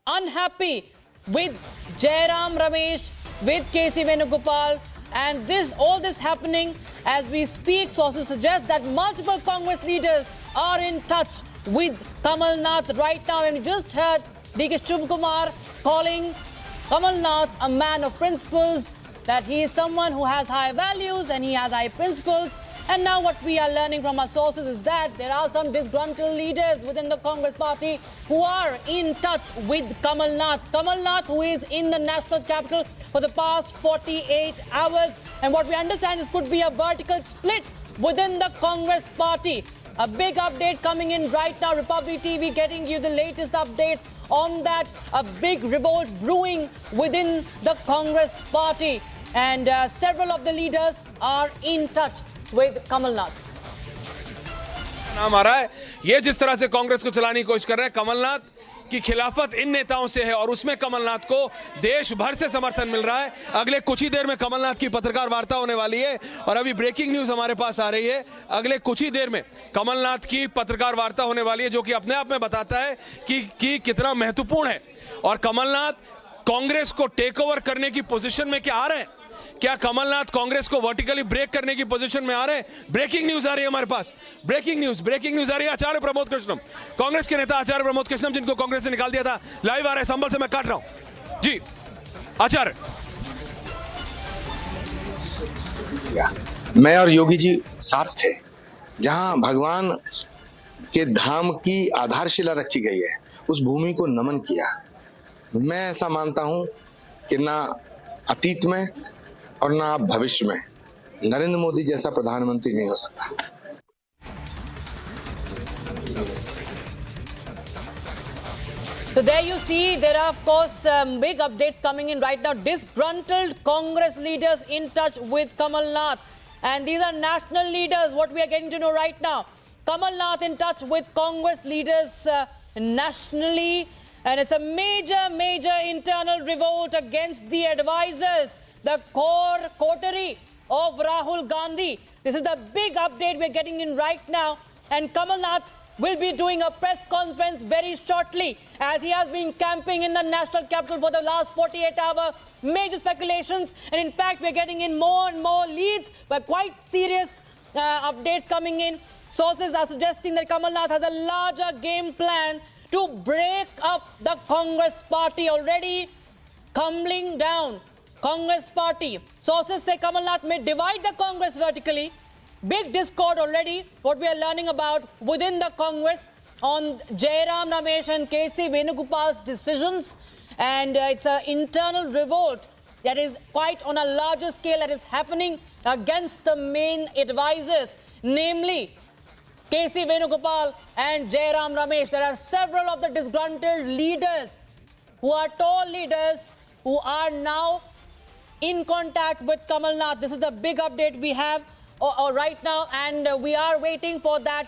unhappy with Jairam Ramesh, with KC Venugopal, and all this happening as we speak. Sources suggest that multiple Congress leaders are in touch with Kamal Nath right now. And we just heard DK Shiv Kumar calling Kamal Nath a man of principles, that he is someone who has high values and he has high principles. And now what we are learning from our sources is that there are some disgruntled leaders within the Congress party who are in touch with Kamal Nath. Kamal Nath, who is in the national capital for the past 48 hours. And what we understand is could be a vertical split within the Congress party. A big update coming in right now. Republic TV getting you the latest updates on that. A big revolt brewing within the Congress party. And several of the leaders are in touch with Kamal Nath. नाम आ रहा है, ये जिस तरह से कांग्रेस को चलाने की कोशिश कर रहे हैं, कमल नाथ की खिलाफत इन नेताओं से है और उसमें कमल नाथ को देश भर से समर्थन मिल रहा है। अगले कुछ ही देर में कमल नाथ की पत्रकार वार्ता होने वाली है और अभी ब्रेकिंग न्यूज हमारे पास आ रही है। अगले कुछ ही देर में कमल नाथ की पत्रकार वार्ता होने वाली है, जो कि अपने आप में बताता है कि कितना महत्वपूर्ण है। और कमल नाथ कांग्रेस को टेक ओवर करने की पोजीशन में क्या आ रहे हैं? क्या कमलनाथ कांग्रेस को वर्टिकली ब्रेक करने की पोजीशन में आ रहे हैं? ब्रेकिंग न्यूज आ रही है हमारे पास, ब्रेकिंग न्यूज आ रही है। आचार्य प्रमोद कृष्णम, कांग्रेस के नेता आचार्य प्रमोद कृष्णम, जिनको कांग्रेस से निकाल दिया था, लाइव आ रहे हैं संभल से। मैं काट रहा हूं जी। आचार्य, मैं और योगी जी साथ थे जहां भगवान के धाम की आधारशिला रखी गई है, उस भूमि को नमन किया। मैं ऐसा मानता हूं कि ना अतीत में और ना भविष्य में नरेंद्र मोदी जैसा प्रधानमंत्री नहीं हो सकता। So there you see, there are of course big updates coming in right now. Disgruntled Congress leaders in touch with Kamal Nath. And these are national leaders, what we are getting to know right now. Kamal Nath in touch with Congress leaders nationally. And it's a major internal revolt against the advisors, the core coterie of Rahul Gandhi. This is the big update we're getting in right now. And Kamal Nath will be doing a press conference very shortly, as he has been camping in the national capital for the last 48 hours. Major speculations, and in fact we're getting in more and more leads, but quite serious updates coming in. Sources are suggesting that Kamal Nath has a larger game plan to break up the Congress party, already crumbling down Congress party. Sources say Kamal Nath may divide the Congress vertically. Big discord already, what we are learning about within the Congress on Jairam Ramesh and KC Venugopal's decisions. And it's an internal revolt that is quite on a larger scale that is happening against the main advisors, namely KC Venugopal and Jairam Ramesh. There are several of the disgruntled leaders who are tall leaders who are now in contact with Kamal Nath. This is the big update we have right now, and we are waiting for that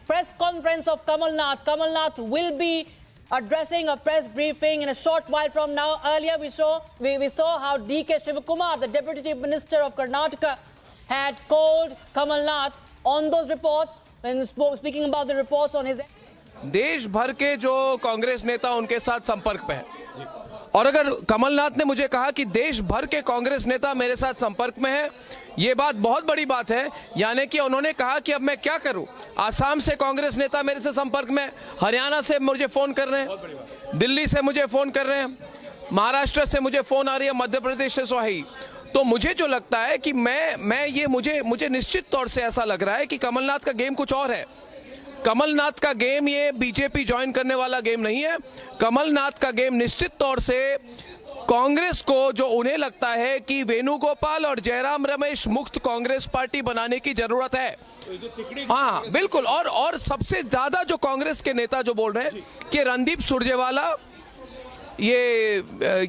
press conference of Kamal Nath. Kamal Nath will be addressing a press briefing in a short while from now. Earlier we saw how D.K. Shivakumar, the Deputy Chief Minister of Karnataka, had called Kamal Nath on those reports when speaking about the reports on his. देश भर के जो कांग्रेस नेता उनके साथ संपर्क पे हैं, और अगर कमलनाथ ने मुझे कहा कि देश भर के कांग्रेस नेता मेरे साथ संपर्क में हैं, ये बात बहुत बड़ी बात है। यानी कि उन्होंने कहा कि अब मैं क्या करूं, आसाम से कांग्रेस नेता मेरे से संपर्क में, हरियाणा से मुझे फोन कर रहे हैं, दिल्ली से मुझे फोन कर रहे हैं, महाराष्ट्र से मुझे फोन आ रही है, मध्य प्रदेश से सोहाई। तो मुझे जो लगता है कि मुझे निश्चित तौर से ऐसा लग रहा है कि कमलनाथ का गेम कुछ और है। कमलनाथ का गेम ये बीजेपी ज्वाइन करने वाला गेम नहीं है। कमलनाथ का गेम निश्चित तौर से कांग्रेस को, जो उन्हें लगता है कि वेणुगोपाल और जयराम रमेश मुक्त कांग्रेस पार्टी बनाने की जरूरत है। हाँ बिल्कुल, और सबसे ज्यादा जो कांग्रेस के नेता जो बोल रहे हैं कि रणदीप सुरजेवाला, ये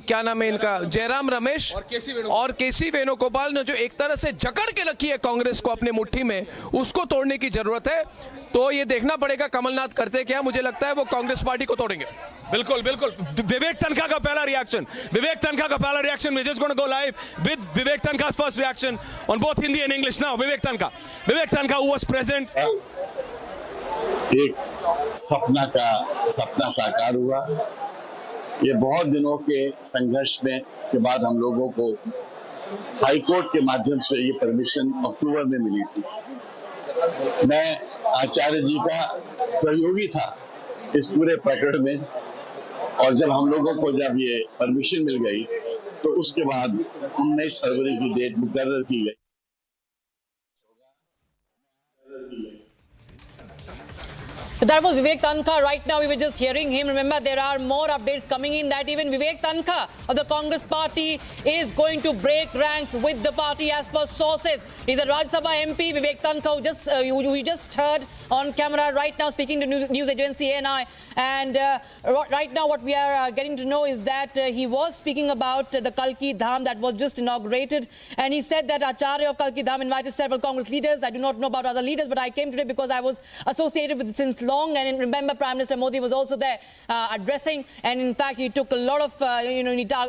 क्या नाम है इनका, जयराम रमेश और केसी वेणुगोपाल ने जो एक तरह से जकड़ के रखी है कांग्रेस को अपने मुट्ठी में, उसको तोड़ने की जरूरत है। तो ये देखना पड़ेगा कमलनाथ करते क्या। मुझे लगता है वो कांग्रेस पार्टी को तोड़ेंगे। बिल्कुल बिल्कुल। विवेक तनखा का पहला reaction, we just gonna go live with Vivek Tankha's first reaction on both Hindi and English now. Vivek Tankha who was present. एक सपना साकार हुआ। ये बहुत दिनों के संघर्ष में के बाद हम लोगों को हाई कोर्ट के माध्यम से ये परमिशन अक्टूबर में मिली थी। मैं आचार्य जी का सहयोगी था इस पूरे प्रकरण में, और जब हम लोगों को जब ये परमिशन मिल गई तो उसके बाद 19 फरवरी की डेट मुकर्रर की गई। So that was Vivek Tankha. Right now we were just hearing him. Remember, there are more updates coming in that even Vivek Tankha of the Congress party is going to break ranks with the party as per sources. He's a Rajya Sabha MP, Vivek Tankha, who we just heard on camera right now speaking to news agency ANI. And right now what we are getting to know is that he was speaking about the Kalki Dham that was just inaugurated. And he said that Acharya of Kalki Dham invited several Congress leaders. I do not know about other leaders, but I came today because I was associated with it since long. And remember, Prime Minister Modi was also there addressing, and in fact, he took a lot of,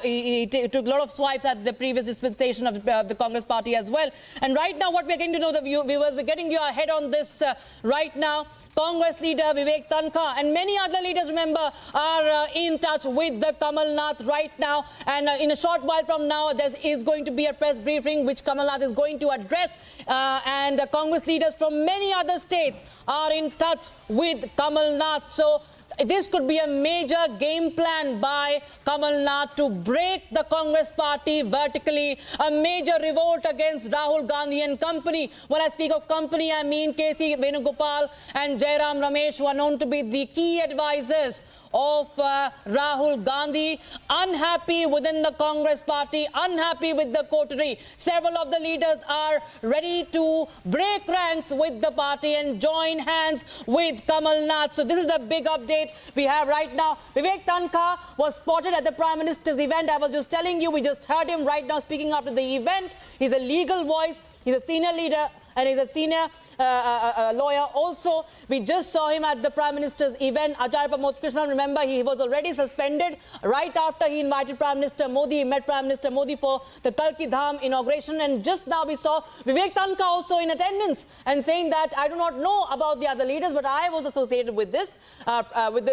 he took a lot of swipes at the previous dispensation of the Congress party as well. And right now, what we're getting to know, the viewers, we're getting you ahead on this right now. Congress leader Vivek Tankha and many other leaders, remember, are in touch with the Kamal Nath right now. And in a short while from now, there is going to be a press briefing which Kamal Nath is going to address. And Congress leaders from many other states are in touch with Kamal Nath. So this could be a major game plan by Kamal Nath to break the Congress party vertically, a major revolt against Rahul Gandhi and company. When I speak of company, I mean K.C. Venugopal and Jairam Ramesh, who are known to be the key advisors of Rahul Gandhi, unhappy within the Congress party, unhappy with the coterie. Several of the leaders are ready to break ranks with the party and join hands with Kamal Nath. So this is a big update we have right now. Vivek Tankha was spotted at the Prime Minister's event. I was just telling you, we just heard him right now speaking after the event. He's a legal voice, he's a senior leader, and he's a senior lawyer also. We just saw him at the Prime Minister's event. Acharya Pramod Krishnan, remember, he was already suspended right after he invited Prime Minister Modi. He met Prime Minister Modi for the Kalki Dham inauguration. And just now we saw Vivek Tankha also in attendance and saying that I do not know about the other leaders, but I was associated with this, with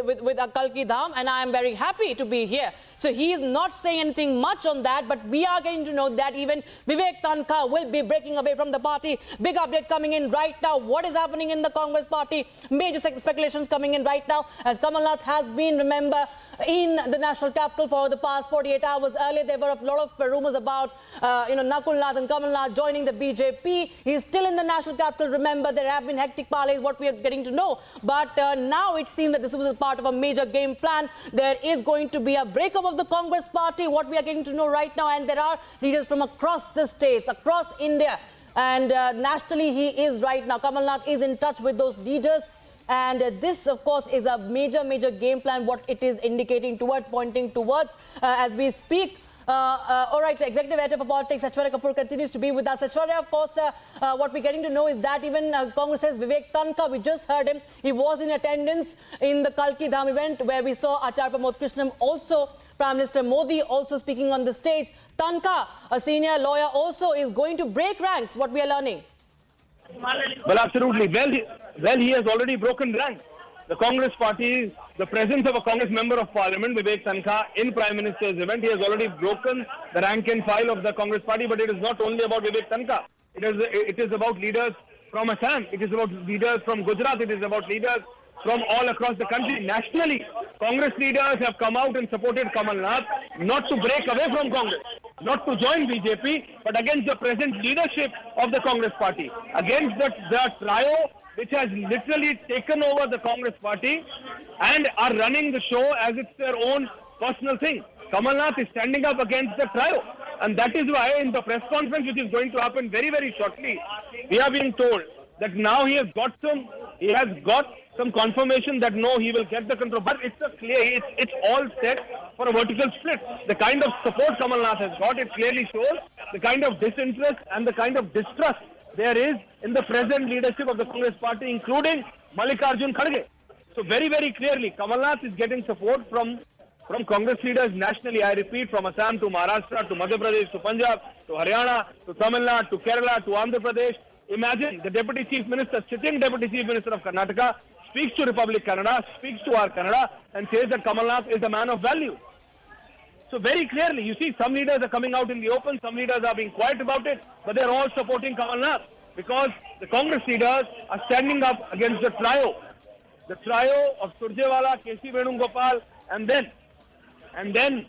Kalki Dham, and I am very happy to be here. So he is not saying anything much on that, but we are getting to know that even Vivek Tankha will be breaking away from the party. Big update coming in right now. What is happening in the Congress party? Major speculations coming in right now, as Kamal Nath has been, remember, in the national capital for the past 48 hours. Earlier, there were a lot of rumors about, Nakul Nath and Kamal Nath joining the BJP. He is still in the national capital. Remember, there have been hectic parleys, what we are getting to know. But now it seems that this was a part of a major game plan. There is going to be a breakup of the Congress party, what we are getting to know right now. And there are leaders from across the states, across India. And nationally, he is right now. Kamal Nath is in touch with those leaders. And this, of course, is a major, major game plan, what it is indicating towards, pointing towards as we speak. All right, Executive Editor for Politics, Aishwarya Kapoor, continues to be with us. Aishwarya, of course, what we're getting to know is that even Congress's Vivek Tankha, we just heard him, he was in attendance in the Kalki Dham event where we saw Acharya Pramod Krishnan, also Prime Minister Modi also speaking on the stage. Tankha, a senior lawyer, also is going to break ranks, what we are learning. Well, absolutely. Well, he has already broken ranks. The Congress party, the presence of a Congress member of Parliament, Vivek Tankha, in Prime Minister's event, he has already broken the rank and file of the Congress party. But it is not only about Vivek Tankha. It is about leaders from Assam. It is about leaders from Gujarat. It is about leaders from all across the country. Nationally, Congress leaders have come out and supported Kamal Nath, not to break away from Congress, not to join BJP, but against the present leadership of the Congress party, against the trio which has literally taken over the Congress party and are running the show as it's their own personal thing. Kamal Nath is standing up against the trio. And that is why in the press conference, which is going to happen very, very shortly, we are being told that now he has got some confirmation that no, he will get the control. But it's all set for a vertical split. The kind of support Kamal Nath has got, it clearly shows the kind of disinterest and the kind of distrust there is in the present leadership of the Congress party, including Mallikarjun Kharge. So very, very clearly, Kamal Nath is getting support from Congress leaders nationally. I repeat, from Assam to Maharashtra to Madhya Pradesh to Punjab to Haryana to Tamil Nadu to Kerala to Andhra Pradesh. Imagine the Deputy Chief Minister, sitting Deputy Chief Minister of Karnataka, speaks to Republic Kannada, speaks to our Kannada and says that Kamal Nath is a man of value. So very clearly, you see, some leaders are coming out in the open, some leaders are being quiet about it, but they're all supporting Kamal Nath because the Congress leaders are standing up against the trio of Surjewala, K.C. Venugopal, and then Jairam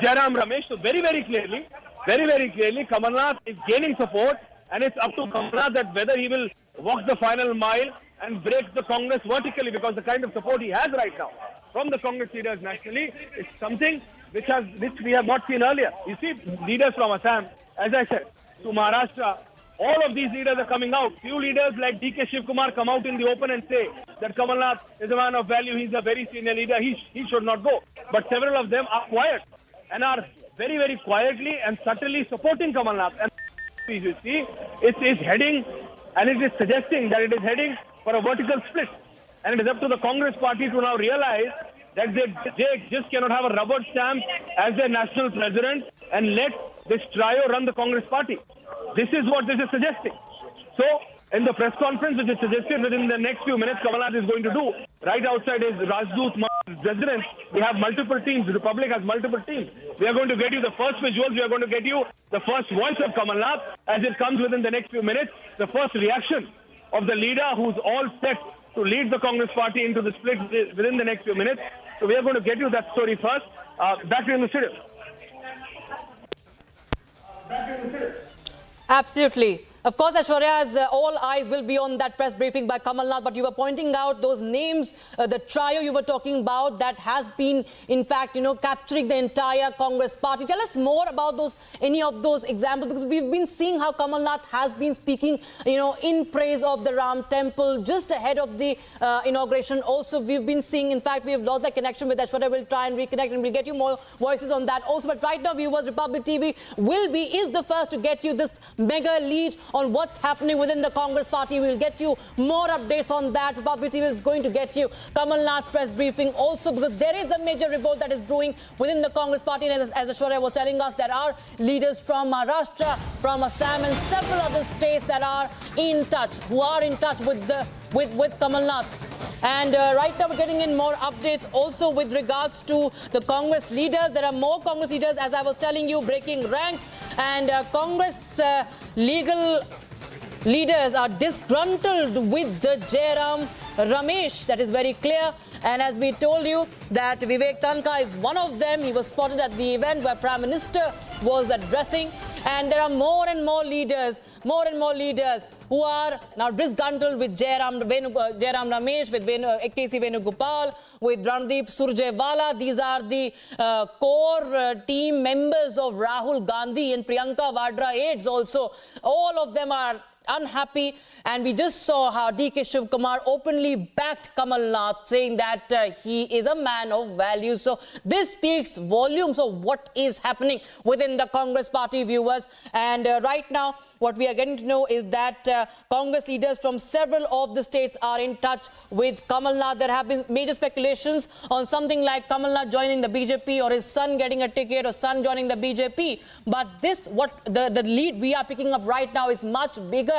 Ramesh. So very, very clearly, Kamal Nath is gaining support, and it's up to Kamal Nath that whether he will walk the final mile and break the Congress vertically, because the kind of support he has right now from the Congress leaders nationally is something which we have not seen earlier. You see, leaders from Assam, as I said, to Maharashtra, all of these leaders are coming out. Few leaders like D.K. Shivkumar come out in the open and say that Kamal Nath is a man of value, he's a very senior leader, he should not go. But several of them are quiet and are very, very quietly and subtly supporting Kamal Nath. And you see, it is heading and it is suggesting that it is heading for a vertical split. And it is up to the Congress party to now realize that they just cannot have a rubber stamp as their national president and let this trio run the Congress party. This is what this is suggesting. So, in the press conference, which is suggested within the next few minutes, Kamal Nath is going to do, right outside his Rajdoot residence, we have multiple teams. The Republic has multiple teams. We are going to get you the first visuals. We are going to get you the first voice of Kamal Nath as it comes within the next few minutes. The first reaction of the leader who's all set to lead the Congress party into the split within the next few minutes. So we are going to get you that story first. Back to you in the studio. Absolutely. Of course, Aishwarya, as all eyes will be on that press briefing by Kamal Nath, but you were pointing out those names, the trio you were talking about that has been, in fact, capturing the entire Congress party. Tell us more about any of those examples, because we've been seeing how Kamal Nath has been speaking, in praise of the Ram Temple just ahead of the inauguration. Also, we've been seeing, in fact, we have lost that connection with Aishwarya. We'll try and reconnect and we'll get you more voices on that also. But right now, viewers, Republic TV is the first to get you this mega lead on what's happening within the Congress party. We'll get you more updates on that. Republic TV is going to get you Kamal Nath's press briefing also, because there is a major revolt that is brewing within the Congress party. And as Aishwarya was telling us, there are leaders from Maharashtra, from Assam and several other states that are in touch, with Kamal Nath. And right now we're getting in more updates also with regards to the Congress leaders. There are more Congress leaders, as I was telling you, breaking ranks. And Congress legal leaders are disgruntled with the Jairam Ramesh. That is very clear. And as we told you that Vivek Tanka is one of them. He was spotted at the event where Prime Minister was addressing. And there are more and more leaders who are now disgruntled with Jairam Ramesh, with KC Venugopal, with Randeep Surjewala. These are the core team members of Rahul Gandhi and Priyanka Vadra aides also. All of them are unhappy, and we just saw how DK Shivkumar openly backed Kamal Nath, saying that he is a man of values. So this speaks volumes of what is happening within the Congress party, viewers. And right now, what we are getting to know is that Congress leaders from several of the states are in touch with Kamal Nath. There have been major speculations on something like Kamal Nath joining the BJP, or his son getting a ticket, or son joining the BJP. But the lead we are picking up right now is much bigger.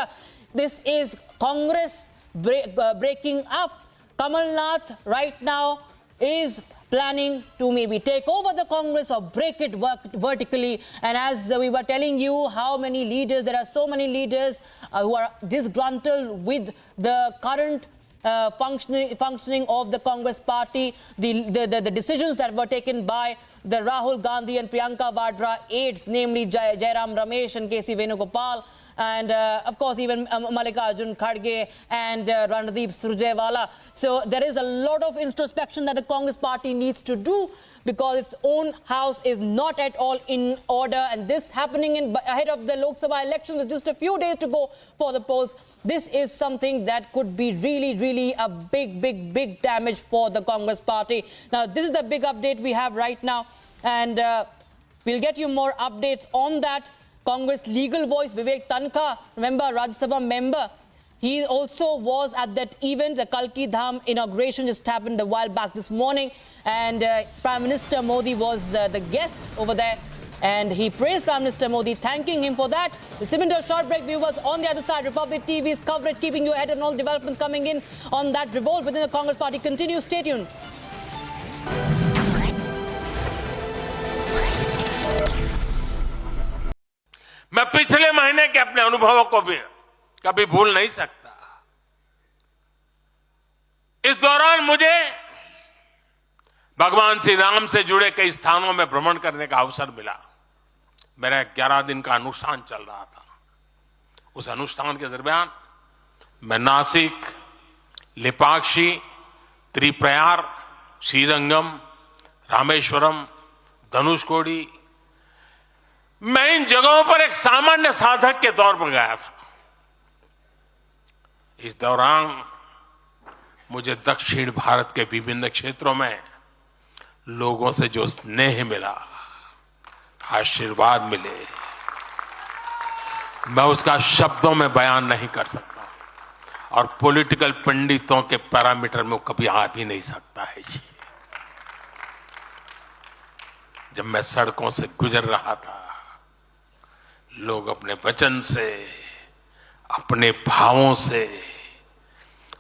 This is Congress breaking up. Kamal Nath right now is planning to maybe take over the Congress or break it vertically. And as we were telling you, how many leaders, there are so many leaders who are disgruntled with the current functioning of the Congress party, the decisions that were taken by the Rahul Gandhi and Priyanka Vadra aides, namely Jairam Ramesh and KC Venugopal, and of course even Mallikarjun Kharge and Randeep Surjewala. So there is a lot of introspection that the Congress party needs to do, because its own house is not at all in order, and this happening ahead of the Lok Sabha elections with just a few days to go for the polls. This is something that could be really a big damage for the Congress party. Now, this is the big update we have right now, and we'll get you more updates on that. Congress legal voice Vivek Tanka, remember, Rajya Sabha member, he also was at that event. The Kalki Dham inauguration just happened a while back this morning, and Prime Minister Modi was the guest over there, and he praised Prime Minister Modi, thanking him for that. We'll slip into a short break, viewers. On the other side, Republic TV's coverage keeping you ahead on all developments coming in on that revolt within the Congress party. Continue, stay tuned. मैं पिछले महीने के अपने अनुभवों को भी कभी भूल नहीं सकता। इस दौरान मुझे भगवान श्री राम से जुड़े कई स्थानों में भ्रमण करने का अवसर मिला। मेरा 11 दिन का अनुष्ठान चल रहा था। उस अनुष्ठान के दरमियान मैं नासिक, लेपाक्षी, त्रिप्रयार, श्रीरंगम, रामेश्वरम, धनुषकोडी, मैं इन जगहों पर एक सामान्य साधक के तौर पर गया था। इस दौरान मुझे दक्षिण भारत के विभिन्न क्षेत्रों में लोगों से जो स्नेह मिला, आशीर्वाद मिले, मैं उसका शब्दों में बयान नहीं कर सकता। और पॉलिटिकल पंडितों के पैरामीटर में वो कभी आ भी नहीं सकता है जी। जब मैं सड़कों से गुजर रहा था, लोग अपने वचन से, अपने भावों से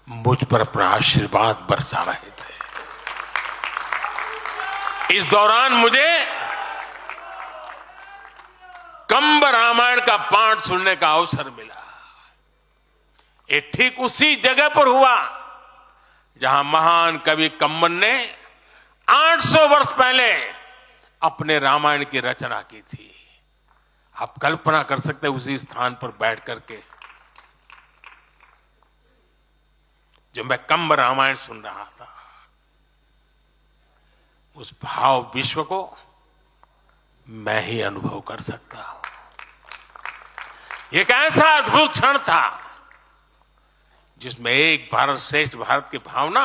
मुझ पर अपना आशीर्वाद बरसा रहे थे। इस दौरान मुझे कंब रामायण का पाठ सुनने का अवसर मिला। ये ठीक उसी जगह पर हुआ जहां महान कवि कंबन ने 800 वर्ष पहले अपने रामायण की रचना की थी। आप कल्पना कर सकते हैं उसी स्थान पर बैठ करके जो मैं कंब रामायण सुन रहा था, उस भाव विश्व को मैं ही अनुभव कर सकता हूं। एक ऐसा अद्भुत क्षण था जिसमें एक भारत श्रेष्ठ भारत की भावना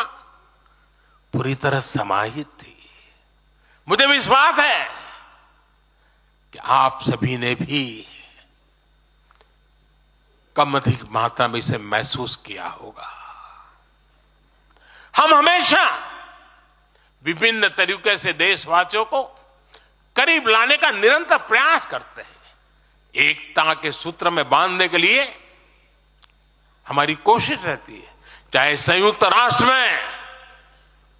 पूरी तरह समाहित थी। मुझे विश्वास है कि आप सभी ने भी कम अधिक मात्रा में इसे महसूस किया होगा। हम हमेशा विभिन्न तरीके से देशवासियों को करीब लाने का निरंतर प्रयास करते हैं। एकता के सूत्र में बांधने के लिए हमारी कोशिश रहती है। चाहे संयुक्त राष्ट्र में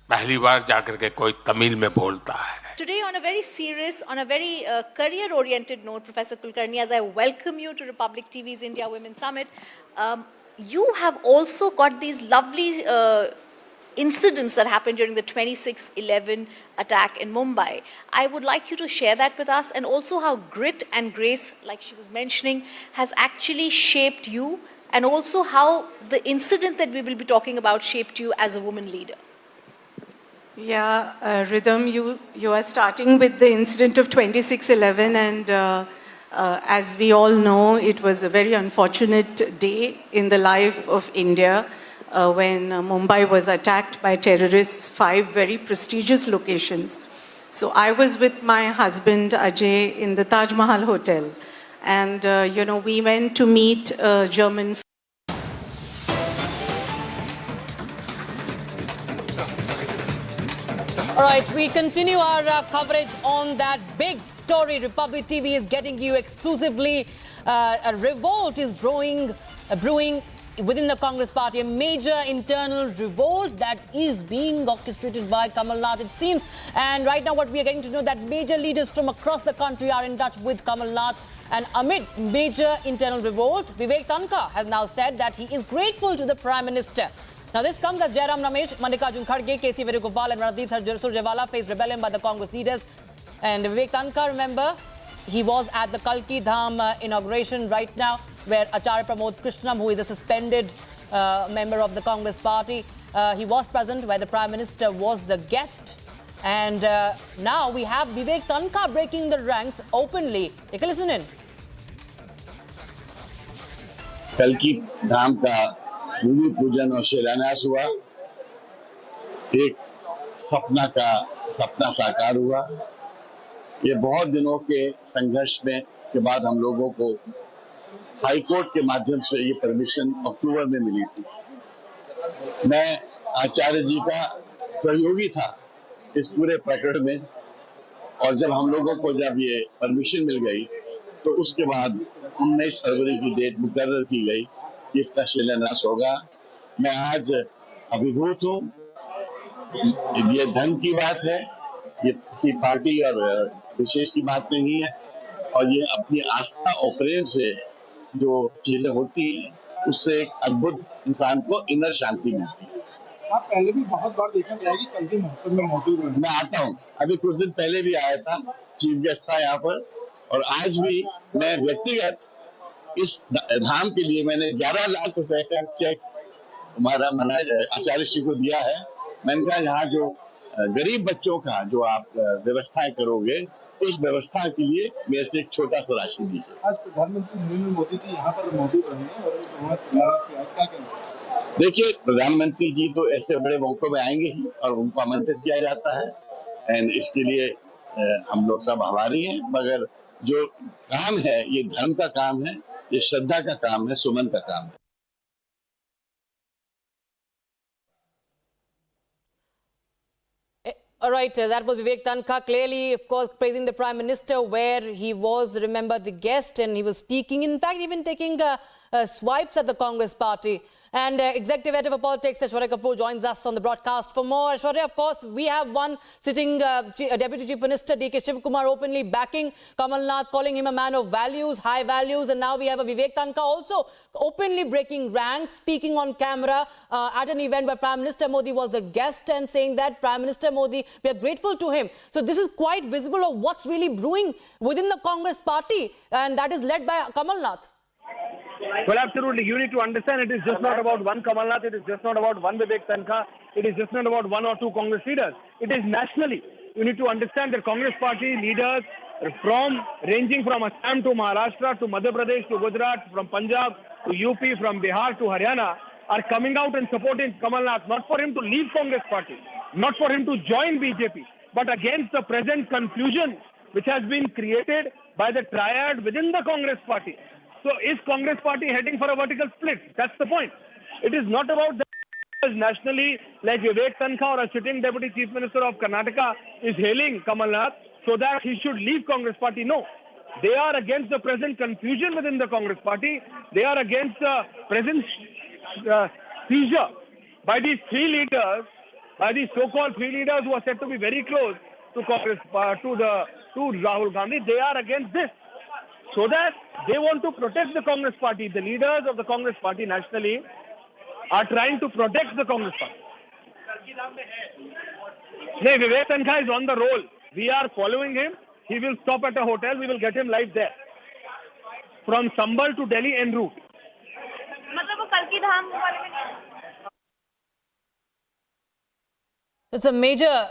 पहली बार जाकर के कोई तमिल में बोलता है। Today, on a very serious, on a very career-oriented note, Professor Kulkarni, as I welcome you to Republic TV's India Women Summit, you have also got these lovely incidents that happened during the 26/11 attack in Mumbai. I would like you to share that with us, and also how grit and grace, like she was mentioning, has actually shaped you, and also how the incident that we will be talking about shaped you as a woman leader. Yeah, Rhythm, you are starting with the incident of 26/11, and as we all know, it was a very unfortunate day in the life of India when Mumbai was attacked by terrorists, 5 very prestigious locations. So I was with my husband Ajay in the Taj Mahal Hotel, and we went to meet a German. All right, we continue our coverage on that big story. Republic TV is getting you exclusively. A revolt is brewing within the Congress party, a major internal revolt that is being orchestrated by Kamal Nath, it seems. And right now what we are getting to know that major leaders from across the country are in touch with Kamal Nath. And amid major internal revolt, Vivek Tanka has now said that he is grateful to the Prime Minister. Now this comes as Jairam Ramesh, Mallikarjun Kharge, K.C. Venugopal and Randeep Surjewala faced rebellion by the Congress leaders. And Vivek Tanka, remember, he was at the Kalki Dham inauguration right now, where Acharya Pramod Krishnam, who is a suspended member of the Congress party, he was present, where the Prime Minister was the guest. And now we have Vivek Tanka breaking the ranks openly. Take a listen in. Kalki Dham का भूमि पूजन और शिलान्यास हुआ। एक सपना साकार हुआ। ये बहुत दिनों के संघर्ष में के बाद हम लोगों को हाई कोर्ट के माध्यम से ये परमिशन अक्टूबर में मिली थी। मैं आचार्य जी का सहयोगी था इस पूरे प्रकरण में, और जब हम लोगों को जब ये परमिशन मिल गई तो उसके बाद 19 फरवरी की डेट मुकर्रर की गई कि इसका शिलान्यास होगा। मैं आज अभिभूत हूँ। ये धन की बात है, ये किसी पार्टी और विशेष की बात नहीं है, और ये अपनी आस्था और प्रेम से जो चीजें होती हैं उससे एक अद्भुत इंसान को इनर शांति मिलती है। आप पहले भी बहुत बार देखा गया कि कल्की महोत्सव में मौजूद हैं। मैं आता हूँ, अभी कुछ दिन पहले भी आया था, चीफ गेस्ट था यहाँ पर, और आज भी मैं व्यक्तिगत इस धाम के लिए मैंने 11 लाख रुपए का चेक हमारा आचार्य श्री को दिया है। मैंने कहा यहाँ जो गरीब बच्चों का जो आप व्यवस्थाएं करोगे, उस व्यवस्था के लिए मेरे से एक छोटा सा राशि दीजिए। आज प्रधानमंत्री नरेंद्र मोदी जी यहाँ पर मौजूद रहे और क्या कहेंगे? देखिए, प्रधानमंत्री जी तो ऐसे बड़े मौकों में आएंगे ही और उनको आमंत्रित किया जाता है, एंड इसके लिए हम लोग सब आभारी हैं। मगर जो काम है ये धर्म का काम है, ये श्रद्धा का काम है, सुमन का काम है। All right, that was Vivek Tankha, clearly, of course, praising the Prime Minister, where he was, remember, the guest, and he was speaking, in fact, even taking swipes at the Congress party. And Executive Editor for Politics, Aishwarya Kapoor, joins us on the broadcast. For more, Aishwarya, of course, we have one sitting Deputy Chief Minister, D.K. Shivakumar, openly backing Kamal Nath, calling him a man of values, high values. And now we have a Vivek Tankha also openly breaking ranks, speaking on camera at an event where Prime Minister Modi was the guest and saying that Prime Minister Modi, we are grateful to him. So this is quite visible of what's really brewing within the Congress party, and that is led by Kamal Nath. Well, absolutely. You need to understand it is just not about one Kamal Nath, it is just not about one Vivek Tankha, it is just not about one or two Congress leaders. It is nationally. You need to understand that Congress party leaders ranging from Assam to Maharashtra to Madhya Pradesh to Gujarat, from Punjab to UP, from Bihar to Haryana are coming out and supporting Kamal Nath, not for him to leave Congress party, not for him to join BJP, but against the present confusion which has been created by the triad within the Congress party. So is Congress party heading for a vertical split? That's the point. It is not about the nationally like Vivek Tankha or a sitting Deputy Chief Minister of Karnataka is hailing Kamal Nath so that he should leave Congress party. No. They are against the present confusion within the Congress party. They are against the present seizure by these three leaders, by these so-called three leaders who are said to be very close to Congress, to Rahul Gandhi. They are against this. So that they want to protect the Congress party. The leaders of the Congress party nationally are trying to protect the Congress party. No, Vivek Tankha is on the roll. We are following him. He will stop at a hotel. We will get him live there. From Sambhal to Delhi en route. It's a major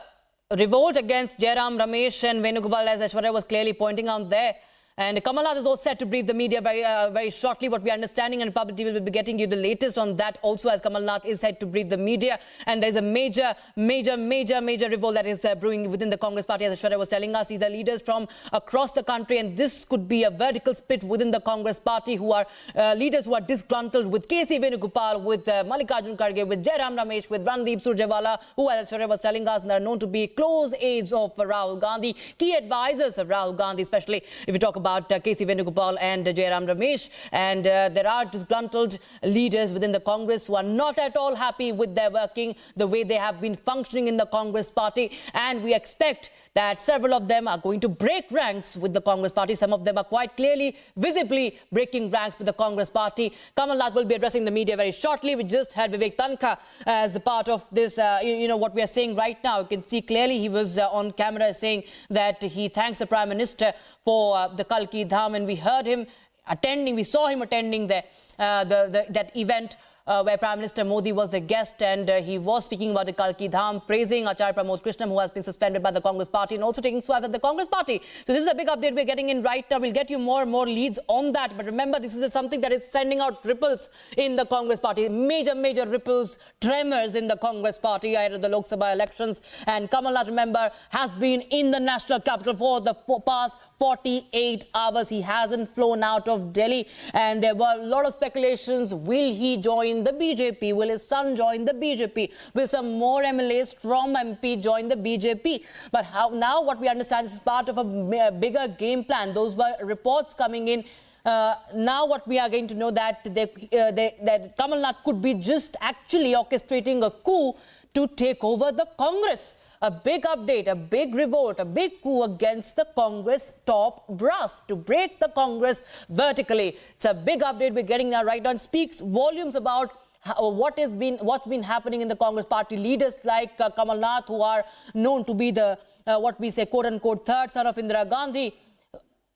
revolt against Jairam Ramesh and Venugopal, as Aishwarya was clearly pointing out there. And Kamal Nath is also set to brief the media very shortly, what we are understanding, and Republic TV will be getting you the latest on that also, as Kamal Nath is set to brief the media. And there's a major revolt that is brewing within the Congress party, as Aishwarya was telling us. These are leaders from across the country, and this could be a vertical split within the Congress party, who are leaders who are disgruntled with K.C. Venugopal, with Mallikarjun Kharge, with Jairam Ramesh, with Randeep Surjewala, who, as Aishwarya was telling us, are known to be close aides of Rahul Gandhi, key advisors of Rahul Gandhi, especially if you talk about K.C. Venugopal and Jairam Ramesh. And there are disgruntled leaders within the Congress who are not at all happy with their working, the way they have been functioning in the Congress party. And we expect that several of them are going to break ranks with the Congress party. Some of them are quite clearly, visibly breaking ranks with the Congress party. Kamal Nath will be addressing the media very shortly. We just had Vivek Tankha as a part of this, what we are saying right now. You can see clearly he was on camera saying that he thanks the Prime Minister for the Kalki Dham, and we heard him attending, we saw him attending that event where Prime Minister Modi was the guest, and he was speaking about the Kalki Dham, praising Acharya Pramod Krishnam, who has been suspended by the Congress party, and also taking swabs at the Congress party. So this is a big update we're getting in right now. We'll get you more and more leads on that. But remember, this is something that is sending out ripples in the Congress party. Major ripples, tremors in the Congress party ahead of the Lok Sabha elections. And Kamal Nath, remember, has been in the national capital for the past 48 hours. He hasn't flown out of Delhi, and there were a lot of speculations. Will he join the BJP? Will his son join the BJP? Will some more MLAs from MP join the BJP? But now what we understand is part of a bigger game plan. Those were reports coming in. Now what we are going to know that that Kamal Nath could be just actually orchestrating a coup to take over the Congress. A big update, a big revolt, a big coup against the Congress top brass to break the Congress vertically. It's a big update we're getting now right now. It speaks volumes about what's been happening in the Congress party. Leaders like Kamal Nath, who are known to be the what we say quote-unquote third son of Indira Gandhi.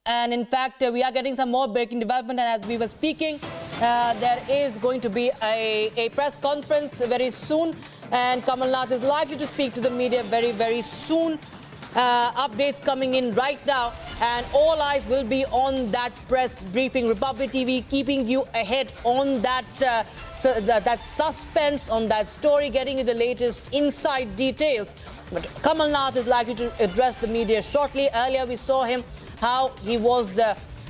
And in fact, we are getting some more breaking development. And as we were speaking, there is going to be a press conference very soon. And Kamal Nath is likely to speak to the media very soon. Updates coming in right now. And all eyes will be on that press briefing. Republic TV keeping you ahead on that, that suspense, on that story, getting you the latest inside details. But Kamal Nath is likely to address the media shortly. Earlier we saw him, how he was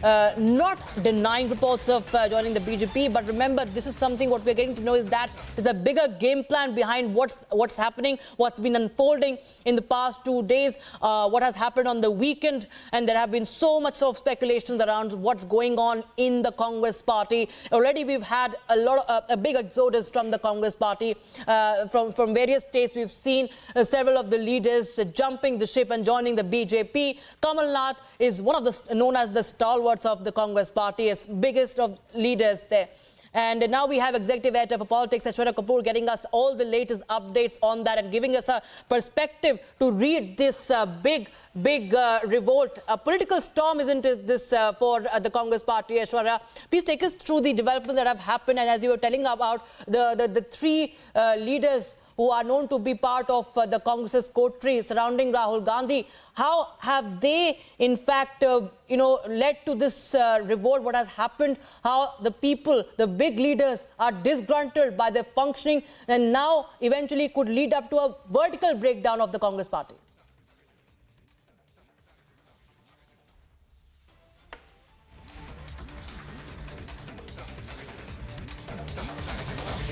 not denying reports of joining the BJP. But remember, this is something what we're getting to know is that there's a bigger game plan behind what's happening, what's been unfolding in the past 2 days, what has happened on the weekend. And there have been so much of speculations around what's going on in the Congress party. Already we've had a big exodus from the Congress party. From various states, we've seen several of the leaders jumping the ship and joining the BJP. Kamal Nath is one of the known as the stalwarts of the Congress party, as biggest of leaders there. And now we have Executive Editor for Politics, Aishwarya Kapoor, getting us all the latest updates on that and giving us a perspective to read this big revolt. A political storm, isn't it, this for the Congress party, Aishwarya? Please take us through the developments that have happened. And as you were telling about the three leaders who are known to be part of the Congress's coterie surrounding Rahul Gandhi, how have they, in fact, led to this revolt? What has happened? How the people, the big leaders, are disgruntled by their functioning, and now eventually could lead up to a vertical breakdown of the Congress party?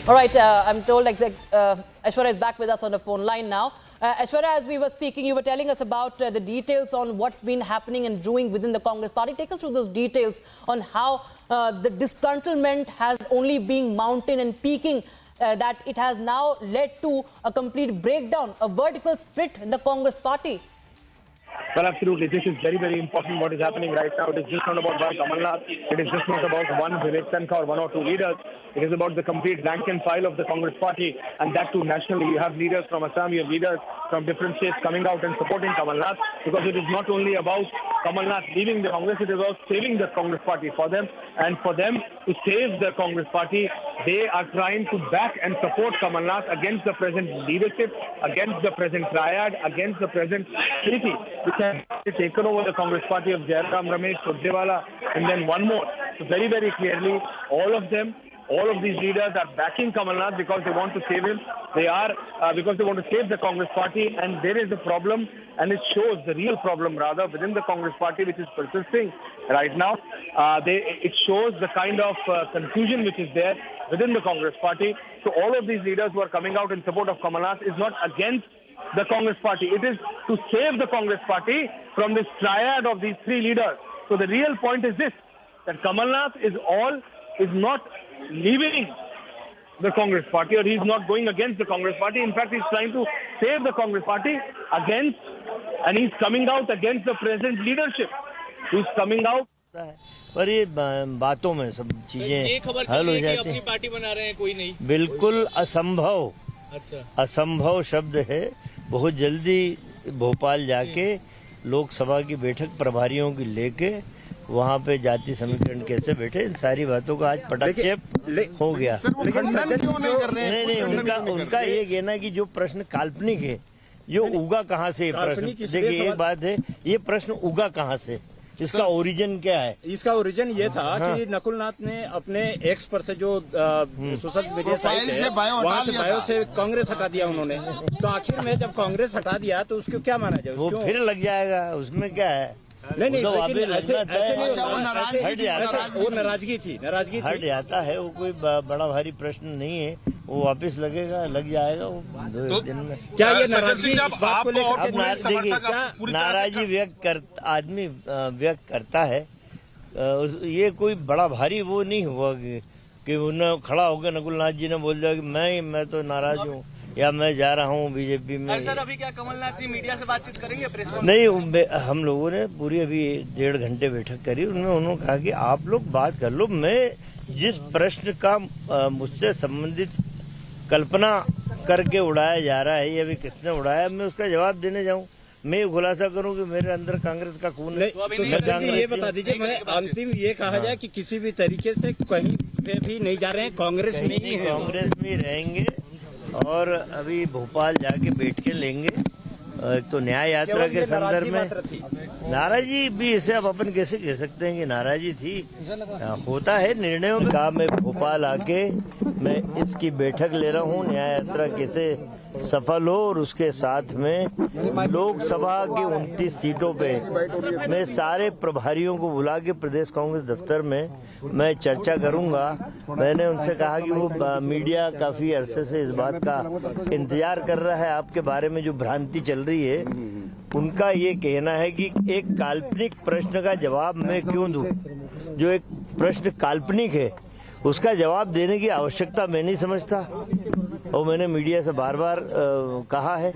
All right, I'm told Aishwarya is back with us on the phone line now. Aishwarya, as we were speaking, you were telling us about the details on what's been happening and brewing within the Congress party. Take us through those details on how the disgruntlement has only been mounting and peaking, that it has now led to a complete breakdown, a vertical split in the Congress party. Well, absolutely. This is very, very important what is happening right now. It is just not about one Kamal Nath. It is just not about one Vivek Tankar or one or two leaders. It is about the complete rank and file of the Congress party, and that too nationally. You have leaders from Assam, you have leaders from different states coming out and supporting Kamal Nath, because it is not only about Kamal Nath leaving the Congress, it is about saving the Congress party for them. And for them to save the Congress party, they are trying to back and support Kamal Nath against the present leadership, against the present triad, against the present treaty, which has taken over the Congress party of Jairam Ramesh, Surjewala, and then one more. So very, very clearly, all of these leaders are backing Kamal Nath because they want to save him. They are because they want to save the Congress party, and there is a problem, and it shows the real problem rather within the Congress party, which is persisting right now. It shows the kind of confusion which is there within the Congress party. So all of these leaders who are coming out in support of Kamal Nath is not against the Congress party. It is to save the Congress party from this triad of these three leaders. So the real point is this, that Kamal Nath is not leaving the Congress party, or he's not going against the Congress party. In fact, he's trying to save the Congress party and he's coming out against the present leadership. He's coming out. पर ये बातों में सब चीजें हल हो जाती हैं। पार्टी बना रहे हैं, कोई नहीं। बिल्कुल असंभव, असंभव शब्द है। बहुत जल्दी भोपाल जाके लोकसभा की बैठक प्रभारियों की लेके वहाँ पे जाति समीकरण कैसे बैठे, इन सारी बातों का आज पटाक्षेप हो गया। नहीं, उनका ये कहना कि जो प्रश्न काल्पनिक है, जो उगा कहाँ से प्रश्न, देखिए एक बात है, ये प्रश्न उगा कहाँ से, इसका ओरिजिन क्या है? इसका ओरिजिन ये था कि नकुल नाथ ने अपने एक्स पर से जो सोशल मीडिया साइट है वहाँ से बायो से कांग्रेस हटा दिया उन्होंने। तो आखिर में जब कांग्रेस हटा दिया तो उसको क्या माना जाए? वो फिर लग जाएगा, उसमें क्या है? नहीं, लेकिन ऐसे वो नाराजगी थी, हट जाता है। वो कोई बड़ा भारी प्रश्न नहीं है, वो वापस लग जाएगा वो 2 दिन में। क्या ये नाराजगी नाराजगी आदमी व्यक्त करता है, ये कोई बड़ा भारी वो नहीं हुआ कि उन्हें खड़ा होकर नकुल नाथ जी ने बोल दिया कि मैं तो नाराज हूँ या मैं जा रहा हूँ बीजेपी में। सर, अभी क्या कमलनाथ जी मीडिया से बातचीत करेंगे? प्रेस नहीं, हम लोगों ने पूरी अभी 1.5 घंटे बैठक करी। उन्होंने कहा कि आप लोग बात कर लो, मैं जिस प्रश्न का मुझसे संबंधित कल्पना करके उड़ाया जा रहा है, ये अभी किसने उड़ाया, मैं उसका जवाब देने जाऊं, मैं खुलासा करूं कि मेरे अंदर कांग्रेस का खून है। तो ये बता दीजिए, मैंने अंतिम ये कहा जाए कि किसी भी तरीके से कहीं पे भी नहीं जा रहे हैं, कांग्रेस में ही कांग्रेस में रहेंगे और अभी भोपाल जाके बैठ के लेंगे। तो न्याय यात्रा के संदर्भ में नाराजगी भी इसे अब अपन कैसे कह सकते हैं कि नाराजगी थी, होता है निर्णयों में। मैं भोपाल आके मैं इसकी बैठक ले रहा हूँ, न्याय यात्रा कैसे सफल हो, और उसके साथ में लोकसभा की 29 सीटों पे मैं सारे प्रभारियों को बुला के प्रदेश कांग्रेस दफ्तर में मैं चर्चा करूंगा। मैंने उनसे कहा कि वो मीडिया काफी अरसे से इस बात का इंतजार कर रहा है, आपके बारे में जो भ्रांति चल रही है। उनका ये कहना है कि एक काल्पनिक प्रश्न का जवाब मैं क्यों दूं, जो एक प्रश्न काल्पनिक है उसका जवाब देने की आवश्यकता मैं नहीं समझता, और मैंने मीडिया से बार बार कहा है।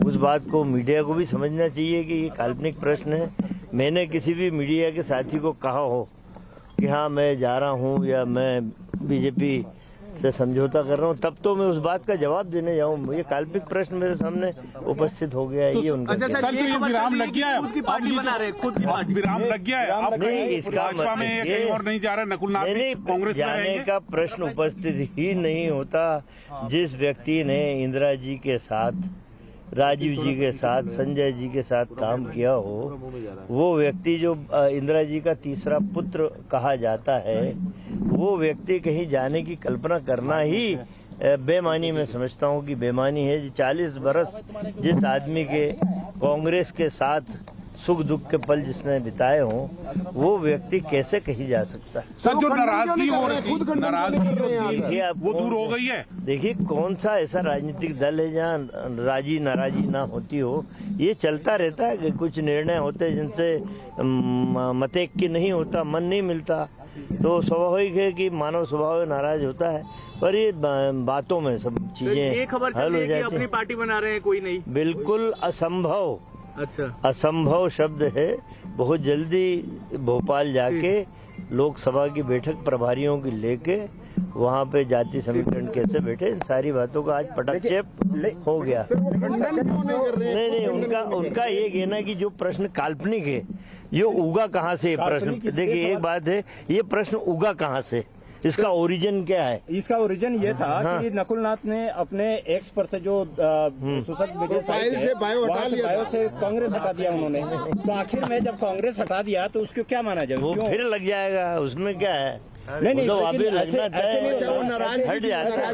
उस बात को मीडिया को भी समझना चाहिए कि ये काल्पनिक प्रश्न है। मैंने किसी भी मीडिया के साथी को कहा हो कि हाँ मैं जा रहा हूँ या मैं बीजेपी से समझौता कर रहा हूँ, तब तो मैं उस बात का जवाब देने जाऊँ। ये काल्पनिक प्रश्न मेरे सामने उपस्थित हो गया है। ये उनका विराम लग गया है, खुद की पार्टी बना रहे, खुद की पार्टी विराम लग गया है। आप नहीं, इसका भाजपा में कहीं और नहीं जा रहे, नकुल नाथ कांग्रेस में जाने का प्रश्न उपस्थित ही नहीं होता। जिस व्यक्ति ने इंदिरा जी के साथ, राजीव जी के साथ, संजय जी के साथ काम किया हो, वो व्यक्ति जो इंदिरा जी का तीसरा पुत्र कहा जाता है, वो व्यक्ति कहीं जाने की कल्पना करना ही बेमानी में समझता हूँ कि बेमानी है। 40 बरस जिस आदमी के कांग्रेस के साथ सुख दुख के पल जिसने बिताए हों, वो व्यक्ति कैसे कहीं जा सकता है। सर जो नाराजगी हो रही थी, नाराजगी वो दूर हो गई है। देखिए कौन सा ऐसा राजनीतिक दल है जहाँ राजी नाराजी ना होती हो। ये चलता रहता है कि कुछ निर्णय होते हैं जिनसे मतैक्य नहीं होता, मन नहीं मिलता, तो स्वाभाविक है कि मानव स्वभाव नाराज होता है। पर ये बातों में सब चीजें हल हो जाती हैं। अपनी पार्टी बना रहे हैं, कोई नहीं, बिल्कुल असंभव। अच्छा, असंभव शब्द है। बहुत जल्दी भोपाल जाके लोकसभा की बैठक प्रभारियों की लेके वहाँ पे जाति समीकरण कैसे बैठे, इन सारी बातों का आज पटक्षेप हो गया। नहीं, उनका ये कहना कि जो प्रश्न काल्पनिक है, ये उगा कहाँ से प्रश्न। देखिए एक बात है, ये प्रश्न उगा कहाँ से, इसका ओरिजिन क्या है? इसका ओरिजिन ये था कि नकुल नाथ ने अपने एक्स पर से जो सोशल मीडिया से बायो से कांग्रेस हटा दिया उन्होंने। तो आखिर में जब कांग्रेस हटा दिया तो उसको क्या माना जाए? वो फिर लग जाएगा, उसमें क्या है? नहीं, तो अभी लगना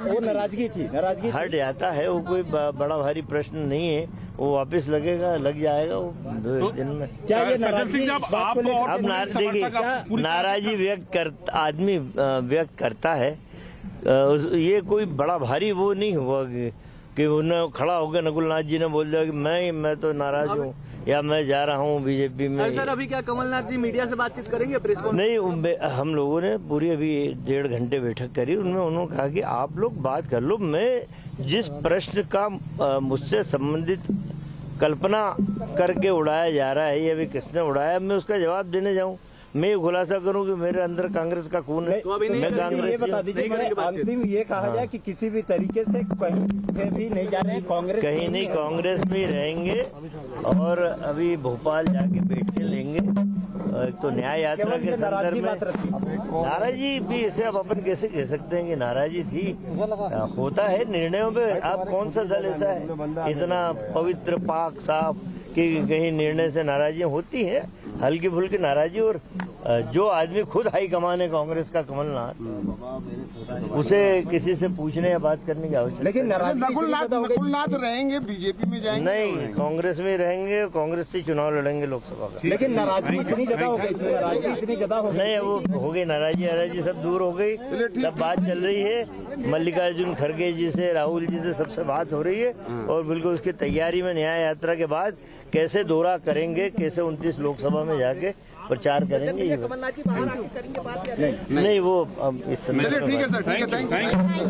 वो नाराजगी थी, हट जाता है। वो कोई बड़ा भारी प्रश्न नहीं है, वो वापस लगेगा, लग जाएगा वो 2 दिन में। क्या ये नाराजगी अब नाराजी आदमी व्यक्त करता है, ये कोई बड़ा भारी वो नहीं हुआ कि उन्हें खड़ा हो गया नकुल नाथ जी ने बोल दिया कि मैं तो नाराज हूँ या मैं जा रहा हूँ बीजेपी में। सर अभी क्या कमलनाथ जी मीडिया से बातचीत करेंगे प्रेस कॉन्फ्रेंस? नहीं, हम लोगों ने पूरी अभी 1.5 घंटे बैठक करी। उन्होंने कहा कि आप लोग बात कर लो, मैं जिस प्रश्न का मुझसे संबंधित कल्पना करके उड़ाया जा रहा है, ये अभी किसने उड़ाया, मैं उसका जवाब देने जाऊँ। मैं खुलासा करूं कि मेरे अंदर कांग्रेस का खून है, मैं कांग्रेस। ये बता दीजिए, अंतिम ये कहा जाए कि किसी भी तरीके से कहीं पे भी नहीं जा रहे हैं, कांग्रेस कहीं नहीं, कांग्रेस में रहेंगे और अभी भोपाल जाके बैठ के लेंगे। तो न्याय यात्रा के संदर्भ में नाराजी भी इसे अब अपन कैसे कह सकते हैं कि नाराजी थी? होता है निर्णयों पे। आप कौन सा दल ऐसा है इतना पवित्र पाक साफ कि कहीं निर्णय से नाराजियां होती हैं? हल्की फुल्की नाराजी। और जो आदमी खुद हाईकमान है कांग्रेस का, कमल नाथ, उसे किसी से पूछने या बात करने की आवश्यकता। लेकिन नकुल नाथ रहेंगे, बीजेपी में जाएंगे? नहीं, कांग्रेस में रहेंगे, कांग्रेस से चुनाव लड़ेंगे लोकसभा का। लेकिन नाराजगी इतनी ज्यादा हो गई थी, नाराजगी इतनी ज्यादा हो गई। नहीं, वो हो गई नाराजी सब दूर हो गई। सब बात चल रही है, मल्लिकार्जुन खड़गे जी से, राहुल जी से सबसे बात हो रही है, और बिल्कुल उसकी तैयारी में न्याय यात्रा के बाद कैसे दौरा करेंगे, कैसे 29 लोकसभा में जाके प्रचार करेंगे। नहीं, वो इस समय ठीक है सर, ठीक है, thank you.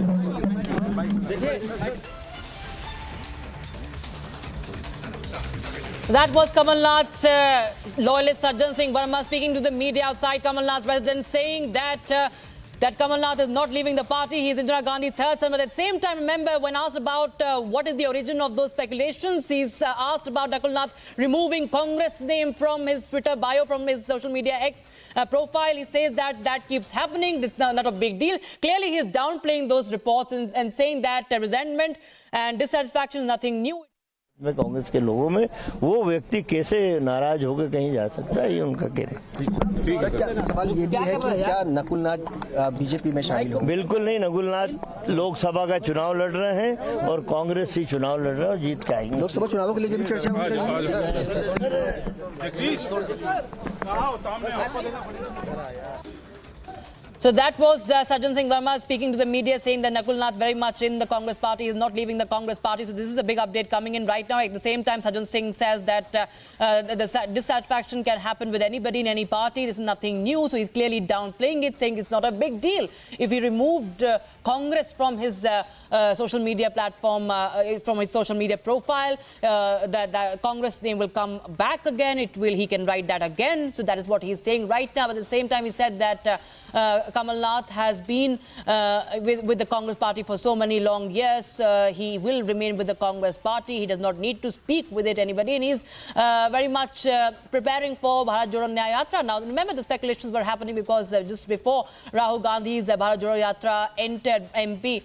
That was Kamal Nath's loyalist Sajjan Singh Verma speaking to the media outside Kamal Nath's residence, saying that Kamal Nath is not leaving the party. He is Indira Gandhi's third son. But at the same time, remember, when asked about what is the origin of those speculations, he's asked about Nakul Nath removing Congress name from his Twitter bio, from his social media X profile. He says that keeps happening. It's not a big deal. Clearly, he's downplaying those reports and saying that resentment and dissatisfaction is nothing new. में कांग्रेस के लोगों में वो व्यक्ति कैसे नाराज होकर कहीं जा सकता है, ये उनका कहना। सवाल ये भी है कि क्या नकुल नाथ बीजेपी में शामिल हो? बिल्कुल नहीं, नकुल नाथ लोकसभा का चुनाव लड़ रहे हैं और कांग्रेस ही चुनाव लड़ रहे हैं और जीत के आएंगे। लोकसभा चुनावों के लिए भी चर्चा So that was Sajjan Singh Verma speaking to the media, saying that Nakul Nath very much in the Congress party, is not leaving the Congress party. So this is a big update coming in right now. At the same time, Sajjan Singh says that the dissatisfaction can happen with anybody in any party. This is nothing new. So he's clearly downplaying it, saying it's not a big deal. If he removed Congress from his social media platform, from his social media profile, the Congress name will come back again. He can write that again. So that is what he's saying right now. But at the same time, he said that Kamal Nath has been with the Congress party for so many long years. He will remain with the Congress party. He does not need to speak with anybody. And he's very much preparing for Bharat Jodo Nyaya Yatra. Now, remember, the speculations were happening because just before Rahul Gandhi's Bharat Jodo Yatra entered MP,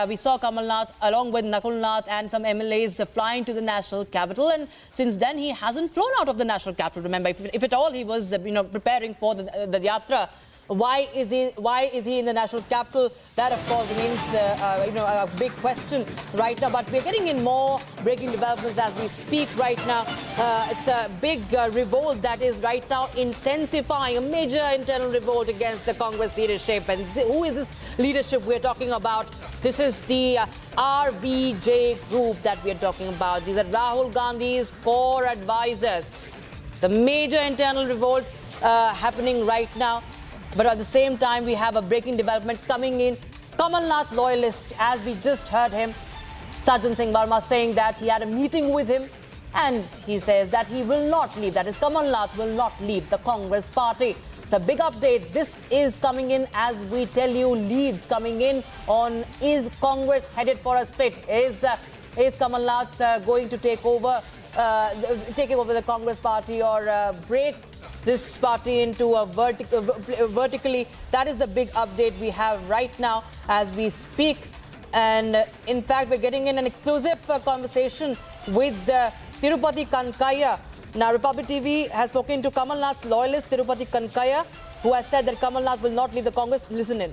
we saw Kamal Nath along with Nakul Nath and some MLAs flying to the national capital, and since then he hasn't flown out of the national capital. Remember, if at all he was preparing for the yatra. Why is he in the national capital? That, of course, remains a big question right now. But we're getting in more breaking developments as we speak right now. It's a big revolt that is right now intensifying, a major internal revolt against the Congress leadership. And who is this leadership we're talking about? This is the RVJ group that we're talking about. These are Rahul Gandhi's core advisors. It's a major internal revolt happening right now. But at the same time, we have a breaking development coming in. Kamal Nath loyalist, as we just heard him, Sajjan Singh Verma saying that he had a meeting with him and he says that he will not leave. That is, Kamal Nath will not leave the Congress party. It's a big update. This is coming in as we tell you, leads coming in on is Congress headed for a split? Is Kamal Nath going to take over the Congress party or break this party into a vertically? That is the big update we have right now as we speak. And in fact, we're getting in an exclusive conversation with Tirupati Kankaya. Now, Republic TV has spoken to Kamal Nath's loyalist, Tirupati Kankaya, who has said that Kamal Nath will not leave the Congress. Listen in.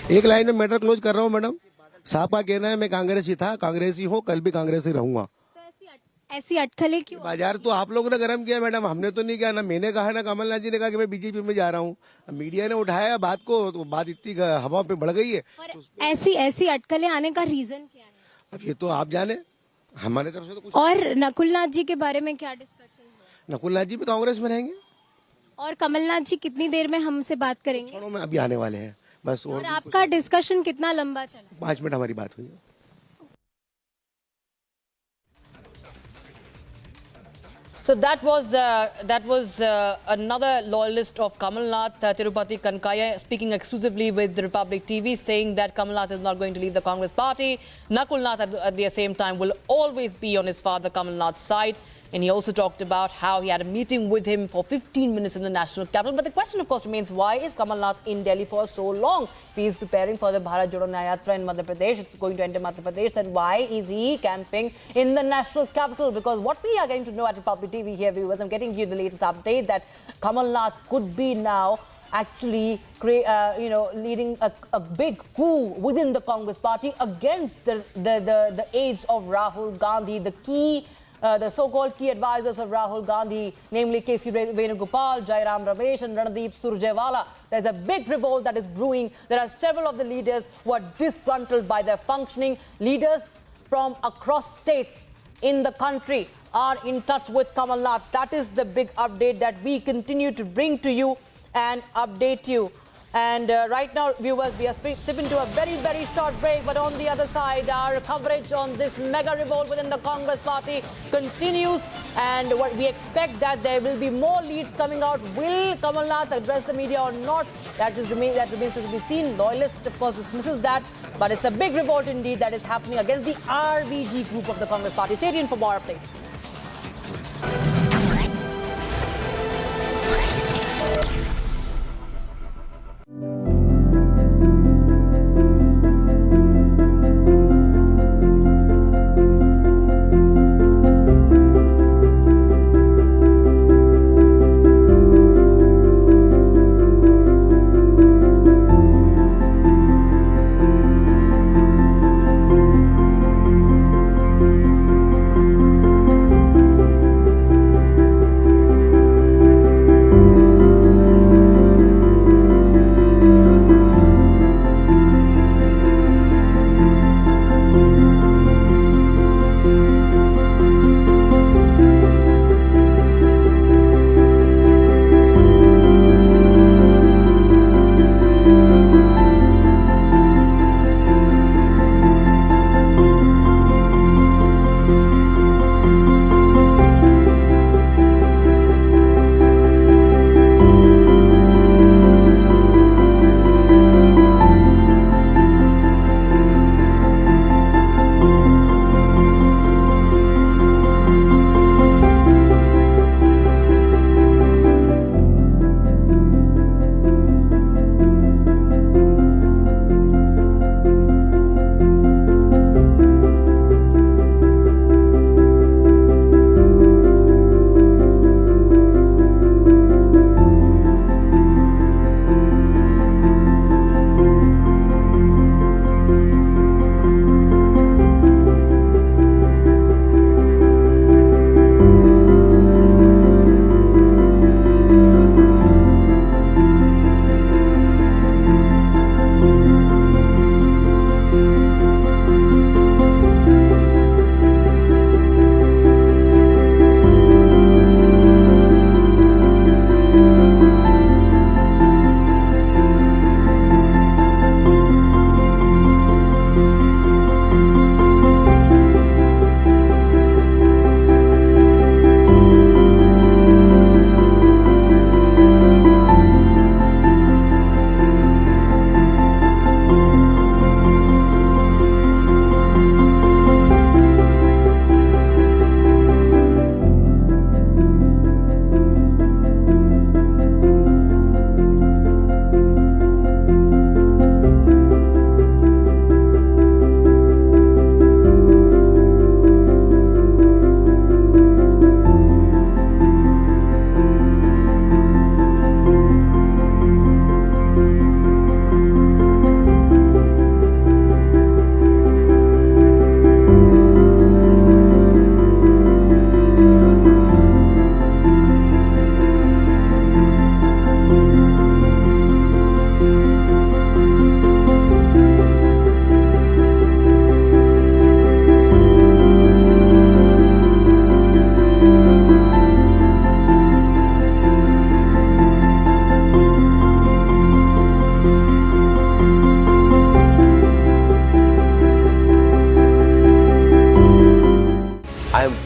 एक line में matter close कर रहा हूँ madam. साहब का कहना है मैं कांग्रेसी था, कांग्रेसी हूँ, कल भी कांग्रेसी रहूंगा। ऐसी अटकलें क्यों? बाजार तो आप लोगों ने गर्म किया मैडम, हमने तो नहीं किया। ना मैंने कहा ना कमलनाथ जी ने कहा कि मैं बीजेपी में जा रहा हूँ। मीडिया ने उठाया बात को, तो बात इतनी हवा पे बढ़ गई है। ऐसी अटकलें आने का रीजन क्या है? अब ये तो आप जाने, हमारे तरफ से तो कुछ। और नकुल नाथ जी के बारे में क्या डिस्कशन हुआ? नकुल नाथ जी भी कांग्रेस में रहेंगे। और कमलनाथ जी कितनी देर में हमसे बात करेंगे? में अभी आने वाले हैं बस। और आपका डिस्कशन कितना लंबा चला? 5 मिनट हमारी बात हुई। So that was another loyalist of Kamal Nath, Tirupati Kankaya, speaking exclusively with the Republic TV, saying that Kamal Nath is not going to leave the Congress party. Nakul Nath at the same time will always be on his father Kamal Nath's side. And he also talked about how he had a meeting with him for 15 minutes in the national capital. But the question, of course, remains, why is Kamal Nath in Delhi for so long? If he is preparing for the Bharat Jodo Nyaya Yatra in Madhya Pradesh, it's going to enter Madhya Pradesh, then why is he camping in the national capital? Because what we are going to know at Republic TV here, viewers, I'm getting you the latest update that Kamal Nath could be now actually leading a big coup within the Congress party against the aides of Rahul Gandhi, the so-called key advisors of Rahul Gandhi, namely K.C. Venugopal, Jairam Ramesh and Randeep Surjewala. There's a big revolt that is brewing. There are several of the leaders who are disgruntled by their functioning. Leaders from across states in the country are in touch with Kamal Nath. That is the big update that we continue to bring to you and update you. And right now, viewers, we are stepping into a very, very short break. But on the other side, our coverage on this mega revolt within the Congress party continues. And what we expect that there will be more leads coming out. Will Kamal Nath address the media or not? That remains to be seen. Loyalist, of course, dismisses that. But it's a big revolt indeed that is happening against the RVG group of the Congress party. Stay tuned for more updates.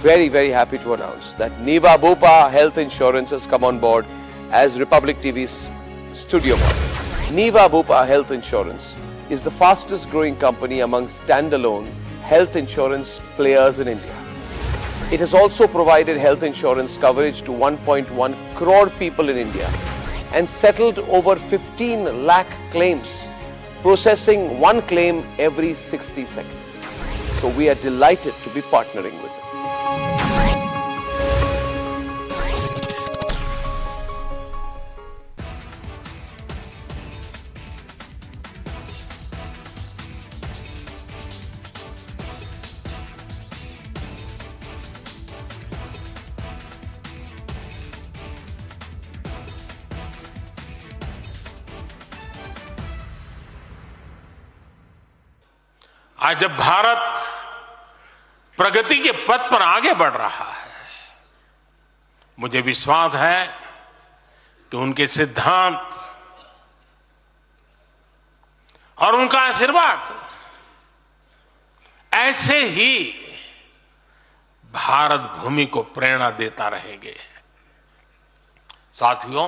very, very happy to announce that Niva Bupa Health Insurance has come on board as Republic TV's studio partner. Niva Bupa Health Insurance is the fastest growing company among standalone health insurance players in India. It has also provided health insurance coverage to 1.1 crore people in India and settled over 15 lakh claims, processing one claim every 60 seconds. So we are delighted to be partnering with them. आज जब भारत प्रगति के पथ पर आगे बढ़ रहा है, मुझे विश्वास है कि उनके सिद्धांत और उनका आशीर्वाद ऐसे ही भारत भूमि को प्रेरणा देता रहेंगे। साथियों,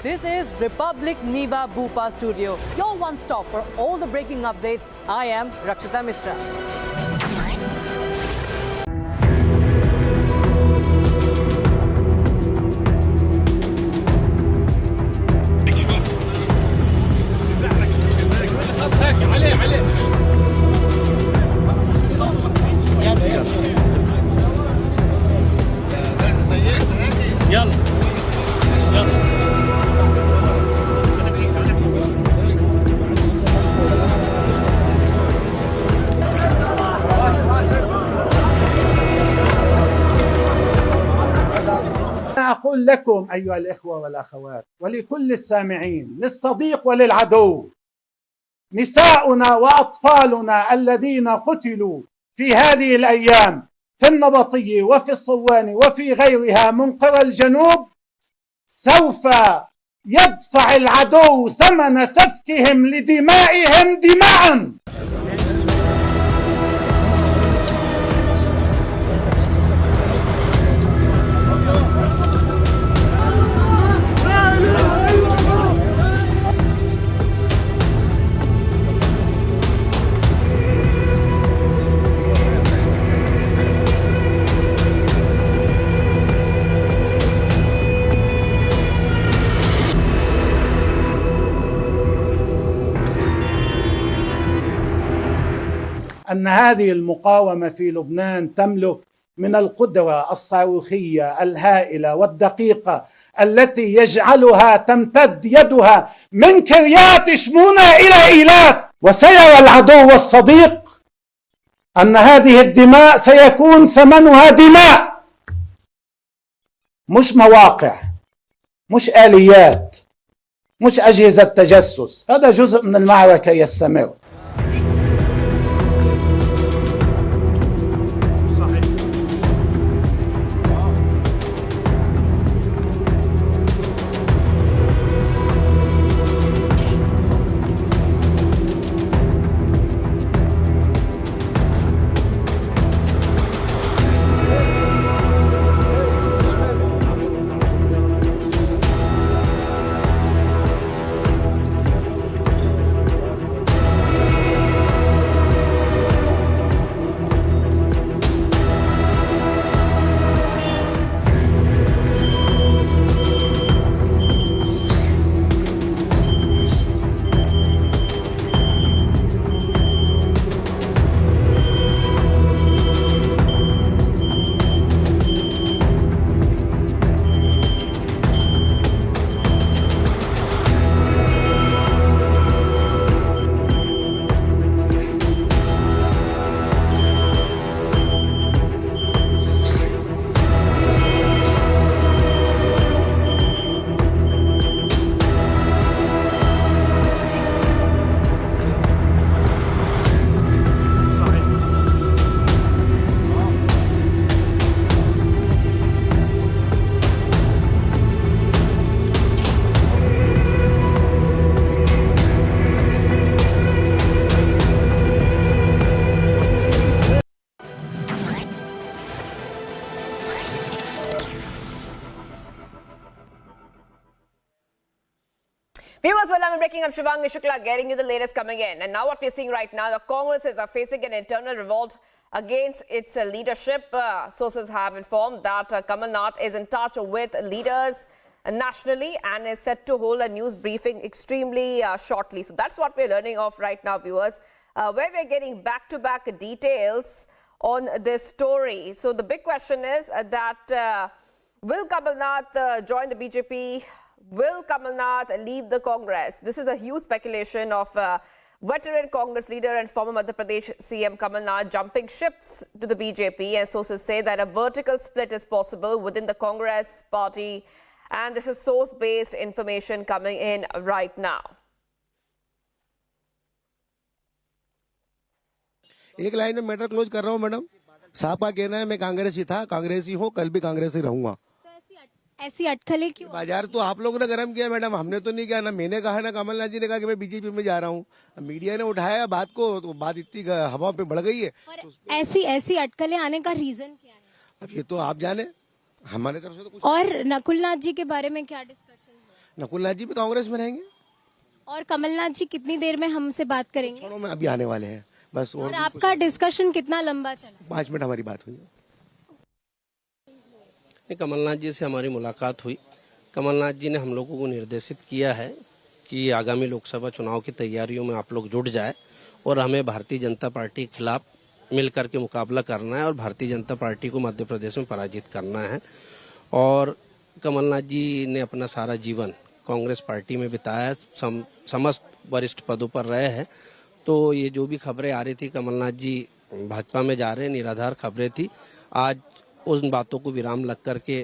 This is Republic Niva Bupa Studio, your one stop for all the breaking updates. I am Rakshita Mishra. أقول لكم أيها الإخوة والأخوات ولكل السامعين، للصديق وللعدو، نساؤنا وأطفالنا الذين قتلوا في هذه الأيام في النبطية وفي الصوان وفي غيرها من قرى الجنوب، سوف يدفع العدو ثمن سفكهم لدمائهم دماءً. أن هذه المقاومة في لبنان تملك من القدرة الصاروخية الهائلة والدقيقة التي يجعلها تمتد يدها من كريات شمونة إلى إيلات، وسيرى العدو والصديق أن هذه الدماء سيكون ثمنها دماء، مش مواقع، مش آليات، مش أجهزة تجسس. هذا جزء من المعركة يستمر. breaking, I'm Shivang Shukla getting you the latest coming in. And now what we're seeing right now, the Congresses are facing an internal revolt against its leadership. Sources have informed that Kamal Nath is in touch with leaders nationally and is set to hold a news briefing extremely shortly. So that's what we're learning of right now, viewers, where we're getting back-to-back details on this story. So the big question is that will Kamal Nath join the BJP? Will Kamal Nath leave the Congress? This is a huge speculation of veteran Congress leader and former Madhya Pradesh CM Kamal Nath jumping ships to the BJP. And sources say that a vertical split is possible within the Congress party. And this is source-based information coming in right now. एक line में matter close कर रहा हूँ madam. साहब का कहना है मैं कांग्रेसी था, कांग्रेसी हूँ, कल भी कांग्रेसी रहूंगा। ऐसी अटकलें क्यों? बाजार तो आप लोगों ने गर्म किया मैडम, हमने तो नहीं किया। ना मैंने कहा ना कमलनाथ जी ने कहा कि मैं बीजेपी में जा रहा हूँ। मीडिया ने उठाया बात को, तो बात इतनी हवा पे बढ़ गई है। ऐसी अटकलें आने का रीजन क्या है? अब ये तो आप जाने, हमारे तरफ से तो कुछ। और नकुलनाथ जी के बारे में क्या डिस्कशन है? नकुलनाथ जी भी कांग्रेस में रहेंगे। और कमलनाथ जी कितनी देर में हमसे बात करेंगे? छोड़ो, मैं अभी आने वाले हैं बस। और आपका डिस्कशन कितना लंबा चला? 5 मिनट हमारी बात हुई। कमलनाथ जी से हमारी मुलाकात हुई। कमलनाथ जी ने हम लोगों को निर्देशित किया है कि आगामी लोकसभा चुनाव की तैयारियों में आप लोग जुट जाए और हमें भारतीय जनता पार्टी के खिलाफ मिलकर के मुकाबला करना है और भारतीय जनता पार्टी को मध्य प्रदेश में पराजित करना है। और कमलनाथ जी ने अपना सारा जीवन कांग्रेस पार्टी में बिताया, समस्त वरिष्ठ पदों पर रहे हैं। तो ये जो भी खबरें आ रही थी कमलनाथ जी भाजपा में जा रहे हैं, निराधार खबरें थी। आज उन बातों को विराम लग करके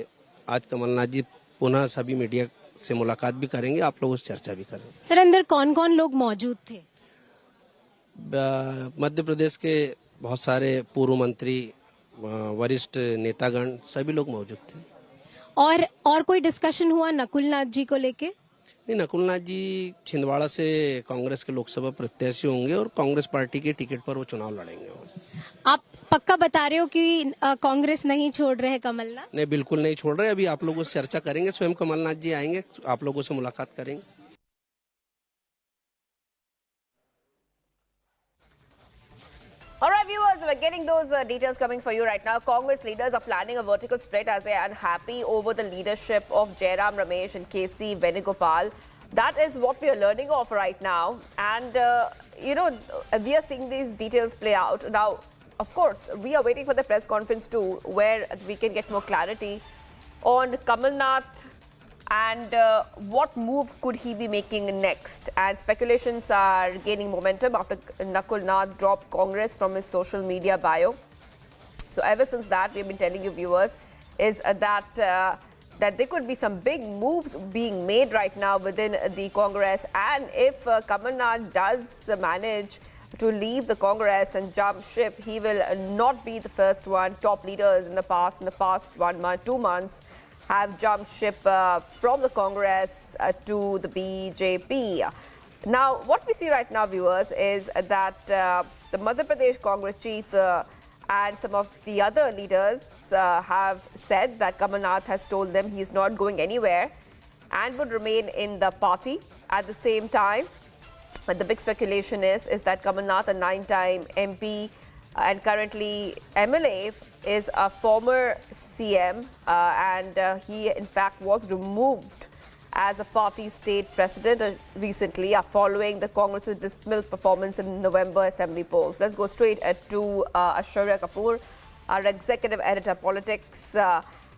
आज कमलनाथ जी पुनः सभी मीडिया से मुलाकात भी करेंगे, आप लोगों से चर्चा भी करेंगे। सर, अंदर कौन कौन लोग मौजूद थे? मध्य प्रदेश के बहुत सारे पूर्व मंत्री, वरिष्ठ नेतागण, सभी लोग मौजूद थे। और कोई डिस्कशन हुआ नकुलनाथ जी को लेके? नहीं, नकुलनाथ जी छिंदवाड़ा से कांग्रेस के लोकसभा प्रत्याशी होंगे और कांग्रेस पार्टी के टिकट पर वो चुनाव लड़ेंगे। आप पक्का बता रहे हो कि कांग्रेस नहीं छोड़ रहे हैं कमलनाथ? नहीं, बिल्कुल नहीं छोड़ रहे। अभी आप लोगों से चर्चा करेंगे, स्वयं कमलनाथ जी आएंगे, आप लोगों से मुलाकात करेंगे। All right, viewers, we're getting those details coming for you right now. Congress leaders are planning a vertical split as they are unhappy over the leadership of Jairam Ramesh and KC Venugopal. That is what we are learning of right now. And, we are seeing these details play out. Now, of course, we are waiting for the press conference too, where we can get more clarity on Kamal Nath and what move could he be making next. And speculations are gaining momentum after Nakul Nath dropped Congress from his social media bio. So ever since that, we've been telling you, viewers, is that there could be some big moves being made right now within the Congress. And if Kamal Nath does manage to leave the Congress and jump ship, he will not be the first one. Top leaders in the past 1 month, 2 months, have jumped ship from the Congress to the BJP. Now, what we see right now, viewers, is that the Madhya Pradesh Congress chief and some of the other leaders have said that Kamal Nath has told them he is not going anywhere and would remain in the party. At the same time, but the big speculation is that Kamal Nath, a 9-time MP and currently MLA, is a former CM and he in fact was removed as a party state president recently following the Congress's dismal performance in November assembly polls. Let's go straight to Aishwarya Kapoor, our executive editor politics.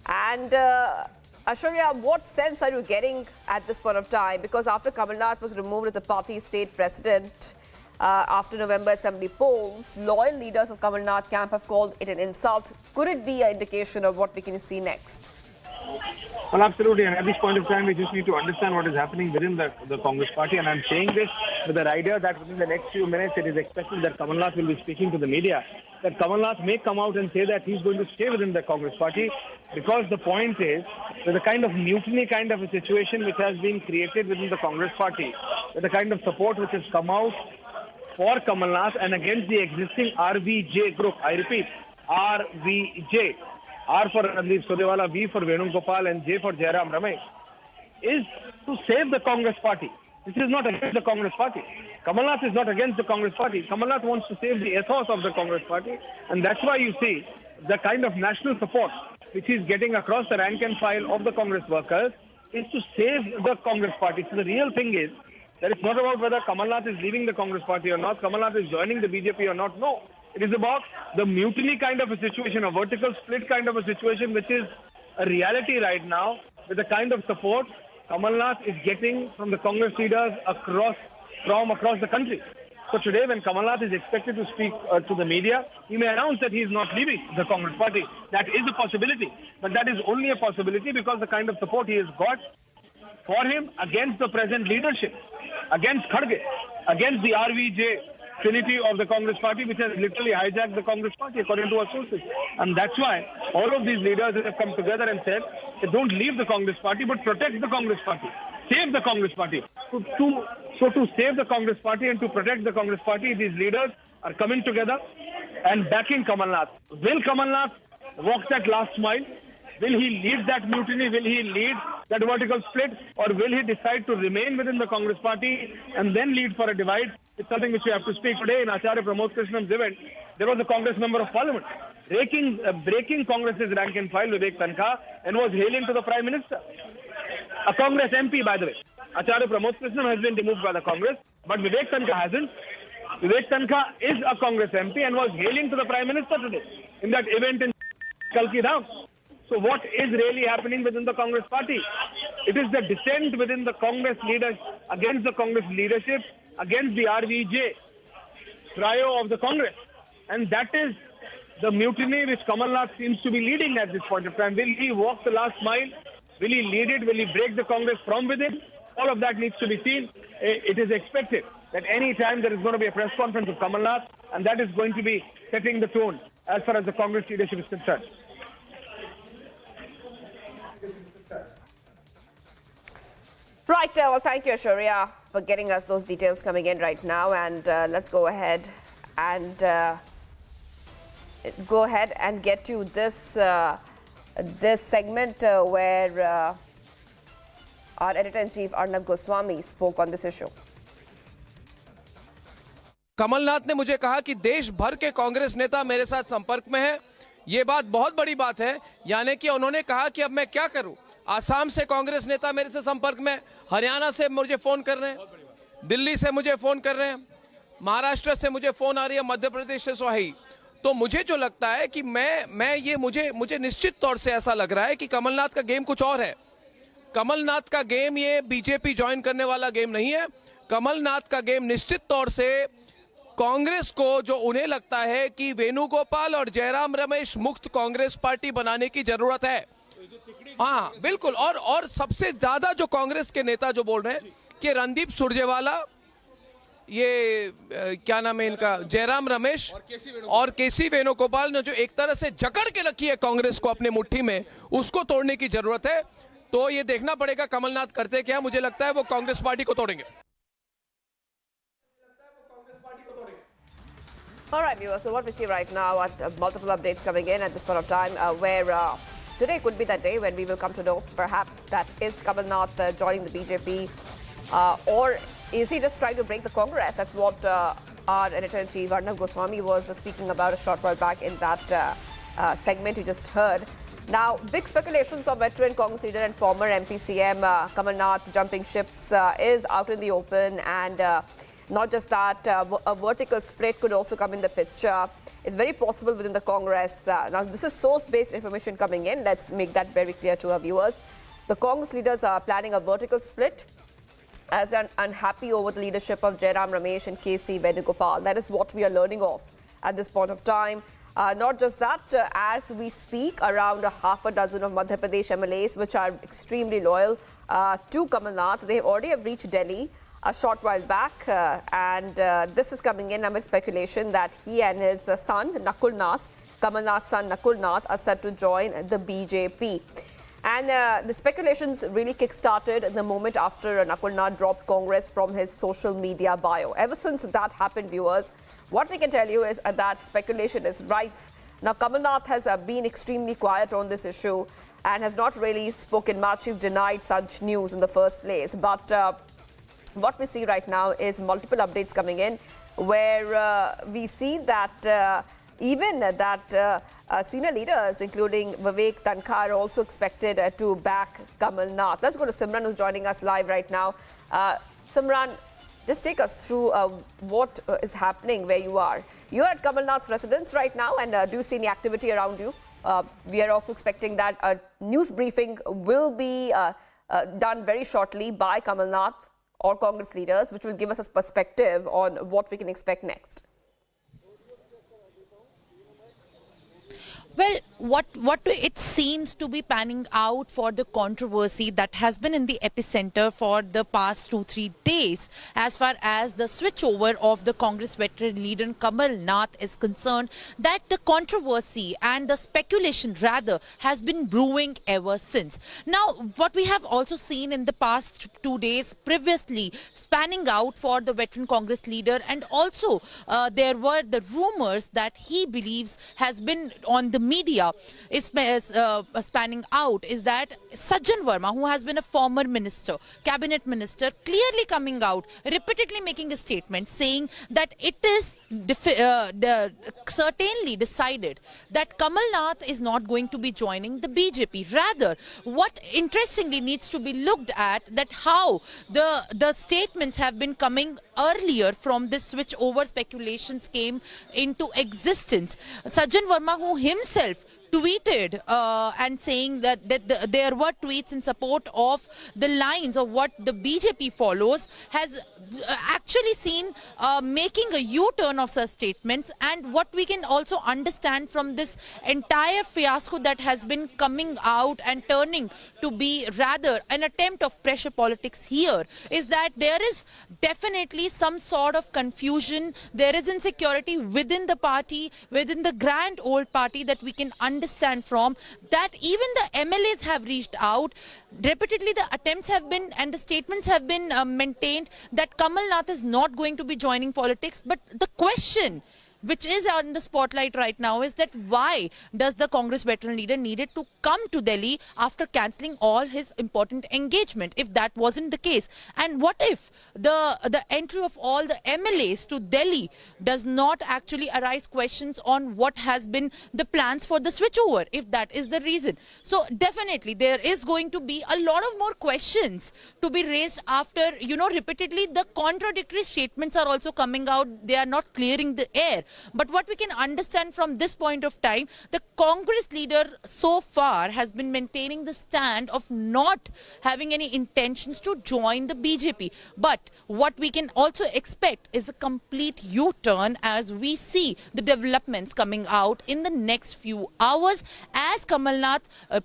Aishwarya, what sense are you getting at this point of time? Because after Kamal Nath was removed as a party state president, after November assembly polls, loyal leaders of Kamal Nath camp have called it an insult. Could it be an indication of what we can see next? Well, absolutely. And at this point of time, we just need to understand what is happening within the Congress party. And I'm saying this with the idea that within the next few minutes, it is expected that Kamal Nath will be speaking to the media. That Kamal Nath may come out and say that he's going to stay within the Congress party, because the point is that the kind of mutiny kind of a situation which has been created within the Congress party, that the kind of support which has come out for Kamal Nath and against the existing RVJ group. I repeat, RVJ. R for Randeep Surjewala, V for Venugopal and J for Jairam Ramesh, is to save the Congress party. This is not against the Congress party. Kamal Nath is not against the Congress party. Kamal Nath wants to save the ethos of the Congress party, and that's why you see the kind of national support which he's getting across the rank and file of the Congress workers is to save the Congress party. So the real thing is that it's not about whether Kamal Nath is leaving the Congress party or not, Kamal Nath is joining the BJP or not. No. It is about the mutiny kind of a situation, a vertical split kind of a situation, which is a reality right now with the kind of support Kamal Nath is getting from the Congress leaders across the country. So today, when Kamal Nath is expected to speak to the media, he may announce that he is not leaving the Congress party. That is a possibility. But that is only a possibility because the kind of support he has got for him against the present leadership, against Kharge, against the RVJ trinity of the Congress party, which has literally hijacked the Congress party, according to our sources. And that's why all of these leaders have come together and said, don't leave the Congress party, but protect the Congress party. Save the Congress party. So to save the Congress party and to protect the Congress party, these leaders are coming together and backing Kamal Nath. Will Kamal Nath walk that last mile? Will he lead that mutiny? Will he lead that vertical split? Or will he decide to remain within the Congress party and then lead for a divide? It's something which we have to speak today. In Acharya Pramod Krishnam's event, there was a Congress member of Parliament breaking Congress's rank and file, Vivek Tankha, and was hailing to the Prime Minister. A Congress MP, by the way. Acharya Pramod Krishnam has been removed by the Congress, but Vivek Tankha hasn't. Vivek Tankha is a Congress MP and was hailing to the Prime Minister today in that event in Kalki Dham. So what is really happening within the Congress party? It is the dissent within the Congress leaders against the Congress leadership, against the RVJ trio of the Congress. And that is the mutiny which Kamal Nath seems to be leading at this point of time. Will he walk the last mile? Will he lead it? Will he break the Congress from within? All of that needs to be seen. It is expected that any time there is going to be a press conference of Kamal Nath, and that is going to be setting the tone as far as the Congress leadership is concerned. Right, well, thank you, Aishwarya, for getting us those details coming in right now. And let's go ahead and get to this this segment where our editor-in-chief Arnab Goswami spoke on this issue. Kamal Nath ने मुझे कहा कि देश भर के कांग्रेस नेता मेरे साथ संपर्क में हैं। ये बात बहुत बड़ी बात है, यानी कि उन्होंने कहा कि अब मैं क्या करूं। आसाम से कांग्रेस नेता मेरे से संपर्क में, हरियाणा से मुझे फोन कर रहे हैं, दिल्ली से मुझे फोन कर रहे हैं, महाराष्ट्र से मुझे फोन आ रही है, मध्य प्रदेश से सोहाई। तो मुझे जो लगता है कि मुझे निश्चित तौर से ऐसा लग रहा है कि कमलनाथ का गेम कुछ और है। कमलनाथ का गेम ये बीजेपी ज्वाइन करने वाला गेम नहीं है। कमलनाथ का गेम निश्चित तौर से कांग्रेस को, जो उन्हें लगता है कि वेणुगोपाल और जयराम रमेश मुक्त कांग्रेस पार्टी बनाने की जरूरत है। हाँ बिल्कुल। और सबसे ज्यादा जो कांग्रेस के नेता जो बोल रहे हैं कि रणदीप सुरजेवाला, ये क्या नाम है इनका, जयराम रमेश और केसी वेणुगोपाल ने जो एक तरह से जकड़ के रखी है कांग्रेस को अपने मुट्ठी में, उसको तोड़ने की जरूरत है। तो ये देखना पड़ेगा कमलनाथ करते क्या। मुझे लगता है वो कांग्रेस पार्टी को तोड़ेंगे। All right, viewers, so what we see right now are multiple updates coming in at this point of time where today could be that day when we will come to know perhaps that is Kamal Nath joining the BJP or is he just trying to break the Congress? That's what our editor-in-chief Arnab Goswami was speaking about a short while back in that segment you just heard. Now, big speculations of veteran Congress leader and former MP CM Kamal Nath jumping ships is out in the open, and not just that, a vertical split could also come in the picture. It's very possible within the Congress. Now, this is source-based information coming in. Let's make that very clear to our viewers. The Congress leaders are planning a vertical split as they're unhappy over the leadership of Jairam Ramesh and KC Venugopal. That is what we are learning of at this point of time. Not just that, as we speak, around half a dozen of Madhya Pradesh MLAs, which are extremely loyal to Kamal Nath, they already have reached Delhi a short while back, and this is coming in amid speculation that he and his son, Nakul Nath, Kamal Nath's son Nakul Nath, are set to join the BJP. And the speculations really kick-started the moment after Nakul Nath dropped Congress from his social media bio. Ever since that happened, viewers, what we can tell you is that speculation is rife. Now, Kamal Nath has been extremely quiet on this issue and has not really spoken much. He's denied such news in the first place. But what we see right now is multiple updates coming in, where we see that even that senior leaders, including Vivek Tankar, are also expected to back Kamal Nath. Let's go to Simran, who's joining us live right now. Simran, just take us through what is happening where you are. You're at Kamal Nath's residence right now, and do you see any activity around you? We are also expecting that a news briefing will be done very shortly by Kamal Nath or Congress leaders, which will give us a perspective on what we can expect next. Well, what it seems to be panning out for the controversy that has been in the epicenter for the past 2-3 days, as far as the switchover of the Congress veteran leader Kamal Nath is concerned, that the controversy and the speculation rather has been brewing ever since. Now, what we have also seen in the past 2 days previously spanning out for the veteran Congress leader, and also there were the rumors that he believes has been on the media is spanning out, is that Sajjan Verma, who has been a former minister, cabinet minister, clearly coming out, repeatedly making a statement saying that it is certainly decided that Kamal Nath is not going to be joining the BJP. Rather, what interestingly needs to be looked at, that how the statements have been coming earlier from this switchover speculations came into existence. Sajjan Verma, who himself tweeted and saying that there were tweets in support of the lines of what the BJP follows, has actually seen making a U-turn of such statements. And what we can also understand from this entire fiasco that has been coming out and turning to be rather an attempt of pressure politics here, is that there is definitely some sort of confusion, there is insecurity within the party, within the grand old party, that we can understand from that. Even the MLAs have reached out repeatedly. The attempts have been and the statements have been maintained that Kamal Nath is not going to be joining politics. But the question which is on the spotlight right now is that why does the Congress veteran leader needed to come to Delhi after cancelling all his important engagement, if that wasn't the case? And what if the entry of all the MLAs to Delhi does not actually arise questions on what has been the plans for the switchover, if that is the reason? So definitely there is going to be a lot of more questions to be raised after, repeatedly the contradictory statements are also coming out. They are not clearing the air. But what we can understand from this point of time, the Congress leader so far has been maintaining the stand of not having any intentions to join the BJP. But what we can also expect is a complete U-turn as we see the developments coming out in the next few hours as Kamal Nath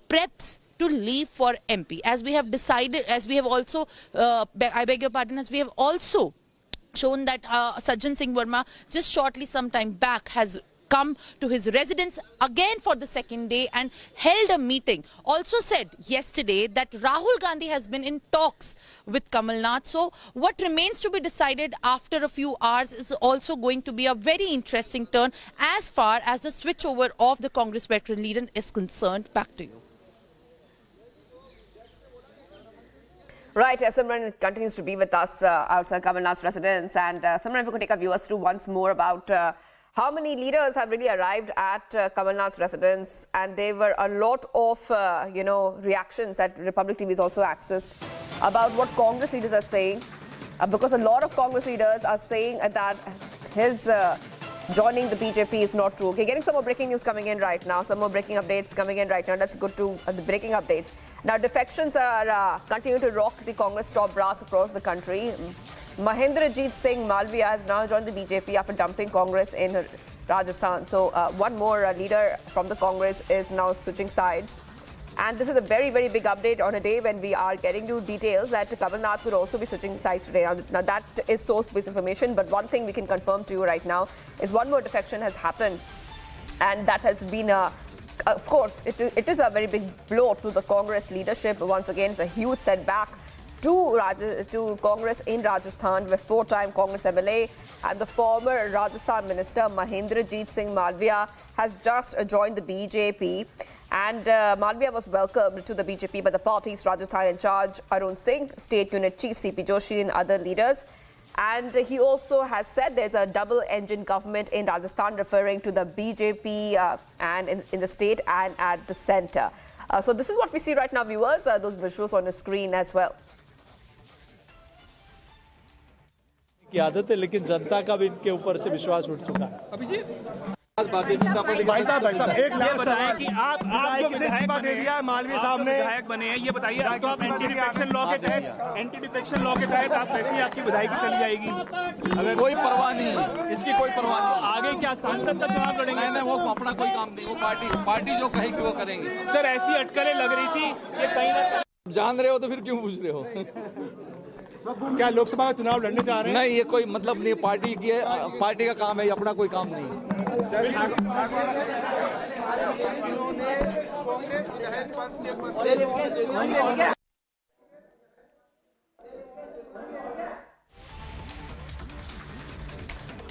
preps to leave for MP. As we have decided, as we have also, I beg your pardon, as we have also shown that Sajjan Singh Verma just shortly some time back has come to his residence again for the second day and held a meeting. Also said yesterday that Rahul Gandhi has been in talks with Kamal Nath. So what remains to be decided after a few hours is also going to be a very interesting turn as far as the switchover of the Congress veteran leader is concerned. Back to you. Right, Simran continues to be with us outside Kamal Nath's residence. And Simran, if you could take our viewers through once more about how many leaders have really arrived at Kamal Nath's residence. And there were a lot of, reactions that Republic TV has also accessed about what Congress leaders are saying. Because a lot of Congress leaders are saying that his joining the BJP is not true. Okay, getting some more breaking news coming in right now, some more breaking updates coming in right now. Let's go to the breaking updates. Now, defections are continuing to rock the Congress top brass across the country. Mahendrajit Singh Malviya has now joined the BJP after dumping Congress in Rajasthan. So, one more leader from the Congress is now switching sides. And this is a very, very big update on a day when we are getting you details that Kamal Nath could also be switching sides today. Now, that is source-based information, but one thing we can confirm to you right now is one more defection has happened. And that has been, of course, it is a very big blow to the Congress leadership. Once again, it's a huge setback to Congress in Rajasthan, where four-time Congress MLA and the former Rajasthan Minister Mahendrajit Singh Malviya has just joined the BJP. And Malviya was welcomed to the BJP by the party's Rajasthan in charge, Arun Singh, State Unit Chief CP Joshi and other leaders. And he also has said there's a double-engine government in Rajasthan, referring to the BJP and in the state and at the centre. So this is what we see right now, viewers. Those visuals on the screen as well. की आदत है, लेकिन जनता का भी इनके ऊपर से विश्वास उठ चुका है। अभिजीत भाई साहब एक लाख बताएं कि आप जो विधायक दे दिया है मालवीय साहब ने, विधायक बने हैं, ये बताइए तो आप एंटी डिफेक्शन लॉ के तहत आप कैसी आपकी विधायकी चली जाएगी? अगर कोई परवाह नहीं, इसकी कोई परवाह नहीं। आगे क्या सांसद का चुनाव लड़ेंगे? नहीं, वो अपना कोई काम नहीं, वो पार्टी जो कहेगी वो करेंगे। सर ऐसी अटकलें लग रही थी कि कहीं ना कहीं जान रहे हो तो फिर क्यों पूछ रहे हो? क्या लोकसभा का चुनाव लड़ने जा रहे हैं? नहीं, ये कोई मतलब नहीं, पार्टी का काम है, अपना कोई काम नहीं।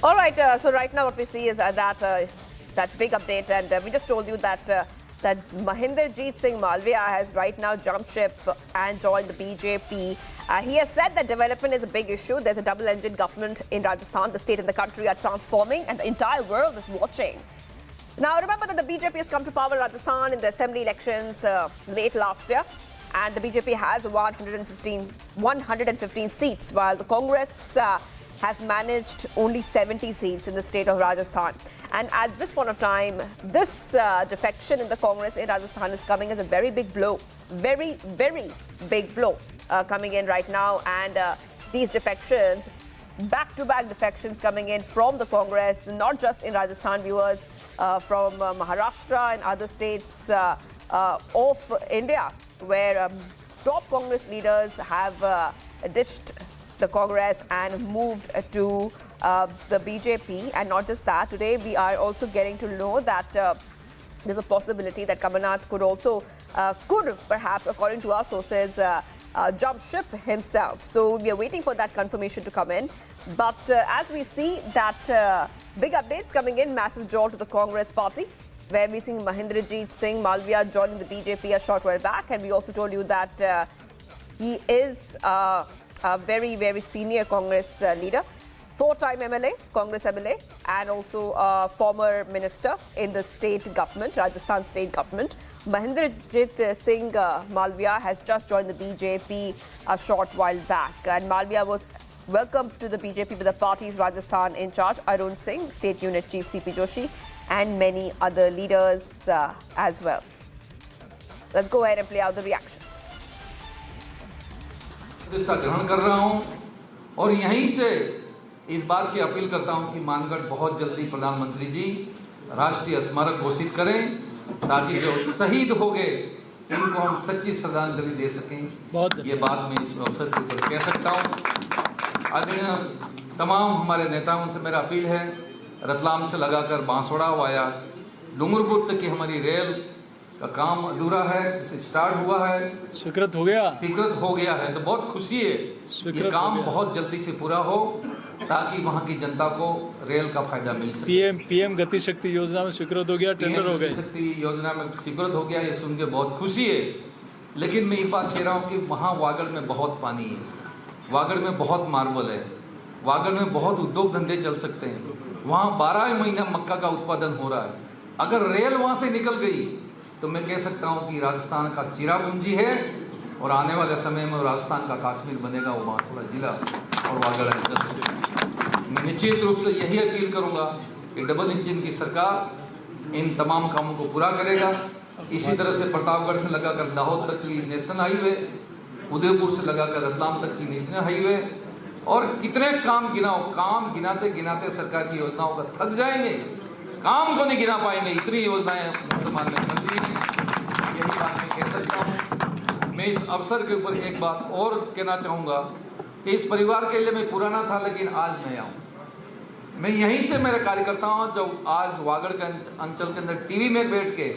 All right, so right now what we see is that big update, and we just told you that that Mahinderjeet Singh Malviya has right now jumped ship and joined the BJP. He has said that development is a big issue. There's a double-engine government in Rajasthan. The state and the country are transforming, and the entire world is watching. Now, remember that the BJP has come to power in Rajasthan in the assembly elections late last year, and the BJP has 115 seats, while the Congress has managed only 70 seats in the state of Rajasthan. And at this point of time, this defection in the Congress in Rajasthan is coming as a very big blow. Very, very big blow coming in right now. And these defections, back-to-back defections coming in from the Congress, not just in Rajasthan, viewers, from Maharashtra and other states of India, where top Congress leaders have ditched the Congress and moved to the BJP. And not just that, today we are also getting to know that there's a possibility that Kamal Nath could also, could perhaps, according to our sources, jump ship himself. So we are waiting for that confirmation to come in. But as we see that big updates coming in, massive draw to the Congress party, where we see Mahinderjeet Singh Malviya joining the BJP a short while back. And we also told you that he is a very, very senior Congress leader, four-time MLA, Congress MLA, and also a former minister in the state government, Rajasthan state government. Mahinderjeet Singh Malviya has just joined the BJP a short while back. And Malviya was welcomed to the BJP by the party's Rajasthan in charge, Arun Singh, State Unit Chief CP Joshi, and many other leaders as well. Let's go ahead and play out the reactions. इसका ग्रहण कर रहा हूं और यहीं से इस बात की अपील करता हूं कि मानगढ़ बहुत जल्दी प्रधानमंत्री जी राष्ट्रीय स्मारक घोषित करें, ताकि जो शहीद हो गए इनको हम सच्ची श्रद्धांजलि दे सकें। ये बात मैं इस अवसर के ऊपर कह सकता हूं। आदरणीय तमाम हमारे नेताओं से मेरा अपील है, रतलाम से लगाकर बांसवाड़ा वाया डूंगरपुर तक की हमारी रेल का काम अधूरा है, स्टार्ट हुआ है, स्वीकृत हो गया है, तो बहुत खुशी है। ये काम बहुत जल्दी से पूरा हो ताकि वहां की जनता को रेल का फायदा मिल सके। पीएम गति शक्ति योजना में स्वीकृत हो गया, टेंडर हो गए, शक्ति योजना में स्वीकृत हो गया, ये सुन के बहुत खुशी है। लेकिन मैं ये बात कह रहा हूँ कि वहाँ वागड़ में बहुत पानी है, वागड़ में बहुत मार्बल है, वागड़ में बहुत उद्योग धंधे चल सकते हैं। वहाँ 12 महीना मक्का का उत्पादन हो रहा है। अगर रेल वहाँ से निकल गई तो मैं कह सकता हूँ कि राजस्थान का चिरापूंजी है और आने वाले समय में राजस्थान का कश्मीर बनेगा, वो बांसवाड़ा जिला और वागड़। मैं निश्चित रूप से यही अपील करूँगा कि डबल इंजन की सरकार इन तमाम कामों को पूरा करेगा। इसी तरह से प्रतापगढ़ से लगाकर दाहोद तक की नेशनल हाईवे, उदयपुर से लगाकर रतलाम तक की नेशनल हाईवे, और कितने काम गिनाओ, काम गिनाते गिनाते सरकार की योजनाओं का थक जाएंगे, काम को नहीं गिना पाएंगे, इतनी योजनाएं वर्तमान में चल रही हैं। यही बात मैं कह सकता हूँ। मैं इस अवसर के ऊपर एक बात और कहना चाहूँगा कि इस परिवार के लिए मैं पुराना था, लेकिन आज नया हूँ। मैं यहीं से मेरे कार्यकर्ता हूँ जो आज वागड़ के अंचल के अंदर टीवी में बैठ के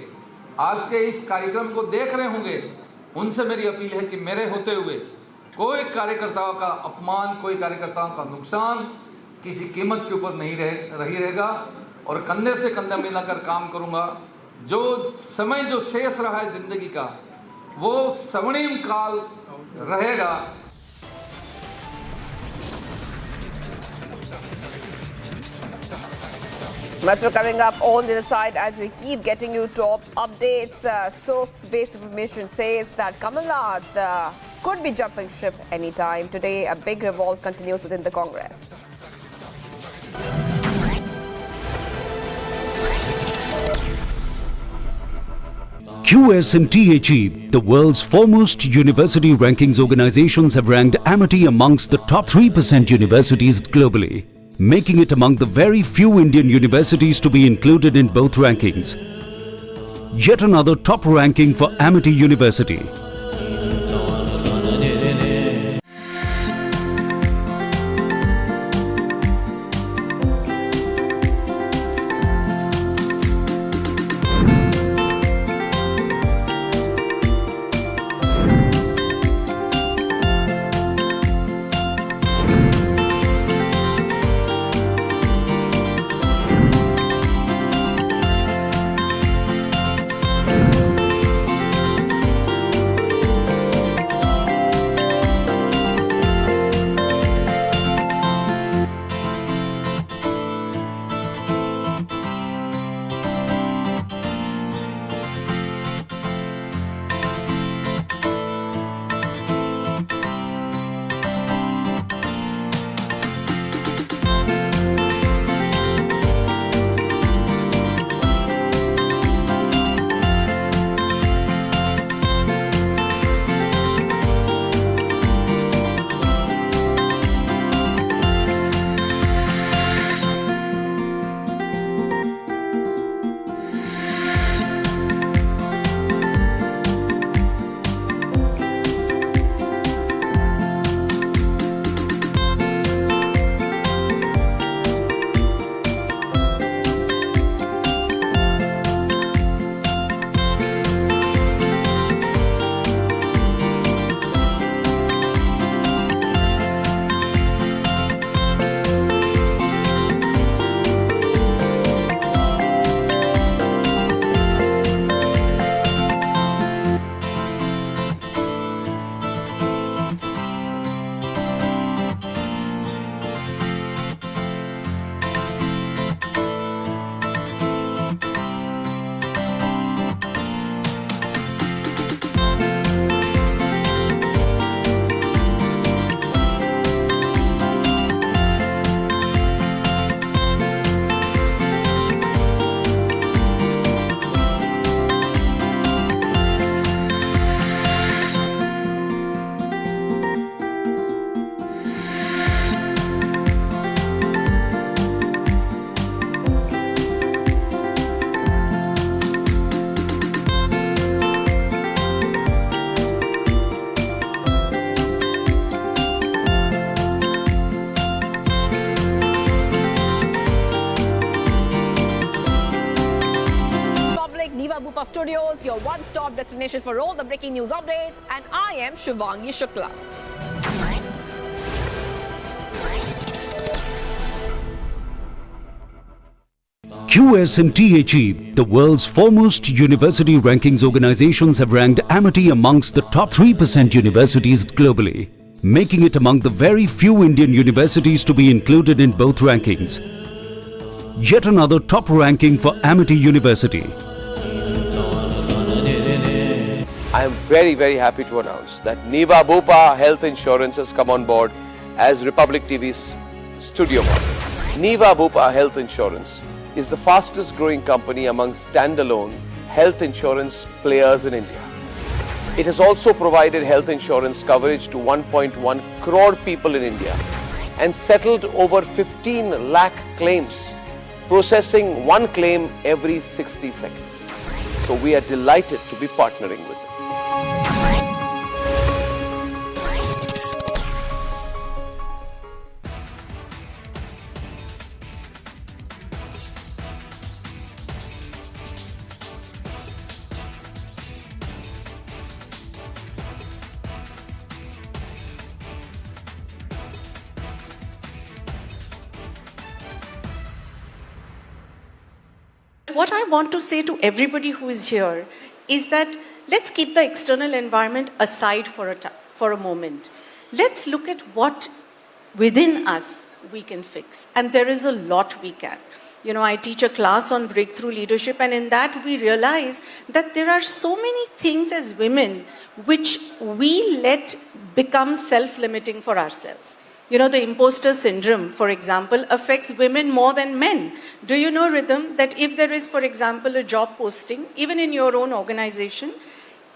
आज के इस कार्यक्रम को देख रहे होंगे, उनसे मेरी अपील है कि मेरे होते हुए कोई कार्यकर्ताओं का अपमान, कोई कार्यकर्ताओं का नुकसान किसी कीमत के ऊपर नहीं रहेगा, और कंधे से कंधा मिलाकर काम करूंगा जो समय जो शेष रहा है जिंदगी का वो स्वर्णिम काल रहेगा। Metro coming up on the other side as we keep getting you top updates. Source-based information says that Kamal Nath could be jumping ship anytime. Today, a big revolt continues within the Congress. QS&THE, the world's foremost university rankings organizations, have ranked Amity amongst the top 3% universities globally, making it among the very few Indian universities to be included in both rankings. Yet another top ranking for Amity University. Studios, your one-stop destination for all the breaking news updates, and I am Shivangi Shukla. QS&THE, the world's foremost university rankings organizations, have ranked Amity amongst the top 3% universities globally, making it among the very few Indian universities to be included in both rankings. Yet another top ranking for Amity University. I am very, very happy to announce that Niva Bhupa Health Insurance has come on board as Republic TV's studio model. Niva Bhupa Health Insurance is the fastest growing company among standalone health insurance players in India. It has also provided health insurance coverage to 1.1 crore people in India and settled over 15 lakh claims, processing one claim every 60 seconds. So we are delighted to be partnering with them. what I want to say to everybody who is here is that let's keep the external environment aside for a moment. Let's look at what within us we can fix. And there is a lot we can. You know, I teach a class on breakthrough leadership, and in that we realize that there are so many things as women which we let become self-limiting for ourselves. You know, the imposter syndrome, for example, affects women more than men. Do you know, Rhythm, that if there is, for example, a job posting, even in your own organization,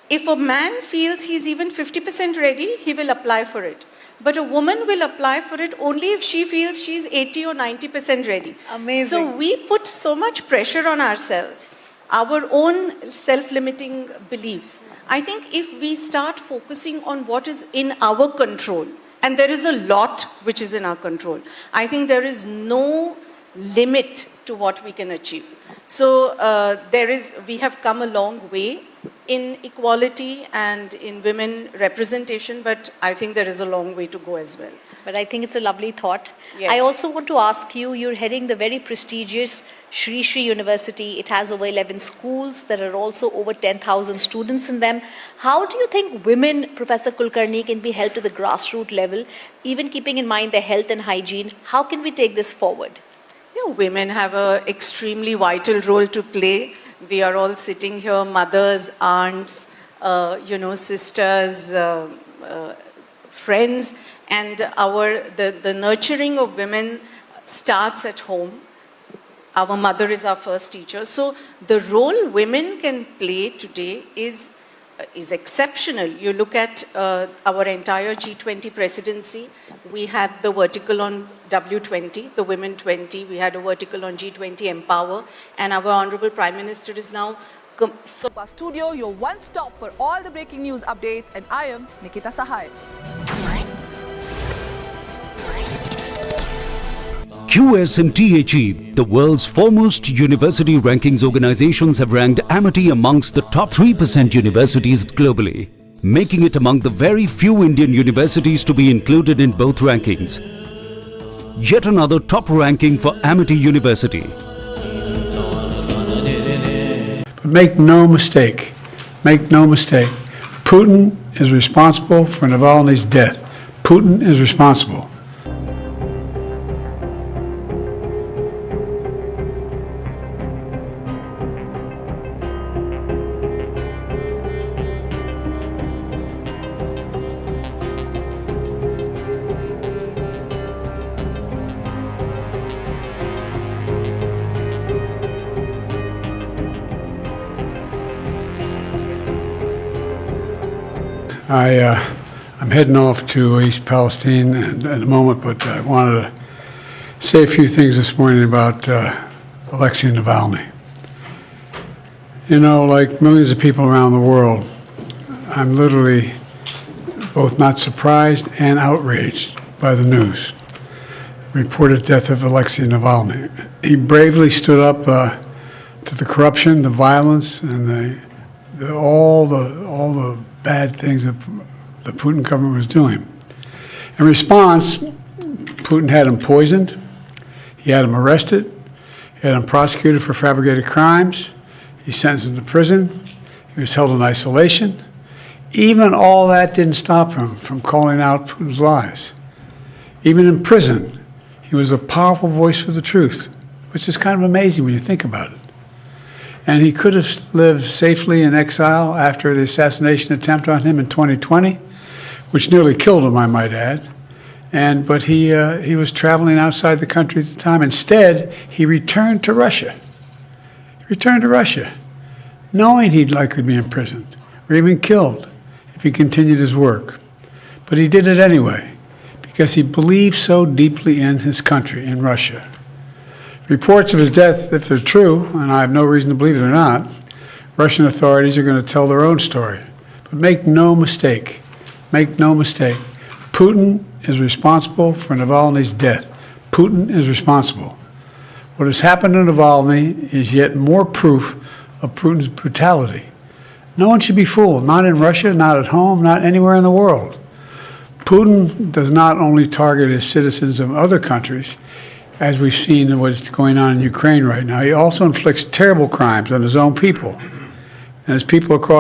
if a man feels he's even 50% ready, he will apply for it. But a woman will apply for it only if she feels she's 80 or 90% ready. Amazing. So we put so much pressure on ourselves, our own self-limiting beliefs. I think if we start focusing on what is in our control, and there is a lot which is in our control, I think there is no limit to what we can achieve. So we have come a long way in equality and in women representation, but I think there is a long way to go as well. But I think it's a lovely thought. Yes. I also want to ask you, you're heading the very prestigious Shri University. It has over 11 schools. There are also over 10,000 students in them. How do you think women, Professor Kulkarni, can be helped to the grassroots level, even keeping in mind their health and hygiene? How can we take this forward? Yeah, women have an extremely vital role to play. We are all sitting here, mothers, aunts, sisters, friends, and the nurturing of women starts at home. Our mother is our first teacher. So the role women can play today is exceptional. You look at our entire G20 presidency. We had the vertical on W20, the Women 20. We had a vertical on G20 Empower. And our Honorable Prime Minister is now... Super Studio, your one stop for all the breaking news updates. And I am Nikita Sahai. QS and THE, the world's foremost university rankings organizations, have ranked Amity amongst the top 3% universities globally, making it among the very few Indian universities to be included in both rankings. Yet another top ranking for Amity University. But make no mistake, Putin is responsible for Navalny's death. Putin is responsible. I'm heading off to East Palestine in a moment, but I wanted to say a few things this morning about Alexei Navalny. You know, like millions of people around the world, I'm literally both not surprised and outraged by the news. Reported death of Alexei Navalny. He bravely stood up to the corruption, the violence, and all the bad things that the Putin government was doing. In response, Putin had him poisoned, he had him arrested, he had him prosecuted for fabricated crimes, he sentenced him to prison, he was held in isolation. Even all that didn't stop him from calling out Putin's lies. Even in prison, he was a powerful voice for the truth, which is kind of amazing when you think about it. And he could have lived safely in exile after the assassination attempt on him in 2020, which nearly killed him, I might add. But he was traveling outside the country at the time. Instead, he returned to Russia. Knowing he'd likely be imprisoned or even killed if he continued his work. But he did it anyway, because he believed so deeply in his country, in Russia. Reports of his death, if they're true, and I have no reason to believe they're not, Russian authorities are going to tell their own story. But make no mistake, Putin is responsible for Navalny's death. Putin is responsible. What has happened to Navalny is yet more proof of Putin's brutality. No one should be fooled, not in Russia, not at home, not anywhere in the world. Putin does not only target his citizens of other countries, as we've seen what's going on in Ukraine right now. He also inflicts terrible crimes on his own people. And his people across